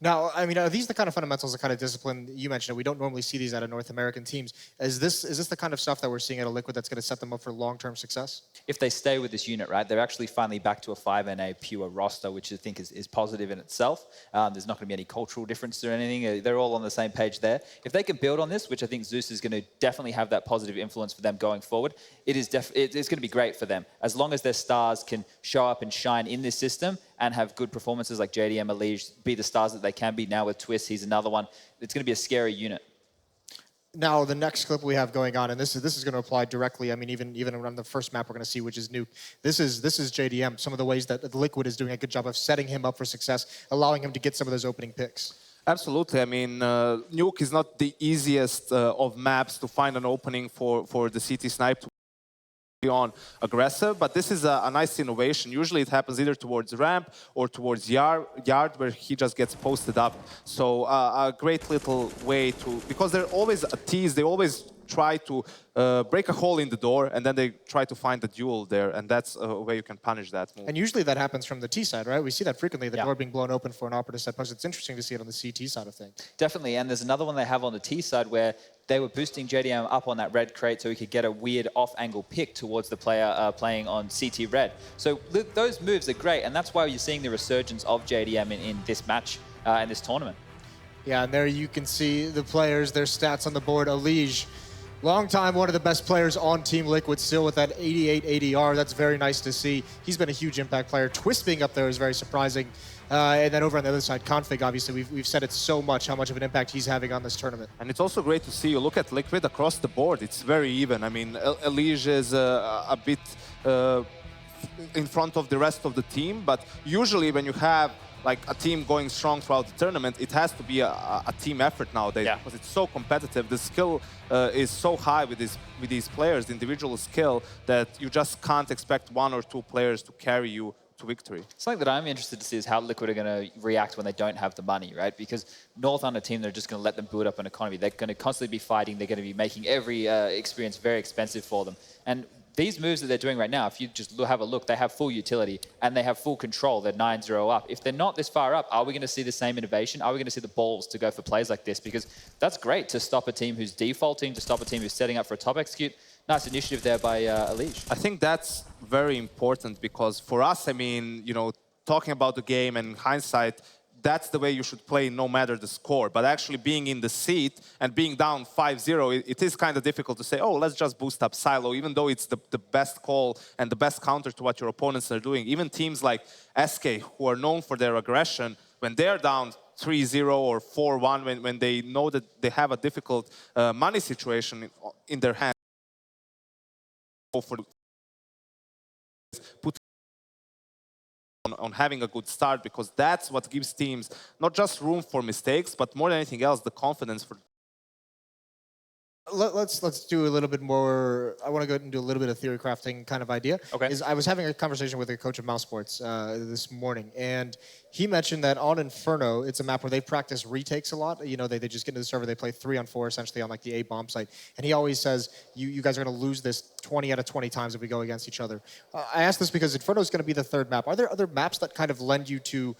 Now, I mean, are these the kind of fundamentals, the kind of discipline you mentioned? We don't normally see these out of North American teams. Is this the kind of stuff that we're seeing at a Liquid that's going to set them up for long-term success? If they stay with this unit, right, they're actually finally back to a 5NA pure roster, which I think is positive in itself. There's not going to be any cultural difference or anything. They're all on the same page there. If they can build on this, which I think Zeus is going to definitely have that positive influence for them going forward, it's going to be great for them. As long as their stars can show up and shine in this system and have good performances like JDM, Elige, be the stars that they can be. Now with Twist, he's another one. It's going to be a scary unit. Now, the next clip we have going on, and this is going to apply directly, I mean, even on the first map we're going to see, which is Nuke. This is JDM, some of the ways that Liquid is doing a good job of setting him up for success, allowing him to get some of those opening picks. Absolutely. I mean, Nuke is not the easiest of maps to find an opening for the CT snipe to on aggressive, but this is a nice innovation. Usually it happens either towards ramp or towards yard where he just gets posted up. So a great little way to, because they're always a tease, they always try to break a hole in the door, and then they try to find the duel there, and that's a way you can punish that move. And usually that happens from the T side, right? We see that frequently, the Yeah. door being blown open for an operative set push. It's interesting to see it on the CT side of things. Definitely, and there's another one they have on the T side where they were boosting JDM up on that red crate so he could get a weird off-angle pick towards the player playing on CT red. So those moves are great, and that's why you're seeing the resurgence of JDM in this match, in this tournament. Yeah, and there you can see the players, their stats on the board. Elige, long time one of the best players on Team Liquid, still with that 88 ADR. That's very nice to see. He's been a huge impact player. Twist being up there is very surprising. And then over on the other side, Config, obviously, we've said it so much, how much of an impact he's having on this tournament. And it's also great to see, you look at Liquid across the board, it's very even. I mean, Elige is a bit in front of the rest of the team, but usually when you have like a team going strong throughout the tournament, it has to be a team effort nowadays, because it's so competitive. The skill is so high with these players, the individual skill, that you just can't expect one or two players to carry you to victory. Something that I'm interested to see is how Liquid are going to react when they don't have the money, right? Because North aren't a team that are just going to let them build up an economy. They're going to constantly be fighting. They're going to be making every experience very expensive for them. And these moves that they're doing right now, if you just have a look, they have full utility and they have full control. They're 9-0 up. If they're not this far up, are we going to see the same innovation? Are we going to see the balls to go for plays like this? Because that's great to stop a team who's defaulting, to stop a team who's setting up for a top execute. Nice initiative there by Elige. I think that's very important because for us, I mean, you know, talking about the game and hindsight, that's the way you should play no matter the score. But actually being in the seat and being down 5-0, it is kind of difficult to say, oh, let's just boost up Silo, even though it's the best call and the best counter to what your opponents are doing. Even teams like SK, who are known for their aggression, when they're down 3-0 or 4-1, when they know that they have a difficult money situation in their hands, for put on having a good start, because that's what gives teams not just room for mistakes, but more than anything else, the confidence for. Let's do a little bit more. I want to go and do a little bit of theory crafting kind of idea. Okay. I was having a conversation with a coach of Mouse Sports this morning, and he mentioned that on Inferno, it's a map where they practice retakes a lot. You know, they just get into the server, they play 3-on-4 essentially on like the A bomb site, and he always says, you guys are going to lose this 20 out of 20 times if we go against each other. I asked this because Inferno is going to be the third map. Are there other maps that kind of lend you to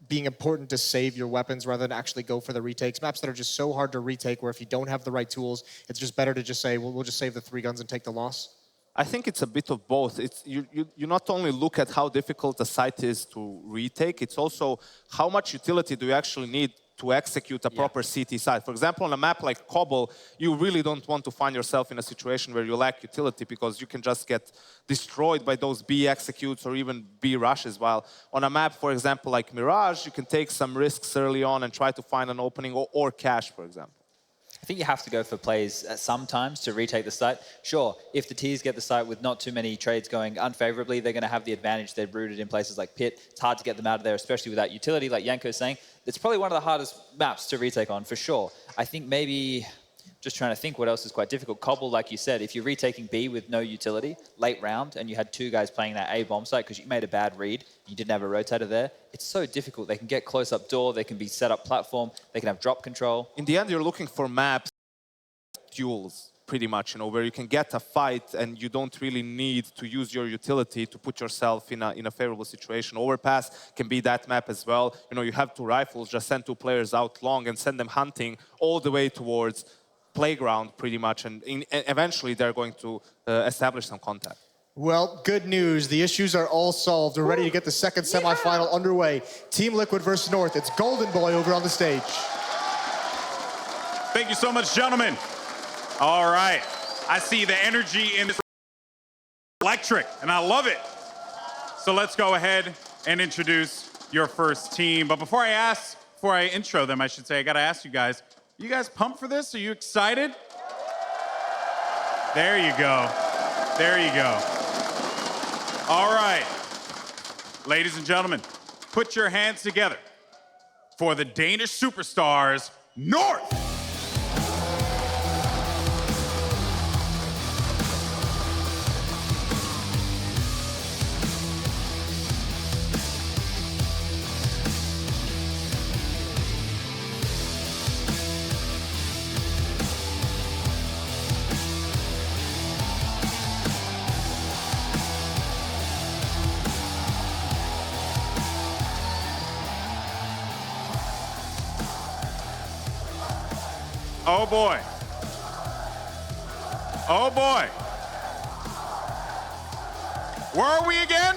being important to save your weapons rather than actually go for the retakes? Maps that are just so hard to retake where if you don't have the right tools, it's just better to just say, well, we'll just save the 3 guns and take the loss? I think it's a bit of both. You not only look at how difficult a site is to retake, it's also how much utility do you actually need to execute a proper CT site. For example, on a map like Cobble, you really don't want to find yourself in a situation where you lack utility, because you can just get destroyed by those B executes or even B rushes. While on a map, for example, like Mirage, you can take some risks early on and try to find an opening or cache, for example. I think you have to go for plays sometimes to retake the site. Sure, if the T's get the site with not too many trades going unfavorably, they're going to have the advantage. They're rooted in places like Pit. It's hard to get them out of there, especially without utility, like Yanko is saying. It's probably one of the hardest maps to retake on, for sure. I think maybe, just trying to think what else is quite difficult. Cobble, like you said, if you're retaking B with no utility, late round, and you had 2 guys playing that A bomb site because you made a bad read, you didn't have a rotator there, it's so difficult. They can get close up door, they can be set up platform, they can have drop control. In the end, you're looking for maps, duels, pretty much, you know, where you can get a fight and you don't really need to use your utility to put yourself in a favorable situation. Overpass can be that map as well. You know, you have 2 rifles, just send 2 players out long and send them hunting all the way towards playground, pretty much, and eventually they're going to establish some contact. Well, good news. The issues are all solved. We're ready to get the second semifinal underway. Team Liquid versus North. It's Golden Boy over on the stage. Thank you so much, gentlemen. All right. I see the energy in this electric, and I love it. So let's go ahead and introduce your first team. But before I intro them, I should say, I got to ask you guys pumped for this? Are you excited? There you go. There you go. All right. Ladies and gentlemen, put your hands together for the Danish superstars, North. Oh boy. Oh boy. Where are we again?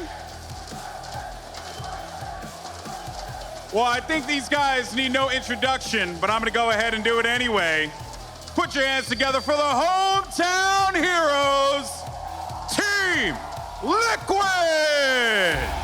Well, I think these guys need no introduction, but I'm gonna go ahead and do it anyway. Put your hands together for the hometown heroes, Team Liquid!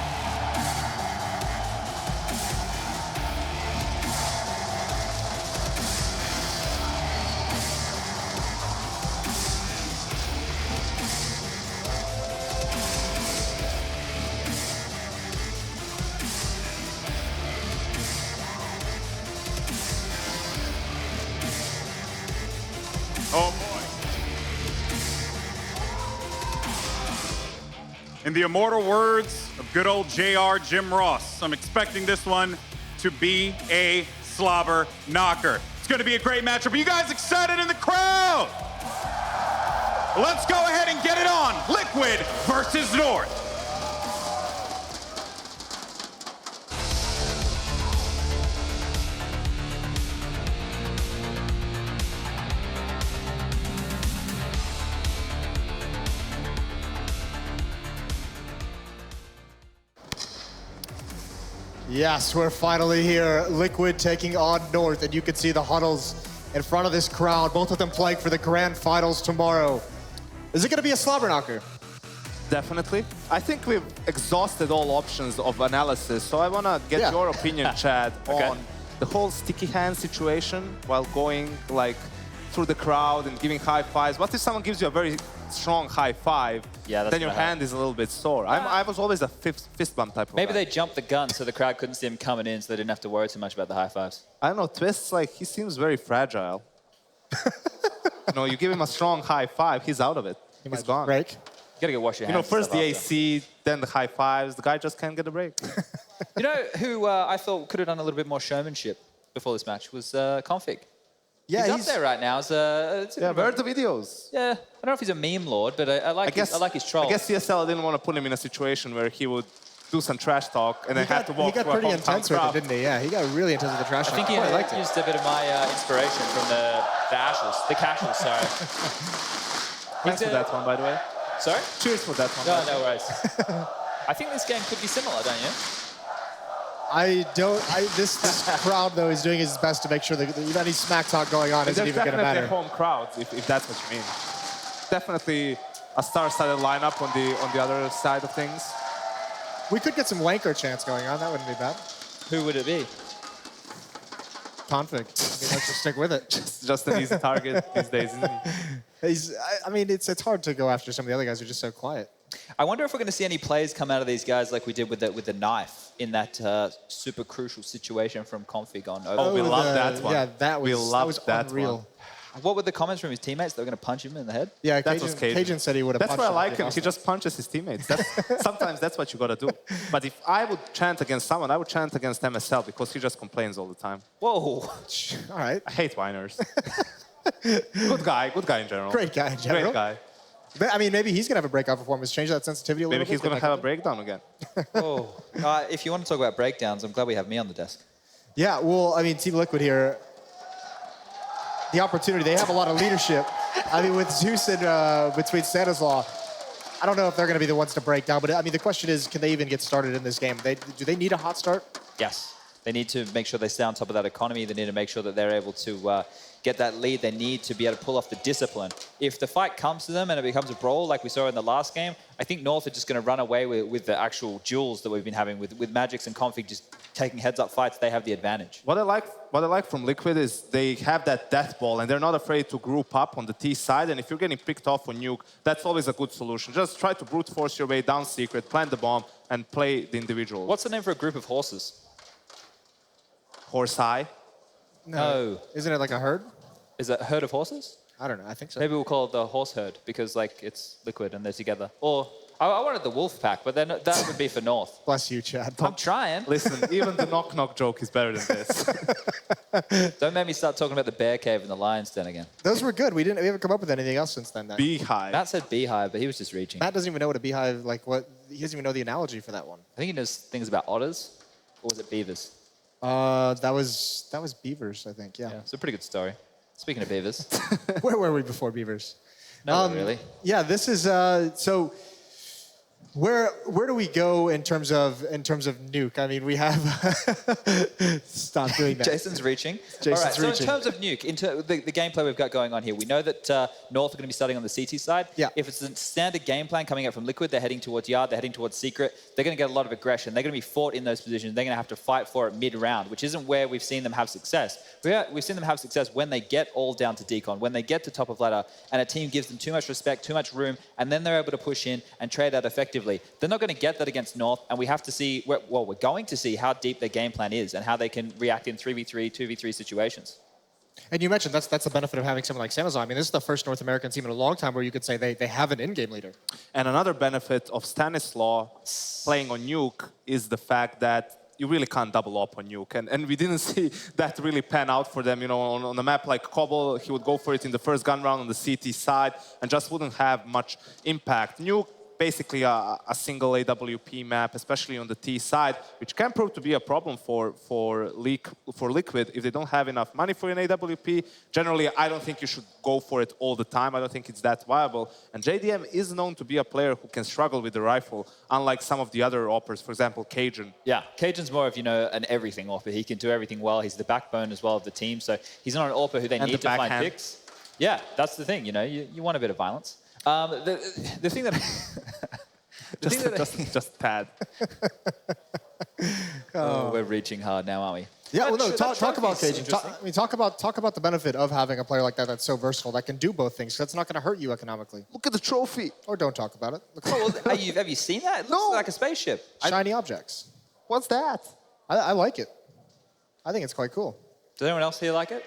Oh boy. In the immortal words of good old JR Jim Ross, I'm expecting this one to be a slobber knocker. It's gonna be a great matchup. Are you guys excited in the crowd? Let's go ahead and get it on. Liquid versus North. Yes, we're finally here. Liquid taking on North, and you can see the huddles in front of this crowd, both of them playing for the grand finals tomorrow. Is it going to be a slobber knocker? Definitely. I think we've exhausted all options of analysis, so I want to get your opinion, Chad, on the whole sticky hand situation while going like through the crowd and giving high fives. What if someone gives you a very strong high five, then your hand is a little bit sore? I was always a fist bump type of Maybe guy. they jumped the gun so the crowd couldn't see him coming in, so they didn't have to worry too much about the high fives. I don't know, Twist's like, he seems very fragile. You give him a strong high five, he's out of it. He's gone. Break. You gotta go wash your hands. First the AC, then the high fives. The guy just can't get a break. You know who I thought could have done a little bit more showmanship before this match was Config. Yeah, he's up there right now. I've heard the videos. Yeah, I don't know if he's a meme lord, but I like his troll. I guess CSL didn't want to put him in a situation where he would do some trash talk and then had to walk He got pretty intense with it, didn't he? Yeah, he got really intense with the trash talk. I think he used a bit of my inspiration from the casuals, sorry. Thanks for that one, by the way. Sorry? Cheers for that one. No worries. I think this game could be similar, don't you? This crowd, though, is doing his best to make sure that any smack talk going on isn't even going to matter. There's definitely a home crowd, if that's what you mean. Definitely a star-studded lineup on the other side of things. We could get some wanker chants going on. That wouldn't be bad. Who would it be? Config. Let's just stick with it. Just an easy target these days, isn't he? It's hard to go after some of the other guys who are just so quiet. I wonder if we're going to see any plays come out of these guys like we did with the knife in that super crucial situation from Config on over. Oh, we love that one. Yeah, that was unreal. One. What were the comments from his teammates? They were going to punch him in the head? Yeah, that was Cajun said he would have punched him. That's why I like him. He just punches his teammates. Sometimes that's what you got to do. But if I would chant against someone, I would chant against MSL because he just complains all the time. Whoa. All right. I hate whiners. Good guy in general. Great guy in general. Great guy. I mean, maybe he's going to have a breakout performance, change that sensitivity a little bit. Maybe he's going to have a breakdown again. If you want to talk about breakdowns, I'm glad we have me on the desk. Yeah, well, I mean, Team Liquid here, the opportunity, they have a lot of leadership. I mean, with Zeus and between Stanislaw, I don't know if they're going to be the ones to break down, but I mean, the question is, can they even get started in this game? Do they need a hot start? Yes. They need to make sure they stay on top of that economy. They need to make sure that they're able to get that lead. They need to be able to pull off the discipline. If the fight comes to them and it becomes a brawl like we saw in the last game, I think North are just going to run away with the actual duels that we've been having with Magix and Config just taking heads-up fights. They have the advantage. What I like from Liquid is they have that death ball and they're not afraid to group up on the T side. And if you're getting picked off on nuke, that's always a good solution. Just try to brute force your way down secret, plant the bomb, and play the individual. What's the name for a group of horses? Horse eye? No. Isn't it like a herd? Is it a herd of horses? I don't know. I think so. Maybe we'll call it the horse herd because like it's Liquid and they're together. Or I wanted the wolf pack, but then that would be for North. Bless you, Chad. I'm trying. Listen, even the knock-knock joke is better than this. Don't make me start talking about the bear cave and the lion's den again. Those were good. We haven't come up with anything else since then. Beehive. Matt said beehive, but he was just reaching. Matt doesn't even know what a beehive, he doesn't even know the analogy for that one. I think he knows things about otters. Or was it beavers? That was beavers, I think, yeah. It's a pretty good story. Speaking of beavers. Where were we before beavers? No, really. Yeah, this is so. Where do we go in terms of nuke? I mean, we have stop doing that. Jason's reaching. Jason's All right, so reaching. in terms of nuke, into the gameplay we've got going on here, we know that North are going to be starting on the CT side. Yeah. If it's a standard game plan coming out from Liquid, they're heading towards Yard, they're heading towards Secret, they're going to get a lot of aggression. They're going to be fought in those positions. They're going to have to fight for it mid-round, which isn't where we've seen them have success. We've seen them have success when they get all down to decon, when they get to top of ladder, and a team gives them too much respect, too much room, and then they're able to push in and trade out effectively. They're not going to get that against North, and we have to see, well, we're going to see how deep their game plan is and how they can react in 3v3, 2v3 situations. And you mentioned that's the benefit of having someone like Stanislaw. I mean, this is the first North American team in a long time where you could say they have an in-game leader. And another benefit of Stanislaw playing on Nuke is the fact that you really can't double up on Nuke. And we didn't see that really pan out for them. You know, on a map like Cobble, he would go for it in the first gun round on the CT side and just wouldn't have much impact. Nuke, basically a single AWP map, especially on the T side, which can prove to be a problem for Liquid if they don't have enough money for an AWP. Generally, I don't think you should go for it all the time. I don't think it's that viable. And JDM is known to be a player who can struggle with the rifle, unlike some of the other oppers, for example, Cajun. Yeah, Cajun's more of, an everything opper. He can do everything well. He's the backbone as well of the team. So he's not an opper who they need to find picks. Yeah, that's the thing. You want a bit of violence. The thing that... just pad. We're reaching hard now, aren't we? Yeah, well, no, talk about Cajun. Talk about the benefit of having a player like that that's so versatile, that can do both things. That's not going to hurt you economically. Look at the trophy. Or don't talk about it. Have you seen that? It looks like a spaceship. Shiny objects. What's that? I like it. I think it's quite cool. Does anyone else here like it?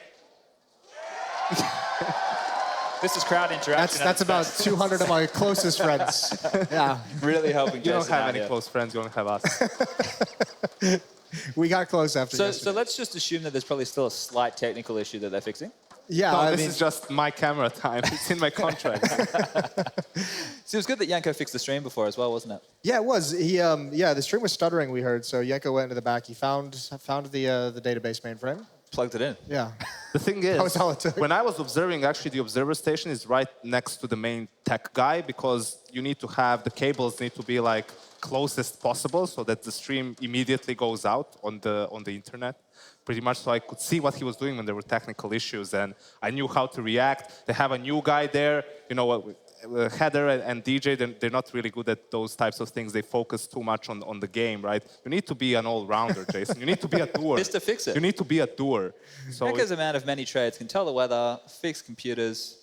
This is crowd interaction. That's about 200 of my closest friends. Yeah. Really helping Jason. You don't have any here. close friends, you only have us. We got close after yesterday. So let's just assume that there's probably still a slight technical issue that they're fixing. Yeah, no, this is just my camera time. It's in my contract. So it was good that Yanko fixed the stream before as well, wasn't it? Yeah, it was. He, the stream was stuttering, we heard. So Yanko went into the back. He found the database mainframe. Plugged it in. Yeah. The thing is, that was all it took. When I was observing, actually, the observer station is right next to the main tech guy because you need to have the cables need to be like closest possible so that the stream immediately goes out on the internet. Pretty much, so I could see what he was doing when there were technical issues, and I knew how to react. They have a new guy there, Heather and DJ. They're not really good at those types of things. They focus too much on the game, right? You need to be an all-rounder, Jason. You need to be a doer. Mr. Fix It. You need to be a doer. So Yanko's a man of many trades. Can tell the weather, fix computers,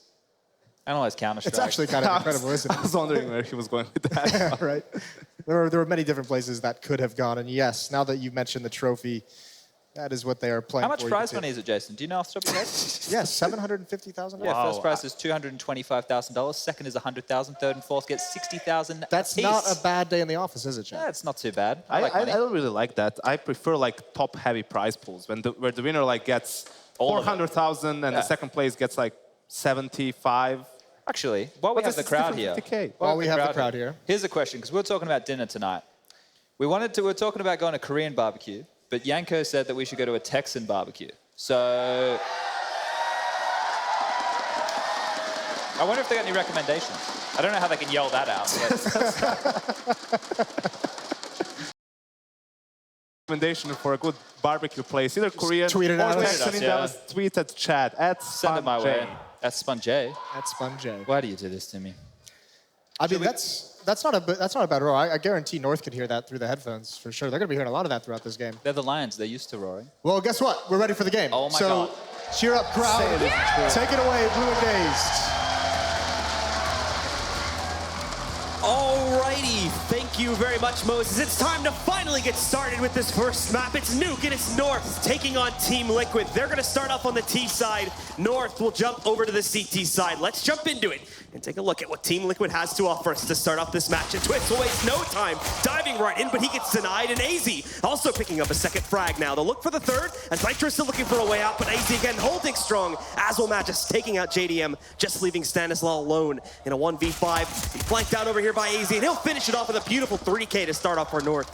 analyze Counter-Strike. It's actually kind of incredible, isn't it? I was wondering where he was going with that. Right. There were many different places that could have gone, and yes, now that you've mentioned the trophy, that is what they are playing. How much prize money is it, Jason? Do you know off the top of your head? Yes, $750,000. Yeah, first prize is $225,000. Second is $100,000. Third and fourth gets $60,000. That's not a bad day in the office, is it, Chad? Yeah, it's not too bad. I like money. don't really like that. I prefer like top-heavy prize pools where the winner like gets 400,000 and the second place gets like 75. Actually, while we have the crowd here, here's a question, because we were talking about dinner tonight. We were talking about going to Korean barbecue, but Yanko said that we should go to a Texan barbecue. So I wonder if they got any recommendations. I don't know how they can yell that out. Recommendation for a good barbecue place, either Korean tweet it or out. Texan. Tweet at Chad at Send it my way. At Sponjay. At Sponjay. Why do you do this to me? I mean, that's not a bad roar. I guarantee North could hear that through the headphones for sure. They're going to be hearing a lot of that throughout this game. They're the Lions. They're used to roaring. Well, guess what? We're ready for the game. Oh my God! So cheer up, crowd. Take it away, Blue and Dazed. Alrighty, thank you very much, Moses. It's time to finally get started with this first map. It's Nuke and it's North taking on Team Liquid. They're going to start off on the T side. North will jump over to the CT side. Let's jump into it and take a look at what Team Liquid has to offer us to start off this match. And Twist will waste no time diving right in, but he gets denied. And AZ also picking up a second frag now. They'll look for the third, as Nitro still looking for a way out, but AZ again holding strong. Azulmat just taking out JDM, just leaving Stanislaw alone in a 1v5. He's flanked out over here by AZ, and he'll finish it off with a beautiful 3K to start off for North.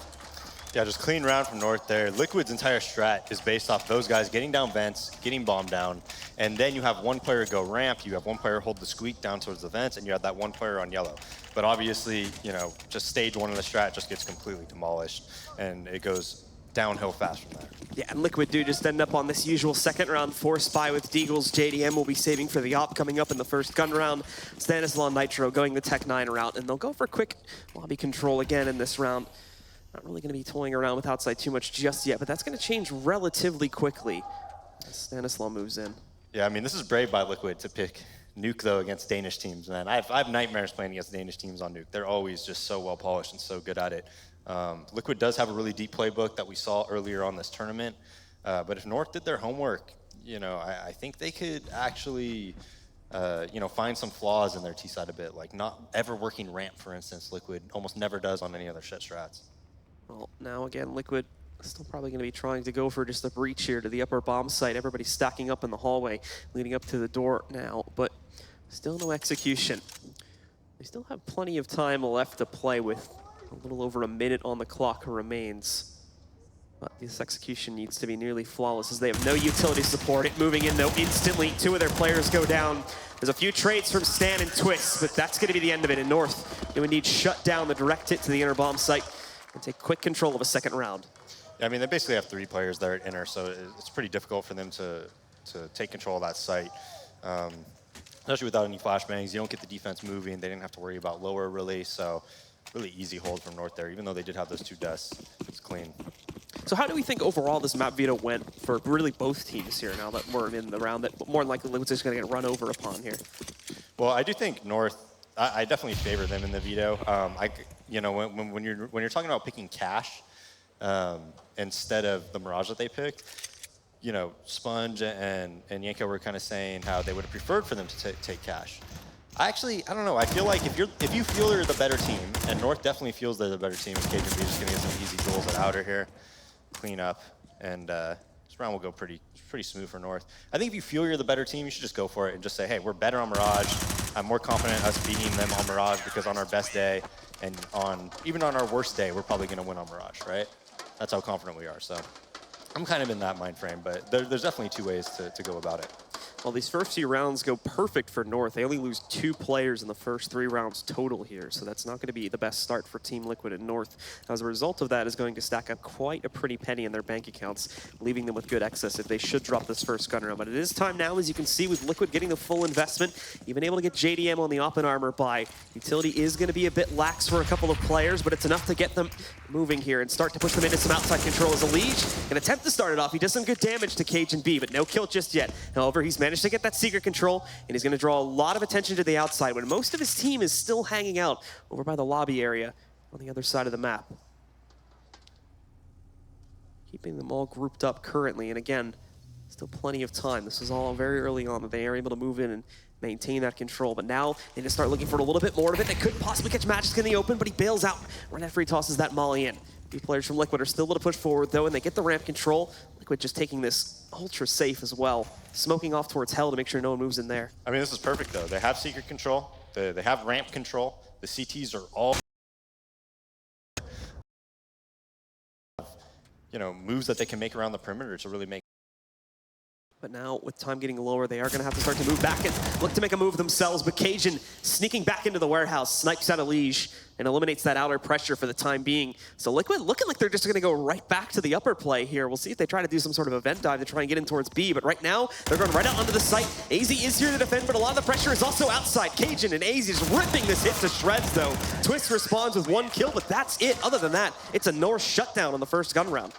Yeah, just clean round from North there. Liquid's entire strat is based off those guys getting down vents, getting bombed down, And then you have one player go ramp, you have one player hold the squeak down towards the vents, and you have that one player on yellow. But obviously, you know, just stage one of the strat just gets completely demolished, and it goes downhill fast from there. Yeah, and Liquid do just end up on this usual second round force buy with Deagles. JDM will be saving for the op coming up in the first gun round. Stanislaw Nitro going the Tech 9 route, and they'll go for quick lobby control again in this round. Not really going to be toying around with outside too much just yet, but that's going to change relatively quickly as Stanislaw moves in. Yeah, I mean, this is brave by Liquid to pick Nuke, though, against Danish teams, man. I have nightmares playing against Danish teams on Nuke. They're always just so well polished and so good at it. Liquid does have a really deep playbook that we saw earlier on this tournament, but if North did their homework, you know, I think they could actually, you know, find some flaws in their T-side a bit, like not ever working ramp, for instance. Liquid almost never does on any other shit strats. Well, now again, Liquid still probably going to be trying to go for just a breach here to the upper bomb site. Everybody's stacking up in the hallway, leading up to the door now, but still no execution. They still have plenty of time left to play with a little over a minute on the clock remains. But this execution needs to be nearly flawless as they have no utility support. It moving in though instantly. Two of their players go down. There's a few trades from Stan and Twist, but that's going to be the end of it. In North, they would need shut down the direct hit to the inner bomb site and take quick control of a second round. Yeah, I mean, they basically have 3 players there at inner, so it's pretty difficult for them to take control of that site. Especially without any flashbangs, you don't get the defense moving. They didn't have to worry about lower really, so really easy hold from North there, even though they did have those 2 deaths. It's clean. So how do we think overall this map veto went for really both teams here now that we're in the round that more than likely Liquid's just going to get run over upon here? Well, I do think North, I definitely favor them in the veto. You know, when you're talking about picking cash instead of the Mirage that they picked, you know, Sponge and Yanko were kind of saying how they would have preferred for them to take cash. I don't know. I feel like if you feel you're the better team, and North definitely feels they're the better team, Cajun B is just gonna get some easy duels at outer here, clean up, and this round will go pretty smooth for North. I think if you feel you're the better team, you should just go for it and just say, hey, we're better on Mirage. I'm more confident us beating them on Mirage because on our best day and even on our worst day, we're probably gonna win on Mirage, right? That's how confident we are. So I'm kind of in that mind frame, but there's definitely 2 ways to go about it. Well, these first few rounds go perfect for North. They only lose 2 players in the first 3 rounds total here, so that's not going to be the best start for Team Liquid and North. As a result of that is going to stack up quite a pretty penny in their bank accounts, leaving them with good excess if they should drop this first gun round. But it is time now, as you can see, with Liquid getting the full investment, even able to get JDM on the Oppen Armor buy. Utility is going to be a bit lax for a couple of players, but it's enough to get them moving here and start to push them into some outside control as a Liege. An attempt to start it off. He does some good damage to Cajun B, but no kill just yet. However, he's managed to get that secret control, and he's going to draw a lot of attention to the outside when most of his team is still hanging out over by the lobby area on the other side of the map. Keeping them all grouped up currently, and again, still plenty of time. This is all very early on that they are able to move in and maintain that control, but now they just start looking for a little bit more of it. They could possibly catch Magisk in the open, but he bails out right after he tosses that molly in. Few players from Liquid are still able to push forward though, and they get the ramp control. Liquid just taking this ultra safe as well, smoking off towards Hell to make sure no one moves in there. I mean, this is perfect though. They have secret control, they have ramp control, the CTs are all, you know, moves that they can make around the perimeter to really make. But now, with time getting lower, they are going to have to start to move back and look to make a move themselves. But Cajun sneaking back into the warehouse, snipes out a Liege, and eliminates that outer pressure for the time being. So Liquid looking like they're just going to go right back to the upper play here. We'll see if they try to do some sort of event dive to try and get in towards B. But right now, they're going right out onto the site. AZ is here to defend, but a lot of the pressure is also outside. Cajun and AZ just ripping this hit to shreds, though. Twist responds with 1 kill, but that's it. Other than that, it's a North shutdown on the first gun round.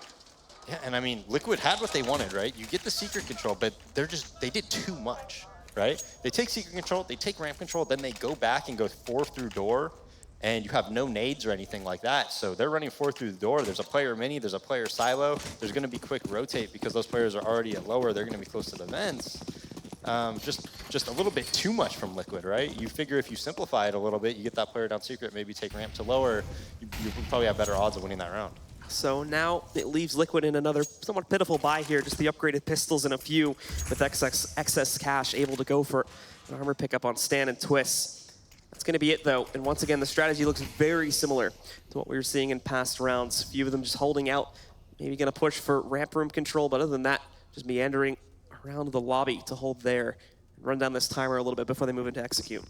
Yeah, and I mean, Liquid had what they wanted, right? You get the secret control, but they did too much, right? They take secret control, they take ramp control, then they go back and go 4 through door, and you have no nades or anything like that. So they're running 4 through the door. There's a player mini, there's a player silo. There's going to be quick rotate because those players are already at lower. They're going to be close to the vents. Just a little bit too much from Liquid, right? You figure if you simplify it a little bit, you get that player down secret, maybe take ramp to lower, you probably have better odds of winning that round. So now it leaves Liquid in another somewhat pitiful buy here, just the upgraded pistols and a few with excess cash able to go for an armor pickup on Stan and Twist. That's going to be it though, and once again the strategy looks very similar to what we were seeing in past rounds. A few of them just holding out, maybe going to push for ramp room control, but other than that, just meandering around the lobby to hold there. Run down this timer a little bit before they move into execute.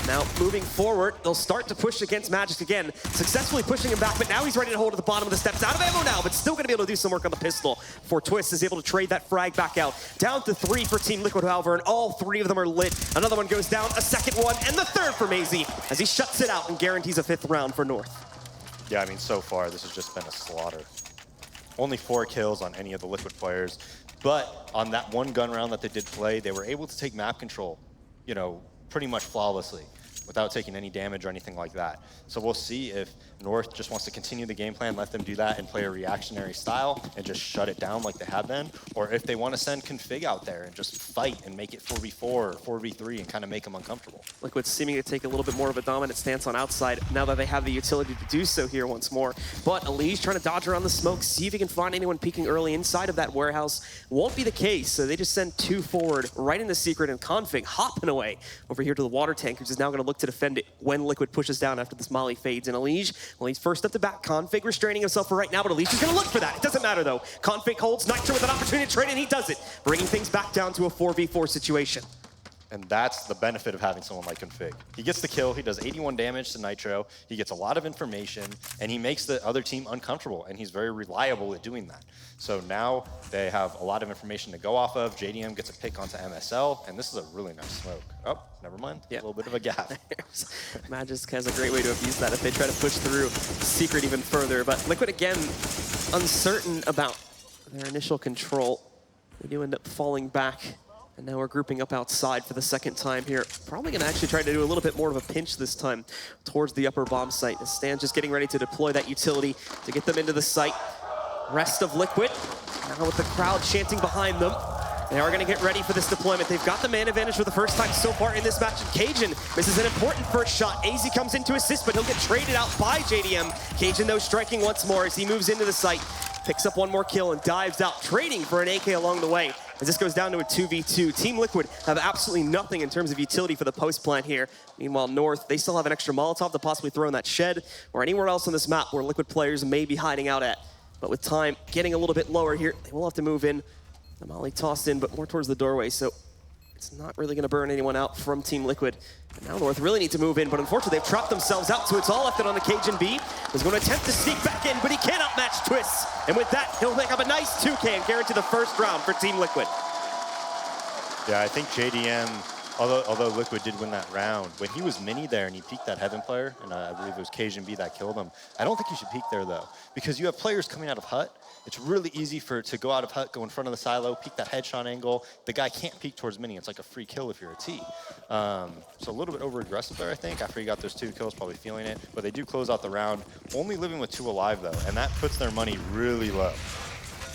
Now, moving forward, they'll start to push against Magic again, successfully pushing him back, but now he's ready to hold at the bottom of the steps. Out of ammo now, but still going to be able to do some work on the pistol. For Twist is able to trade that frag back out. Down to 3 for Team Liquid, however, and all 3 of them are lit. Another one goes down, a second one, and the third for Maisie, as he shuts it out and guarantees a 5th round for North. Yeah, I mean, so far, this has just been a slaughter. Only 4 kills on any of the Liquid players, but on that one gun round that they did play, they were able to take map control, you know, pretty much flawlessly, without taking any damage or anything like that. So we'll see if North just wants to continue the game plan, let them do that and play a reactionary style and just shut it down like they have been, or if they want to send Config out there and just fight and make it 4v4 or 4v3 and kind of make them uncomfortable. Liquid seeming to take a little bit more of a dominant stance on outside now that they have the utility to do so here once more. But Elise trying to dodge around the smoke, see if he can find anyone peeking early inside of that warehouse. Won't be the case, so they just send 2 forward right into Secret, and Config hopping away over here to the water tank, which is now going to look to defend it when Liquid pushes down after this molly fades. And Elige, well, he's first up to bat. Config restraining himself for right now, but Elige is going to look for that. It doesn't matter, though. Config holds Nitro with an opportunity to trade, and he does it, bringing things back down to a 4v4 situation. And that's the benefit of having someone like Config. He gets the kill, he does 81 damage to Nitro, he gets a lot of information, and he makes the other team uncomfortable, and he's very reliable at doing that. So now they have a lot of information to go off of. JDM gets a pick onto MSL, and this is a really nice smoke. Oh, never mind, a little bit of a gap. Magisk has a great way to abuse that if they try to push through Secret even further. But Liquid, again, uncertain about their initial control. They do end up falling back. And now we're grouping up outside for the second time here. Probably going to actually try to do a little bit more of a pinch this time towards the upper bomb site. Stan just getting ready to deploy that utility to get them into the site. Rest of Liquid, now with the crowd chanting behind them. They are going to get ready for this deployment. They've got the man advantage for the first time so far in this match. And Cajun misses an important first shot. AZ comes in to assist, but he'll get traded out by JDM. Cajun, though, striking once more as he moves into the site. Picks up one more kill and dives out, trading for an AK along the way. As this goes down to a 2v2. Team Liquid have absolutely nothing in terms of utility for the post plant here. Meanwhile, North, they still have an extra Molotov to possibly throw in that shed or anywhere else on this map where Liquid players may be hiding out at. But with time getting a little bit lower here, they will have to move in. The molly tossed in, but more towards the doorway, so it's not really going to burn anyone out from Team Liquid. And now North really need to move in, but unfortunately they've trapped themselves out, so it's all left on the Cajun B. He's going to attempt to sneak back in, but he cannot match Twist. And with that, he'll make up a nice 2K and guarantee the first round for Team Liquid. Yeah, I think JDM, although Liquid did win that round, when he was mini there and he peeked that Heaven player, and I believe it was Cajun B that killed him, I don't think you should peek there, though, because you have players coming out of hut. It's really easy to go out of hut, go in front of the silo, peek that headshot angle. The guy can't peek towards mini. It's like a free kill if you're a T. So a little bit over-aggressive there, I think, after he got those 2 kills, probably feeling it. But they do close out the round, only living with 2 alive, though, and that puts their money really low.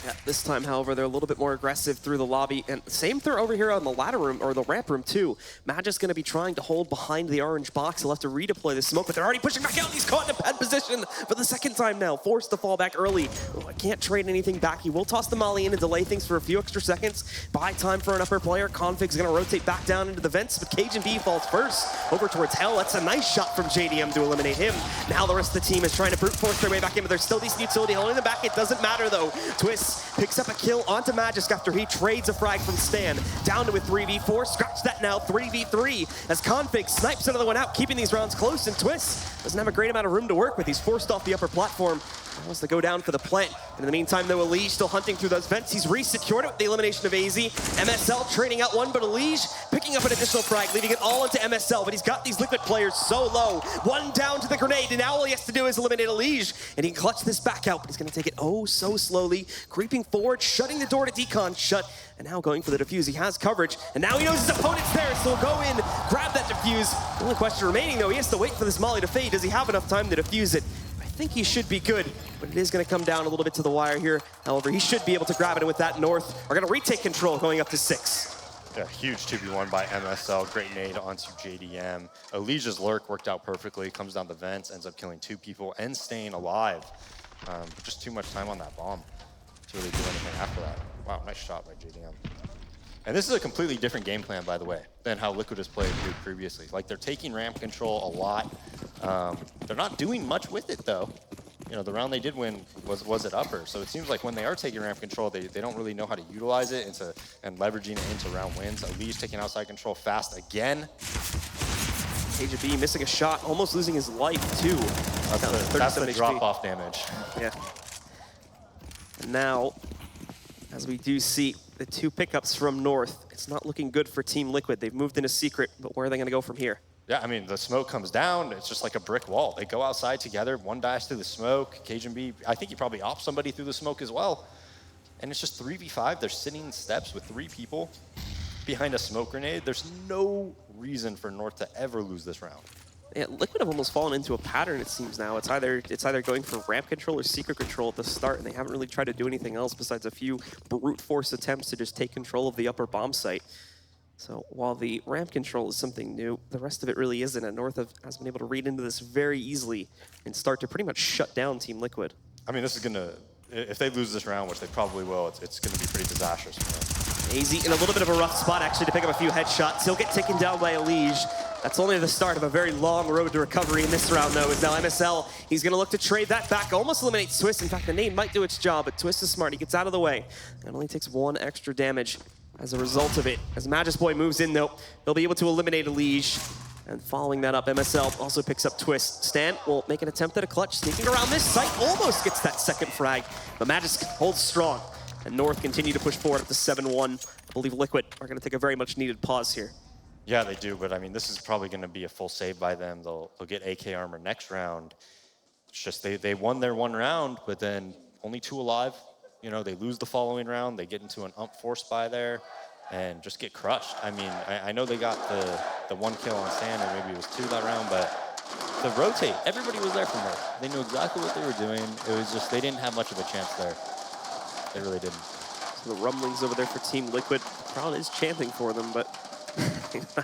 Yeah, this time, however, they're a little bit more aggressive through the lobby. And same throw over here on the ladder room, or the ramp room, too. Magic's going to be trying to hold behind the orange box. He'll have to redeploy the smoke, but they're already pushing back out. He's caught in a bad position for the second time now. Forced to fall back early. Oh, I can't trade anything back. He will toss the molly in and delay things for a few extra seconds. Buy time for an upper player. Config's going to rotate back down into the vents, but Cajun B falls first over towards Hell. That's a nice shot from JDM to eliminate him. Now the rest of the team is trying to brute force their way back in, but there's still decent utility holding them back. It doesn't matter, though. Twist picks up a kill onto Magisk after he trades a frag from Stan. Down to a 3v4, scratch that now, 3v3, as Config snipes another one out, keeping these rounds close, and Twist doesn't have a great amount of room to work with. He's forced off the upper platform. He wants to go down for the plant. And in the meantime, though, Elige still hunting through those vents. He's re-secured it with the elimination of AZ. MSL trading out one, but Elige picking up an additional frag, leaving it all into MSL. But he's got these Liquid players so low. One down to the grenade, and now all he has to do is eliminate Elige. And he can clutch this back out, but he's going to take it oh so slowly, creeping forward, shutting the door to Decon shut, and now going for the defuse. He has coverage, and now he knows his opponent's there, so he'll go in, grab that defuse. The only question remaining, though, he has to wait for this molly to fade. Does he have enough time to defuse it? I think he should be good, but it is going to come down a little bit to the wire here. However, he should be able to grab it, and with that, North are going to retake control, going up to 6. Yeah, huge 2v1 by MSL, great nade onto JDM. Elige's lurk worked out perfectly, comes down the vents, ends up killing 2 people and staying alive. But just too much time on that bomb to really do anything after that. Wow, nice shot by JDM. And this is a completely different game plan, by the way, than how Liquid has played previously. Like, they're taking ramp control a lot. They're not doing much with it, though. you know, the round they did win was at upper. So it seems like when they are taking ramp control, they don't really know how to utilize it and leveraging it into round wins. Elise taking outside control fast again. KJB missing a shot, almost losing his life too. That's the drop-off damage. Yeah. And now, as we do see the 2 pickups from North, it's not looking good for Team Liquid. They've moved in a secret, but where are they going to go from here? Yeah, I mean, the smoke comes down. It's just like a brick wall. They go outside together, one dash through the smoke. KJB, I think he probably opts somebody through the smoke as well. And it's just 3v5. They're sitting in steps with 3 people behind a smoke grenade. There's no reason for North to ever lose this round. Yeah, Liquid have almost fallen into a pattern, it seems now. It's either going for ramp control or secret control at the start, and they haven't really tried to do anything else besides a few brute force attempts to just take control of the upper bomb site. So while the ramp control is something new, the rest of it really isn't, and North has been able to read into this very easily and start to pretty much shut down Team Liquid. I mean, this is gonna, if they lose this round, which they probably will, it's gonna be pretty disastrous for them. AZ in a little bit of a rough spot actually to pick up a few headshots. He'll get taken down by Elige. That's only the start of a very long road to recovery in this round, though, is now MSL. He's going to look to trade that back, almost eliminates Twist. In fact, the nade might do its job, but Twist is smart. He gets out of the way and only takes 1 extra damage as a result of it. As Magus Boy moves in, though, they'll be able to eliminate Elige. And following that up, MSL also picks up Twist. Stan will make an attempt at a clutch, sneaking around this site, almost gets that second frag, but Magus holds strong. And North continue to push forward up to 7-1. I believe Liquid are going to take a very much needed pause here. Yeah, they do, but I mean, this is probably going to be a full save by them. They'll get AK armor next round. It's just they won their 1 round, but then only 2 alive. You know, they lose the following round. They get into an force buy there and just get crushed. I mean, I know they got the 1 kill on Stan, or maybe it was 2 that round, but the rotate, everybody was there for her. They knew exactly what they were doing. It was just they didn't have much of a chance there. They really didn't. So the rumblings over there for Team Liquid. The crowd is chanting for them, but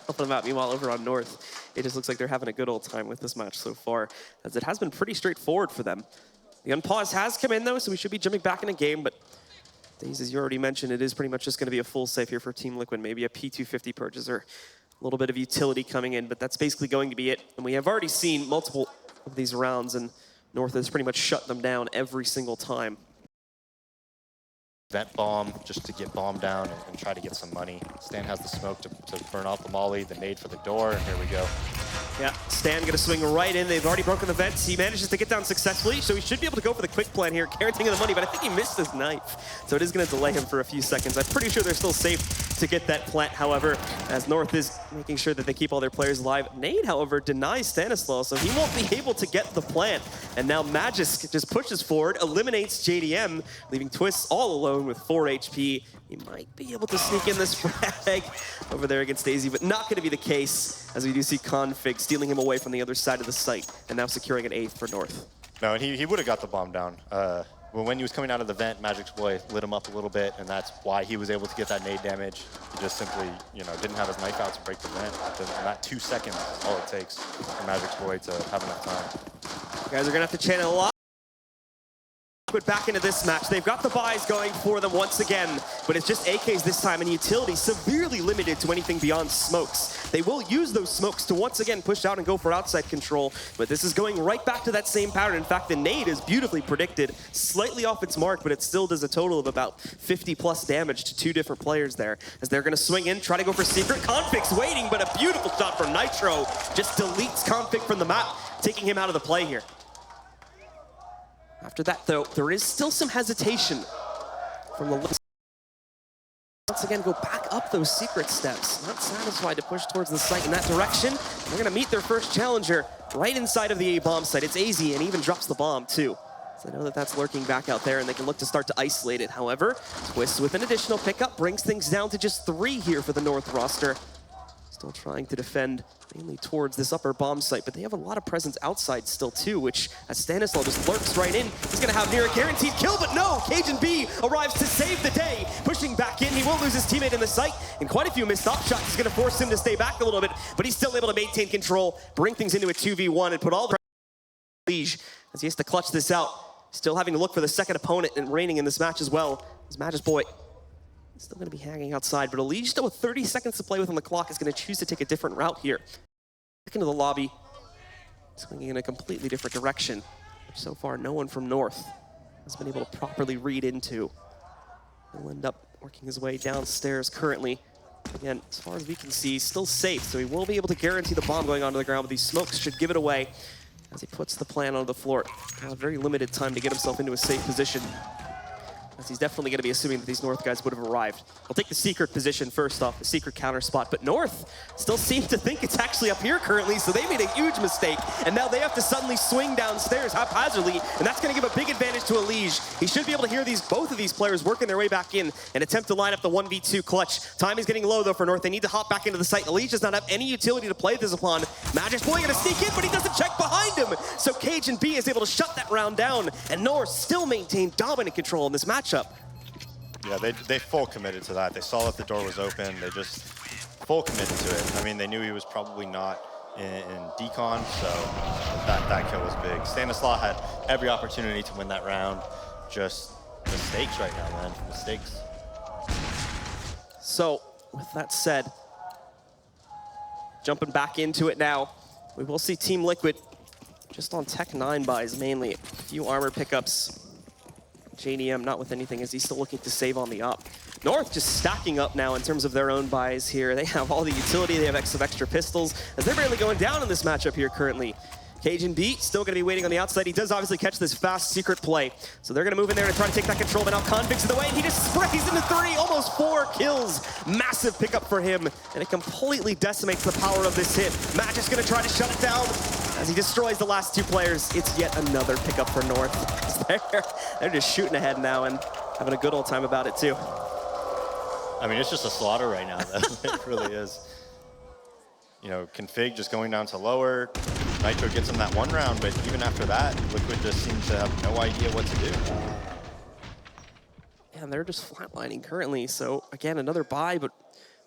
helping them out. Meanwhile, over on North, it just looks like they're having a good old time with this match so far, as it has been pretty straightforward for them. The unpause has come in, though, so we should be jumping back in a game, but Daze, as you already mentioned, it is pretty much just going to be a full save here for Team Liquid, maybe a P250 purchase or a little bit of utility coming in, but that's basically going to be it. And we have already seen multiple of these rounds, and North has pretty much shut them down every single time. Vent bomb just to get bomb down and try to get some money. Stan has the smoke to burn off the molly, the nade for the door, and here we go. Yeah, Stan gonna swing right in. They've already broken the vents. He manages to get down successfully, so he should be able to go for the quick plan here, guaranteeing the money, but I think he missed his knife. So it is gonna delay him for a few seconds. I'm pretty sure they're still safe to get that plant, however, as North is making sure that they keep all their players alive. Nade, however, denies Stanislaw, so he won't be able to get the plant. And now Magus just pushes forward, eliminates JDM, leaving Twist all alone with 4 HP. He might be able to sneak in this frag over there against Daisy, but not going to be the case, as we do see Config stealing him away from the other side of the site and now securing an 8th for North. No, and he would have got the bomb down. When he was coming out of the vent, Magic's Boy lit him up a little bit, and that's why he was able to get that nade damage. He just simply, you know, didn't have his knife out to break the vent. And that 2 seconds is all it takes for Magic's Boy to have enough time. You guys are going to have to channel a lot. Back into this match. They've got the buys going for them once again, but it's just AKs this time, and utility severely limited to anything beyond smokes. They will use those smokes to once again push out and go for outside control, but this is going right back to that same pattern. In fact, the nade is beautifully predicted, slightly off its mark, but it still does a total of about 50 plus damage to 2 different players there, as they're going to swing in, try to go for secret. Config's waiting, but a beautiful shot from Nitro just deletes Config from the map, taking him out of the play here. After that, though, there is still some hesitation from the once again go back up those secret steps. Not satisfied to push towards the site in that direction. They're gonna meet their first challenger right inside of the A bomb site. It's AZ, and even drops the bomb too. So I know that that's lurking back out there, and they can look to start to isolate it. However, Twist with an additional pickup brings things down to just 3 here for the North roster. Still trying to defend mainly towards this upper bomb site, but they have a lot of presence outside still too, which as Stanislaw just lurks right in, he's gonna have near a guaranteed kill, but no, Cajun B arrives to save the day. Pushing back in, he will lose his teammate in the site, and quite a few missed op shots is gonna force him to stay back a little bit, but he's still able to maintain control, bring things into a 2v1, and put all the pressure as he has to clutch this out. Still having to look for the second opponent and reigning in this match as well, as Magus Boy still going to be hanging outside, but Elige, still with 30 seconds to play with on the clock, is going to choose to take a different route here. Back into the lobby, swinging in a completely different direction. which so far no one from North has been able to properly read into. He'll end up working his way downstairs currently. Again, as far as we can see, still safe, so he will be able to guarantee the bomb going onto the ground, but these smokes should give it away as he puts the plan onto the floor. Very limited time to get himself into a safe position, as he's definitely going to be assuming that these North guys would have arrived. I'll take the secret position first off, the secret counter spot, but North still seems to think it's actually up here currently, so they made a huge mistake, and now they have to suddenly swing downstairs haphazardly, and that's going to give a big advantage to Elige. He should be able to hear both of these players working their way back in and attempt to line up the 1v2 clutch. Time is getting low, though, for North. They need to hop back into the site. Elige does not have any utility to play this upon. Magic's Boy going to sneak in, but he doesn't check behind him, so Cajun B is able to shut that round down, and North still maintain dominant control in this matchup. Yeah, they full committed to that. They saw that the door was open. They just full committed to it. I mean, they knew he was probably not in decon, so that kill was big. Stanislaw had every opportunity to win that round. Just mistakes right now, man. Mistakes. So, with that said, jumping back into it now, we will see Team Liquid just on Tech 9 buys mainly. A few armor pickups. JDM not with anything as he's still looking to save on the up. North just stacking up now in terms of their own buys here. They have all the utility, they have some extra pistols, as they're barely going down in this matchup here currently. Cajun B still going to be waiting on the outside. He does obviously catch this fast secret play. So they're going to move in there to try to take that control, but now Convict's in the way, and he just sprays into 3, almost 4 kills. Massive pickup for him, and it completely decimates the power of this hit. Magic's going to try to shut it down as he destroys the last 2 players. It's yet another pickup for North. They're just shooting ahead now and having a good old time about it too. I mean, it's just a slaughter right now, though. It really is. You know, Config just going down to lower. Nitro gets him that 1 round, but even after that, Liquid just seems to have no idea what to do. Yeah, and they're just flatlining currently. So again, another buy, but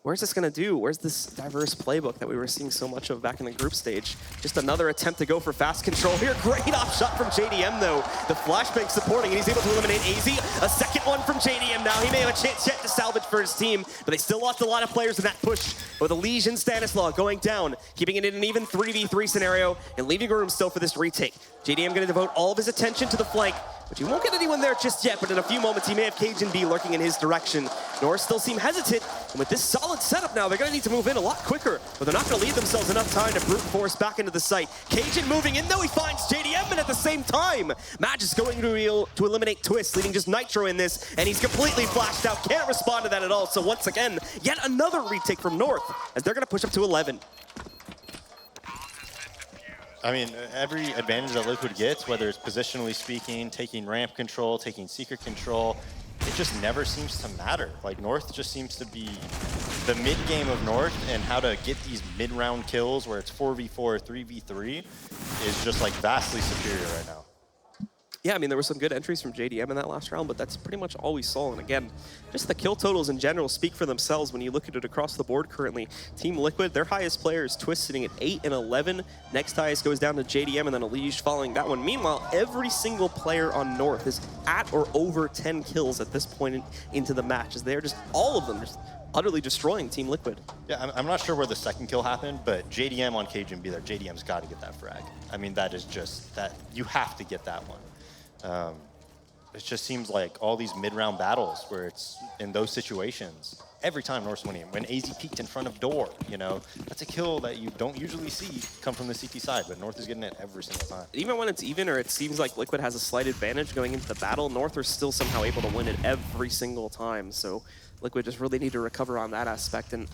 where's this going to do? Where's this diverse playbook that we were seeing so much of back in the group stage? Just another attempt to go for fast control here. Great off shot from JDM, though. The flashbang supporting, and he's able to eliminate AZ. A second one from JDM now. He may have a chance yet to salvage for his team, but they still lost a lot of players in that push. With Elige and Stanislaw going down, keeping it in an even 3v3 scenario, and leaving room still for this retake. JDM going to devote all of his attention to the flank, but you won't get anyone there just yet, but in a few moments he may have Cajun B lurking in his direction. North still seem hesitant, and with this solid setup now, they're going to need to move in a lot quicker, but they're not going to leave themselves enough time to brute force back into the site. Cajun moving in, though, he finds JDM, and at the same time, Magic's going to eliminate Twist, leaving just Nitro in this, and he's completely flashed out, can't respond to that at all, so once again, yet another retake from North, as they're going to push up to 11. I mean, every advantage that Liquid gets, whether it's positionally speaking, taking ramp control, taking secret control, it just never seems to matter. Like, North just seems to be the mid-game of North, and how to get these mid-round kills where it's 4v4, 3v3 is just, like, vastly superior right now. Yeah, I mean, there were some good entries from JDM in that last round, but that's pretty much all we saw. And again, just the kill totals in general speak for themselves when you look at it across the board currently. Team Liquid, their highest player is Twist, sitting at 8 and 11. Next highest goes down to JDM, and then Elige following that one. Meanwhile, every single player on North is at or over 10 kills at this point into the match, as they're just, all of them, just utterly destroying Team Liquid. Yeah, I'm not sure where the second kill happened, but JDM on Cajun B there, JDM's got to get that frag. I mean, that is just, that you have to get that one. It just seems like all these mid-round battles where it's in those situations, every time North's winning. When AZ peeked in front of door, you know, that's a kill that you don't usually see come from the CT side, but North is getting it every single time. Even when it's even, or it seems like Liquid has a slight advantage going into the battle, North are still somehow able to win it every single time. So Liquid just really need to recover on that aspect. And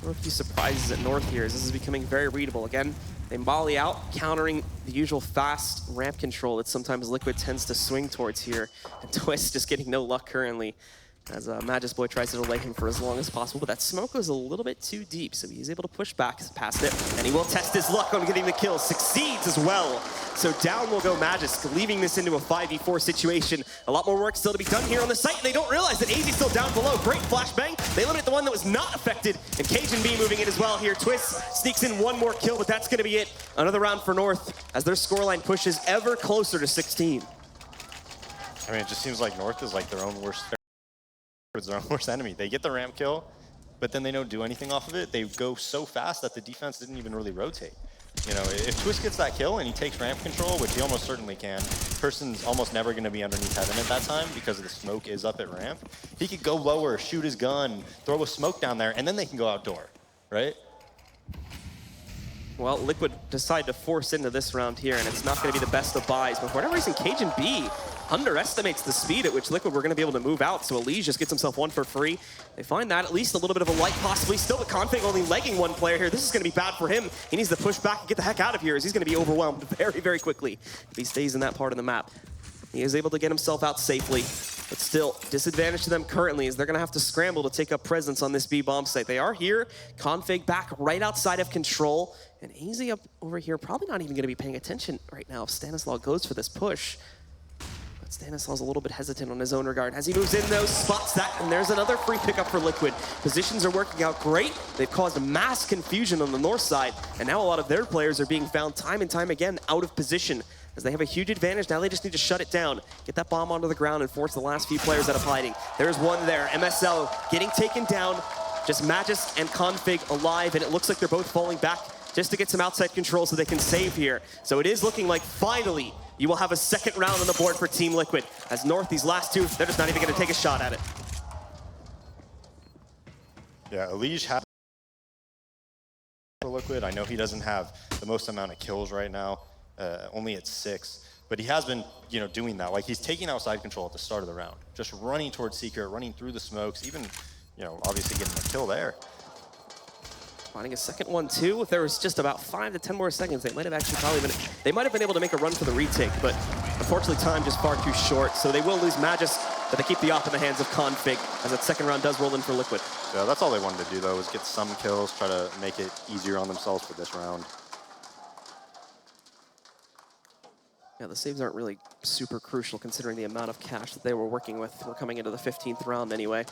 there are a few surprises at North here, as this is becoming very readable. Again, they volley out, countering the usual fast ramp control that sometimes Liquid tends to swing towards here. And Twist just getting no luck currently, as Magic's Boy tries to delay him for as long as possible, but that smoke was a little bit too deep, so he's able to push back past it, and he will test his luck on getting the kill. Succeeds as well. So down will go Magisk, leaving this into a 5v4 situation. A lot more work still to be done here on the site, and they don't realize that AZ's still down below. Great flashbang. They eliminate the one that was not affected, and Cajun B moving in as well here. Twist sneaks in one more kill, but that's going to be it. Another round for North, as their scoreline pushes ever closer to 16. I mean, it just seems like North is like their own worst enemy. They get the ramp kill, but then they don't do anything off of it. They go so fast that the defense didn't even really rotate. You know, if Twist gets that kill and he takes ramp control, which he almost certainly can, person's almost never going to be underneath Heaven at that time because the smoke is up at ramp. He could go lower, shoot his gun, throw a smoke down there, and then they can go outdoor, right? Well, Liquid decide to force into this round here, and it's not going to be the best of buys. But for whatever reason, Cajun B underestimates the speed at which Liquid were going to be able to move out, so Elise just gets himself one for free. They find that at least a little bit of a light, possibly. Still, the Config only legging one player here. This is going to be bad for him. He needs to push back and get the heck out of here, as he's going to be overwhelmed very, very quickly if he stays in that part of the map. He is able to get himself out safely, but still, disadvantage to them currently is they're going to have to scramble to take up presence on this B bomb site. They are here. Config back right outside of control. And Easy up over here, probably not even going to be paying attention right now if Stanislaw goes for this push. But Stanislaw's a little bit hesitant on his own regard. As he moves in, though, spots that, and there's another free pickup for Liquid. Positions are working out great. They've caused mass confusion on the north side, and now a lot of their players are being found time and time again out of position. As they have a huge advantage, now they just need to shut it down, get that bomb onto the ground, and force the last few players out of hiding. There's one there, MSL getting taken down, just Magus and Config alive, and it looks like they're both falling back just to get some outside control so they can save here. So it is looking like finally you will have a second round on the board for Team Liquid. As North, these last two, they're just not even going to take a shot at it. Yeah, Elige has for Liquid. I know he doesn't have the most amount of kills right now, only at 6, but he has been, you know, doing that. Like, he's taking outside control at the start of the round, just running towards Secret, running through the smokes, even, you know, obviously getting a kill there. Finding a second one too. If there was just about 5 to 10 more seconds, they might have actually they might have been able to make a run for the retake, but unfortunately time just far too short. So they will lose Magus, but they keep the op in the hands of Config as that second round does roll in for Liquid. Yeah, that's all they wanted to do though, was get some kills, try to make it easier on themselves for this round. Yeah, the saves aren't really super crucial considering the amount of cash that they were working with. We're coming into the 15th round anyway.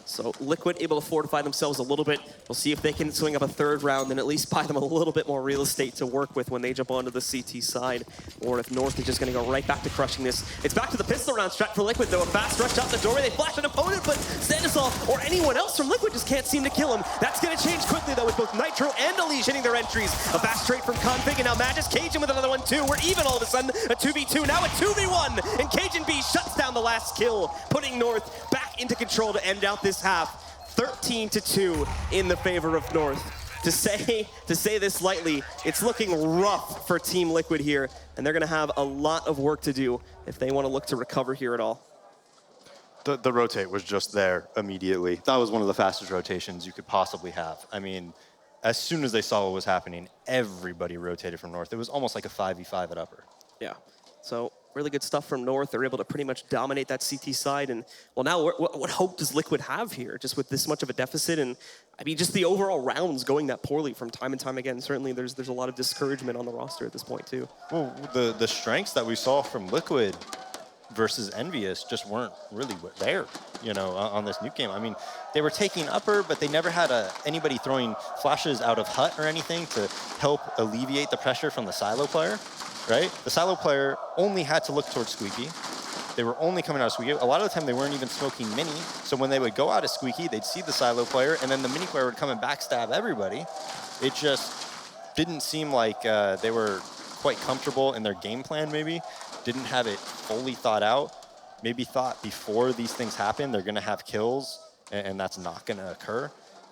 So Liquid able to fortify themselves a little bit. We'll see if they can swing up a third round and at least buy them a little bit more real estate to work with when they jump onto the CT side. Or if North is just going to go right back to crushing this. It's back to the pistol round strat for Liquid though. A fast rush out the doorway. They flash an opponent, but Stanislaw or anyone else from Liquid just can't seem to kill him. That's going to change quickly though with both Nitro and Elige hitting their entries. A fast trade from Config and now Magus Cajun with another one too. We're even all of a sudden. A 2v2, now a 2v1, and Cajun B shuts down the last kill, putting North back into control to end out this half. 13-2 in the favor of North. To say this lightly, it's looking rough for Team Liquid here, and they're gonna have a lot of work to do if they want to look to recover here at all. The rotate was just there immediately. That was one of the fastest rotations you could possibly have. I mean, as soon as they saw what was happening, everybody rotated from North. It was almost like a 5v5 at upper. Yeah, so really good stuff from North. They're able to pretty much dominate that CT side. And well, now what hope does Liquid have here, just with this much of a deficit? And I mean, just the overall rounds going that poorly from time and time again. Certainly there's a lot of discouragement on the roster at this point too. Well, the strengths that we saw from Liquid versus Envious just weren't really there, you know, on this nuke game. I mean, they were taking upper, but they never had anybody throwing flashes out of hut or anything to help alleviate the pressure from the silo player. Right? The silo player only had to look towards Squeaky. They were only coming out of Squeaky. A lot of the time they weren't even smoking mini. So when they would go out of Squeaky, they'd see the silo player and then the mini player would come and backstab everybody. It just didn't seem like they were quite comfortable in their game plan maybe. Didn't have it fully thought out. Maybe thought before these things happen, they're gonna have kills and that's not gonna occur.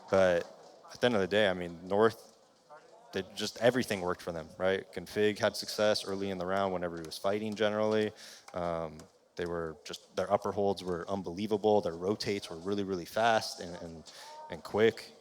But at the end of the day, I mean, North, just everything worked for them, right? Config had success early in the round whenever he was fighting generally. They were just, their upper holds were unbelievable. Their rotates were really, really fast and quick.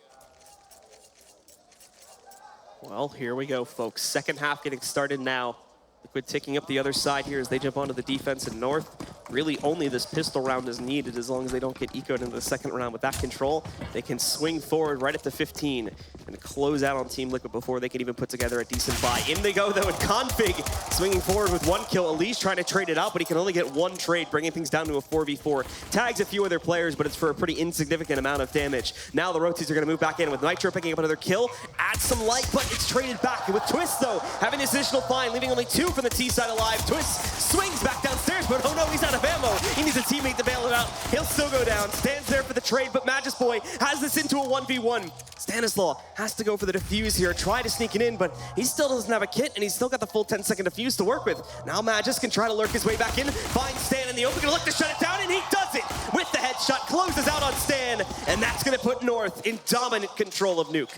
Well, here we go, folks. Second half getting started now. Liquid taking up the other side here as they jump onto the defense in North. Really only this pistol round is needed as long as they don't get ecoed into the second round. With that control, they can swing forward right at the 15 and close out on Team Liquid before they can even put together a decent buy. In they go though, and Config swinging forward with one kill. Elise trying to trade it out, but he can only get one trade, bringing things down to a 4v4. Tags a few other players, but it's for a pretty insignificant amount of damage. Now the rotates are gonna move back in with Nitro picking up another kill. Add some light, but it's traded back. And with Twist though, having this additional find, leaving only 2 from the T side alive. Twist swings back downstairs, but oh no, he's out of ammo. He needs a teammate to bail him out. He'll still go down, stands there for the trade, but Magus Boy has this into a 1v1. Stanislaw has to go for the defuse here, try to sneak it in, but he still doesn't have a kit, and he's still got the full 10-second defuse to work with. Now Magus can try to lurk his way back in, finds Stan in the open, gonna look to shut it down, and he does it with the headshot, closes out on Stan, and that's gonna put North in dominant control of Nuke.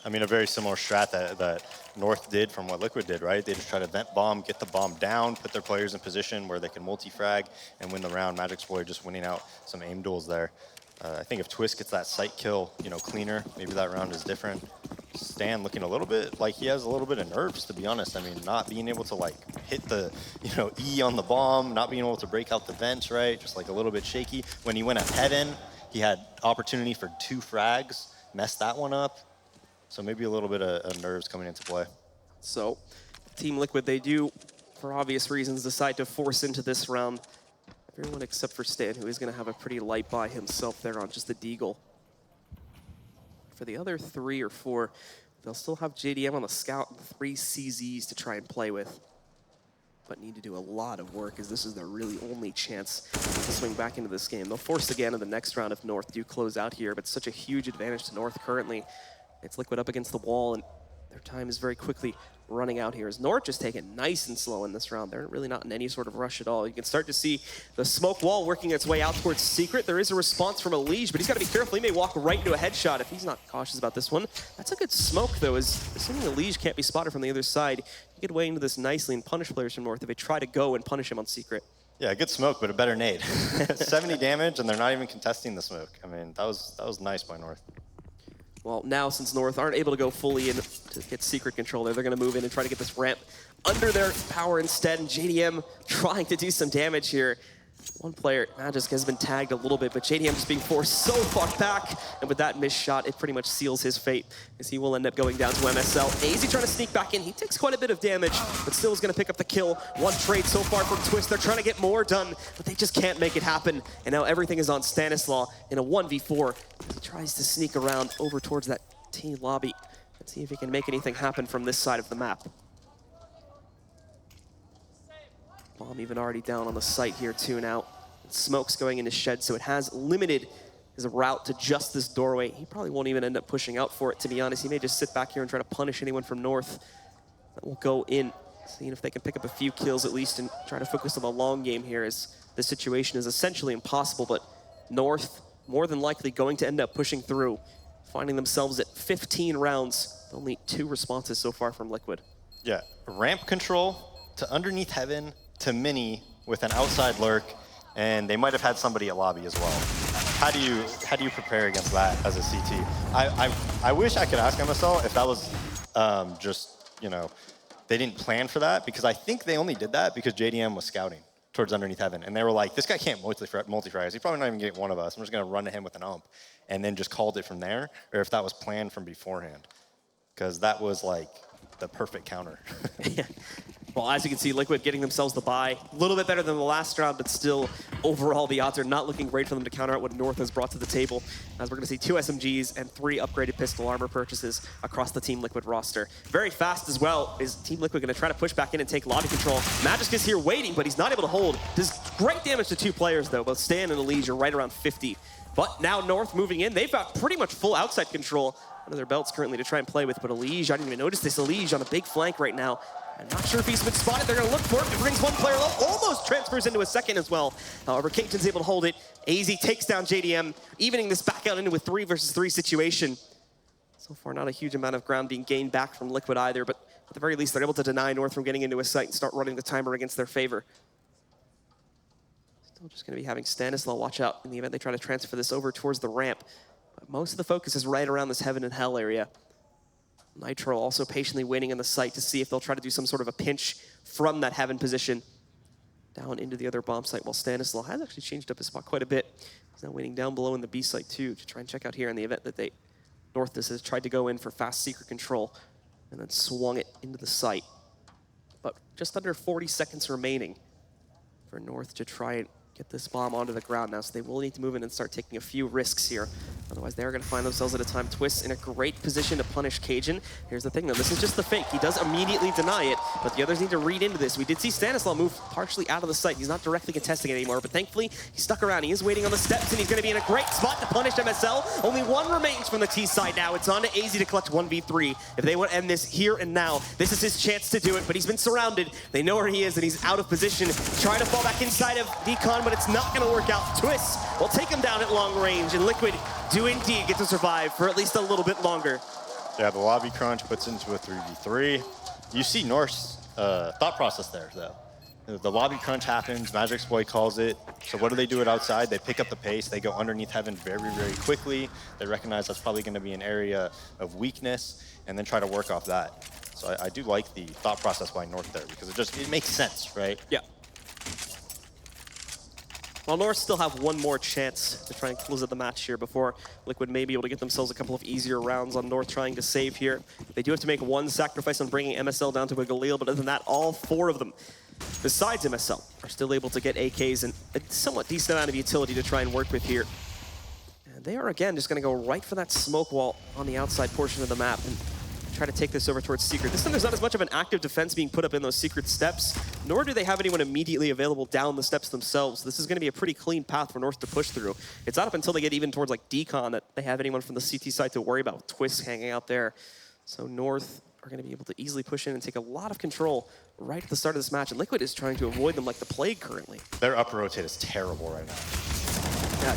I mean, a very similar strat that North did from what Liquid did, right? They just try to vent bomb, get the bomb down, put their players in position where they can multi-frag and win the round. Magic's Boy just winning out some aim duels there. I think if Twist gets that sight kill, you know, cleaner, maybe that round is different. Stan looking a little bit like he has a little bit of nerves, to be honest. I mean, not being able to like hit the, you know, E on the bomb, not being able to break out the vents, right? Just like a little bit shaky. When he went at Heaven, he had opportunity for 2 frags, messed that one up. So maybe a little bit of nerves coming into play. So Team Liquid, they do, for obvious reasons, decide to force into this round. Everyone except for Stan, who is going to have a pretty light buy himself there on just the Deagle. For the other 3 or 4, they'll still have JDM on the scout and 3 CZs to try and play with. But need to do a lot of work, as this is their really only chance to swing back into this game. They'll force again in the next round if North do close out here, but such a huge advantage to North currently. It's Liquid up against the wall, and their time is very quickly running out here. As North just take it nice and slow in this round. They're really not in any sort of rush at all. You can start to see the smoke wall working its way out towards Secret. There is a response from Elige, but he's got to be careful. He may walk right into a headshot if he's not cautious about this one. That's a good smoke, though, as assuming Elige can't be spotted from the other side. You get way into this nicely and punish players from North if they try to go and punish him on Secret. Yeah, good smoke, but a better nade. 70 damage, and they're not even contesting the smoke. I mean, that was nice by North. Well, now since North aren't able to go fully in to get Secret control there, they're going to move in and try to get this ramp under their power instead. And JDM trying to do some damage here. One player, Magisk, has been tagged a little bit, but JDM just being forced so far back. And with that missed shot, it pretty much seals his fate, as he will end up going down to MSL. AZ trying to sneak back in. He takes quite a bit of damage, but still is going to pick up the kill. One trade so far from Twist. They're trying to get more done, but they just can't make it happen. And now everything is on Stanislaw in a 1v4. He tries to sneak around over towards that T lobby and see if he can make anything happen from this side of the map. Bomb even already down on the site here too now. Smoke's going into shed, so it has limited his route to just this doorway. He probably won't even end up pushing out for it, to be honest. He may just sit back here and try to punish anyone from North that will go in, seeing if they can pick up a few kills at least and try to focus on the long game here, as this situation is essentially impossible. But North more than likely going to end up pushing through, finding themselves at 15 rounds. Only 2 responses so far from Liquid. Yeah, ramp control to underneath Heaven to Mini with an outside lurk, and they might have had somebody at lobby as well. How do you prepare against that as a CT? I wish I could ask MSL if that was just, you know, they didn't plan for that, because I think they only did that because JDM was scouting towards underneath Heaven, and they were like, this guy can't multi-frag. He's probably not even getting one of us. I'm just gonna run to him with an ump, and then just called it from there, or if that was planned from beforehand, because that was like the perfect counter. Well, as you can see, Liquid getting themselves the bye. A little bit better than the last round, but still, overall, the odds are not looking great for them to counter out what North has brought to the table, as we're going to see 2 SMGs and 3 upgraded pistol armor purchases across the Team Liquid roster. Very fast as well. Is Team Liquid going to try to push back in and take lobby control? Magisk is here waiting, but he's not able to hold. Does great damage to 2 players, though. Both Stan and Elige are right around 50. But now North moving in. They've got pretty much full outside control under their belts currently to try and play with, but Elige, I didn't even notice this. Elige on a big flank right now. I'm not sure if he's been spotted. They're going to look for it. It brings 1 player low. Almost transfers into a second as well. However, Caton's able to hold it. AZ takes down JDM, evening this back out into a 3 versus 3 situation. So far, not a huge amount of ground being gained back from Liquid either, but at the very least, they're able to deny North from getting into a site and start running the timer against their favor. Still just going to be having Stanislaw watch out in the event they try to transfer this over towards the ramp. But most of the focus is right around this Heaven and Hell area. Nitro also patiently waiting on the site to see if they'll try to do some sort of a pinch from that Heaven position down into the other bomb site, while Stanislaw has actually changed up his spot quite a bit. He's now waiting down below in the B site too to try and check out here in the event that North has tried to go in for fast secret control and then swung it into the site. But just under 40 seconds remaining for North to try and get this bomb onto the ground now, so they will need to move in and start taking a few risks here. Otherwise, they're going to find themselves at a time. Twist in a great position to punish Cajun. Here's the thing, though. This is just the fake. He does immediately deny it, but the others need to read into this. We did see Stanislaw move partially out of the site. He's not directly contesting it anymore, but thankfully he stuck around. He is waiting on the steps, and he's going to be in a great spot to punish MSL. Only one remains from the T side now. It's on to AZ to collect 1v3. If they want to end this here and now, this is his chance to do it, but he's been surrounded. They know where he is, and he's out of position. Trying to fall back inside of Decon, but it's not going to work out. Twist will take him down at long range, and Liquid do indeed get to survive for at least a little bit longer. Yeah, the lobby crunch puts into a 3v3. You see North's thought process there, though. The lobby crunch happens, Magic's Boy calls it. So what do it outside? They pick up the pace, they go underneath Heaven very, very quickly. They recognize that's probably gonna be an area of weakness, and then try to work off that. So I do like the thought process by North there, because it makes sense, right? Yeah. Well, North still have one more chance to try and close out the match here before Liquid may be able to get themselves a couple of easier rounds on North trying to save here. They do have to make one sacrifice on bringing MSL down to a Galil, but other than that, all four of them, besides MSL, are still able to get AKs and a somewhat decent amount of utility to try and work with here. And they are, again, just going to go right for that smoke wall on the outside portion of the map and try to take this over towards Secret. This time there's not as much of an active defense being put up in those Secret steps, nor do they have anyone immediately available down the steps themselves. This is going to be a pretty clean path for North to push through. It's not up until they get even towards like Decon that they have anyone from the CT side to worry about, with Twist hanging out there. So North are going to be able to easily push in and take a lot of control right at the start of this match, and Liquid is trying to avoid them like the plague currently. Their upper rotate is terrible right now.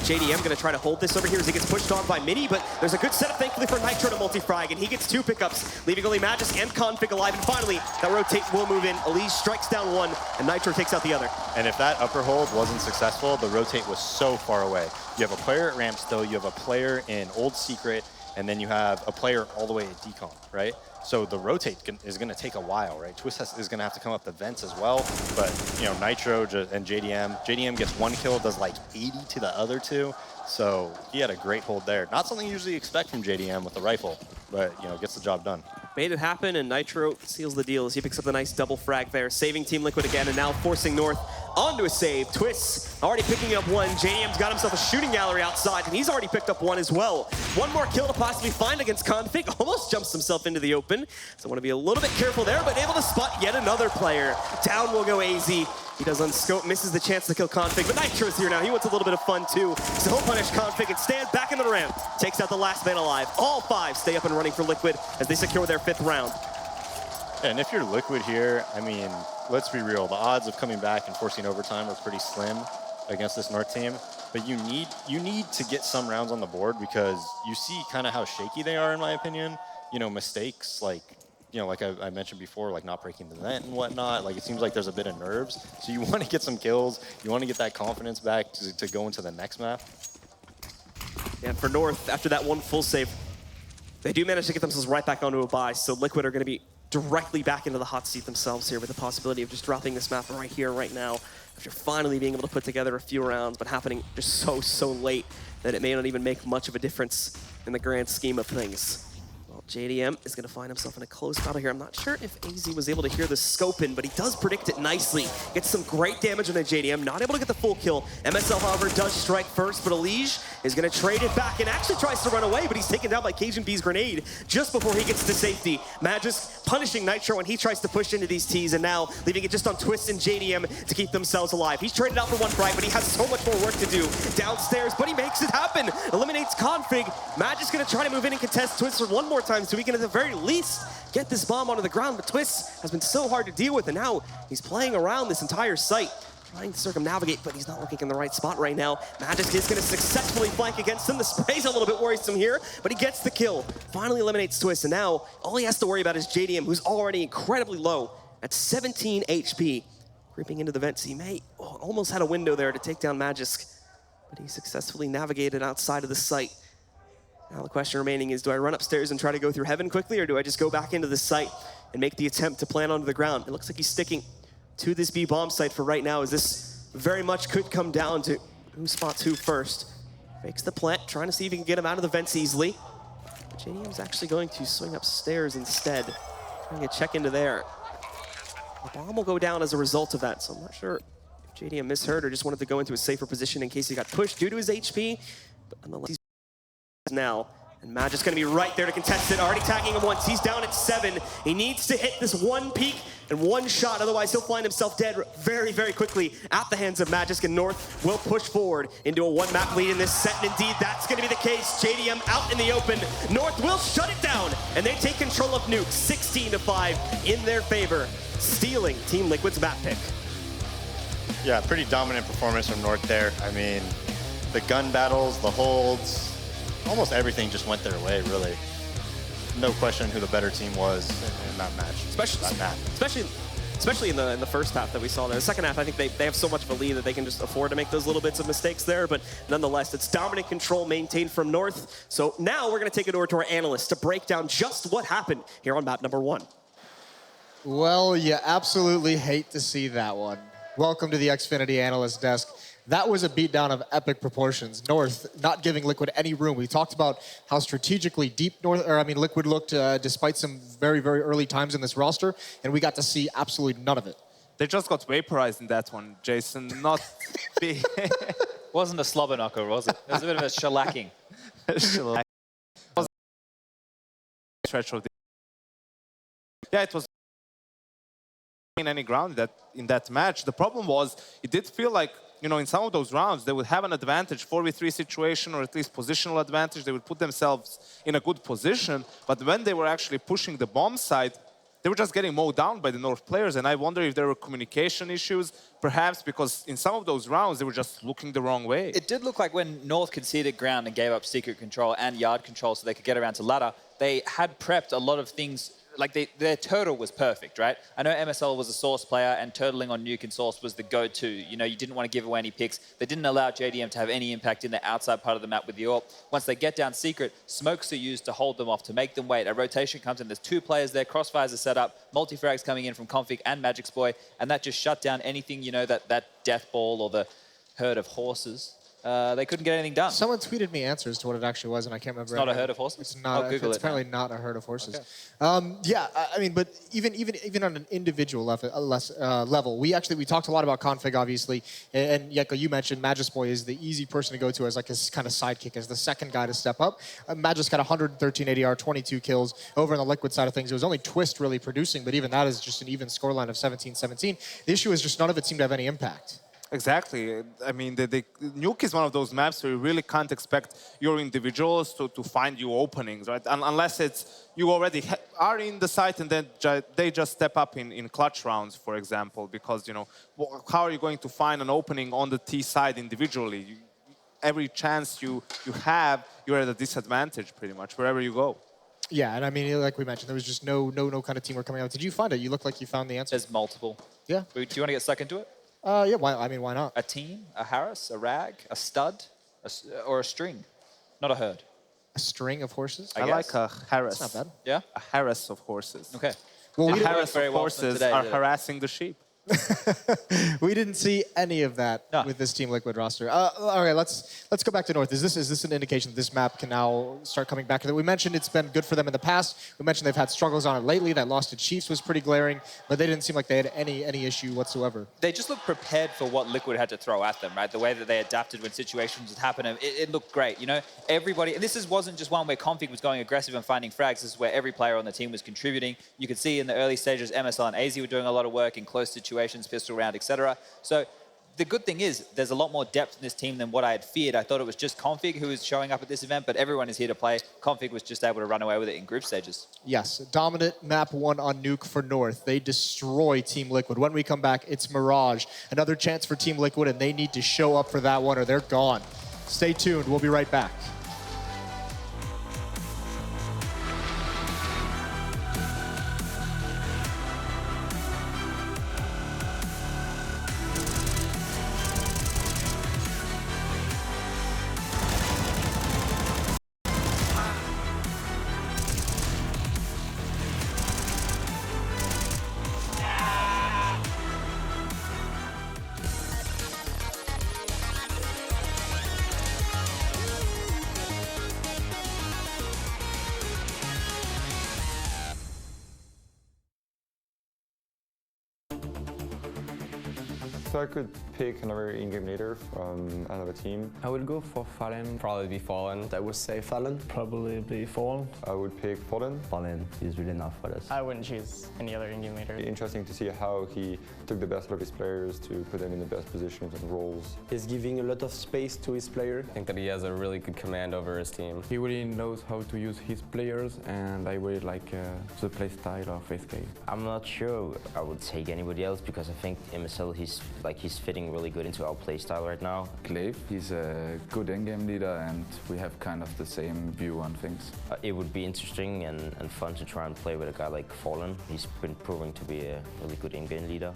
JDM going to try to hold this over here as he gets pushed on by Mini, but there's a good setup, thankfully, for Nitro to multi-frag, and he gets two pickups, leaving only Magisk and Config alive, and finally, that rotate will move in. Elise strikes down one, and Nitro takes out the other. And if that upper hold wasn't successful, the rotate was so far away. You have a player at ramp still, you have a player in Old Secret, and then you have a player all the way at Decon, right? So the rotate is going to take a while, right? Twist is going to have to come up the vents as well. But, you know, Nitro and JDM gets one kill, does like 80 to the other two. So he had a great hold there. Not something you usually expect from JDM with the rifle, but, you know, gets the job done. Made it happen, and Nitro seals the deal as he picks up the nice double frag there, saving Team Liquid again, and now forcing North onto a save. Twist already picking up one. JDM's got himself a shooting gallery outside, and he's already picked up one as well. One more kill to possibly find against Config. Almost jumps himself into the open, so want to be a little bit careful there, but able to spot yet another player. Down will go AZ. He does unscope, misses the chance to kill Config, but Nitro's here now. He wants a little bit of fun too, so he'll punish Config and stand back into the ramp. Takes out the last man alive. All five stay up and running for Liquid as they secure their 5th round. Yeah, and if you're Liquid here, I mean, let's be real. The odds of coming back and forcing overtime are pretty slim against this North team. But you need to get some rounds on the board, because you see kind of how shaky they are, in my opinion. You know, mistakes like, you know, like I mentioned before, like not breaking the vent and whatnot. Like, it seems like there's a bit of nerves. So you want to get some kills. You want to get that confidence back to go into the next map. And for North, after that one full save, they do manage to get themselves right back onto a bye. So Liquid are going to be directly back into the hot seat themselves here, with the possibility of just dropping this map right here, right now, after finally being able to put together a few rounds, but happening just so late that it may not even make much of a difference in the grand scheme of things. Well, JDM is going to find himself in a close battle here. I'm not sure if AZ was able to hear the scope in, but he does predict it nicely. Gets some great damage on the JDM, not able to get the full kill. MSL, however, does strike first, but Elige is going to trade it back and actually tries to run away, but he's taken down by Cajun B's grenade just before he gets to safety. Magisk punishing Nitro when he tries to push into these T's, and now leaving it just on Twist and JDM to keep themselves alive. He's traded out for one frag, but he has so much more work to do downstairs, but he makes it happen. Eliminates Config. Magisk going to try to move in and contest Twist for one more time, so we can at the very least get this bomb onto the ground, but Twist has been so hard to deal with, and now he's playing around this entire site, trying to circumnavigate, but he's not looking in the right spot right now. Magisk is going to successfully flank against him. The spray's a little bit worrisome here, but he gets the kill. Finally eliminates Twist, and now all he has to worry about is JDM, who's already incredibly low at 17 HP. Creeping into the vents, he may almost had a window there to take down Magisk, but he successfully navigated outside of the site. Now the question remaining is, do I run upstairs and try to go through Heaven quickly, or do I just go back into the site and make the attempt to plant onto the ground? It looks like he's sticking to this B bomb site for right now, as this very much could come down to who spots who first. Fakes the plant, trying to see if he can get him out of the vents easily. But JDM's actually going to swing upstairs instead, trying to check into there. The bomb will go down as a result of that, so I'm not sure if JDM misheard or just wanted to go into a safer position in case he got pushed due to his HP. But nonetheless, now And Magic's gonna be right there to contest it, already tagging him once. He's down at 7. He needs to hit this one peak and one shot, otherwise he'll find himself dead very, very quickly at the hands of Magic, and North will push forward into a 1-map lead in this set, and indeed that's gonna be the case. JDM out in the open. North will shut it down, and they take control of Nuke, 16-5 in their favor, stealing Team Liquid's map pick. Yeah, pretty dominant performance from North there. I mean, the gun battles, the holds, almost everything just went their way, really. No question who the better team was in that match. Especially in the first half that we saw there. The second half, I think they have so much of a lead that they can just afford to make those little bits of mistakes there, but nonetheless, it's dominant control maintained from North. So now we're gonna take it over to our analysts to break down just what happened here on map number 1. Well, you absolutely hate to see that one. Welcome to the Xfinity Analyst Desk. That was a beatdown of epic proportions. North not giving Liquid any room. We talked about how strategically deep Liquid looked despite some very, very early times in this roster, and we got to see absolutely none of it. They just got vaporized in that one, Jason. Not big. Wasn't a slobber knocker, was it? It was a bit of a shellacking. Yeah, it was in any ground in that match. The problem was it did feel like, you know, in some of those rounds they would have an advantage, 4v3 situation, or at least positional advantage. They would put themselves in a good position, but when they were actually pushing the bomb side, they were just getting mowed down by the North players, and I wonder if there were communication issues, perhaps because in some of those rounds they were just looking the wrong way. It did look like when North conceded ground and gave up secret control and yard control so they could get around to ladder, they had prepped a lot of things. Like their turtle was perfect, right? I know MSL was a Source player and turtling on Nuke and Source was the go-to. You know, you didn't want to give away any picks. They didn't allow JDM to have any impact in the outside part of the map with the AWP. Once they get down secret, smokes are used to hold them off, to make them wait. A rotation comes in, there's 2 players there, crossfires are set up, multi-frags coming in from Config and Magic's Boy, and that just shut down anything, you know, that death ball or the herd of horses. They couldn't get anything done. Someone tweeted me answers to what it actually was, and I can't remember. It's not a herd of horses? It's not. I'll Google it's it apparently now. not a herd of horses. Okay. Yeah, I mean, but even on an individual level, we talked a lot about Config, obviously, and Yeko, you mentioned Magic's Boy is the easy person to go to as like his kind of sidekick, as the second guy to step up. Magic's got 113 ADR, 22 kills. Over on the Liquid side of things, it was only Twist really producing, but even that is just an even scoreline of 17-17. The issue is just none of it seemed to have any impact. Exactly. I mean, Nuke is one of those maps where you really can't expect your individuals to find you openings, right? Unless it's you already are in the site and then they just step up in clutch rounds, for example, because, you know, how are you going to find an opening on the T side individually? Every chance you have, you're at a disadvantage pretty much, wherever you go. Yeah, and I mean, like we mentioned, there was just no kind of teamwork coming out. Did you find it? You look like you found the answer. There's multiple. Yeah. Do you want to get stuck into it? Yeah, why not? A team, a Harris, a Rag, a stud, or a string, not a herd. A string of horses? I like a Harris. That's not bad. Yeah? A Harris of horses. Okay. Well, a Harris of horses are harassing the sheep. We didn't see any of that with this Team Liquid roster. All right, let's go back to North. Is this an indication that this map can now start coming back? We mentioned it's been good for them in the past. We mentioned they've had struggles on it lately. That loss to Chiefs was pretty glaring, but they didn't seem like they had any issue whatsoever. They just looked prepared for what Liquid had to throw at them, right? The way that they adapted when situations would happen, it looked great. You know, everybody. And this wasn't just one where Config was going aggressive and finding frags. This is where every player on the team was contributing. You could see in the early stages, MSL and AZ were doing a lot of work in close situations, pistol round, etc. So the good thing is there's a lot more depth in this team than what I had feared. I thought it was just Config who was showing up at this event, but everyone is here to play. Config was just able to run away with it in group stages. Yes, dominant map 1 on Nuke for North. They destroy Team Liquid. When we come back, it's Mirage. Another chance for Team Liquid, and they need to show up for that one or they're gone. Stay tuned. We'll be right back. If I could pick another in-game leader from another team, I would go for Fallen. Probably be Fallen. I would say Fallen. Probably be Fallen. I would pick Fallen. Fallen is really enough for us. I wouldn't choose any other in-game leader. Interesting to see how he took the best out of his players to put them in the best positions and roles. He's giving a lot of space to his player. I think that he has a really good command over his team. He really knows how to use his players, and I really like the play style of SK. I'm not sure I would take anybody else because I think MSL, he's fitting really good into our play style right now. Glaive, he's a good in-game leader, and we have kind of the same view on things. It would be interesting and fun to try and play with a guy like Fallen. He's been proving to be a really good in-game leader.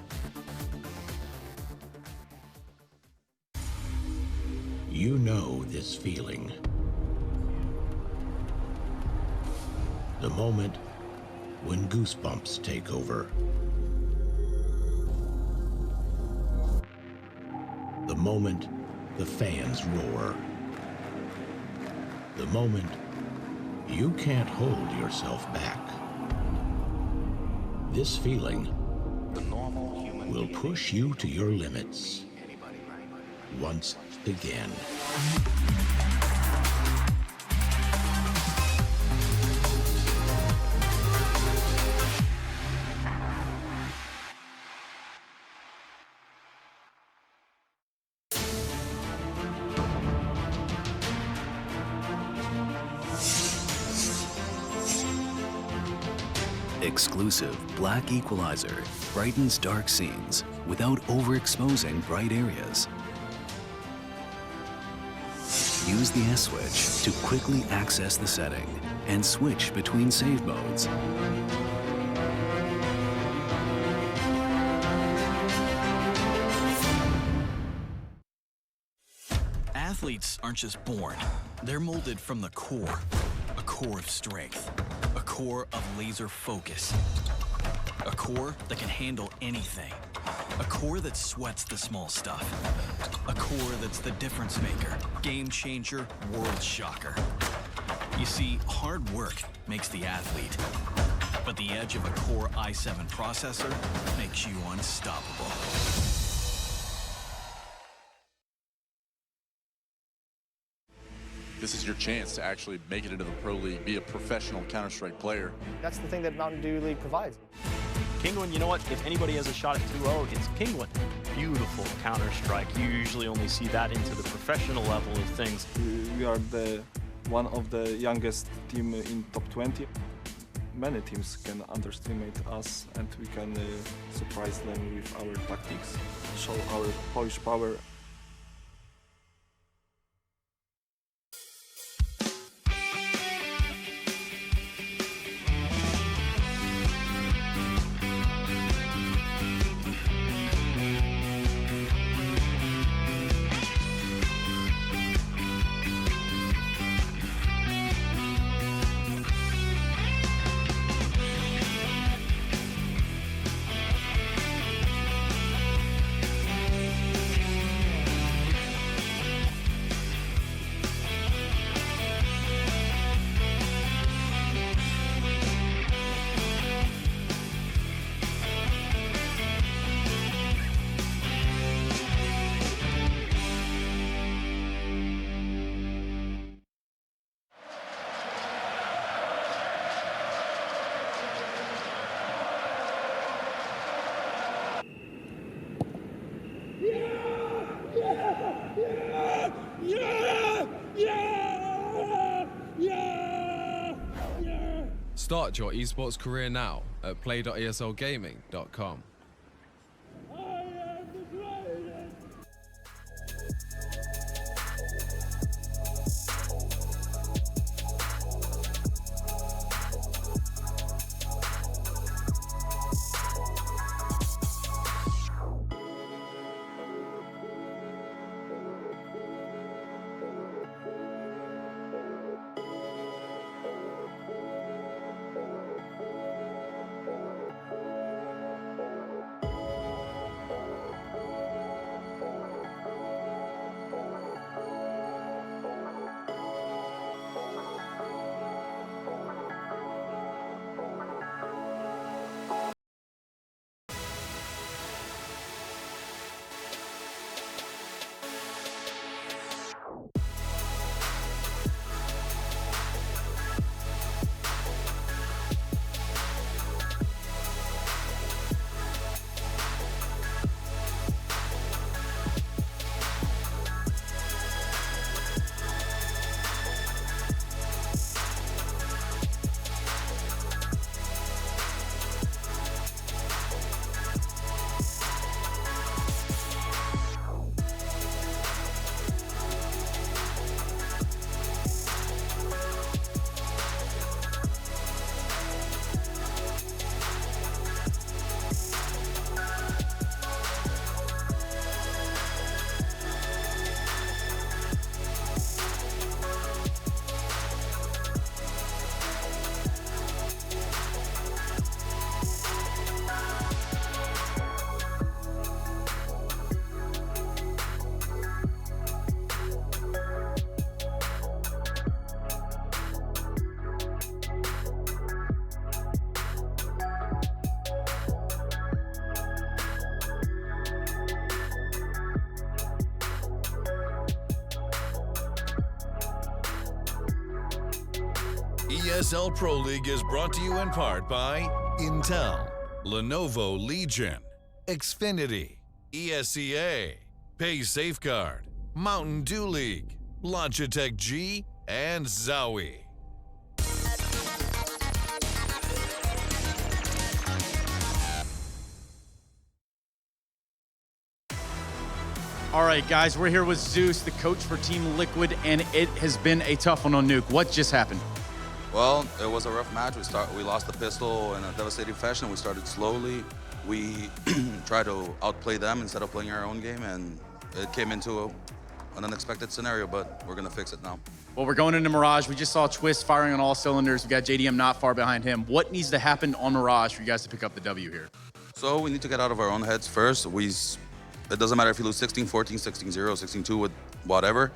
You know this feeling. The moment when goosebumps take over. The moment the fans roar. The moment you can't hold yourself back. This feeling will push you to your limits once again. Exclusive Black Equalizer brightens dark scenes without overexposing bright areas. Use the S switch to quickly access the setting and switch between save modes. Athletes aren't just born, they're molded from the core. A core of strength, a core of laser focus, a core that can handle anything, a core that sweats the small stuff, a core that's the difference maker, game changer, world shocker. You see, hard work makes the athlete, but the edge of a Core i7 processor makes you unstoppable. This is your chance to actually make it into the Pro League, be a professional Counter-Strike player. That's the thing that Mountain Dew League provides. Kinguin, you know what? If anybody has a shot at 2-0, it's Kinguin. Beautiful Counter-Strike. You usually only see that into the professional level of things. We are one of the youngest team in top 20. Many teams can underestimate us, and we can surprise them with our tactics, show our Polish power. Start your esports career now at play.eslgaming.com. ESL Pro League is brought to you in part by Intel, Lenovo Legion, Xfinity, ESCA, Pay Safeguard, Mountain Dew League, Logitech G, and Zowie. All right, guys, we're here with Zeus, the coach for Team Liquid, and it has been a tough one on Nuke. What just happened? Well, it was a rough match. We lost the pistol in a devastating fashion. We started slowly. We tried to outplay them instead of playing our own game, and it came into an unexpected scenario, but we're going to fix it now. Well, we're going into Mirage. We just saw Twist firing on all cylinders. We got JDM not far behind him. What needs to happen on Mirage for you guys to pick up the W here? So we need to get out of our own heads first. It doesn't matter if you lose 16-14, 16-0, 16-2, with whatever.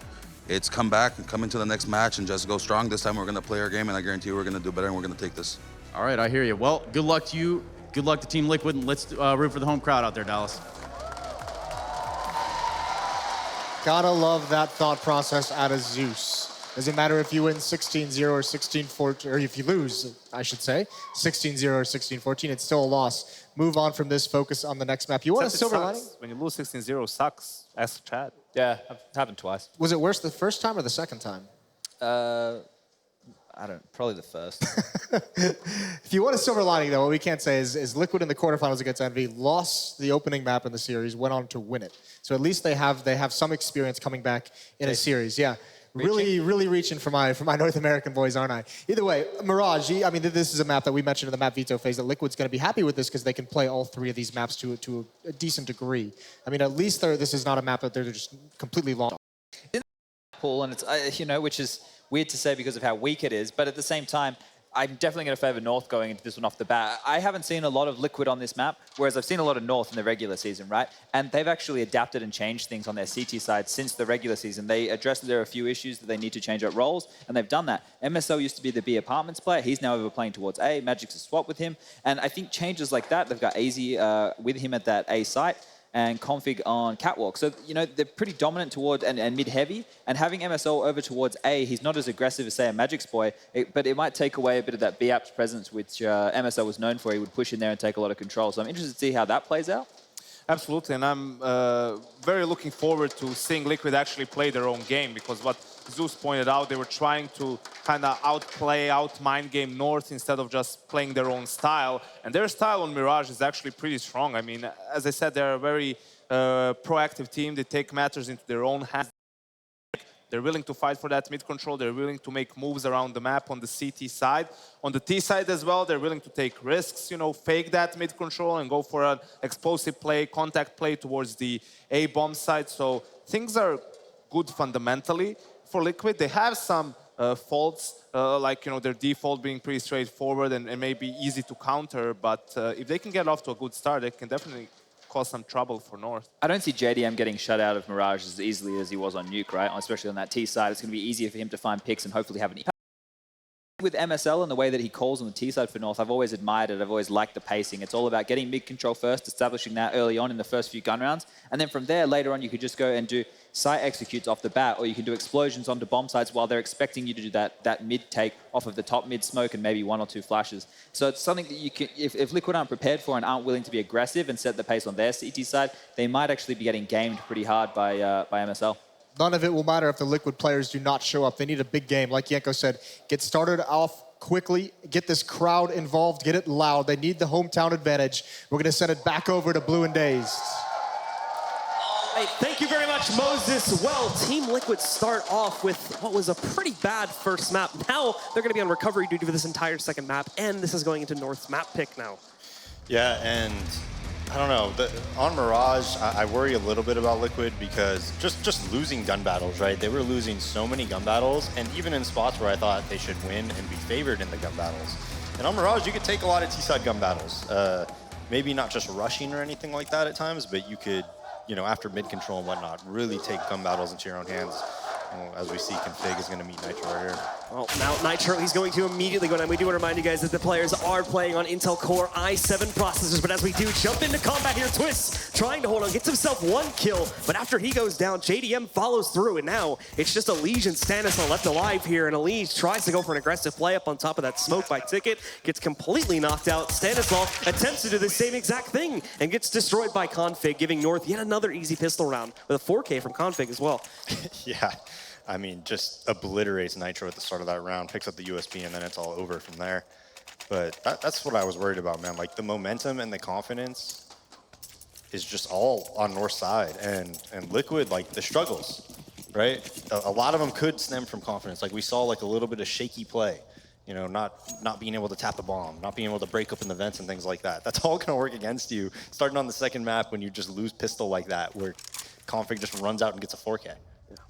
It's come back and come into the next match and just go strong. This time we're going to play our game, and I guarantee you we're going to do better, and we're going to take this. All right, I hear you. Well, good luck to you. Good luck to Team Liquid, and let's root for the home crowd out there, Dallas. Gotta love that thought process out of Zeus. Doesn't matter if you win 16-0 or 16-14, or if you lose, I should say, 16-0 or 16-14, it's still a loss. Move on from this, focus on the next map. You want a silver lining? When you lose 16-0, sucks. Ask Chad. Yeah, it's happened twice. Was it worse the first time or the second time? Probably the first. If you want a silver lining, though, what we can't say is Liquid in the quarterfinals against Envy lost the opening map in the series, went on to win it. So at least they have some experience coming back in a series. Yeah. Really reaching for my North American boys, aren't I? Either way, Mirage, I mean, this is a map that we mentioned in the map veto phase that Liquid's going to be happy with this because they can play all three of these maps to a decent degree. I mean, at least this is not a map that they're just completely lost. Pool, and it's, which is weird to say because of how weak it is, but at the same time, I'm definitely going to favor North going into this one off the bat. I haven't seen a lot of Liquid on this map, whereas I've seen a lot of North in the regular season, right? And they've actually adapted and changed things on their CT side since the regular season. They addressed that there are a few issues that they need to change up roles, and they've done that. MSO used to be the B Apartments player. He's now over playing towards A. Magic's a swap with him. And I think changes like that, they've got AZ with him at that A site, and Config on Catwalk. So, they're pretty dominant toward and mid-heavy. And having MSO over towards A, he's not as aggressive as, say, a Magic's boy, but it might take away a bit of that B-Apps presence, which MSO was known for. He would push in there and take a lot of control. So I'm interested to see how that plays out. Absolutely, and I'm very looking forward to seeing Liquid actually play their own game, because what Zeus pointed out, they were trying to kind of out-mind game North instead of just playing their own style. And their style on Mirage is actually pretty strong. I mean, as I said, they're a very proactive team. They take matters into their own hands. They're willing to fight for that mid control. They're willing to make moves around the map on the CT side. On the T side as well, they're willing to take risks, fake that mid control and go for an explosive play, contact play towards the A bomb side. So things are good fundamentally for Liquid. They have some faults, like their default being pretty straightforward and maybe easy to counter. But if they can get off to a good start, they can definitely cause some trouble for North. I don't see JDM getting shut out of Mirage as easily as he was on Nuke, right? Especially on that T side. It's going to be easier for him to find picks and hopefully have an impact. With MSL and the way that he calls on the T side for North, I've always admired it. I've always liked the pacing. It's all about getting mid control first, establishing that early on in the first few gun rounds. And then from there, later on, you could just go and do site executes off the bat, or you can do explosions onto bomb sites while they're expecting you to do that mid take off of the top mid smoke and maybe 1 or 2 flashes. So it's something that you can, if Liquid aren't prepared for and aren't willing to be aggressive and set the pace on their CT side, they might actually be getting gamed pretty hard by MSL. None of it will matter if the Liquid players do not show up. They need a big game. Like Yenko said, get started off quickly, get this crowd involved, get it loud. They need the hometown advantage. We're going to send it back over to Blue and Dazed. Hey, thank you very much, Moses. Well, Team Liquid start off with what was a pretty bad first map. Now they're going to be on recovery duty for this entire second map, and this is going into North's map pick now. Yeah, and I don't know. On Mirage, I worry a little bit about Liquid because just losing gun battles, right? They were losing so many gun battles, and even in spots where I thought they should win and be favored in the gun battles. And on Mirage, you could take a lot of T-side gun battles. Maybe not just rushing or anything like that at times, but you could, after mid-control and whatnot, really take gun battles into your own hands. As we see, Config is going to meet Nitro right here. Well, now Nitro, he's going to immediately go down. We do want to remind you guys that the players are playing on Intel Core i7 processors, but as we do jump into combat here, Twist trying to hold on, gets himself 1 kill, but after he goes down, JDM follows through, and now it's just Elige and Stanislaw left alive here, and Elige tries to go for an aggressive play up on top of that smoke by Ticket, gets completely knocked out. Stanislaw attempts to do the same exact thing and gets destroyed by Config, giving North yet another easy pistol round with a 4K from Config as well. Yeah. I mean, just obliterates Nitro at the start of that round, picks up the USB, and then it's all over from there. But that's what I was worried about, man. Like, the momentum and the confidence is just all on North side. And Liquid, like, the struggles, right? A lot of them could stem from confidence. Like, we saw, like, a little bit of shaky play. You know, not being able to tap the bomb, not being able to break open the vents and things like that. That's all going to work against you, starting on the second map when you just lose pistol like that, where Config just runs out and gets a 4K.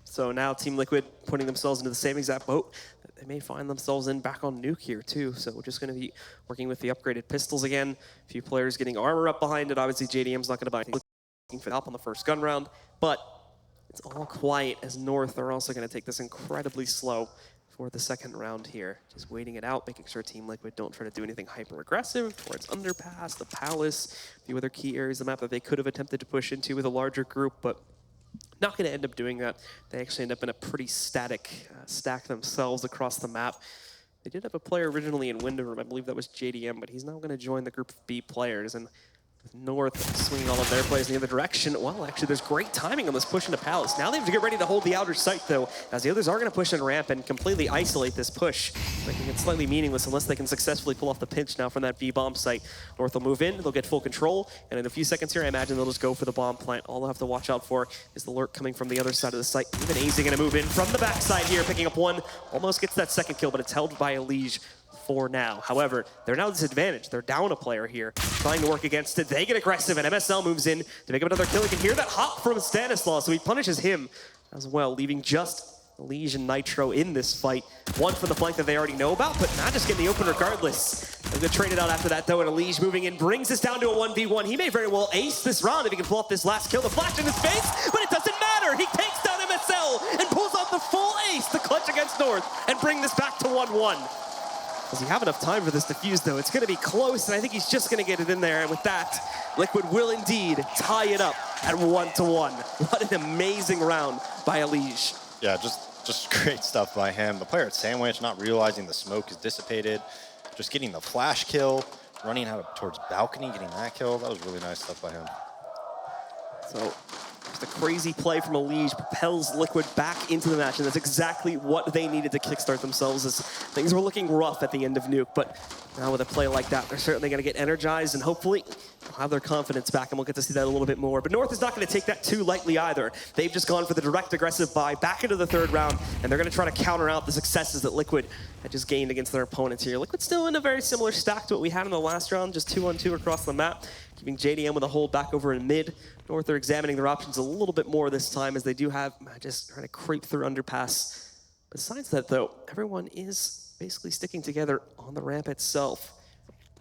So now Team Liquid putting themselves into the same exact boat that they may find themselves in back on Nuke here too. So we're just going to be working with the upgraded pistols again. A few players getting armor up behind it. Obviously JDM's not going to buy anything for help on the first gun round, but it's all quiet as North are also going to take this incredibly slow for the second round here. Just waiting it out, making sure Team Liquid don't try to do anything hyper aggressive towards Underpass, the Palace, a few other key areas of the map that they could have attempted to push into with a larger group, but not going to end up doing that. They actually end up in a pretty static stack themselves across the map. They did have a player originally in window room, I believe that was JDM, but he's now going to join the group of B players. And with North swinging all of their plays in the other direction, well, actually, there's great timing on this push into Palace. Now they have to get ready to hold the outer site, though, as the others are going to push in ramp and completely isolate this push, making it slightly meaningless unless they can successfully pull off the pinch now from that B bomb site. North will move in, they'll get full control, and in a few seconds here, I imagine they'll just go for the bomb plant. All they'll have to watch out for is the lurk coming from the other side of the site. Even AZ going to move in from the backside here, picking up one, almost gets that second kill, but it's held by Elige for now. However, they're now disadvantaged. They're down a player here, trying to work against it. They get aggressive, and MSL moves in to pick up another kill. You can hear that hop from Stanislaw, so he punishes him as well, leaving just Elige and Nitro in this fight. One for the flank that they already know about, but not just getting the open regardless. They'll get traded out after that, though, and Elige moving in brings this down to a 1v1. He may very well ace this round if he can pull off this last kill. The flash in his face, but it doesn't matter. He takes down MSL and pulls off the full ace to clutch against North and bring this back to 1-1. Does he have enough time for this defuse, though? It's going to be close, and I think he's just going to get it in there. And with that, Liquid will indeed tie it up at 1-1. What an amazing round by Elige. Yeah, just great stuff by him. The player at Sandwich not realizing the smoke is dissipated, just getting the flash kill, running out towards balcony, getting that kill. That was really nice stuff by him. So just a crazy play from Elige propels Liquid back into the match, and that's exactly what they needed to kickstart themselves, as things were looking rough at the end of Nuke. But now with a play like that, they're certainly going to get energized, and hopefully they'll have their confidence back, and we'll get to see that a little bit more. But North is not going to take that too lightly either. They've just gone for the direct aggressive buy back into the third round, and they're going to try to counter out the successes that Liquid had just gained against their opponents here. Liquid still in a very similar stack to what we had in the last round, just 2-on-2 across the map, keeping JDM with a hold back over in mid. North are examining their options a little bit more this time, as they do have just trying to creep through Underpass. Besides that, though, everyone is basically sticking together on the ramp itself.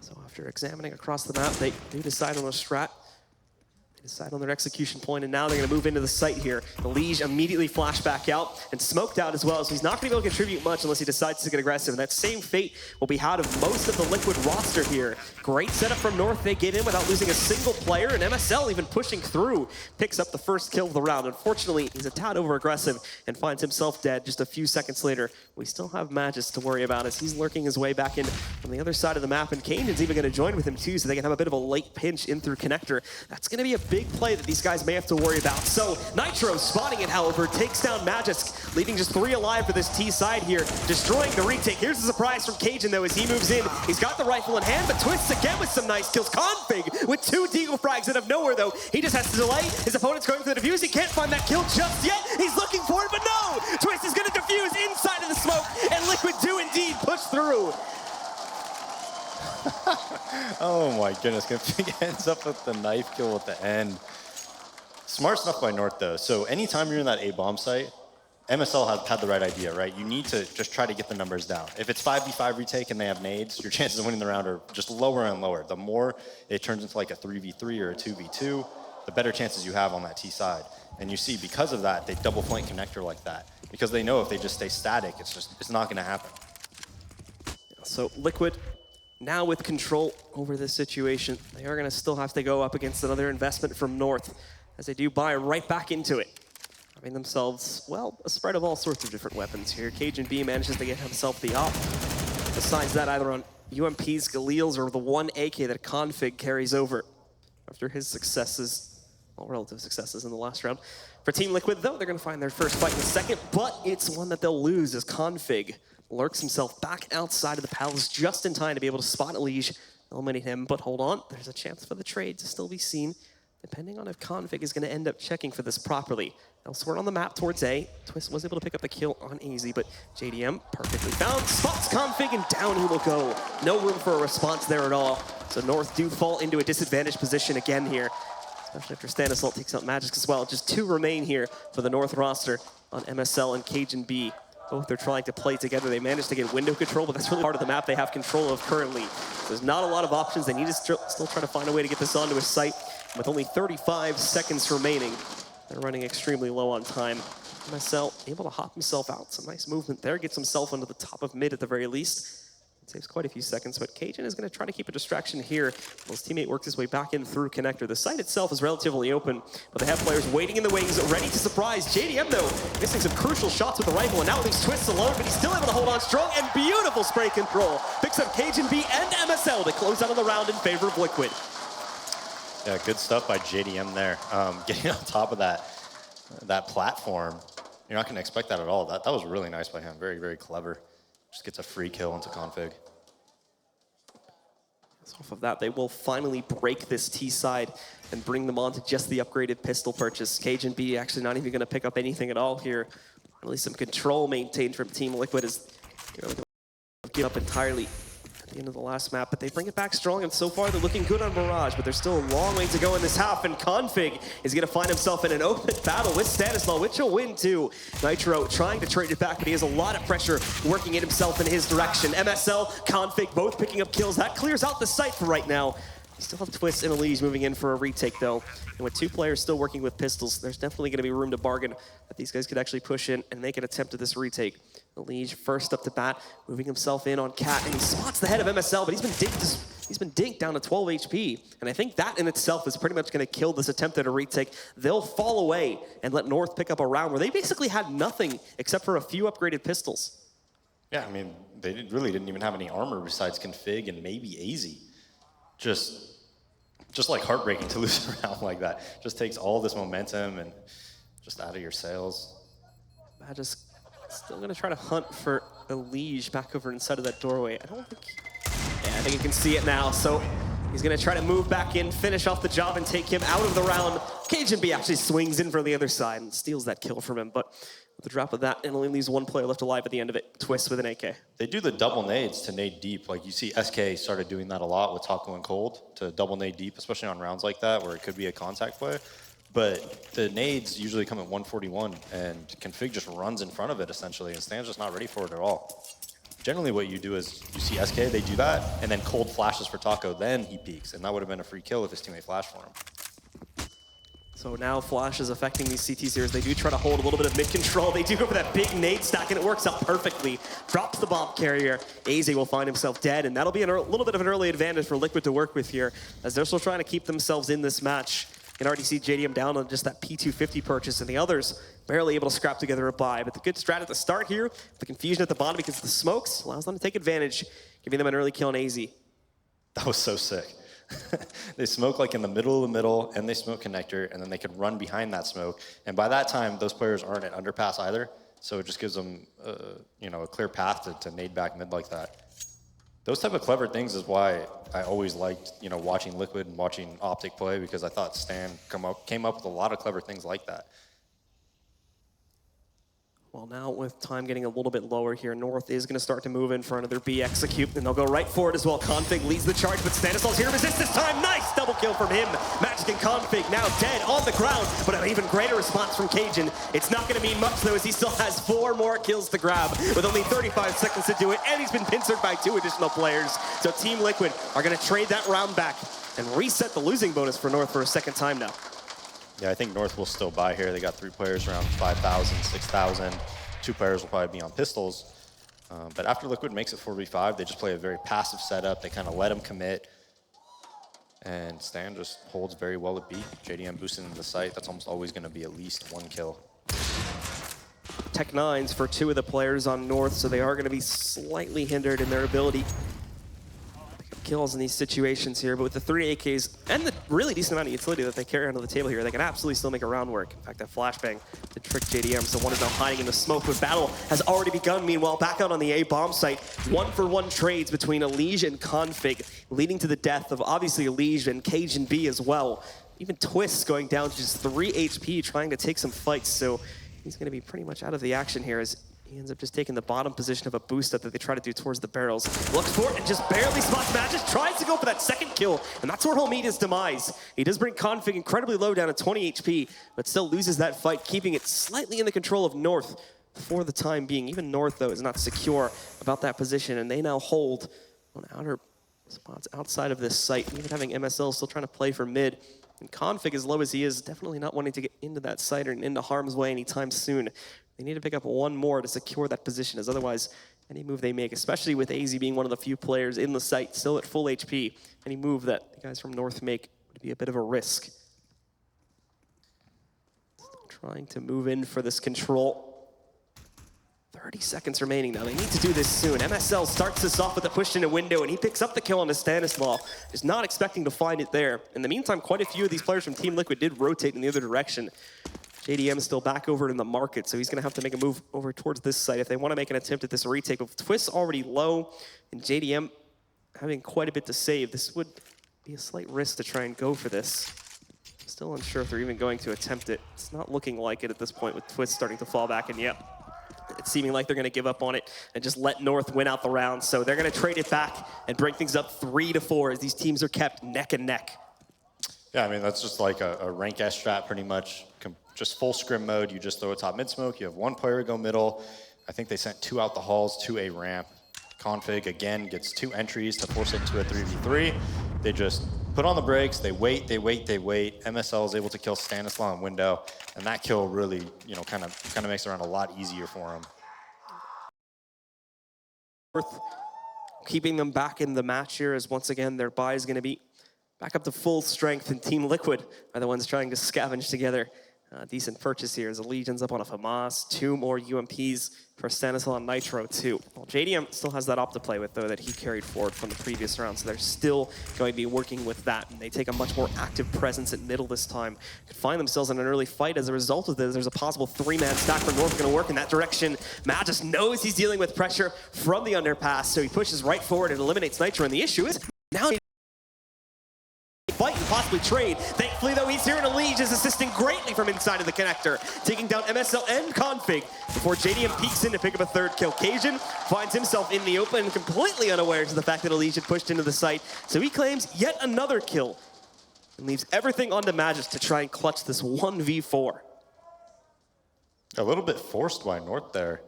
So after examining across the map, they do decide on a strat. They decide on their execution point, and now they're going to move into the site here. Elige immediately flashed back out and smoked out as well, so he's not going to be able to contribute much unless he decides to get aggressive. And that same fate will be had of most of the Liquid roster here. Great setup from North. They get in without losing a single player, and MSL even pushing through picks up the first kill of the round. Unfortunately, he's a tad over aggressive and finds himself dead just a few seconds later. We still have Magus to worry about as he's lurking his way back in from the other side of the map, and Kanan's even going to join with him too, so they can have a bit of a late pinch in through connector. That's going to be a big play that these guys may have to worry about. So Nitro spotting it, however, takes down Magisk, leaving just 3 alive for this T side here, destroying the retake. Here's the surprise from Cajun, though, as he moves in. He's got the rifle in hand, but twists again with some nice kills. Config with 2 deagle frags out of nowhere, though. He just has to delay. His opponent's going for the defuse. He can't find that kill just yet. He's looking for it, but no! Twist is going to defuse inside of the smoke, and Liquid do indeed push through. Oh my goodness, Config ends up with the knife kill at the end. Smart stuff by North, though. So anytime you're in that A-bomb site, MSL had the right idea, right? You need to just try to get the numbers down. If it's 5v5 retake and they have nades, your chances of winning the round are just lower and lower. The more it turns into like a 3v3 or a 2v2, the better chances you have on that T side. And you see, because of that, they double flank connector like that. Because they know if they just stay static, it's not going to happen. So Liquid, now with control over this situation, they are going to still have to go up against another investment from North, as they do buy right back into it. Having themselves, well, a spread of all sorts of different weapons here. Cajun.B manages to get himself the op. Besides that, either on UMP's Galil's or the one AK that Config carries over after his successes, well, relative successes in the last round. For Team Liquid, though, they're going to find their first fight in a second, but it's one that they'll lose as Config lurks himself back outside of the palace just in time to be able to spot Elige, eliminate him. But hold on, there's a chance for the trade to still be seen, depending on if Config is going to end up checking for this properly. Elsewhere on the map towards A, Twist was able to pick up the kill on Easy, but JDM perfectly found, spots Config, and down he will go. No room for a response there at all. So North do fall into a disadvantaged position again here, especially after Stanislaw takes out Magic as well. Just 2 remain here for the North roster on MSL and Cajun.B. Both are trying to play together. They managed to get window control, but that's really part of the map they have control of currently. So there's not a lot of options. They need to still try to find a way to get this onto a site. With only 35 seconds remaining, they're running extremely low on time. MSL able to hop himself out. Some nice movement there. Gets himself into the top of mid at the very least. It saves quite a few seconds, but Cajun is going to try to keep a distraction here while his teammate works his way back in through connector. The site itself is relatively open, but they have players waiting in the wings, ready to surprise. JDM, though, missing some crucial shots with the rifle, and now leaves Twist alone, but he's still able to hold on strong, and beautiful spray control. Picks up Cajun.B and MSL to close out of the round in favor of Liquid. Yeah, good stuff by JDM there. Getting on top of that platform, you're not going to expect that at all. That was really nice by him. Very, very clever. Just gets a free kill into Config. So off of that, they will finally break this T side and bring them on to just the upgraded pistol purchase. Cajun.B actually not even going to pick up anything at all here. At least some control maintained from Team Liquid as they're going to give up entirely at the end of the last map, but they bring it back strong, and so far they're looking good on Mirage, but there's still a long way to go in this half, and Config is going to find himself in an open battle with Stanislaw, which will win too. Nitro trying to trade it back, but he has a lot of pressure working it himself in his direction. MSL, Config both picking up kills. That clears out the site for right now. You still have Twist and Elige moving in for a retake, though. And with 2 players still working with pistols, there's definitely going to be room to bargain that these guys could actually push in and make an attempt at this retake. Elige first up to bat, moving himself in on Cat, and he spots the head of MSL, but he's been dinked down to 12 HP. And I think that in itself is pretty much going to kill this attempt at a retake. They'll fall away and let North pick up a round where they basically had nothing except for a few upgraded pistols. Yeah, I mean, they really didn't even have any armor besides Config and maybe AZ. Just like heartbreaking to lose a round like that. Just takes all this momentum and just out of your sails. Just still gonna try to hunt for Elige back over inside of that doorway. I think you can see it now. So he's gonna try to move back in, finish off the job, and take him out of the round. Cajun.B actually swings in from the other side and steals that kill from him, but with the drop of that, it only leaves 1 player left alive at the end of it. Twist with an AK. They do the double nades to nade deep. Like you see SK started doing that a lot with Taco and Cold to double nade deep, especially on rounds like that where it could be a contact play. But the nades usually come at 141 and Config just runs in front of it essentially and Stan's just not ready for it at all. Generally what you do is you see SK, they do that, and then Cold flashes for Taco, then he peeks, and that would have been a free kill if his teammate flashed for him. So now Flash is affecting these CT series. They do try to hold a little bit of mid control. They do go for that big nade stack, and it works out perfectly. Drops the bomb carrier. AZ will find himself dead, and that'll be a little bit of an early advantage for Liquid to work with here, as they're still trying to keep themselves in this match. You can already see JDM down on just that P250 purchase, and the others barely able to scrap together a buy. But the good strat at the start here, the confusion at the bottom because of the smokes, allows them to take advantage, giving them an early kill on AZ. That was so sick. They smoke like in the middle of the middle, and they smoke connector, and then they could run behind that smoke. And by that time, those players aren't at underpass either, so it just gives them, a clear path to nade back mid like that. Those type of clever things is why I always liked, watching Liquid and watching Optic play, because I thought Stan came up with a lot of clever things like that. Well, now with time getting a little bit lower here, North is going to start to move in front of their B execute, and they'll go right for it as well. Config leads the charge, but Stanislaw's here to resist this time. Nice double kill from him. Magic and Config now dead on the ground, but an even greater response from Cajun. It's not going to mean much, though, as he still has 4 more kills to grab with only 35 seconds to do it, and he's been pincered by 2 additional players. So Team Liquid are going to trade that round back and reset the losing bonus for North for a second time now. Yeah, I think North will still buy here. They got 3 players around 5,000, 6,000. 2 players will probably be on pistols. But after Liquid makes it 4v5, they just play a very passive setup. They kind of let him commit. And Stan just holds very well at B. JDM boosting into the site. That's almost always going to be at least 1 kill. Tech-9s for 2 of the players on North, so they are going to be slightly hindered in their ability to pick up kills in these situations here. But with the 3 AKs and the really decent amount of utility that they carry onto the table here, they can absolutely still make a round work. In fact, that flashbang to trick JDM, so one is now hiding in the smoke, but battle has already begun. Meanwhile, back out on the A bomb site, 1-for-1 trades between Elige and Config, leading to the death of obviously Elige and Cage and B as well. Even Twist going down to just 3 HP, trying to take some fights, so he's going to be pretty much out of the action here as he ends up just taking the bottom position of a boost up that they try to do towards the barrels. Looks for it and just barely spots Magis, tries to go for that second kill, and that's where he'll meet his demise. He does bring Config incredibly low down at 20 HP, but still loses that fight, keeping it slightly in the control of North for the time being. Even North, though, is not secure about that position, and they now hold on outer spots outside of this site, even having MSL still trying to play for mid. And Config, as low as he is, definitely not wanting to get into that site or into harm's way anytime soon. They need to pick up 1 more to secure that position, as otherwise, any move they make, especially with AZ being one of the few players in the site, still at full HP, any move that the guys from North make would be a bit of a risk. Still trying to move in for this control. 30 seconds remaining now. They need to do this soon. MSL starts this off with a push in a window, and he picks up the kill on the Stanislaw. Is not expecting to find it there. In the meantime, quite a few of these players from Team Liquid did rotate in the other direction. JDM is still back over in the market, so he's going to have to make a move over towards this site if they want to make an attempt at this retake. But with Twist already low and JDM having quite a bit to save, this would be a slight risk to try and go for this. Still unsure if they're even going to attempt it. It's not looking like it at this point with Twist starting to fall back, and yep. It's seeming like they're going to give up on it and just let North win out the round. So they're going to trade it back and bring things up 3-4 as these teams are kept neck and neck. Yeah, I mean, that's just like a rank S strat pretty much. Just full scrim mode. You just throw a top mid smoke. You have 1 player go middle. I think they sent 2 out the halls to a ramp. Config, again, gets 2 entries to force it into a 3v3. They just put on the brakes. They wait, they wait, they wait. MSL is able to kill Stanislaw in window. And that kill really, you know, kind of makes the round a lot easier for him. Worth keeping them back in the match here as once again their buy is going to be back up to full strength, and Team Liquid are the ones trying to scavenge together decent purchase here as the Legion's up on a FAMAS, 2 more UMPs for Stanislaw and Nitro too. Well, JDM still has that op to play with though that he carried forward from the previous round, so they're still going to be working with that, and they take a much more active presence at middle this time. Could find themselves in an early fight as a result of this. There's a possible 3-man stack for North going to work in that direction. Magis knows he's dealing with pressure from the underpass, so he pushes right forward and eliminates Nitro, and the issue is now fight and possibly trade. Thankfully, though, he's here, and Elige is assisting greatly from inside of the connector, taking down MSL and Config before JDM peeks in to pick up a 3rd kill. Cajun finds himself in the open, completely unaware of the fact that Elige had pushed into the site, so he claims yet another kill and leaves everything onto Magis to try and clutch this 1v4. A little bit forced by North there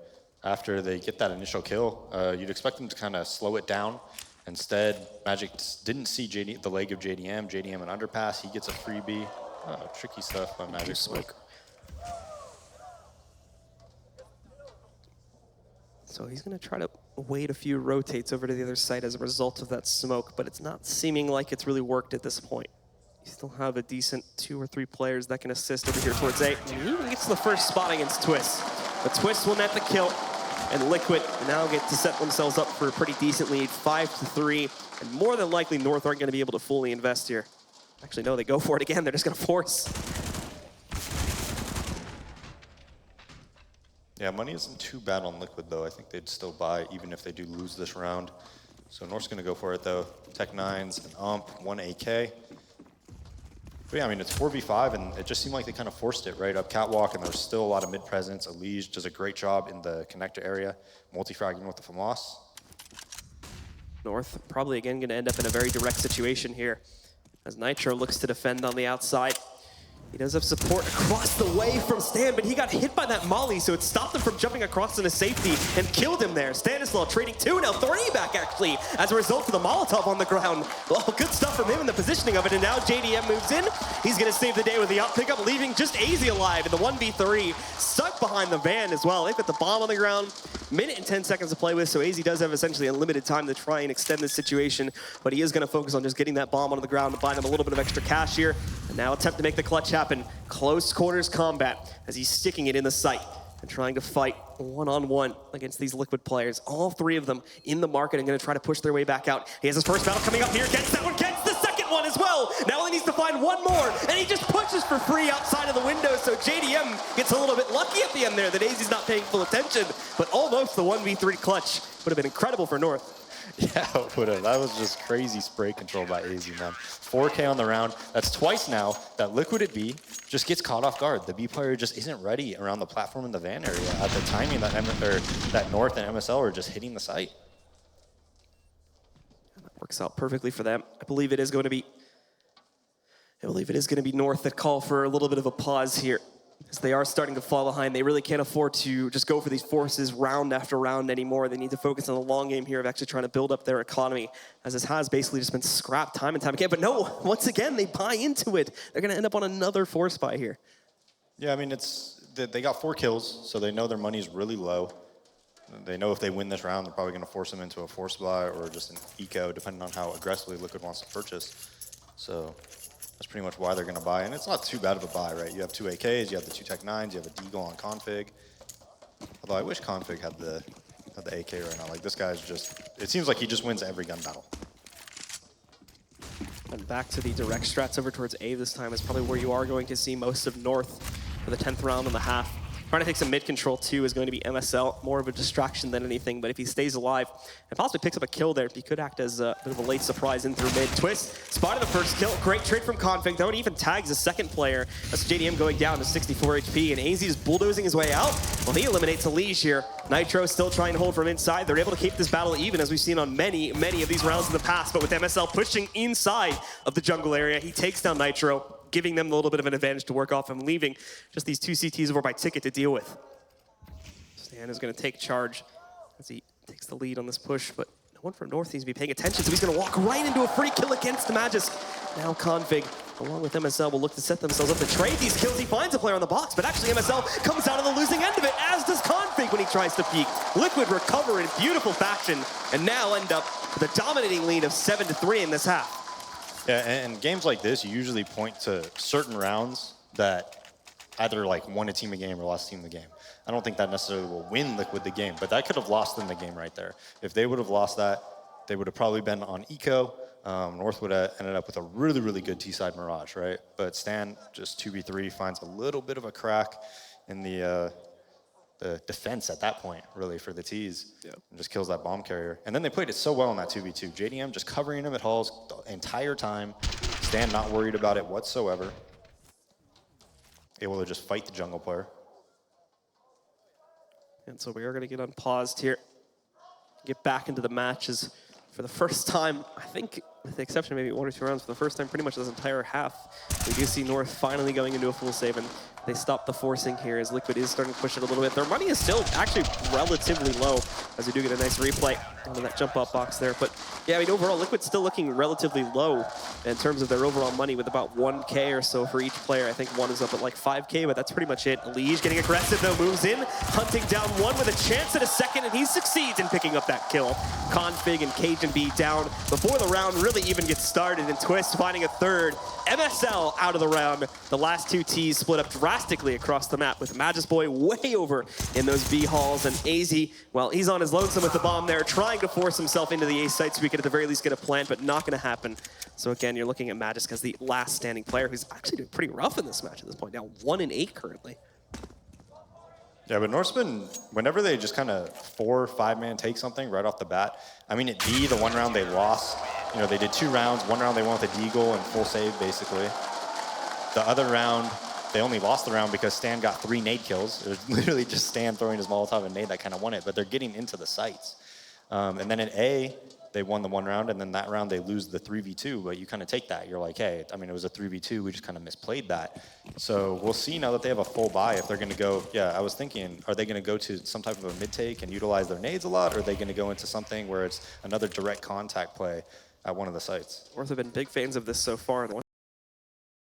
after they get that initial kill. You'd expect them to kind of slow it down. Instead, Magic didn't see the leg of JDM. JDM an underpass. He gets a freebie. Oh, tricky stuff by Magic. Smoke. So he's going to try to wait a few rotates over to the other side as a result of that smoke, but it's not seeming like it's really worked at this point. You still have a decent 2 or 3 players that can assist over here towards A. And he even gets the first spot against Twist. But Twist will net the kill. And Liquid now get to set themselves up for a pretty decent lead, 5-3. And more than likely, North aren't going to be able to fully invest here. Actually, no, they go for it again. They're just going to force. Yeah, money isn't too bad on Liquid, though. I think they'd still buy, even if they do lose this round. So North's going to go for it, though. Tech-9s, an UMP, 1 AK. But yeah, I mean, it's 4v5, and it just seemed like they kind of forced it right up catwalk, and there's still a lot of mid-presence. Elige does a great job in the connector area, multi-fragging with the FAMAS. North probably again going to end up in a very direct situation here as Nitro looks to defend on the outside. He does have support across the way from Stan, but he got hit by that molly, so it stopped him from jumping across into safety and killed him there. Stanislaw trading 2, now 3 back actually, as a result of the Molotov on the ground. Well, good stuff from him in the positioning of it, and now JDM moves in. He's gonna save the day with the out pickup, leaving just AZ alive in the 1v3, stuck behind the van as well. They've got the bomb on the ground, minute and 10 seconds to play with, so AZ does have essentially unlimited time to try and extend this situation, but he is gonna focus on just getting that bomb onto the ground to buy them a little bit of extra cash here, and now attempt to make the clutch happen. Close quarters combat as he's sticking it in the sight and trying to fight one-on-one against these Liquid players. All 3 of them in the market and gonna try to push their way back out. He has his first battle coming up here, gets that one, gets the second one as well. Now he needs to find one more, and he just pushes for free outside of the window, so JDM gets a little bit lucky at the end there that AZ's not paying full attention, but almost the 1v3 clutch would have been incredible for North. Yeah, it would have. That was just crazy spray control by AZ, man. 4K on the round. That's twice now that Liquid at B just gets caught off guard. The B player just isn't ready around the platform in the van area at the timing that that North and MSL are just hitting the site. That works out perfectly for them. I believe it is going to be North that call for a little bit of a pause here, as they are starting to fall behind. They really can't afford to just go for these forces round after round anymore. They need to focus on the long game here of actually trying to build up their economy, as this has basically just been scrapped time and time again. But no, once again, they buy into it. They're going to end up on another force buy here. Yeah, I mean, they got 4 kills, so they know their money's really low. They know if they win this round, they're probably going to force them into a force buy or just an eco, depending on how aggressively Liquid wants to purchase. So that's pretty much why they're going to buy. And it's not too bad of a buy, right? You have 2 AKs, you have the 2 Tech 9s, you have a Deagle on config. Although I wish config had the AK right now. Like, this guy's just, it seems like he just wins every gun battle. And back to the direct strats over towards A this time is probably where you are going to see most of North for the 10th round and the half. Trying to take some mid control too is going to be MSL, more of a distraction than anything, but if he stays alive and possibly picks up a kill there, he could act as a bit of a late surprise in through mid. Twist spotted the first kill, great trade from Config though, and even tags a second player. That's JDM going down to 64 HP, and AZ is bulldozing his way out. Well, he eliminates Elige here. Nitro still trying to hold from inside. They're able to keep this battle even, as we've seen on many of these rounds in the past, but with MSL pushing inside of the jungle area, he takes down Nitro, giving them a little bit of an advantage to work off and leaving just these 2 CTs over by Ticket to deal with. Stan is going to take charge as he takes the lead on this push, but no one from North needs to be paying attention, so he's going to walk right into a free kill against Magisk. Now Config, along with MSL, will look to set themselves up to trade these kills. He finds a player on the box, but actually MSL comes out on the losing end of it, as does Config when he tries to peek. Liquid recover in beautiful fashion, and now end up with a dominating lead of 7-3 in this half. Yeah, and games like this, you usually point to certain rounds that either like won a team a game or lost a team the game. I don't think that necessarily will win Liquid the game, but that could have lost them the game right there. If they would have lost that, they would have probably been on eco. North would have ended up with a really, really good T-side Mirage, right? But Stan, just 2v3, finds a little bit of a crack in the defense at that point, really, for the T's. Yeah. And just kills that bomb carrier. And then they played it so well in that 2v2. JDM just covering him at halls the entire time. Stan not worried about it whatsoever. Able to just fight the jungle player. And so we are going to get unpaused here. Get back into the matches for the first time, I think, with the exception of maybe 1 or 2 rounds, for the first time pretty much this entire half. We do see North finally going into a full save, and they stop the forcing here as Liquid is starting to push it a little bit. Their money is still actually relatively low, as we do get a nice replay onto that jump off box there. But yeah, I mean, overall, Liquid's still looking relatively low in terms of their overall money, with about 1K or so for each player. I think one is up at like 5K, but that's pretty much it. Elige getting aggressive though, moves in, hunting down one with a chance at a second, and he succeeds in picking up that kill. Config and Cajun B down before the round really even gets started, and Twist finding a third. MSL out of the round. The last 2 Ts split up drastically across the map, with Magisk Boy way over in those B halls, and AZ, well, he's on his lonesome with the bomb there, trying to force himself into the A site so we could at the very least get a plant, but not going to happen. So again, you're looking at Magisk as the last standing player, who's actually doing pretty rough in this match at this point. Now 1-8 currently. Yeah, but Norseman, whenever they just kind of 4 or 5-man take something right off the bat, I mean, at B, the one round they lost, you know, they did 2 rounds. One round they won with a Deagle and full save, basically. The other round, they only lost the round because Stan got 3 nade kills. It was literally just Stan throwing his Molotov and nade that kind of won it, but they're getting into the sites. And then at A, they won the one round, and then that round they lose the 3v2, but you kind of take that. You're like, hey, I mean, it was a 3v2, we just kind of misplayed that. So we'll see now that they have a full buy if they're going to go, yeah, I was thinking, are they going to go to some type of a mid-take and utilize their nades a lot, or are they going to go into something where it's another direct contact play at one of the sites? North have been big fans of this so far. And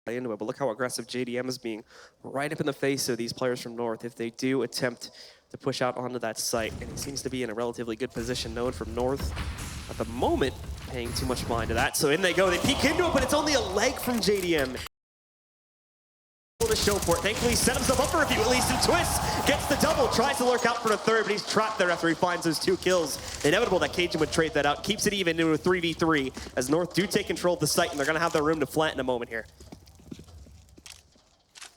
into it, but look how aggressive JDM is being right up in the face of these players from North if they do attempt to push out onto that site. And he seems to be in a relatively good position. No one from North at the moment paying too much mind to that. So in they go. They peek into it, but it's only a leg from JDM. To show for it. Thankfully, he set himself up for a few at least, and Twist gets the double, tries to lurk out for a third, but he's trapped there after he finds those 2 kills. Inevitable that Cajun would trade that out, keeps it even into a 3v3 as North do take control of the site, and they're going to have their room to flat in a moment here.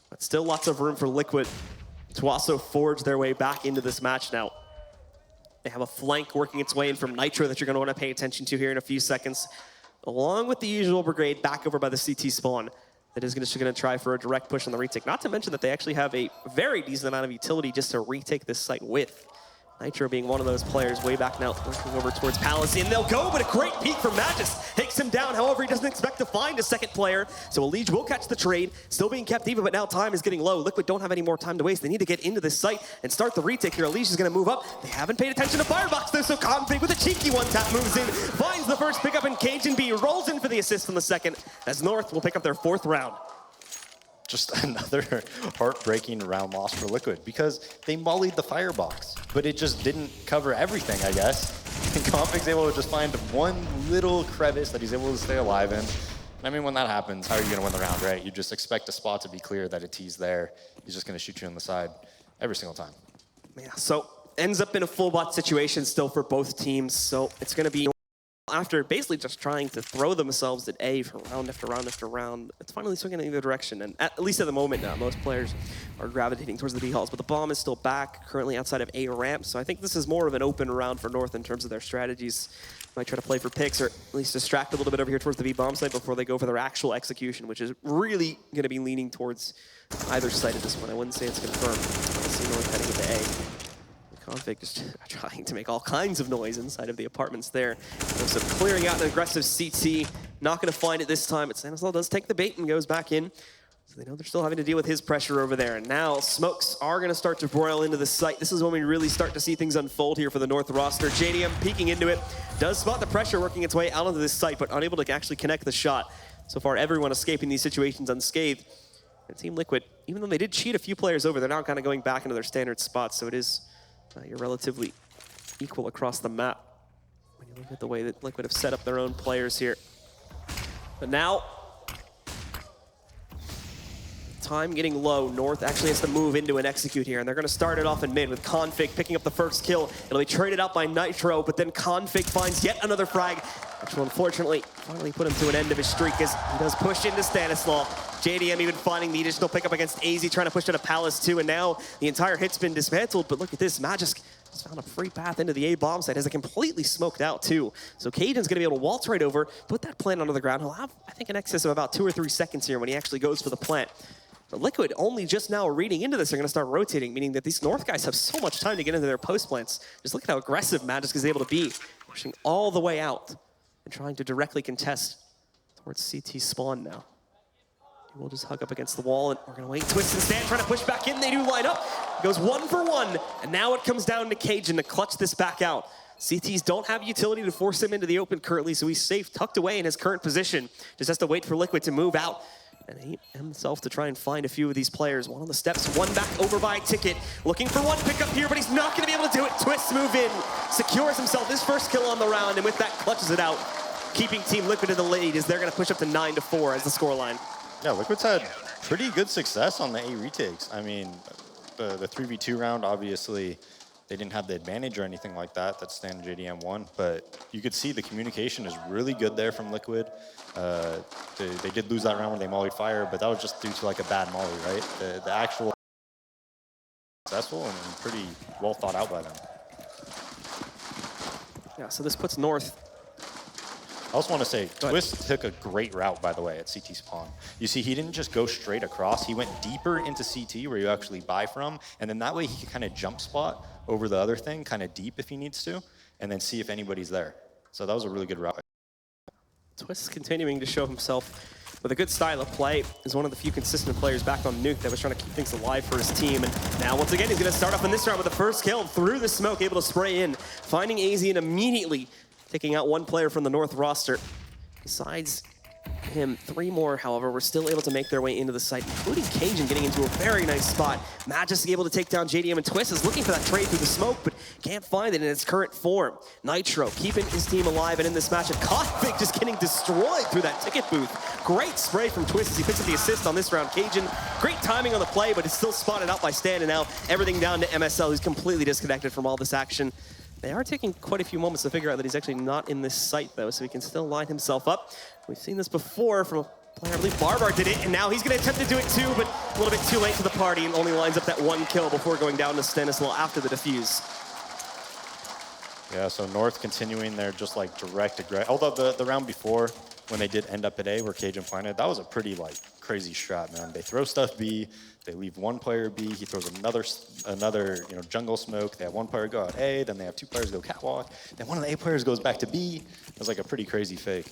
But still lots of room for Liquid to also forge their way back into this match now. They have a flank working its way in from Nitro that you're going to want to pay attention to here in a few seconds, along with the usual brigade back over by the CT spawn. That is just going to try for a direct push on the retake. Not to mention that they actually have a very decent amount of utility just to retake this site with. Nitro being one of those players way back now, looking over towards Palace, and they'll go, but a great peek from Magus takes him down. However, he doesn't expect to find a second player, so Elige will catch the trade, still being kept even, but now time is getting low. Liquid don't have any more time to waste. They need to get into this site and start the retake here. Elige is going to move up. They haven't paid attention to Firebox though, so Config with a cheeky one-tap moves in, finds the first pickup, and Cajun B rolls in for the assist on the second, as North will pick up their 4th round. Just another heartbreaking round loss for Liquid because they mollied the firebox, but it just didn't cover everything, I guess. And Config's able to just find one little crevice that he's able to stay alive in. And I mean, when that happens, how are you going to win the round, right? You just expect a spot to be clear that a T's there. He's just going to shoot you on the side every single time. Yeah, so ends up in a full bot situation still for both teams, so it's going to be after basically just trying to throw themselves at A for round after round after round, it's finally swinging in either direction. And at least at the moment, most players are gravitating towards the B halls, but the bomb is still back, currently outside of A ramp. So I think this is more of an open round for North in terms of their strategies. Might try to play for picks or at least distract a little bit over here towards the B bomb site before they go for their actual execution, which is really going to be leaning towards either side at this point. I wouldn't say it's confirmed. I see North heading into A. Config just trying to make all kinds of noise inside of the apartments there. So clearing out an aggressive CT. Not going to find it this time, but Stanislav does take the bait and goes back in. So they know they're still having to deal with his pressure over there. And now smokes are going to start to broil into the site. This is when we really start to see things unfold here for the North roster. JDM peeking into it. Does spot the pressure working its way out onto this site, but unable to actually connect the shot. So far, everyone escaping these situations unscathed. And Team Liquid, even though they did cheat a few players over, they're now kind of going back into their standard spots. So it is you're relatively equal across the map when you look at the way that Liquid have set up their own players here. But now, time getting low. North actually has to move into and execute here, and they're going to start it off in mid with Config picking up the first kill. It'll be traded out by Nitro, but then Config finds yet another frag, which will unfortunately finally put him to an end of his streak as he does push into Stanislav. JDM even finding the additional pickup against AZ, trying to push to the Palace too, and now the entire hit's been dismantled, but look at this, Magisk just found a free path into the A bomb site, has it completely smoked out too. So Cajun's gonna be able to waltz right over, put that plant onto the ground. He'll have, I think, an excess of about 2 or 3 seconds here when he actually goes for the plant. But Liquid only just now reading into this are gonna start rotating, meaning that these North guys have so much time to get into their post plants. Just look at how aggressive Magisk is able to be, pushing all the way out and trying to directly contest towards CT spawn now. We'll just hug up against the wall, and we're going to wait. Twist and stand, trying to push back in. They do line up. It goes 1 for 1, and now it comes down to Cajun to clutch this back out. CTs don't have utility to force him into the open currently, so he's safe, tucked away in his current position. Just has to wait for Liquid to move out. And he himself to try and find a few of these players. One on the steps, one back over by Ticket. Looking for one pickup here, but he's not going to be able to do it. Twist move in, secures himself his first kill on the round, and with that clutches it out, keeping Team Liquid in the lead as they're going to push up to 9-4 as the scoreline. Yeah, Liquid's had pretty good success on the A retakes. I mean, the 3v2 round, obviously, they didn't have the advantage or anything like that. That's standard JDM won, but you could see the communication is really good there from Liquid. They did lose that round when they mollied fire, but that was just due to like a bad molly, right? The actual successful and pretty well thought out by them. Yeah, so this puts North. I also want to say, Twist took a great route, by the way, at CT spawn. You see, he didn't just go straight across. He went deeper into CT where you actually buy from, and then that way he can kind of jump spot over the other thing, kind of deep if he needs to, and then see if anybody's there. So that was a really good route. Twist continuing to show himself with a good style of play. Is one of the few consistent players back on Nuke that was trying to keep things alive for his team. And now, once again, he's going to start off in this round with the first kill through the smoke, able to spray in, finding AZ and immediately taking out one player from the North roster. Besides him, 3 more, however, were still able to make their way into the site, including Cajun getting into a very nice spot. Majesty able to take down JDM, and Twist is looking for that trade through the smoke, but can't find it in its current form. Nitro keeping his team alive, and in this matchup, Config just getting destroyed through that ticket booth. Great spray from Twist as he picks up the assist on this round. Cajun, great timing on the play, but it's still spotted out by Stan, and now everything down to MSL, who's completely disconnected from all this action. They are taking quite a few moments to figure out that he's actually not in this site, though, so he can still line himself up. We've seen this before from a player, I believe Barbar did it, and now he's going to attempt to do it too, but a little bit too late to the party and only lines up that 1 kill before going down to Stanislau after the defuse. Yeah, so North continuing their just like direct aggression. Although the round before, when they did end up at A, where Cajun planted, that was a pretty like crazy strat, man. They throw stuff B, they leave 1 player B, he throws another jungle smoke. They have 1 player go out A, then they have 2 players go catwalk. Then one of the A players goes back to B. It was like a pretty crazy fake.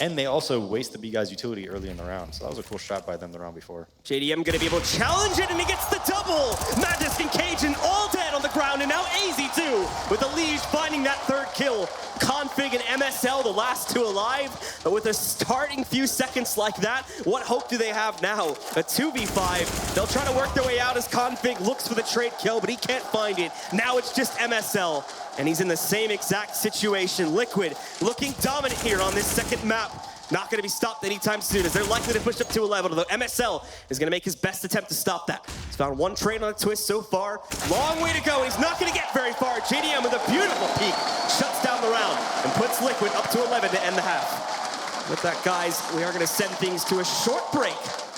And they also waste the B guy's utility early in the round, so that was a cool shot by them the round before. JDM gonna be able to challenge it, and he gets the double! Magisk and Cajun all dead on the ground, and now AZ too, with the Liege finding that 3rd kill. Config and MSL, the last 2 alive, but with a starting few seconds like that, what hope do they have now? A 2v5, they'll try to work their way out as Config looks for the trade kill, but he can't find it. Now it's just MSL, and he's in the same exact situation. Liquid looking dominant here on this second map. Not going to be stopped anytime soon, as they're likely to push up to 11, although MSL is going to make his best attempt to stop that. He's found 1 trade on a Twist so far. Long way to go, and he's not going to get very far. JDM with a beautiful peek shuts down the round and puts Liquid up to 11 to end the half. With that, guys, we are going to send things to a short break.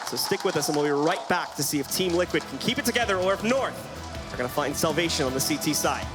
So stick with us, and we'll be right back to see if Team Liquid can keep it together or if North are going to find salvation on the CT side.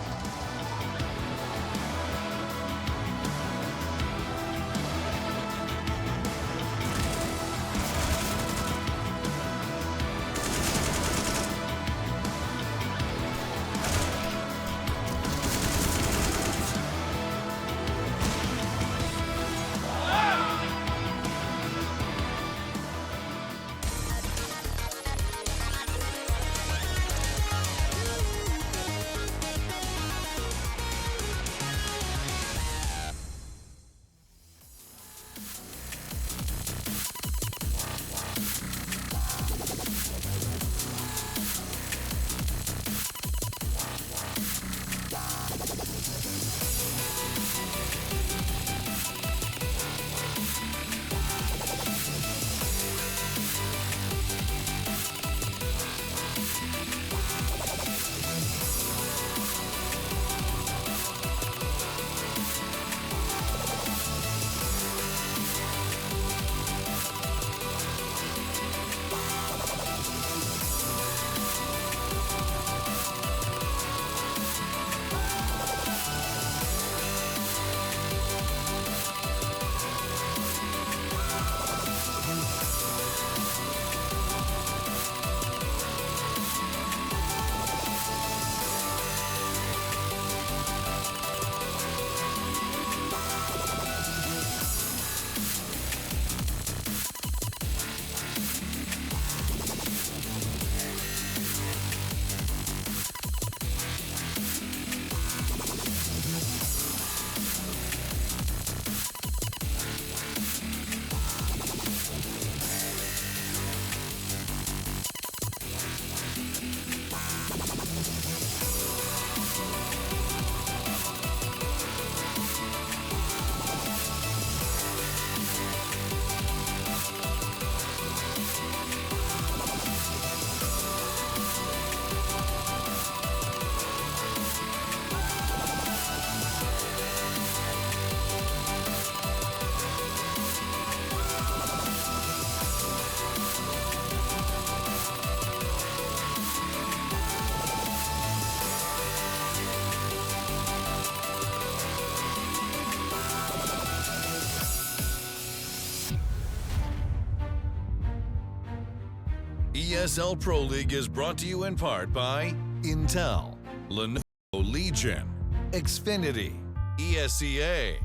ESL Pro League is brought to you in part by Intel, Lenovo Legion, Xfinity, ESCA,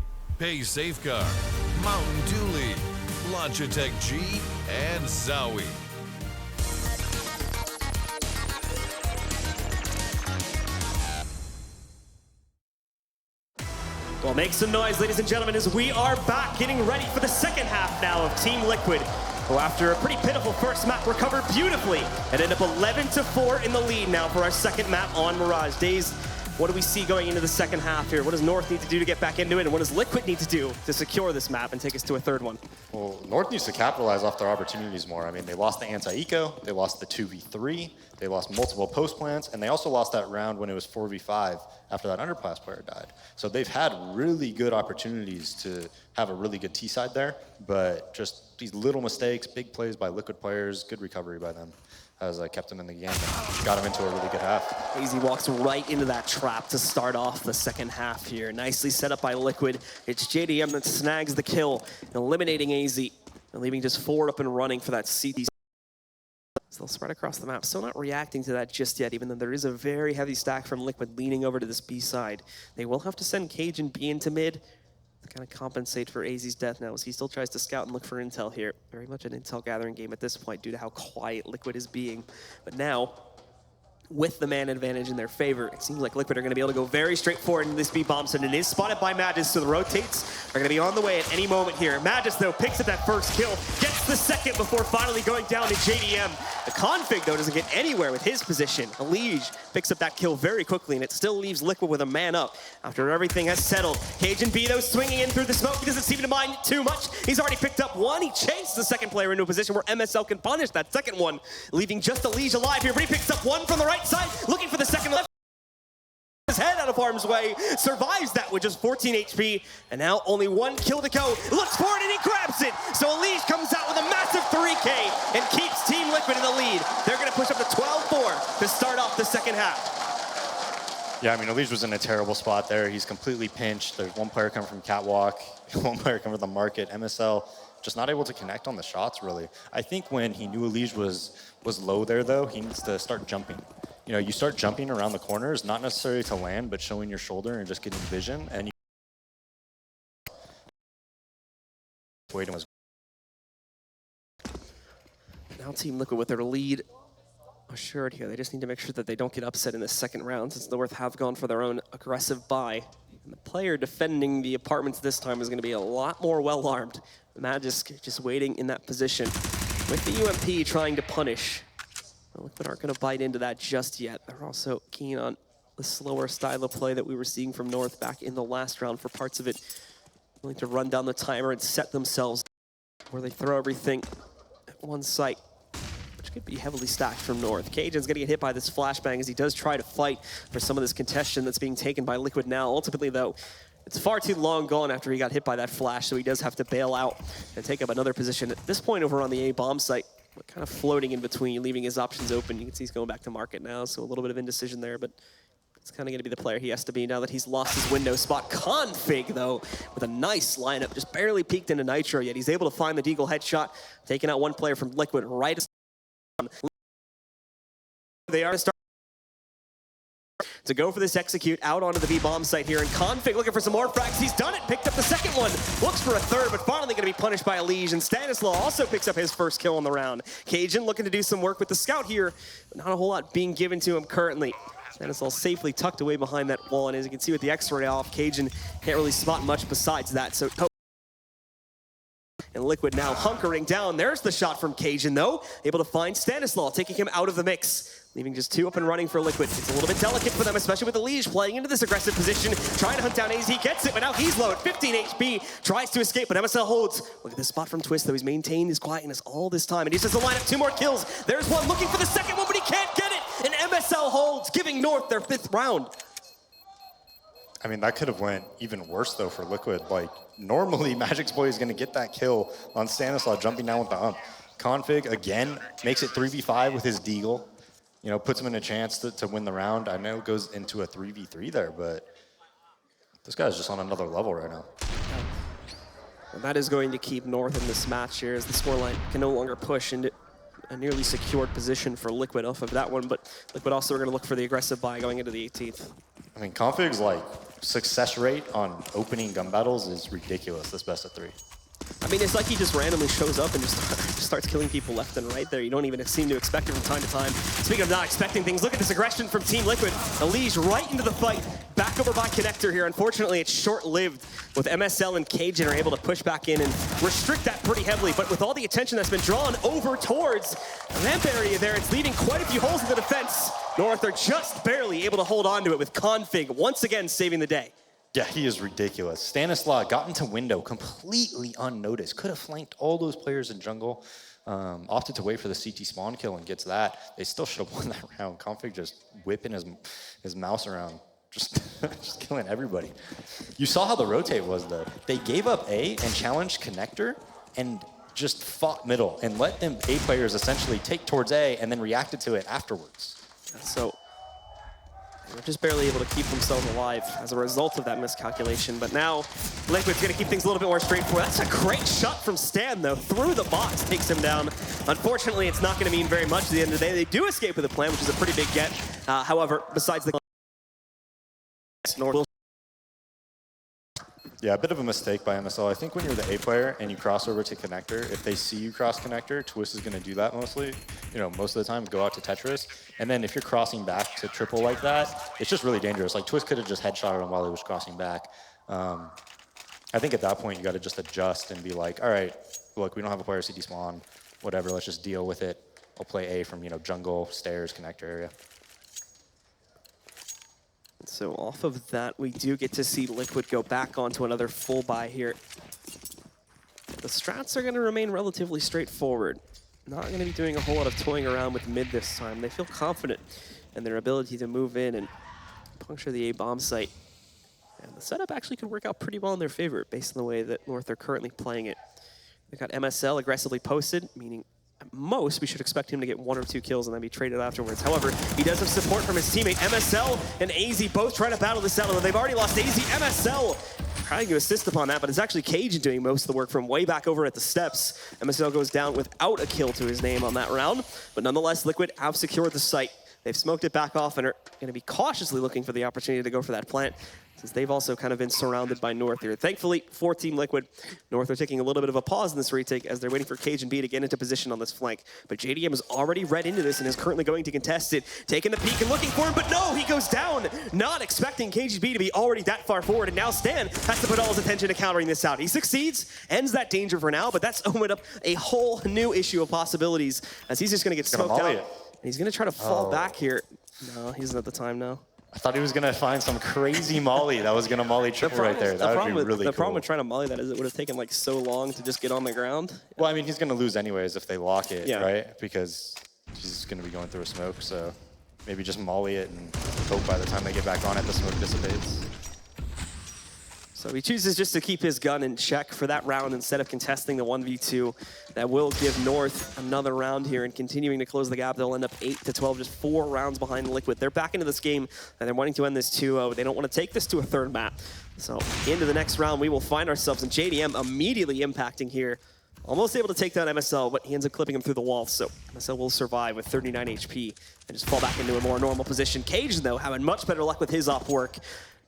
Pay Safeguard, Mountain Dew League, Logitech G, and Zowie. Well, make some noise, ladies and gentlemen, as we are back getting ready for the second half now of Team Liquid, who after a pretty pitiful first map recovered beautifully and end up 11-4 in the lead now for our second map on Mirage. Days, what do we see going into the second half here? What does North need to do to get back into it, and what does Liquid need to do to secure this map and take us to a third one? Well, North needs to capitalize off their opportunities more. I mean, they lost the anti-eco, they lost the 2v3, they lost multiple post plants, and they also lost that round when it was 4v5 after that underclass player died. So they've had really good opportunities to have a really good T-side there, but just these little mistakes, big plays by Liquid players, good recovery by them has kept them in the game and got them into a really good half. AZ walks right into that trap to start off the second half here. Nicely set up by Liquid. It's JDM that snags the kill, eliminating AZ, and leaving just forward up and running for that CT. So they'll spread across the map. Still not reacting to that just yet, even though there is a very heavy stack from Liquid leaning over to this B side. They will have to send Cage and B into mid to kind of compensate for AZ's death now, as he still tries to scout and look for intel here. Very much an intel gathering game at this point due to how quiet Liquid is being. But now, with the man advantage in their favor, it seems like Liquid are going to be able to go very straight forward into this B bomb site, and it is spotted by Magis, so the rotates are going to be on the way at any moment here. Magis, though, picks up that first kill, gets the second before finally going down to JDM. The config, though, doesn't get anywhere with his position. Elige picks up that kill very quickly, and it still leaves Liquid with a man up after everything has settled. Cage and B, though, swinging in through the smoke. He doesn't seem to mind too much. He's already picked up one. He chased the second player into a position where MSL can punish that second one, leaving just Elige alive here, but he picks up one from the right side, looking for the second left. His head out of harm's way, survives that with just 14 HP, and now only one kill to go. Looks for it and he grabs it. So Elige comes out with a massive 3K and keeps Team Liquid in the lead. They're going to push up to 12-4 to start off the second half. Yeah, I mean, Elige was in a terrible spot there. He's completely pinched. There's one player coming from Catwalk, one player coming from the market. MSL just not able to connect on the shots, really. I think when he knew Elige was low there, though, he needs to start jumping. You know, you start jumping around the corners, not necessarily to land, but showing your shoulder and just getting vision. And now Team Liquid with their lead assured here. They just need to make sure that they don't get upset in the second round, since North have gone for their own aggressive buy. And the player defending the apartments this time is going to be a lot more well-armed. Magisk just waiting in that position with the UMP trying to punish. Liquid aren't going to bite into that just yet. They're also keen on the slower style of play that we were seeing from North back in the last round for parts of it. Willing to run down the timer and set themselves where they throw everything at one site, which could be heavily stacked from North. Cajun's going to get hit by this flashbang as he does try to fight for some of this contention that's being taken by Liquid now. Ultimately, though, it's far too long gone after he got hit by that flash, so he does have to bail out and take up another position. At this point over on the A bomb site, kind of floating in between, leaving his options open. You can see he's going back to market now, so a little bit of indecision there, but it's kind of going to be the player he has to be now that he's lost his window spot. Config, though, with a nice lineup, just barely peeked into Nitro, yet he's able to find the Deagle headshot, taking out one player from Liquid right as they are starting to go for this execute out onto the B bomb site here, and Config looking for some more frags. He's done it, picked up the second one, looks for a third, but finally going to be punished by Elige, and Stanislaw also picks up his first kill on the round. Cajun looking to do some work with the scout here, but not a whole lot being given to him currently. Stanislaw safely tucked away behind that wall, and as you can see with the X-ray off, Cajun can't really spot much besides that, so and Liquid now hunkering down. There's the shot from Cajun, though. Able to find Stanislaw, taking him out of the mix. Leaving just two up and running for Liquid. It's a little bit delicate for them, especially with Elige playing into this aggressive position, trying to hunt down AZ. He gets it, but now he's low at 15 HP. Tries to escape, but MSL holds. Look at this spot from Twist, though. He's maintained his quietness all this time, and he just has to line up two more kills. There's one looking for the second one, but he can't get it. And MSL holds, giving North their 5th round. I mean, that could have went even worse, though, for Liquid. Like, normally, Magic's Boy is going to get that kill on Stanislaw jumping down with the ump. Config, again, makes it 3v5 with his Deagle. You know, puts him in a chance to win the round. I know it goes into a 3v3 there, but this guy's just on another level right now. And that is going to keep North in this match here, as the scoreline can no longer push into a nearly secured position for Liquid off of that one, but Liquid also are going to look for the aggressive buy going into the 18th. I mean, Config's like success rate on opening gun battles is ridiculous, this best of 3. I mean, it's like he just randomly shows up and just starts killing people left and right there. You don't even seem to expect it from time to time. Speaking of not expecting things, look at this aggression from Team Liquid. Elige right into the fight, back over by Connector here. Unfortunately, it's short-lived with MSL and Cajun are able to push back in and restrict that pretty heavily. But with all the attention that's been drawn over towards the ramp area there, it's leaving quite a few holes in the defense. North are just barely able to hold on to it with Config once again saving the day. Yeah, he is ridiculous. Stanislaw got into window completely unnoticed. Could have flanked all those players in jungle. Opted to wait for the CT spawn kill and gets that. They still should have won that round. Config just whipping his mouse around, just killing everybody. You saw how the rotate was though. They gave up A and challenged Connector and just fought middle and let them A players essentially take towards A and then reacted to it afterwards. So they're just barely able to keep themselves alive as a result of that miscalculation. But now, Liquid's gonna keep things a little bit more straightforward. That's a great shot from Stan, though. Through the box, takes him down. Unfortunately, it's not gonna mean very much at the end of the day. They do escape with a plan, which is a pretty big get. However, besides the Yeah, a bit of a mistake by MSL. I think when you're the A player and you cross over to Connector, if they see you cross Connector, Twist is going to do that mostly. You know, most of the time, go out to Tetris. And then if you're crossing back to triple like that, it's just really dangerous. Like, Twist could have just headshotted him while he was crossing back. I think at that point, you got to just adjust and be like, all right, look, we don't have a player CT spawn, whatever, let's just deal with it. I'll play A from, you know, jungle, stairs, Connector area. So off of that, we do get to see Liquid go back onto another full buy here. The strats are going to remain relatively straightforward. Not going to be doing a whole lot of toying around with mid this time. They feel confident in their ability to move in and puncture the A bomb site. And the setup actually could work out pretty well in their favor based on the way that North are currently playing it. They've got MSL aggressively posted, meaning at most, we should expect him to get 1 or 2 kills and then be traded afterwards. However, he does have support from his teammate. MSL and AZ both trying to battle this out, although they've already lost AZ. MSL trying to assist upon that, but it's actually Cajun doing most of the work from way back over at the steps. MSL goes down without a kill to his name on that round, but nonetheless, Liquid have secured the site. They've smoked it back off and are going to be cautiously looking for the opportunity to go for that plant, since they've also kind of been surrounded by North here. Thankfully, for Team Liquid, North are taking a little bit of a pause in this retake as they're waiting for Cajun B to get into position on this flank. But JDM is already read into this and is currently going to contest it, taking the peek and looking for him, but no, he goes down, not expecting Cajun B to be already that far forward, and now Stan has to put all his attention to countering this out. He succeeds, ends that danger for now, but that's opened up a whole new issue of possibilities as he's just going to get smoked out. And he's going to try to fall back here. No, he's not at the time now. I thought he was going to find some crazy molly that was going to molly triple right there. That would be really cool. The problem with trying to molly that is it would have taken like so long to just get on the ground. Well, I mean, he's going to lose anyways if they lock it, right? Because he's going to be going through a smoke, so maybe just molly it and hope by the time they get back on it, the smoke dissipates. So he chooses just to keep his gun in check for that round instead of contesting the 1v2. That will give North another round here and continuing to close the gap. They'll end up 8-12, just 4 rounds behind Liquid. They're back into this game and they're wanting to end this 2-0. They don't want to take this to a third map. So into the next round, we will find ourselves in JDM immediately impacting here. Almost able to take down MSL, but he ends up clipping him through the wall. So MSL will survive with 39 HP and just fall back into a more normal position. Cajun, though, having much better luck with his op work.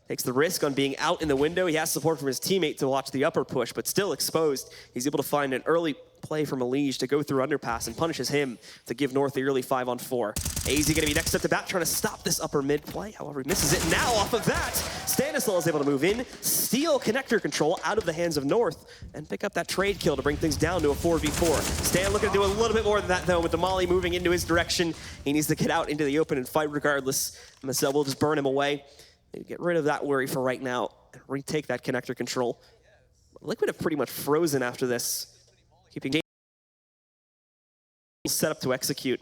Takes the risk on being out in the window. He has support from his teammate to watch the upper push, but still exposed. He's able to find an early play from Elige to go through underpass and punishes him to give North the early 5-on-4. AZ going to be next up to bat, trying to stop this upper mid play. However, he misses it. Now off of that, Stanislaw is able to move in, steal connector control out of the hands of North, and pick up that trade kill to bring things down to a 4v4. Stan looking to do a little bit more than that, though, with the molly moving into his direction. He needs to get out into the open and fight regardless. MSL will just burn him away. Get rid of that worry for right now and retake that connector control. Liquid have pretty much frozen after this, keeping set up to execute.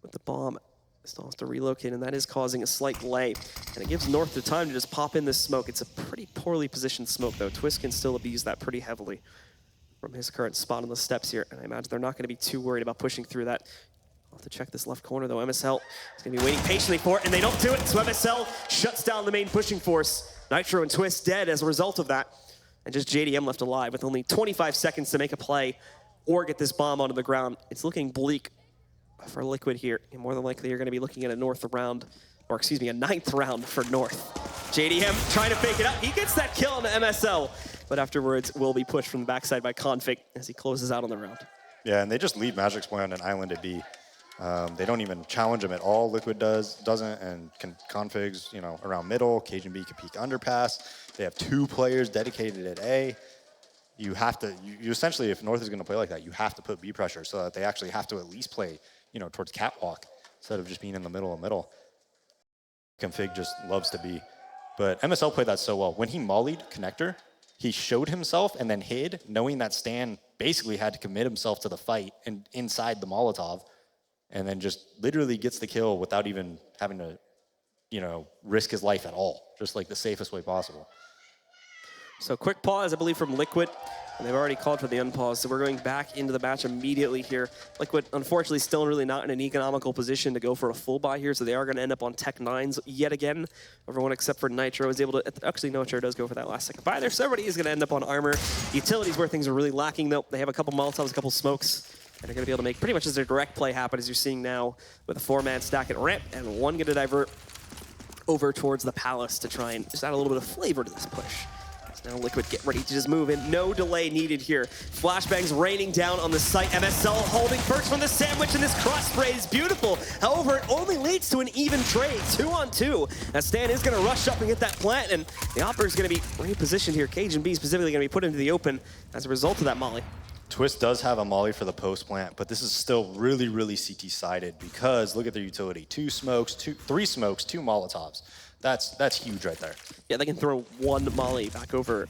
With the bomb, still has to relocate, and that is causing a slight delay. And it gives North the time to just pop in this smoke. It's a pretty poorly positioned smoke, though. Twist can still abuse that pretty heavily from his current spot on the steps here. And I imagine they're not going to be too worried about pushing through that. I'll have to check this left corner, though. MSL is going to be waiting patiently for it, and they don't do it. So MSL shuts down the main pushing force. Nitro and Twist dead as a result of that. And just JDM left alive with only 25 seconds to make a play or get this bomb onto the ground. It's looking bleak for Liquid here. And more than likely, you're going to be looking at a North round or excuse me, a 9th round for North. JDM trying to fake it up. He gets that kill on the MSL, but afterwards will be pushed from the backside by Config as he closes out on the round. Yeah, and they just leave Magic's play on an island at B. They don't even challenge him at all. Liquid doesn't, and Config's, you know, around middle. Cajun B can peek underpass. They have 2 players dedicated at A. You have to, you essentially, if North is going to play like that, you have to put B pressure so that they actually have to at least play, you know, towards catwalk instead of just being in the middle. Config just loves to be. But MSL played that so well. When he mollied connector, he showed himself and then hid, knowing that Stan basically had to commit himself to the fight and inside the Molotov, and then just literally gets the kill without even having to, you know, risk his life at all. Just like the safest way possible. So quick pause, I believe, from Liquid. And they've already called for the unpause, so we're going back into the match immediately here. Liquid, unfortunately, still really not in an economical position to go for a full buy here, so they are going to end up on Tech 9s yet again. Everyone except for Nitro is able to, actually, Nitro does go for that last second buy there, so everybody is going to end up on Armor. Utilities where things are really lacking, though. They have a couple Molotovs, a couple smokes, and they're going to be able to make pretty much as their direct play happen, as you're seeing now with a 4-man stack at ramp, and one going to divert over towards the Palace to try and just add a little bit of flavor to this push. Now Liquid get ready to just move in. No delay needed here. Flashbangs raining down on the site. MSL holding first from the sandwich, and this cross spray is beautiful. However, it only leads to an even trade, 2-on-2. As Stan is going to rush up and get that plant, and the Opper is going to be repositioned here. Cajun B specifically going to be put into the open as a result of that molly. Twist does have a molly for the post plant, but this is still really, really CT-sided because look at their utility. 3 smokes, 2 Molotovs. That's huge right there. Yeah, they can throw 1 molly back over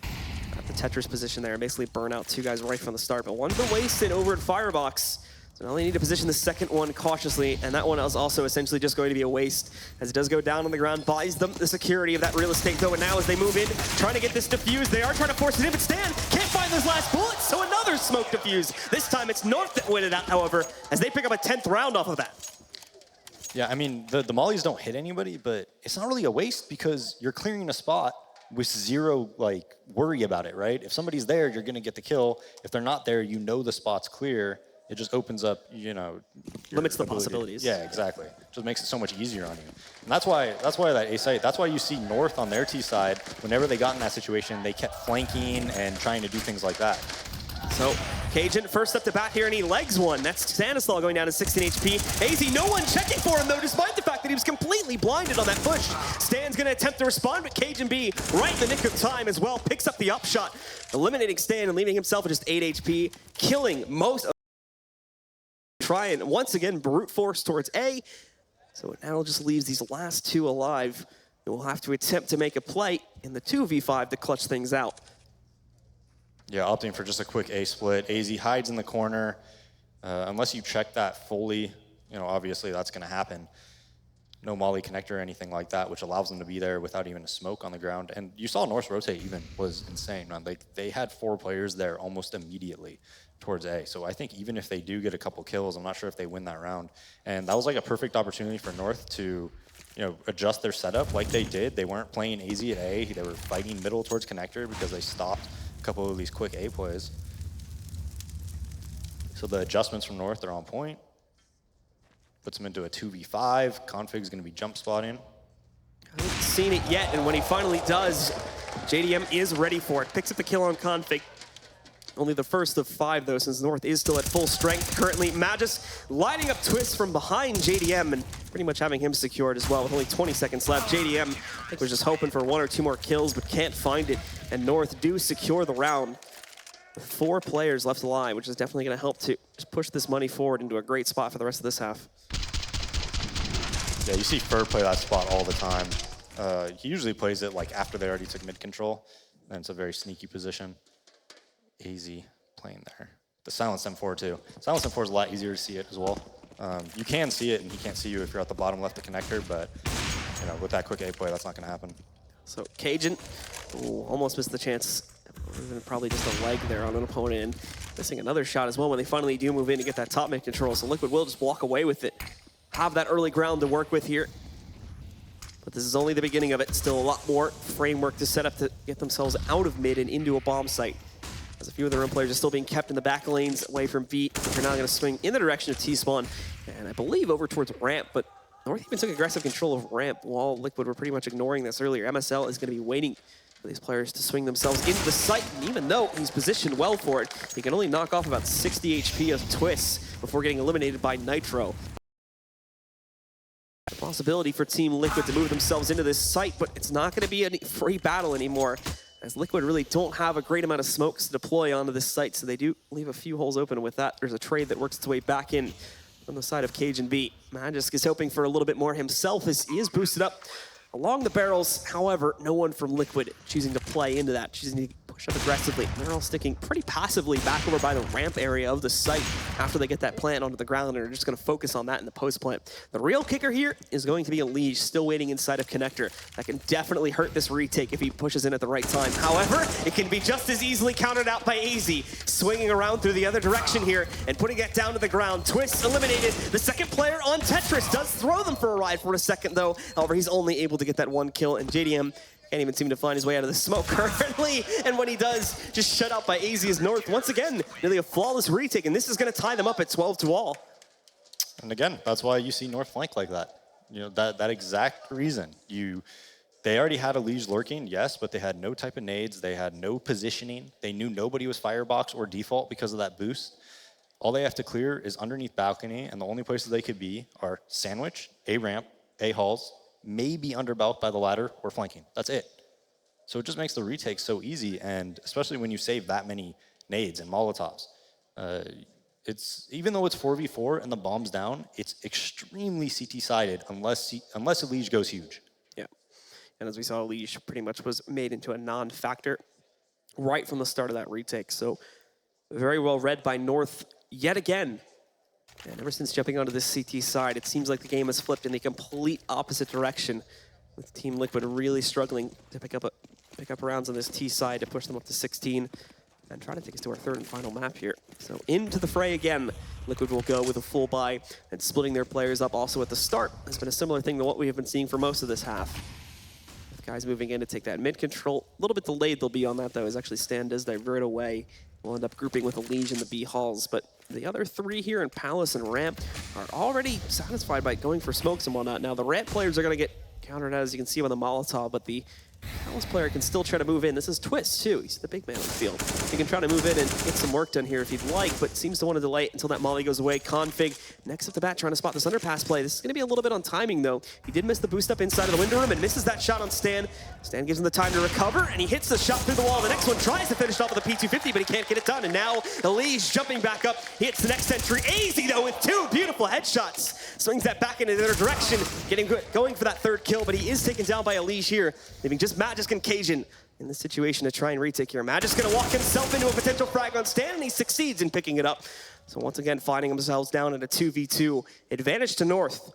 at the Tetris position there and basically burn out 2 guys right from the start. But one's been wasted over at Firebox. So now they need to position the second one cautiously, and that one is also essentially just going to be a waste as it does go down on the ground, buys them the security of that real estate though, and now as they move in, trying to get this defused, they are trying to force it in, but Stan can't find those last bullets, so another smoke defuse. This time it's North that win it out, however, as they pick up a 10th round off of that. Yeah, I mean, the mollies don't hit anybody, but it's not really a waste because you're clearing a spot with 0, like, worry about it, right? If somebody's there, you're going to get the kill. If they're not there, you know the spot's clear. It just opens up, you know... Limits the possibilities. Yeah, exactly. Just makes it so much easier on you. And that's why that A site, that's why you see North on their T side, whenever they got in that situation, they kept flanking and trying to do things like that. So, Cajun first up to bat here, and he legs one. That's Stanislaw going down to 16 HP. AZ, no one checking for him, though, despite the fact that he was completely blinded on that push. Stan's going to attempt to respond, but Cajun B, right in the nick of time as well, picks up the upshot, eliminating Stan and leaving himself with just 8 HP, killing most of... Try and once again brute force towards A. So it now just leaves these last 2 alive. And we'll have to attempt to make a play in the 2v5 to clutch things out. Yeah, opting for just a quick A split. AZ hides in the corner. Unless you check that fully, you know, obviously that's going to happen. No molly connector or anything like that, which allows them to be there without even a smoke on the ground. And you saw North's rotate even was insane, man. Like, they had 4 players there almost immediately towards A. So I think even if they do get a couple kills, I'm not sure if they win that round. And that was like a perfect opportunity for North to, you know, adjust their setup like they did. They weren't playing AZ at A. They were fighting middle towards connector because they stopped a couple of these quick A plays. So the adjustments from North are on point. Puts them into a 2v5. Config's going to be jump spotting. I haven't seen it yet, and when he finally does, JDM is ready for it. Picks up the kill on Config. Only the first of 5, though, since North is still at full strength currently. Magus lining up Twist from behind JDM and pretty much having him secured as well with only 20 seconds left. JDM, I think, was just hoping for 1 or 2 more kills, but can't find it. And North do secure the round with 4 players left alive, which is definitely going to help to just push this money forward into a great spot for the rest of this half. Yeah, you see Fur play that spot all the time. He usually plays it like after they already took mid control, and it's a very sneaky position. AZ playing there. The Silence M4 too. Silence M4 is a lot easier to see it as well. You can see it, and he can't see you if you're at the bottom left of the connector, but you know, with that quick A play, that's not going to happen. So Cajun, almost missed the chance. Probably just a leg there on an opponent, and missing another shot as well when they finally do move in to get that top mid control. So Liquid will just walk away with it. Have that early ground to work with here. But this is only the beginning of it. Still a lot more framework to set up to get themselves out of mid and into a bomb site. As a few of their own players are still being kept in the back lanes away from B, which are now going to swing in the direction of T-Spawn. And I believe over towards ramp, but North even took aggressive control of ramp while Liquid were pretty much ignoring this earlier. MSL is going to be waiting for these players to swing themselves into the site, and even though he's positioned well for it, he can only knock off about 60 HP of Twist before getting eliminated by Nitro. A possibility for Team Liquid to move themselves into this site, but it's not going to be a free battle anymore, as Liquid really don't have a great amount of smokes to deploy onto this site, so they do leave a few holes open. With that, there's a trade that works its way back in on the side of Cajun B. Magisk is hoping for a little bit more himself as he is boosted up along the barrels. However, no one from Liquid choosing to play into that, choosing to push up aggressively. They're all sticking pretty passively back over by the ramp area of the site after they get that plant onto the ground, and are just going to focus on that in the post plant. The real kicker here is going to be a Liege still waiting inside of Connector. That can definitely hurt this retake if he pushes in at the right time. However, it can be just as easily countered out by AZ, swinging around through the other direction here and putting it down to the ground. Twist eliminated. The second player on Tetris does throw them for a ride for a second though. However, he's only able to get that one kill, and JDM can't even seem to find his way out of the smoke currently. And when he does, just shut out by AZ as North once again, nearly a flawless retake, and this is going to tie them up at 12-all. And again, that's why you see North flank like that. You know, that exact reason. They already had a Liege lurking, yes, but they had no type of nades. They had no positioning. They knew nobody was firebox or default because of that boost. All they have to clear is underneath balcony, and the only places they could be are sandwich, A ramp, A halls, maybe under bulk by the ladder or flanking. That's it. So it just makes the retake so easy, and especially when you save that many nades and Molotovs. It's even though it's 4v4 and the bomb's down, it's extremely CT-sided unless a Liege goes huge. Yeah, and as we saw, Liege pretty much was made into a non-factor right from the start of that retake. So very well read by North yet again. And ever since jumping onto this CT side, it seems like the game has flipped in the complete opposite direction, with Team Liquid really struggling to pick up rounds on this T side to push them up to 16 and try to take us to our third and final map here. So into the fray again. Liquid will go with a full buy, and splitting their players up also at the start has been a similar thing to what we have been seeing for most of this half. With guys moving in to take that mid control. A little bit delayed they'll be on that though, as actually Stan does divert away. We'll end up grouping with a Liege in the B halls, but the other three here in Palace and Ramp are already satisfied by going for smokes and whatnot. Now the Ramp players are going to get countered out, as you can see on the Molotov, but the Palace player can still try to move in. This is Twist too. He's the big man on the field. He can try to move in and get some work done here if he'd like, but seems to want to delay it until that molly goes away. Config next up the bat trying to spot this underpass play. This is going to be a little bit on timing though. He did miss the boost up inside of the window room and misses that shot on Stan. Stan gives him the time to recover, and he hits the shot through the wall. The next one tries to finish off with a P250, but he can't get it done. And now Elise jumping back up. He hits the next entry. AZ though with two beautiful headshots. Swings that back into the other direction, going for that third kill, but he is taken down by Elise here, leaving just Magisk and Cajun in this situation to try and retake here. Magisk gonna walk himself into a potential frag on Stan, and he succeeds in picking it up. So once again, finding themselves down at a 2v2 advantage to North.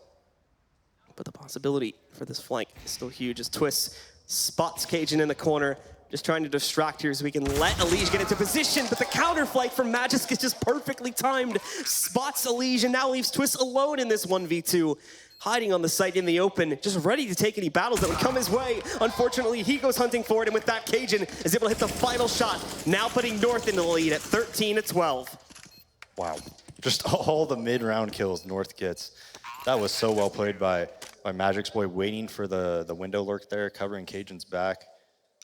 But the possibility for this flank is still huge as Twist spots Cajun in the corner, just trying to distract here so we can let Elise get into position, but the counter flank from Magisk is just perfectly timed. Spots Elise and now leaves Twist alone in this 1v2. Hiding on the site in the open, just ready to take any battles that would come his way. Unfortunately, he goes hunting for it, and with that, Cajun is able to hit the final shot, now putting North in the lead at 13-12. Wow. Just all the mid-round kills North gets. That was so well played by Magic's boy, waiting for the window lurk there, covering Cajun's back.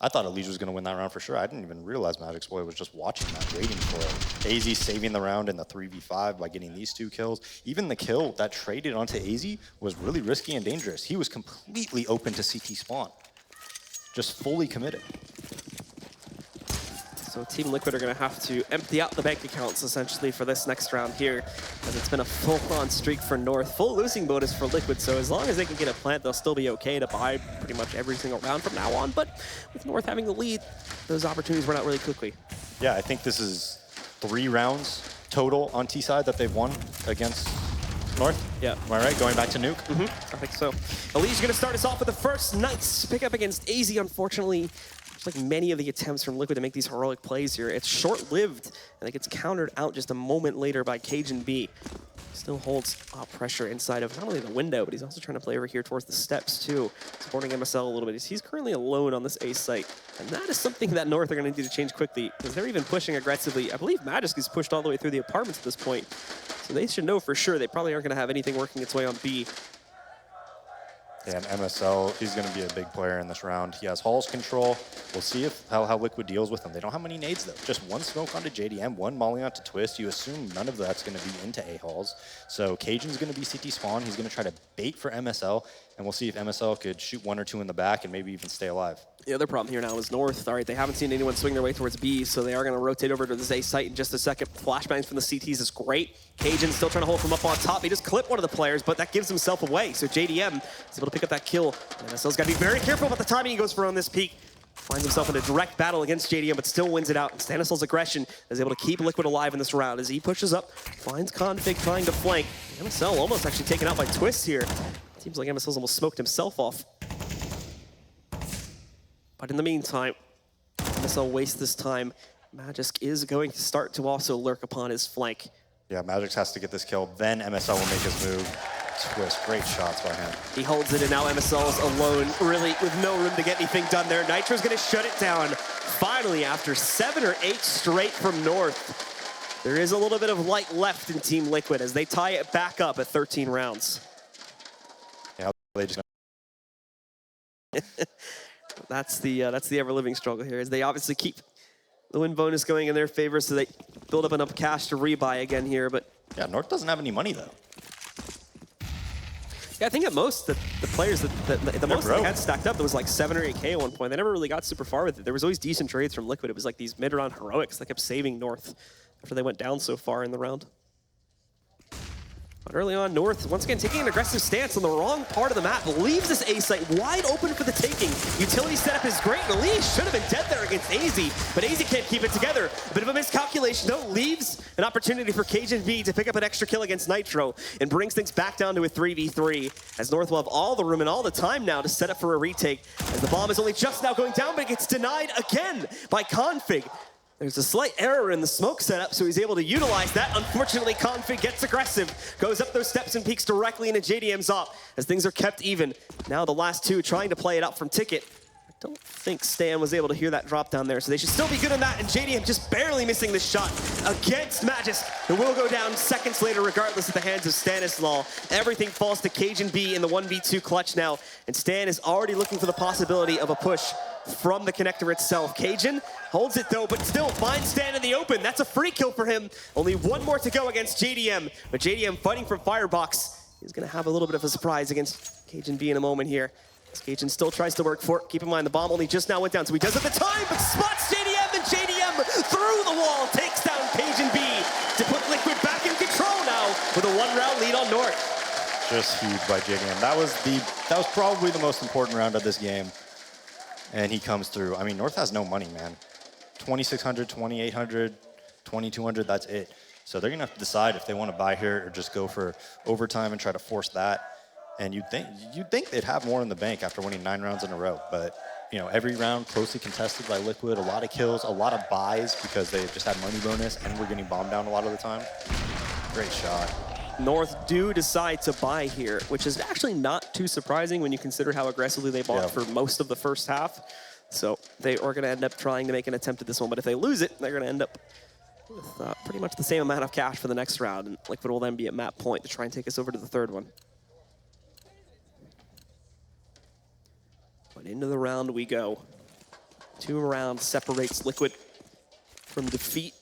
I thought Elise was going to win that round for sure. I didn't even realize Magic's boy was just watching that, waiting for it. AZ saving the round in the 3v5 by getting these two kills. Even the kill that traded onto AZ was really risky and dangerous. He was completely open to CT spawn. Just fully committed. So Team Liquid are going to have to empty out the bank accounts essentially for this next round here, as it's been a full-on streak for North. Full losing bonus for Liquid, so as long as they can get a plant, they'll still be okay to buy pretty much every single round from now on. But with North having the lead, those opportunities run out really quickly. Yeah, I think this is 3 rounds total on T-side that they've won against North. Yeah. Am I right? Going back to Nuke? I think so. Elise going to start us off with the first Knights pick up against AZ, unfortunately. Like many of the attempts from Liquid to make these heroic plays here, it's short-lived, and it gets countered out just a moment later by Cajun B. Still holds pressure inside of not only the window, but he's also trying to play over here towards the steps too, supporting MSL a little bit. He's currently alone on this A site, and that is something that North are going to need to change quickly, because they're even pushing aggressively. I believe Magisk is pushed all the way through the apartments at this point, so they should know for sure they probably aren't going to have anything working its way on B. Yeah, and MSL, he's going to be a big player in this round. He has Hall's control. We'll see how Liquid deals with him. They don't have many nades, though. Just one smoke onto JDM, one molly onto Twist. You assume none of that's going to be into A-Halls. So Cajun's going to be CT spawn. He's going to try to bait for MSL, and we'll see if MSL could shoot one or two in the back and maybe even stay alive. The other problem here now is North. All right, they haven't seen anyone swing their way towards B, so they are going to rotate over to this A site in just a second. Flashbangs from the CTs is great. Cajun still trying to hold from up on top. He just clipped one of the players, but that gives himself away. So JDM is able to pick up that kill. MSL's got to be very careful about the timing he goes for on this peak. Finds himself in a direct battle against JDM, but still wins it out. And Stanisla's aggression is able to keep Liquid alive in this round as he pushes up, finds Config trying to flank. MSL almost actually taken out by Twist here. Seems like MSL's almost smoked himself off. But in the meantime, MSL wastes this time. Magisk is going to start to also lurk upon his flank. Yeah, Magisk has to get this kill, then MSL will make his move. Twist, great shots by him. He holds it, and now MSL's alone, really with no room to get anything done there. Nitro's gonna shut it down. Finally, after 7 or 8 straight from North, there is a little bit of light left in Team Liquid as they tie it back up at 13 rounds. Yeah, they just... That's the ever-living struggle here, as they obviously keep the win bonus going in their favor, so they build up enough cash to rebuy again here, but... Yeah, North doesn't have any money, though. Yeah, I think at most, the players the most they had stacked up, there was like 7 or 8K at one point. They never really got super far with it. There was always decent trades from Liquid. It was like these mid-round heroics that kept saving North after they went down so far in the round. But early on, North, once again, taking an aggressive stance on the wrong part of the map, leaves this A site wide open for the taking. Utility setup is great, and Elise should have been dead there against AZ, but AZ can't keep it together. A bit of a miscalculation, though, leaves an opportunity for Cajun B to pick up an extra kill against Nitro, and brings things back down to a 3v3, as North will have all the room and all the time now to set up for a retake, as the bomb is only just now going down, but it gets denied again by Config. There's a slight error in the smoke setup, so he's able to utilize that. Unfortunately, Config gets aggressive, goes up those steps and peeks directly into JDM's op as things are kept even. Now the last two trying to play it out from Ticket. I don't think Stan was able to hear that drop down there, so they should still be good on that, and JDM just barely missing the shot against Magisk, who will go down seconds later regardless at the hands of Stanislaw. Everything falls to Cajun B in the 1v2 clutch now, and Stan is already looking for the possibility of a push from the connector itself. Cajun holds it though, but still finds Stan in the open. That's a free kill for him. Only one more to go against JDM, but JDM fighting from Firebox is gonna have a little bit of a surprise against Cajun B in a moment here. As Cajun still tries to work for it. Keep in mind, the bomb only just now went down, so he does at the time, but spots JDM, and JDM through the wall takes down Cajun B to put Liquid back in control now with a 1-round lead on North. Just huge by JDM. That was probably the most important round of this game. And he comes through. I mean, North has no money, man. 2,600, 2,800, 2,200, that's it. So they're gonna have to decide if they want to buy here or just go for overtime and try to force that. And you'd think they'd have more in the bank after winning 9 rounds in a row. But, you know, every round closely contested by Liquid, a lot of kills, a lot of buys because they just had money bonus and were getting bombed down a lot of the time. Great shot. North do decide to buy here, which is actually not too surprising when you consider how aggressively they bought for most of the first half. So they are going to end up trying to make an attempt at this one, but if they lose it, they're going to end up with pretty much the same amount of cash for the next round, and Liquid will then be at map point to try and take us over to the third one. But into the round we go. 2 rounds separates Liquid from defeat.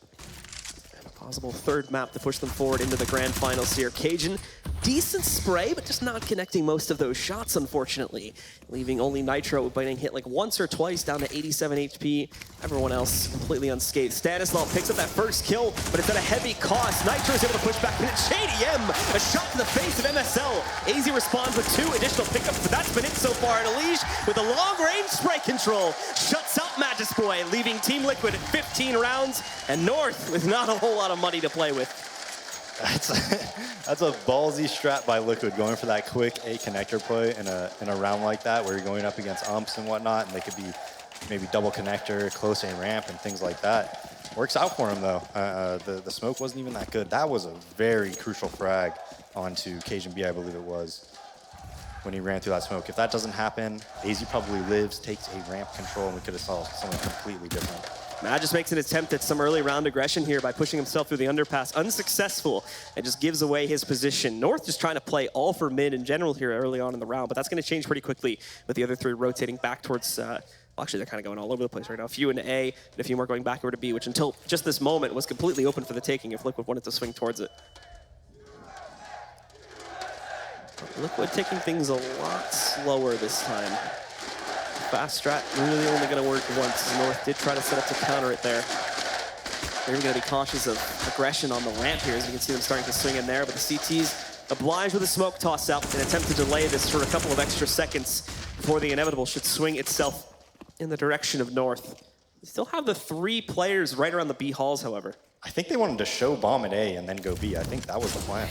Possible third map to push them forward into the grand finals here. Cajun, decent spray, but just not connecting most of those shots, unfortunately. Leaving only Nitro getting hit like once or twice down to 87 HP. Everyone else completely unscathed. Stanislaw picks up that first kill, but it's at a heavy cost. Nitro is able to push back, and it's JDM, a shot to the face of MSL. AZ responds with 2 additional pickups, but that's been it so far. And Elige, with a long-range spray control, shuts out Magisk Boy, leaving Team Liquid at 15 rounds, and North with not a whole lot of money to play with. That's a ballsy strat by Liquid, going for that quick A connector play in a round like that where you're going up against umps and whatnot, and they could be maybe double connector, close A ramp, and things like that. Works out for him though. The smoke wasn't even that good. That was a very crucial frag onto Cajun B, I believe it was, when he ran through that smoke. If that doesn't happen, AZ probably lives, takes A ramp control, and we could have saw something completely different. Just makes an attempt at some early round aggression here by pushing himself through the underpass. Unsuccessful, and just gives away his position. North just trying to play all for mid in general here early on in the round, but that's going to change pretty quickly with the other three rotating back towards, well, actually they're kind of going all over the place right now. A few into A, and a few more going back over to B, which until just this moment was completely open for the taking if Liquid wanted to swing towards it. Liquid taking things a lot slower this time. Fast strat really only going to work once. North did try to set up to counter it there. They're going to be cautious of aggression on the ramp here, as you can see them starting to swing in there, but the CTs obliged with a smoke toss out and attempt to delay this for a couple of extra seconds before the inevitable should swing itself in the direction of North. They still have the 3 players right around the B halls, however. I think they wanted to show bomb at A and then go B. I think that was the plan.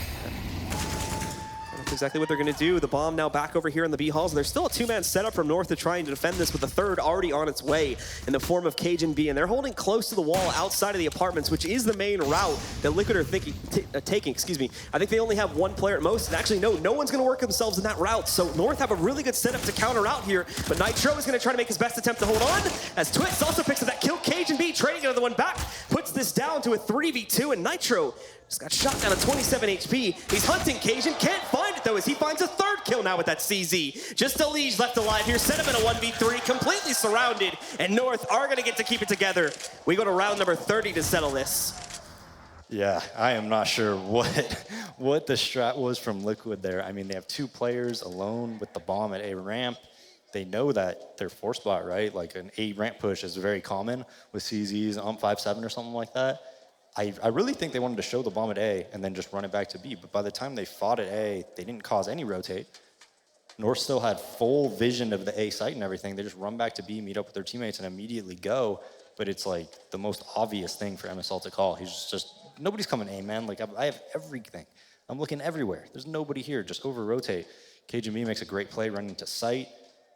That's exactly what they're going to do. The bomb now back over here in the B halls. There's still a 2-man setup from North to trying to defend this with the third already on its way in the form of Cajun B. And they're holding close to the wall outside of the apartments, which is the main route that Liquid are taking. Excuse me. I think they only have 1 player at most. And actually, no one's going to work themselves in that route. So North have a really good setup to counter out here. But Nitro is going to try to make his best attempt to hold on, as Twist also picks up that kill. Cajun B trading another one back, puts this down to a 3v2, and Nitro just got shot down at 27 HP. He's hunting Cajun, can't find it though, as he finds a 3rd kill now with that CZ. Just Elige left alive here, set him in a 1v3, completely surrounded, and North are gonna get to keep it together. We go to round number 30 to settle this. Yeah, I am not sure what the strat was from Liquid there. I mean, they have 2 players alone with the bomb at A ramp. They know that they're force bot, right? Like an A ramp push is very common with CZs, 5-7 or something like that. I really think they wanted to show the bomb at A and then just run it back to B. But by the time they fought at A, they didn't cause any rotate. North still had full vision of the A site and everything. They just run back to B, meet up with their teammates, and immediately go. But it's like the most obvious thing for MSL to call. He's just nobody's coming A, man. Like I have everything. I'm looking everywhere. There's nobody here. Just over rotate. Cajun B makes a great play running to site.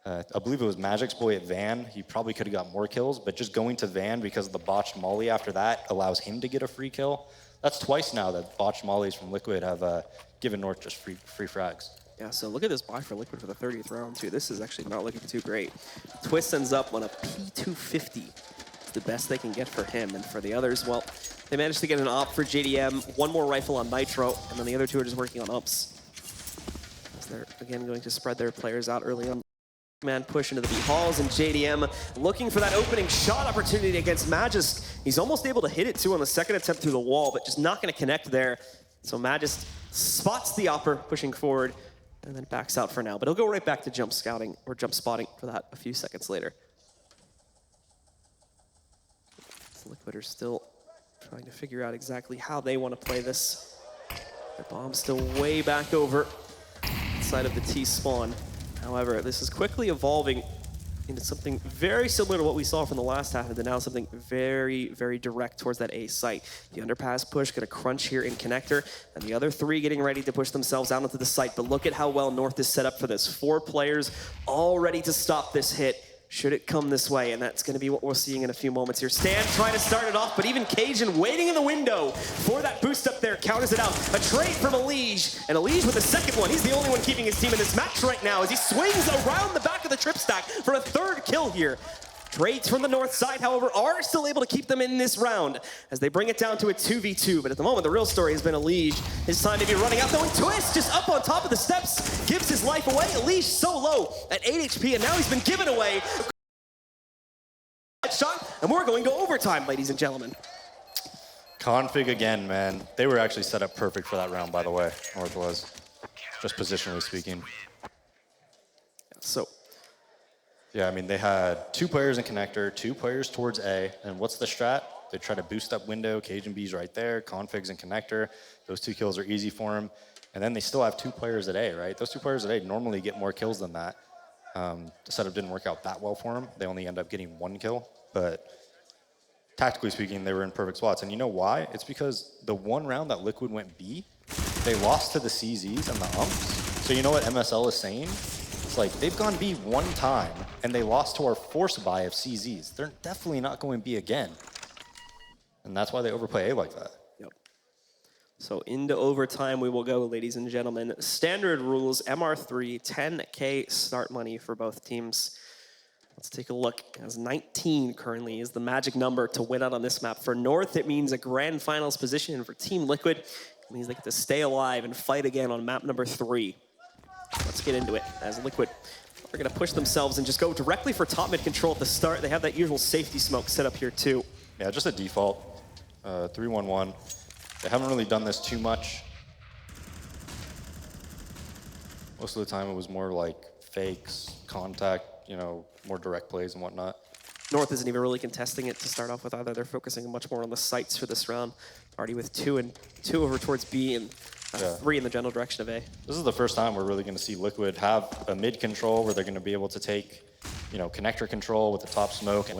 I believe it was Magic's boy at Van. He probably could have got more kills, but just going to Van because of the botched molly after that allows him to get a free kill. That's twice now that botched mollies from Liquid have given North just free frags. Yeah, so look at this buy for Liquid for the 30th round, too. This is actually not looking too great. Twist ends up on a P250. It's the best they can get for him. And for the others, well, they managed to get an op for JDM, 1 more rifle on Nitro, and then the other 2 are just working on ups. So they're, again, going to spread their players out early on. Man push into the B halls, and JDM looking for that opening shot opportunity against Magist. He's almost able to hit it too on the 2nd attempt through the wall, but just not going to connect there. So Magist spots the upper, pushing forward, and then backs out for now. But he'll go right back to jump scouting or jump spotting for that a few seconds later. So Liquid are still trying to figure out exactly how they want to play this. Their bomb's still way back over inside of the T spawn. However, this is quickly evolving into something very similar to what we saw from the last half, and then now something very, very direct towards that A site. The underpass push, gonna crunch here in connector, and the other 3 getting ready to push themselves out into the site. But look at how well North is set up for this. 4 players all ready to stop this hit, should it come this way, and that's gonna be what we're seeing in a few moments here. Stan trying to start it off, but even Cajun waiting in the window for that boost up there, counters it out. A trade from Elige, and Elige with the 2nd one. He's the only one keeping his team in this match right now as he swings around the back of the trip stack for a 3rd kill here. Trades from the North side, however, are still able to keep them in this round as they bring it down to a 2v2. But at the moment, the real story has been Elige. His time to be running out, though, and Twist just up on top of the steps, gives his life away. Elige so low at 8 HP, and now he's been given away. Shot, and we're going to overtime, ladies and gentlemen. Config again, man. They were actually set up perfect for that round, by the way, North was. Just positionally speaking. So. Yeah, I mean, they had 2 players in connector, 2 players towards A, and what's the strat? They try to boost up window, Cajun B's right there, Config's in connector. Those 2 kills are easy for him. And then they still have 2 players at A, right? Those 2 players at A normally get more kills than that. The setup didn't work out that well for them. They only end up getting 1 kill. But tactically speaking, they were in perfect spots. And you know why? It's because the 1 round that Liquid went B, they lost to the CZs and the umps. So you know what MSL is saying? It's like, they've gone B 1 time, and they lost to our force buy of CZs. They're definitely not going B again. And that's why they overplay A like that. Yep. So into overtime we will go, ladies and gentlemen. Standard rules, MR3, 10K start money for both teams. Let's take a look. As 19 currently is the magic number to win out on this map. For North, it means a grand finals position. And for Team Liquid, it means they get to stay alive and fight again on map number 3. Let's get into it. As Liquid are going to push themselves and just go directly for top mid control at the start. They have that usual safety smoke set up here too. Yeah, just a default. 3-1-1. They haven't really done this too much. Most of the time it was more like fakes, contact, you know, more direct plays and whatnot. North isn't even really contesting it to start off with either. They're focusing much more on the sights for this round. Already with 2 over towards B and 3 in the general direction of A. This is the first time we're really going to see Liquid have a mid control where they're going to be able to take, you know, connector control with the top smoke and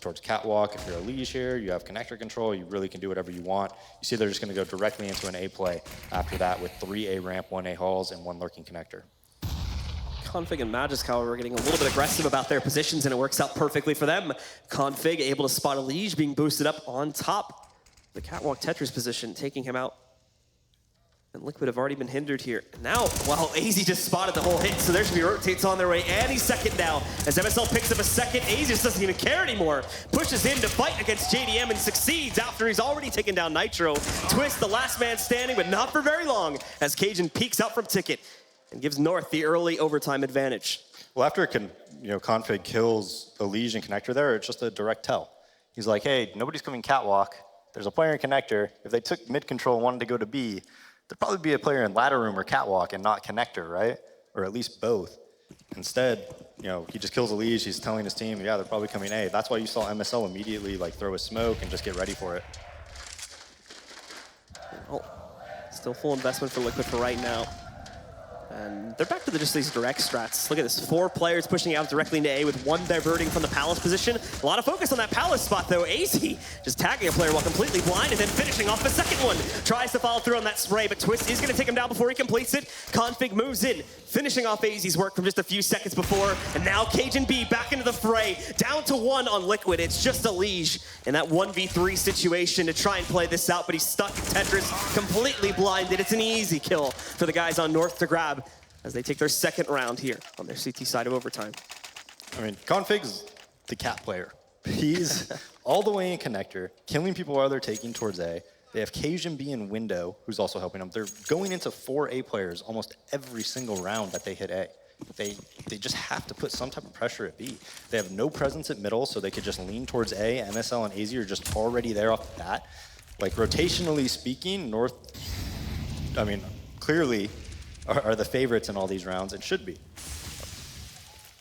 towards catwalk. If you're a liege here, you have connector control, you really can do whatever you want. You see they're just going to go directly into an A play after that with 3 A ramp, 1 A halls, and 1 lurking connector. Config and Magisk, however, are getting a little bit aggressive about their positions, and it works out perfectly for them. Config able to spot a liege being boosted up on top. The catwalk Tetris position, taking him out. And Liquid have already been hindered here. Now, well, AZ just spotted the whole hit, so there should be rotates on their way any second now. As MSL picks up a second, AZ just doesn't even care anymore. Pushes in to fight against JDM and succeeds after he's already taken down Nitro. Twist, the last man standing, but not for very long, as Cajun peeks out from Ticket and gives North the early overtime advantage. Well, after Config kills the liege and connector there, it's just a direct tell. He's like, hey, nobody's coming catwalk. There's a player in connector. If they took mid control and wanted to go to B, there'd probably be a player in ladder room or catwalk and not connector, right? Or at least both. Instead, you know, he just kills the liege. He's telling his team, yeah, they're probably coming A. That's why you saw MSL immediately like throw a smoke and just get ready for it. Oh, still full investment for Liquid for right now. And they're back to just these direct strats. Look at this, 4 players pushing out directly into A with 1 diverting from the Palace position. A lot of focus on that Palace spot though. AZ just tagging a player while completely blind and then finishing off the second one. Tries to follow through on that spray, but Twist is gonna take him down before he completes it. Config moves in, finishing off AZ's work from just a few seconds before. And now Cajun B back into the fray, down to 1 on Liquid. It's just a liege in that 1v3 situation to try and play this out, but he's stuck in Tetris, completely blinded. It's an easy kill for the guys on North to grab as they take their second round here on their CT side of overtime. I mean, Config's the cat player. He's all the way in connector, killing people while they're taking towards A. They have Cajun B in window, who's also helping them. They're going into 4 A players almost every single round that they hit A. They just have to put some type of pressure at B. They have no presence at middle, so they could just lean towards A. MSL and AZ are just already there off the bat. Like, rotationally speaking, North, I mean, clearly are the favorites in all these rounds. It should be.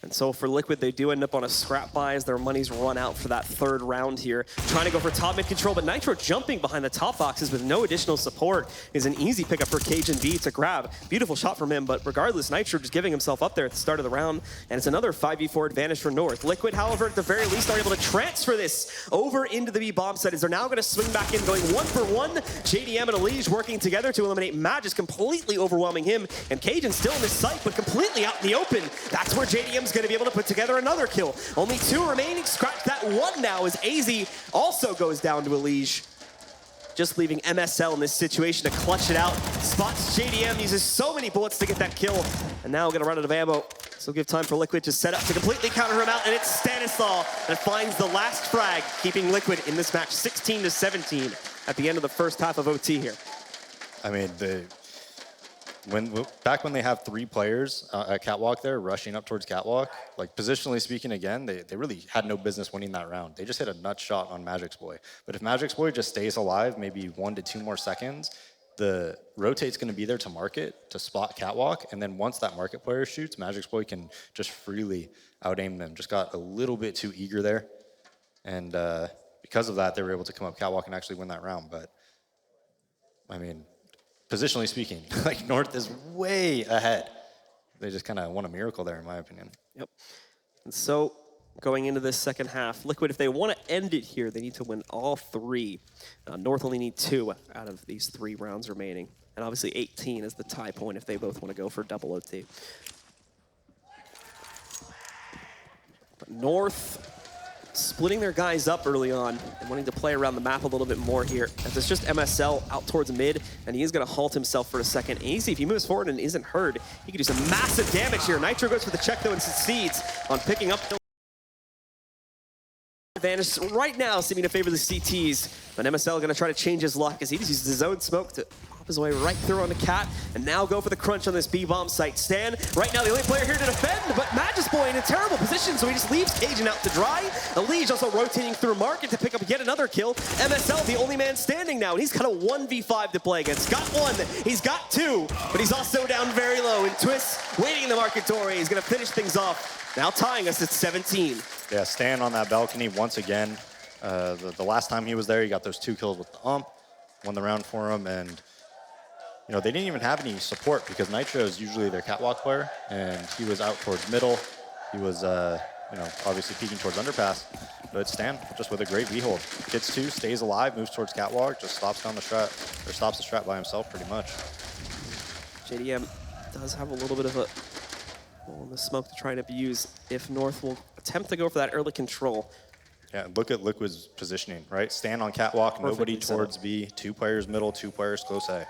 And so for Liquid, they do end up on a scrap buy as their money's run out for that 3rd round here. Trying to go for top mid control, but Nitro jumping behind the top boxes with no additional support is an easy pickup for Cajun B to grab. Beautiful shot from him, but regardless, Nitro just giving himself up there at the start of the round, and it's another 5v4 advantage for North. Liquid, however, at the very least are able to transfer this over into the B bomb site as they're now going to swing back in, going 1 for 1. JDM and Elige working together to eliminate Magisk, completely overwhelming him, and Cajun still in this site, but completely out in the open. That's where JDM's going to be able to put together another kill. Only 2 remaining. Scratch that 1 now as AZ also goes down to Elige. Just leaving MSL in this situation to clutch it out. Spots JDM, uses so many bullets to get that kill. And now going to run out of ammo. So give time for Liquid to set up to completely counter him out. And it's Stanislaw that finds the last frag, keeping Liquid in this match 16-17 at the end of the first half of OT here. I mean, back when they have 3 players at catwalk there rushing up towards catwalk, like positionally speaking again, they really had no business winning that round. They just hit a nut shot on Magic's Boy. But if Magic's Boy just stays alive maybe 1 to 2 more seconds, the rotate's going to be there to market, to spot catwalk, and then once that market player shoots, Magic's Boy can just freely out-aim them. Just got a little bit too eager there. And because of that, they were able to come up catwalk and actually win that round. But, I mean, positionally speaking, like North is way ahead. They just kind of won a miracle there, in my opinion. Yep. And so going into this second half, Liquid, if they want to end it here, they need to win all 3. North only need 2 out of these 3 rounds remaining. And obviously 18 is the tie point if they both want to go for double OT. But North splitting their guys up early on and wanting to play around the map a little bit more here. As it's just MSL out towards mid, and he is going to halt himself for a second. Easy, if he moves forward and isn't heard, he can do some massive damage here. Nitro goes for the check though and succeeds on picking up the advantage right now, seeming to favor the CTs. But MSL going to try to change his luck as he just uses his own smoke to pop his way right through on the cat, and now go for the crunch on this B-bomb site. Stan, right now the only player here to defend, but Magus Boy in a terrible position, so he just leaves Cajun out to dry. Elige also rotating through Market to pick up yet another kill. MSL, the only man standing now, and he's got a 1v5 to play against. Got one, he's got two, but he's also down very low. And Twist waiting in the Market doorway. He's going to finish things off, now tying us at 17. Yeah, Stan on that balcony once again. The last time he was there, he got those 2 kills with the ump, won the round for him, and you know, they didn't even have any support because Nitro is usually their catwalk player, and he was out towards middle. He was, you know, obviously peeking towards underpass, but Stan just with a great V-hold. Gets 2, stays alive, moves towards catwalk, just stops down the strat, or stops the strat by himself pretty much. JDM does have a little bit of a hole in the smoke to try and abuse if North will attempt to go for that early control. Yeah, look at Liquid's positioning, right? Stand on catwalk, nobody towards B, 2 players middle, 2 players close A.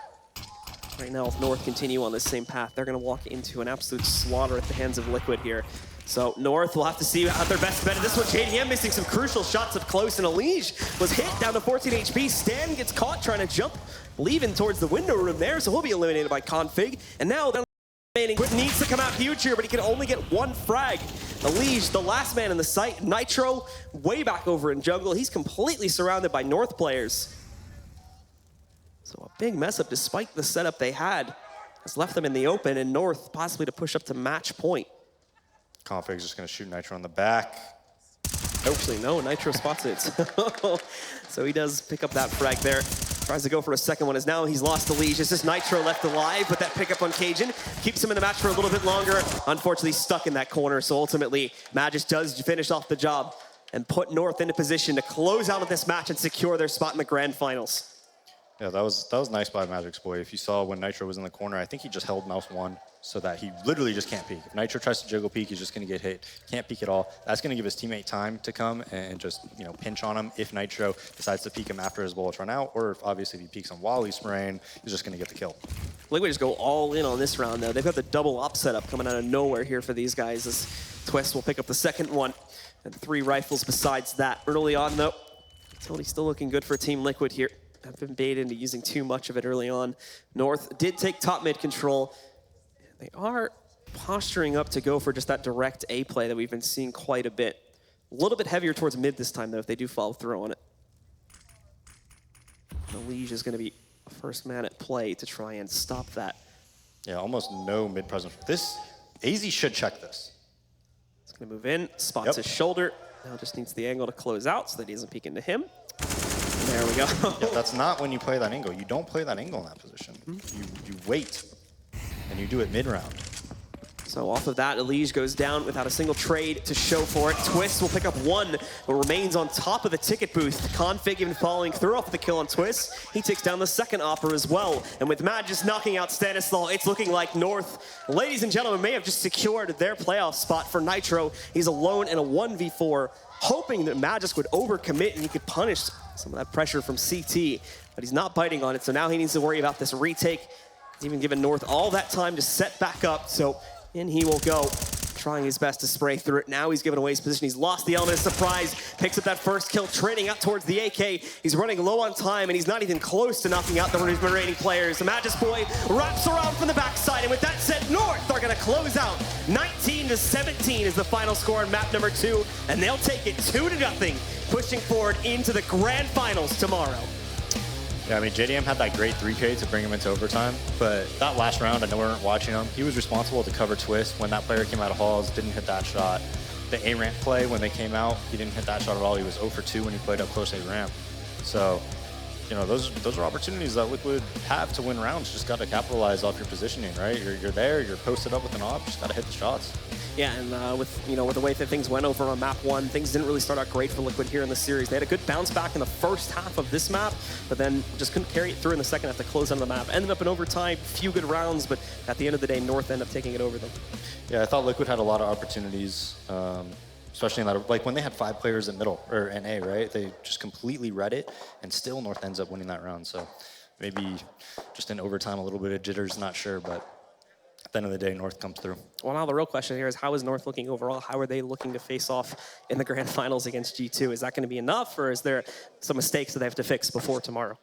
Right now, if North continue on this same path, they're going to walk into an absolute slaughter at the hands of Liquid here. So North will have to see out their best bet. This one, JDM missing some crucial shots up close, and Elige was hit down to 14 HP. Stan gets caught trying to jump, leaving towards the window room there, so he'll be eliminated by Config. And now they're Liquid needs to come out huge here, but he can only get 1 frag. Elige, the last man in the site. Nitro, way back over in jungle. He's completely surrounded by North players. So a big mess up, despite the setup they had, has left them in the open, and North possibly to push up to match point. Config's just going to shoot Nitro in the back. Actually, no, Nitro spots it. So he does pick up that frag there. Tries to go for a second one, as now he's lost the lead. It's just Nitro left alive, but that pickup on Cajun keeps him in the match for a little bit longer. Unfortunately, stuck in that corner, so ultimately, Magus does finish off the job and put North into position to close out of this match and secure their spot in the grand finals. Yeah, that was nice by Magic's Boy. If you saw when Nitro was in the corner, I think he just held mouse 1 so that he literally just can't peek. If Nitro tries to jiggle peek, he's just going to get hit. Can't peek at all. That's going to give his teammate time to come and just, you know, pinch on him if Nitro decides to peek him after his bullets run out, or if obviously if he peeks on while he's spraying, he's just going to get the kill. Liquid just go all in on this round, though. They've got the double op setup coming out of nowhere here for these guys, as Twist will pick up the second one, and 3 rifles besides that. Early on, though, Tony's still looking good for Team Liquid here. I've been baited into using too much of it early on. North did take top mid control. They are posturing up to go for just that direct A play that we've been seeing quite a bit. A little bit heavier towards mid this time, though, if they do follow through on it. Elige is going to be first man at play to try and stop that. Yeah, almost no mid presence. This, AZ should check this. He's going to move in, spots his shoulder. Now just needs the angle to close out so that he doesn't peek into him. There we go. Yeah, that's not when you play that angle. You don't play that angle in that position. You wait, and you do it mid-round. So off of that, Elige goes down without a single trade to show for it. Twist will pick up 1, but remains on top of the ticket booth. Config even following through off the kill on Twist. He takes down the second Opera as well. And with Mad just knocking out Stanislaw, it's looking like North, ladies and gentlemen, may have just secured their playoff spot for Nitro. He's alone in a 1v4, hoping that Magisk would overcommit and he could punish some of that pressure from CT, but he's not biting on it, so now he needs to worry about this retake. He's even given North all that time to set back up, so in he will go, trying his best to spray through it. Now he's given away his position. He's lost the element of surprise, picks up that first kill, trading out towards the AK. He's running low on time, and he's not even close to knocking out the remaining players. The Magus Boy wraps around from the backside, and with that said, North are gonna close out. 19-17 is the final score on map number 2, and they'll take it 2-0, pushing forward into the grand finals tomorrow. Yeah, I mean, JDM had that great 3K to bring him into overtime, but that last round, I know we weren't watching him. He was responsible to cover Twist when that player came out of halls, didn't hit that shot. The A-ramp play, when they came out, he didn't hit that shot at all. He was 0 for 2 when he played up close A-ramp. So, you know, those are opportunities that Liquid have to win rounds. Just got to capitalize off your positioning, right? You're there, you're posted up with an op, just got to hit the shots. Yeah, and with the way that things went over on map 1, things didn't really start out great for Liquid here in the series. They had a good bounce back in the first half of this map, but then just couldn't carry it through in the second half to close on the map. Ended up in overtime, few good rounds, but at the end of the day, North ended up taking it over them. Yeah, I thought Liquid had a lot of opportunities. especially in that, like when they had 5 players in middle, or in A, right? They just completely read it, and still North ends up winning that round. So maybe just in overtime, a little bit of jitters, not sure, but at the end of the day, North comes through. Well, now the real question here is, how is North looking overall? How are they looking to face off in the grand finals against G2? Is that going to be enough, or is there some mistakes that they have to fix before tomorrow?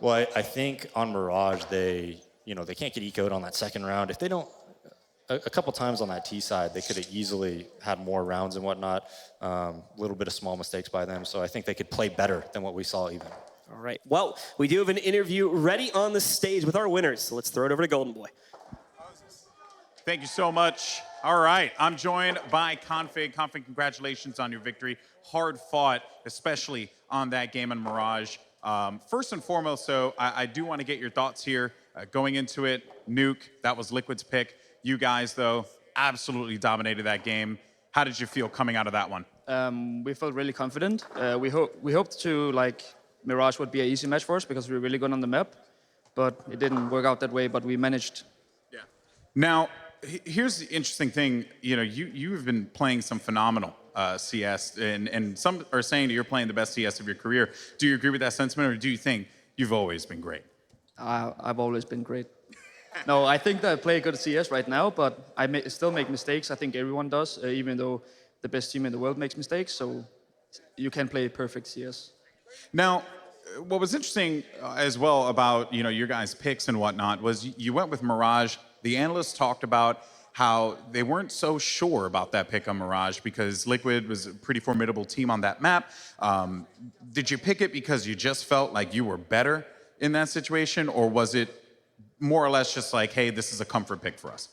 Well, I think on Mirage, they can't get ecoed on that second round. If they don't, a couple times on that T side, they could have easily had more rounds and whatnot. A little bit of small mistakes by them. So I think they could play better than what we saw even. All right. Well, we do have an interview ready on the stage with our winners. So let's throw it over to Golden Boy. Thank you so much. All right, I'm joined by Config. Config, congratulations on your victory. Hard fought, especially on that game in Mirage. First and foremost, so I do want to get your thoughts here. Going into it, Nuke, that was Liquid's pick. You guys, though, absolutely dominated that game. How did you feel coming out of that one? We felt really confident. We hoped to, like, Mirage would be an easy match for us because we were really good on the map, but it didn't work out that way, but we managed. Yeah. Now, here's the interesting thing. You know, you've been playing some phenomenal CS, and some are saying that you're playing the best CS of your career. Do you agree with that sentiment, or do you think you've always been great? I've always been great. No, I think that I play good CS right now, but I still make mistakes. I think everyone does, even though the best team in the world makes mistakes, so you can play perfect CS. Now, what was interesting as well about your guys' picks and whatnot was you went with Mirage. The analysts talked about how they weren't so sure about that pick on Mirage because Liquid was a pretty formidable team on that map. Did you pick it because you just felt like you were better in that situation, or was it more or less just like, hey, this is a comfort pick for us?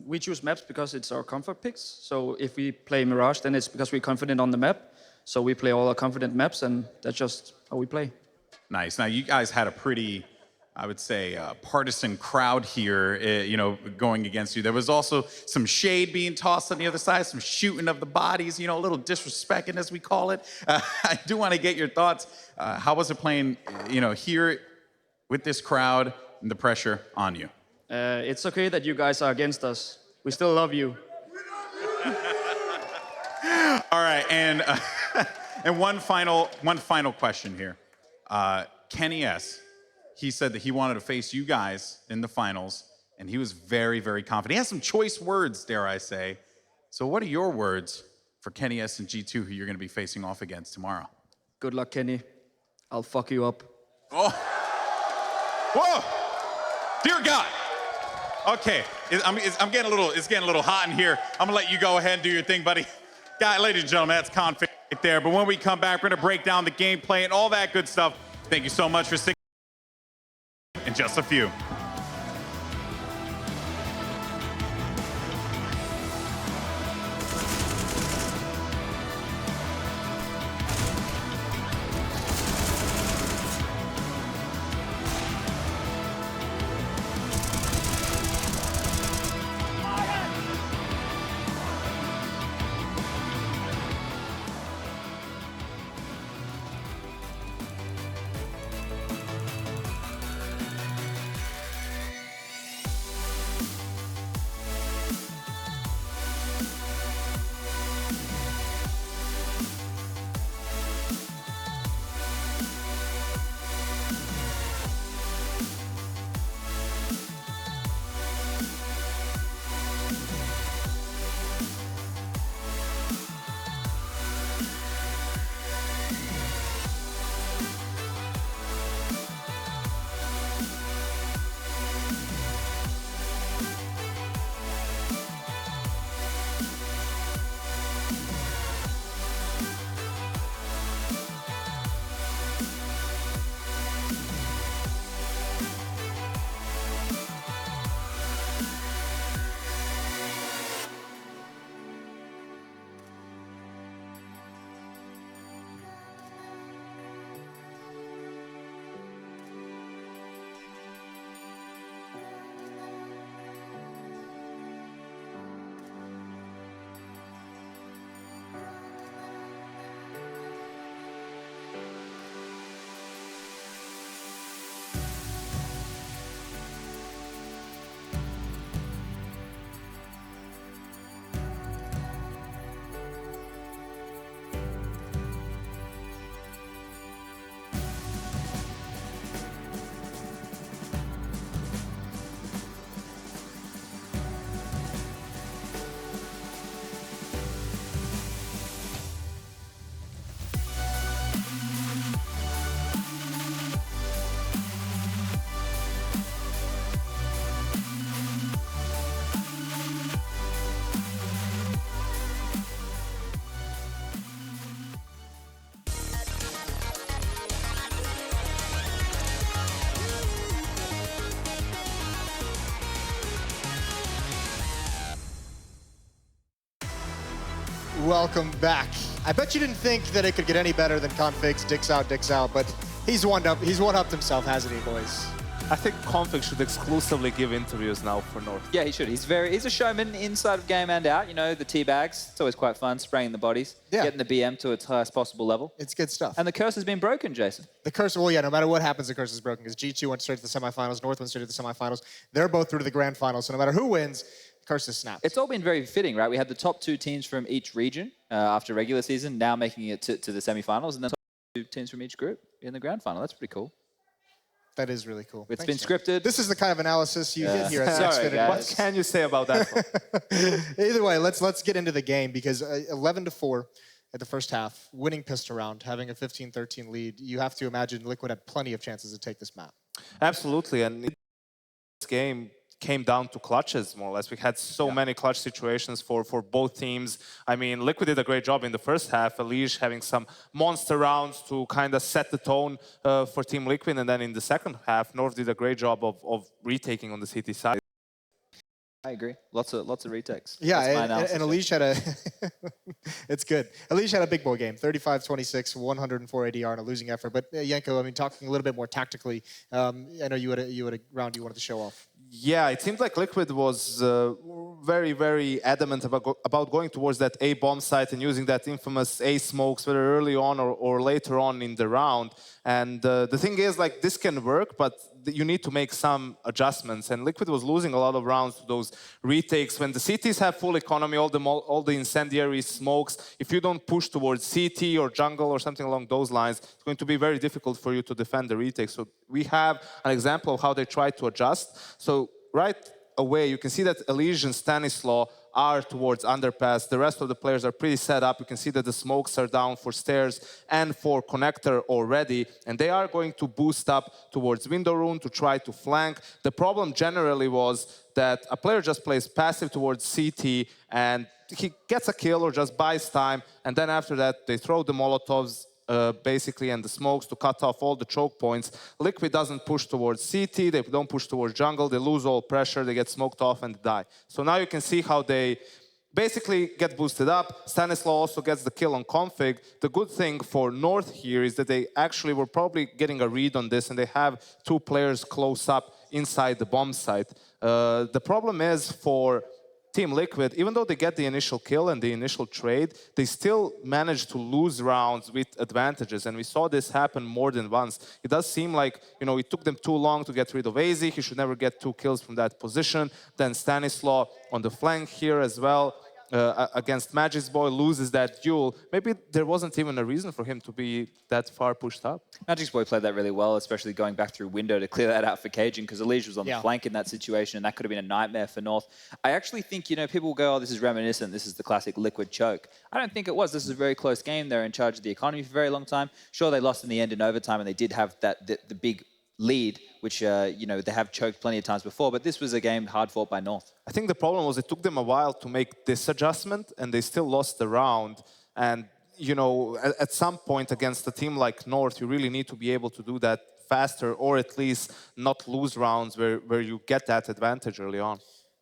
We choose maps because it's our comfort picks. So if we play Mirage, then it's because we're confident on the map. So we play all our confident maps, and that's just how we play. Nice. Now, you guys had a pretty, I would say, partisan crowd here, going against you. There was also some shade being tossed on the other side, some shooting of the bodies, a little disrespecting, as we call it. I do want to get your thoughts. How was it playing, here with this crowd and the pressure on you? It's okay that you guys are against us. We still love you. All right, and one final question here. Kenny S., he said that he wanted to face you guys in the finals, and he was very, very confident. He has some choice words, dare I say. So what are your words for Kenny S. and G2, who you're going to be facing off against tomorrow? Good luck, Kenny. I'll fuck you up. Oh. Whoa! Dear God. Okay, I'm getting it's getting a little hot in here. I'm gonna let you go ahead and do your thing, buddy. Ladies and gentlemen, that's Config there. But when we come back, we're gonna break down the gameplay and all that good stuff. Thank you so much for sticking in just a few. welcome back. I bet you didn't think that it could get any better than Config's dicks out, but he's one-upped himself, hasn't he, boys? I think Config should exclusively give interviews now for North. Yeah, he should. He's a showman inside of game and out. You know, the tea bags. It's always quite fun, spraying the bodies, getting the BM to its highest possible level. It's good stuff. And the curse has been broken, Jason. The curse, well, yeah, no matter what happens, the curse is broken, because G2 went straight to the semifinals, North went straight to the semifinals. They're both through to the grand finals, so no matter who wins, the curse is snapped. It's all been very fitting, right? We had the top 2 teams from each region after regular season, now making it to the semifinals, and then top 2 teams from each group in the grand final. That's pretty cool. That is really cool. It's been scripted. This is the kind of analysis you get here at Sorry, Xfinity. What can you say about that? Either way, let's get into the game, because 11-4 at the first half, winning pistol round, having a 15-13 lead, you have to imagine Liquid had plenty of chances to take this map. Absolutely, and this game came down to clutches, more or less. We had so many clutch situations for both teams. I mean, Liquid did a great job in the first half, Elige having some monster rounds to kind of set the tone for Team Liquid, and then in the second half, North did a great job of retaking on the CT side. I agree. Lots of retakes. Yeah, and Elige had a... it's good. Elige had a big boy game, 35-26, 104 ADR and a losing effort. But Yenko, I mean, talking a little bit more tactically, I know you had a round you wanted to show off. Yeah, it seemed like Liquid was very, very adamant about going towards that A bomb site and using that infamous A smokes, whether early on or later on in the round. And the thing is, like, this can work, but you need to make some adjustments. And Liquid was losing a lot of rounds to those retakes. When the CTs have full economy, all the incendiary smokes, if you don't push towards CT or jungle or something along those lines, it's going to be very difficult for you to defend the retake. So we have an example of how they tried to adjust. So right away, you can see that Elige and Stanislaw are towards underpass. The rest of the players are pretty set up. You can see that the smokes are down for stairs and for connector already, and they are going to boost up towards window room to try to flank. The problem generally was that a player just plays passive towards CT and he gets a kill or just buys time, and then after that they throw the Molotovs basically and the smokes to cut off all the choke points. Liquid doesn't push towards CT, they don't push towards jungle, they lose all pressure, they get smoked off and die. So now you can see how they basically get boosted up. Stanislaw also gets the kill on Config. The good thing for North here is that they actually were probably getting a read on this and they have 2 players close up inside the bomb site. The problem is for Team Liquid, even though they get the initial kill and the initial trade, they still manage to lose rounds with advantages, and we saw this happen more than once. It does seem like, you know, it took them too long to get rid of AZ. He should never get 2 kills from that position. Then Stanislaw on the flank here as well. Against Magic's Boy, loses that duel. Maybe there wasn't even a reason for him to be that far pushed up. Magic's Boy played that really well, especially going back through window to clear that out for Cajun, because Elige was on the flank in that situation, and that could have been a nightmare for North. I actually think, you know, people will go, oh, this is reminiscent, this is the classic Liquid choke. I don't think it was. This is a very close game. They're in charge of the economy for a very long time. Sure, they lost in the end in overtime, and they did have the big lead, which, you know, they have choked plenty of times before, but this was a game hard fought by North. I think the problem was it took them a while to make this adjustment, and they still lost the round. And, you know, at some point against a team like North, you really need to be able to do that faster, or at least not lose rounds where you get that advantage early on.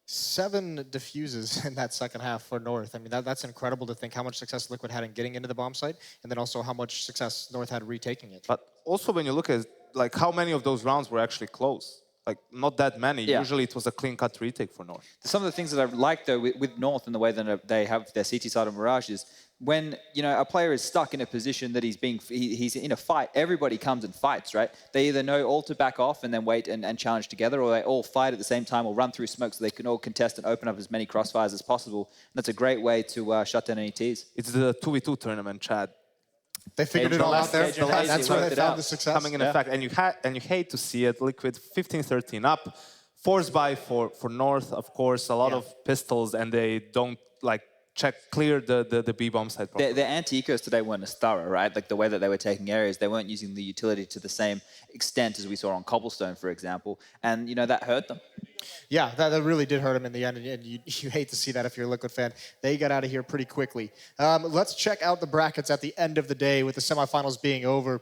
7 diffuses in that second half for North. I mean, that's incredible to think how much success Liquid had in getting into the bomb site, and then also how much success North had retaking it. But also when you look at, like, how many of those rounds were actually close? Like, not that many. Yeah. Usually it was a clean-cut retake for North. Some of the things that I like, though, with North and the way that they have their CT side of Mirage is when, you know, a player is stuck in a position that he's in a fight, everybody comes and fights, right? They either know all to back off and then wait and challenge together, or they all fight at the same time or run through smoke so they can all contest and open up as many crossfires as possible. And that's a great way to shut down any Ts. It's the 2v2 tournament, Chad. They figured it all out there. That's where they found the success. Coming in effect, and you hate to see it. Liquid 15-13 up, force buy for North, of course, a lot of pistols, and they don't like clear the B bomb side properly. Their anti-ecos today weren't as thorough, right? Like the way that they were taking areas, they weren't using the utility to the same extent as we saw on Cobblestone, for example, and you know that hurt them. Yeah, that really did hurt them in the end, and you hate to see that if you're a Liquid fan. They got out of here pretty quickly. Let's check out the brackets at the end of the day with the semifinals being over.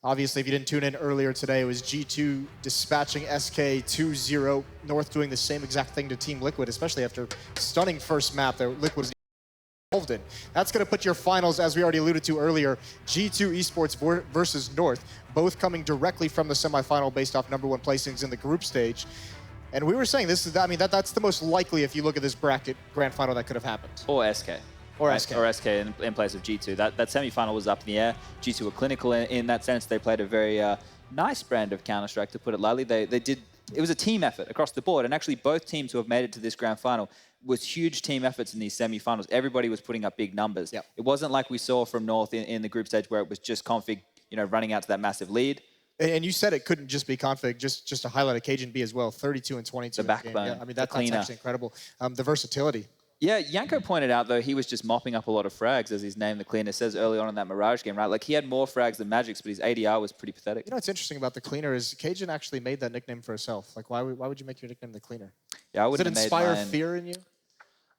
Obviously, if you didn't tune in earlier today, it was G2 dispatching SK 2-0. North doing the same exact thing to Team Liquid, especially after stunning first map that Liquid was involved in. That's going to put your finals, as we already alluded to earlier, G2 Esports versus North, both coming directly from the semifinal based off #1 placings in the group stage. And we were saying this is, I mean, that's the most likely if you look at this bracket grand final that could have happened. Or SK. Or right? SK. Or SK in place of G2. That semi-final was up in the air. G2 were clinical in that sense. They played a very nice brand of Counter-Strike, to put it lightly. They did. It was a team effort across the board. And actually, both teams who have made it to this grand final was huge team efforts in these semi-finals. Everybody was putting up big numbers. Yep. It wasn't like we saw from North in the group stage where it was just Config, running out to that massive lead. And you said it couldn't just be Config, just to highlight a Cajun B as well, 32 and 22. The backbone, Yeah, I mean, that's cleaner. actually incredible. The versatility. Yeah, Yanko pointed out, though, he was just mopping up a lot of frags, as he's named the cleaner. It says early on in that Mirage game, right? Like, he had more frags than Magic's, but his ADR was pretty pathetic. You know what's interesting about the cleaner is Cajun actually made that nickname for herself. Like, why would you make your nickname the cleaner? Yeah, I Does it wouldn't have inspire made mine. fear in you?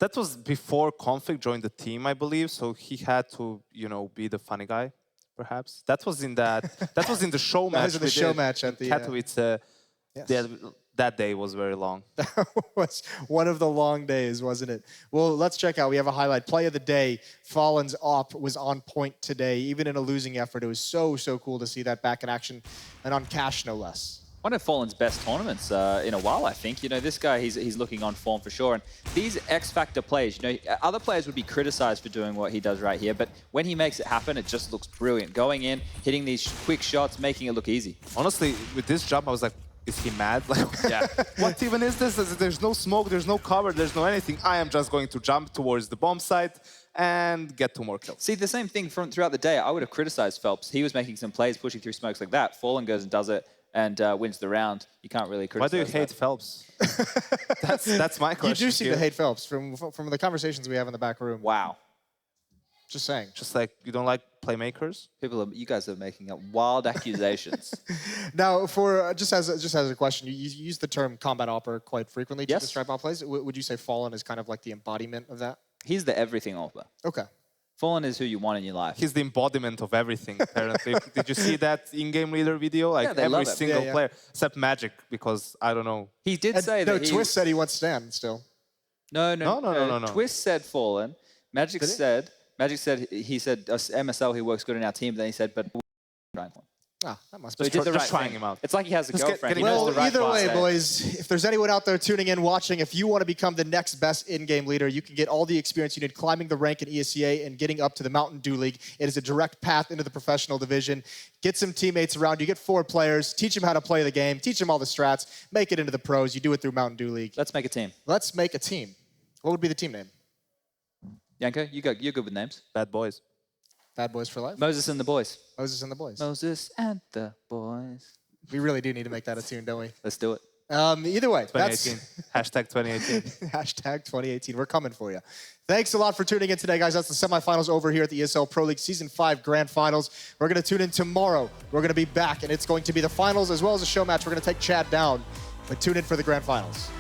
That was before Config joined the team, I believe. So he had to, be the funny guy, perhaps. That was in that. That was in the show match. That was in the show match at the Katowice. Yes. That day was very long. That was one of the long days, wasn't it? Well, let's check out. We have a highlight. Play of the day. Fallen's op was on point today, even in a losing effort. It was so cool to see that back in action, and on cash, no less. One of Fallen's best tournaments in a while, I think. This guy, he's looking on form for sure. And these X-Factor plays, other players would be criticized for doing what he does right here, but when he makes it happen, it just looks brilliant. Going in, hitting these quick shots, making it look easy. Honestly, with this jump, I was like, is he mad? Like, Yeah. what even is this? There's no smoke, there's no cover, there's no anything. I am just going to jump towards the bomb site and get 2 more kills. See, the same thing throughout the day. I would have criticized Phelps. He was making some plays, pushing through smokes like that. Fallen goes and does it and wins the round. You can't really criticize. Why do you hate Phelps? that's my question. You do seem here. to hate Phelps from the conversations we have in the back room. Wow. Just saying. Just like you don't like playmakers? You guys are making up wild accusations. Now, for just as a question, you use the term combat opera quite frequently to Yes. describe op plays. Would you say Fallen is kind of like the embodiment of that? He's the everything offer. Okay. Fallen is who you want in your life. He's the embodiment of everything, apparently. Did you see that in-game leader video? Like Yeah, they every love it. single Yeah. player, except Magic, because I don't know. He did And say no, that Twist said he wants Stan still. No. No. Twist said Fallen. Magic said he said MSL he works good in our team. Then he said, but trying for him. Ah, that must So be. he did the just right trying thing. him out. It's like he has a Just girlfriend. getting He knows Well, the right either thing to way, say. boys, if there's anyone out there tuning in, watching, if you want to become the next best in-game leader, you can get all the experience you need climbing the rank in ESCA and getting up to the Mountain Dew League. It is a direct path into the professional division. Get some teammates around you. Get 4 players. Teach them how to play the game. Teach them all the strats. Make it into the pros. You do it through Mountain Dew League. Let's make a team. Let's make a team. What would be the team name? Yanko, you're good with names. Bad boys. Bad Boys for Life? Moses and the boys. Moses and the Boys. Moses and the boys. We really do need to make that a tune, don't we? Let's do it. Either way, 2018. Hashtag 2018. Hashtag 2018. We're coming for you. Thanks a lot for tuning in today, guys. That's the semifinals over here at the ESL Pro League Season 5 Grand Finals. We're going to tune in tomorrow. We're going to be back, and it's going to be the finals as well as a show match. We're going to take Chad down, but tune in for the Grand Finals.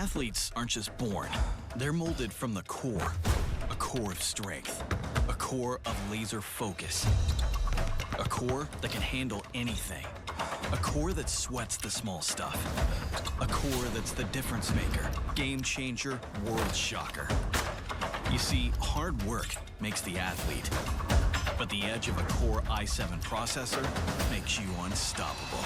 Athletes aren't just born. They're molded from the core. A core of strength. A core of laser focus. A core that can handle anything. A core that sweats the small stuff. A core that's the difference maker, game changer, world shocker. You see, hard work makes the athlete, but the edge of a Core i7 processor makes you unstoppable.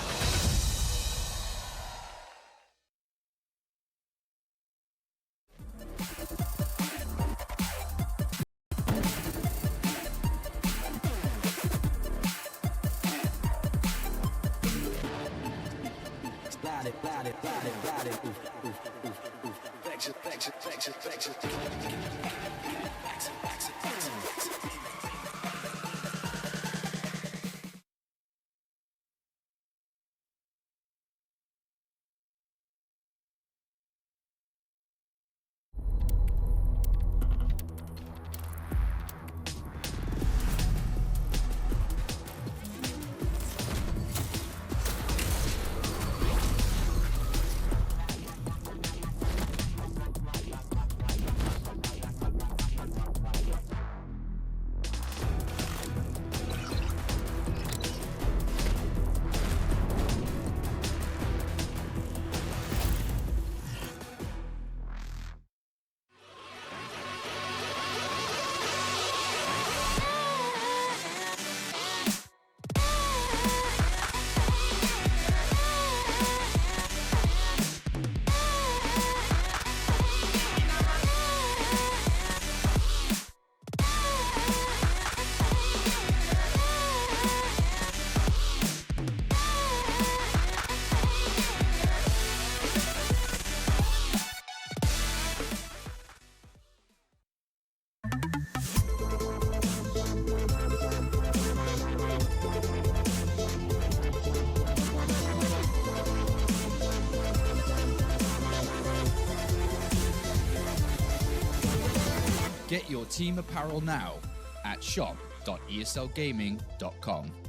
Get your team apparel now at shop.eslgaming.com.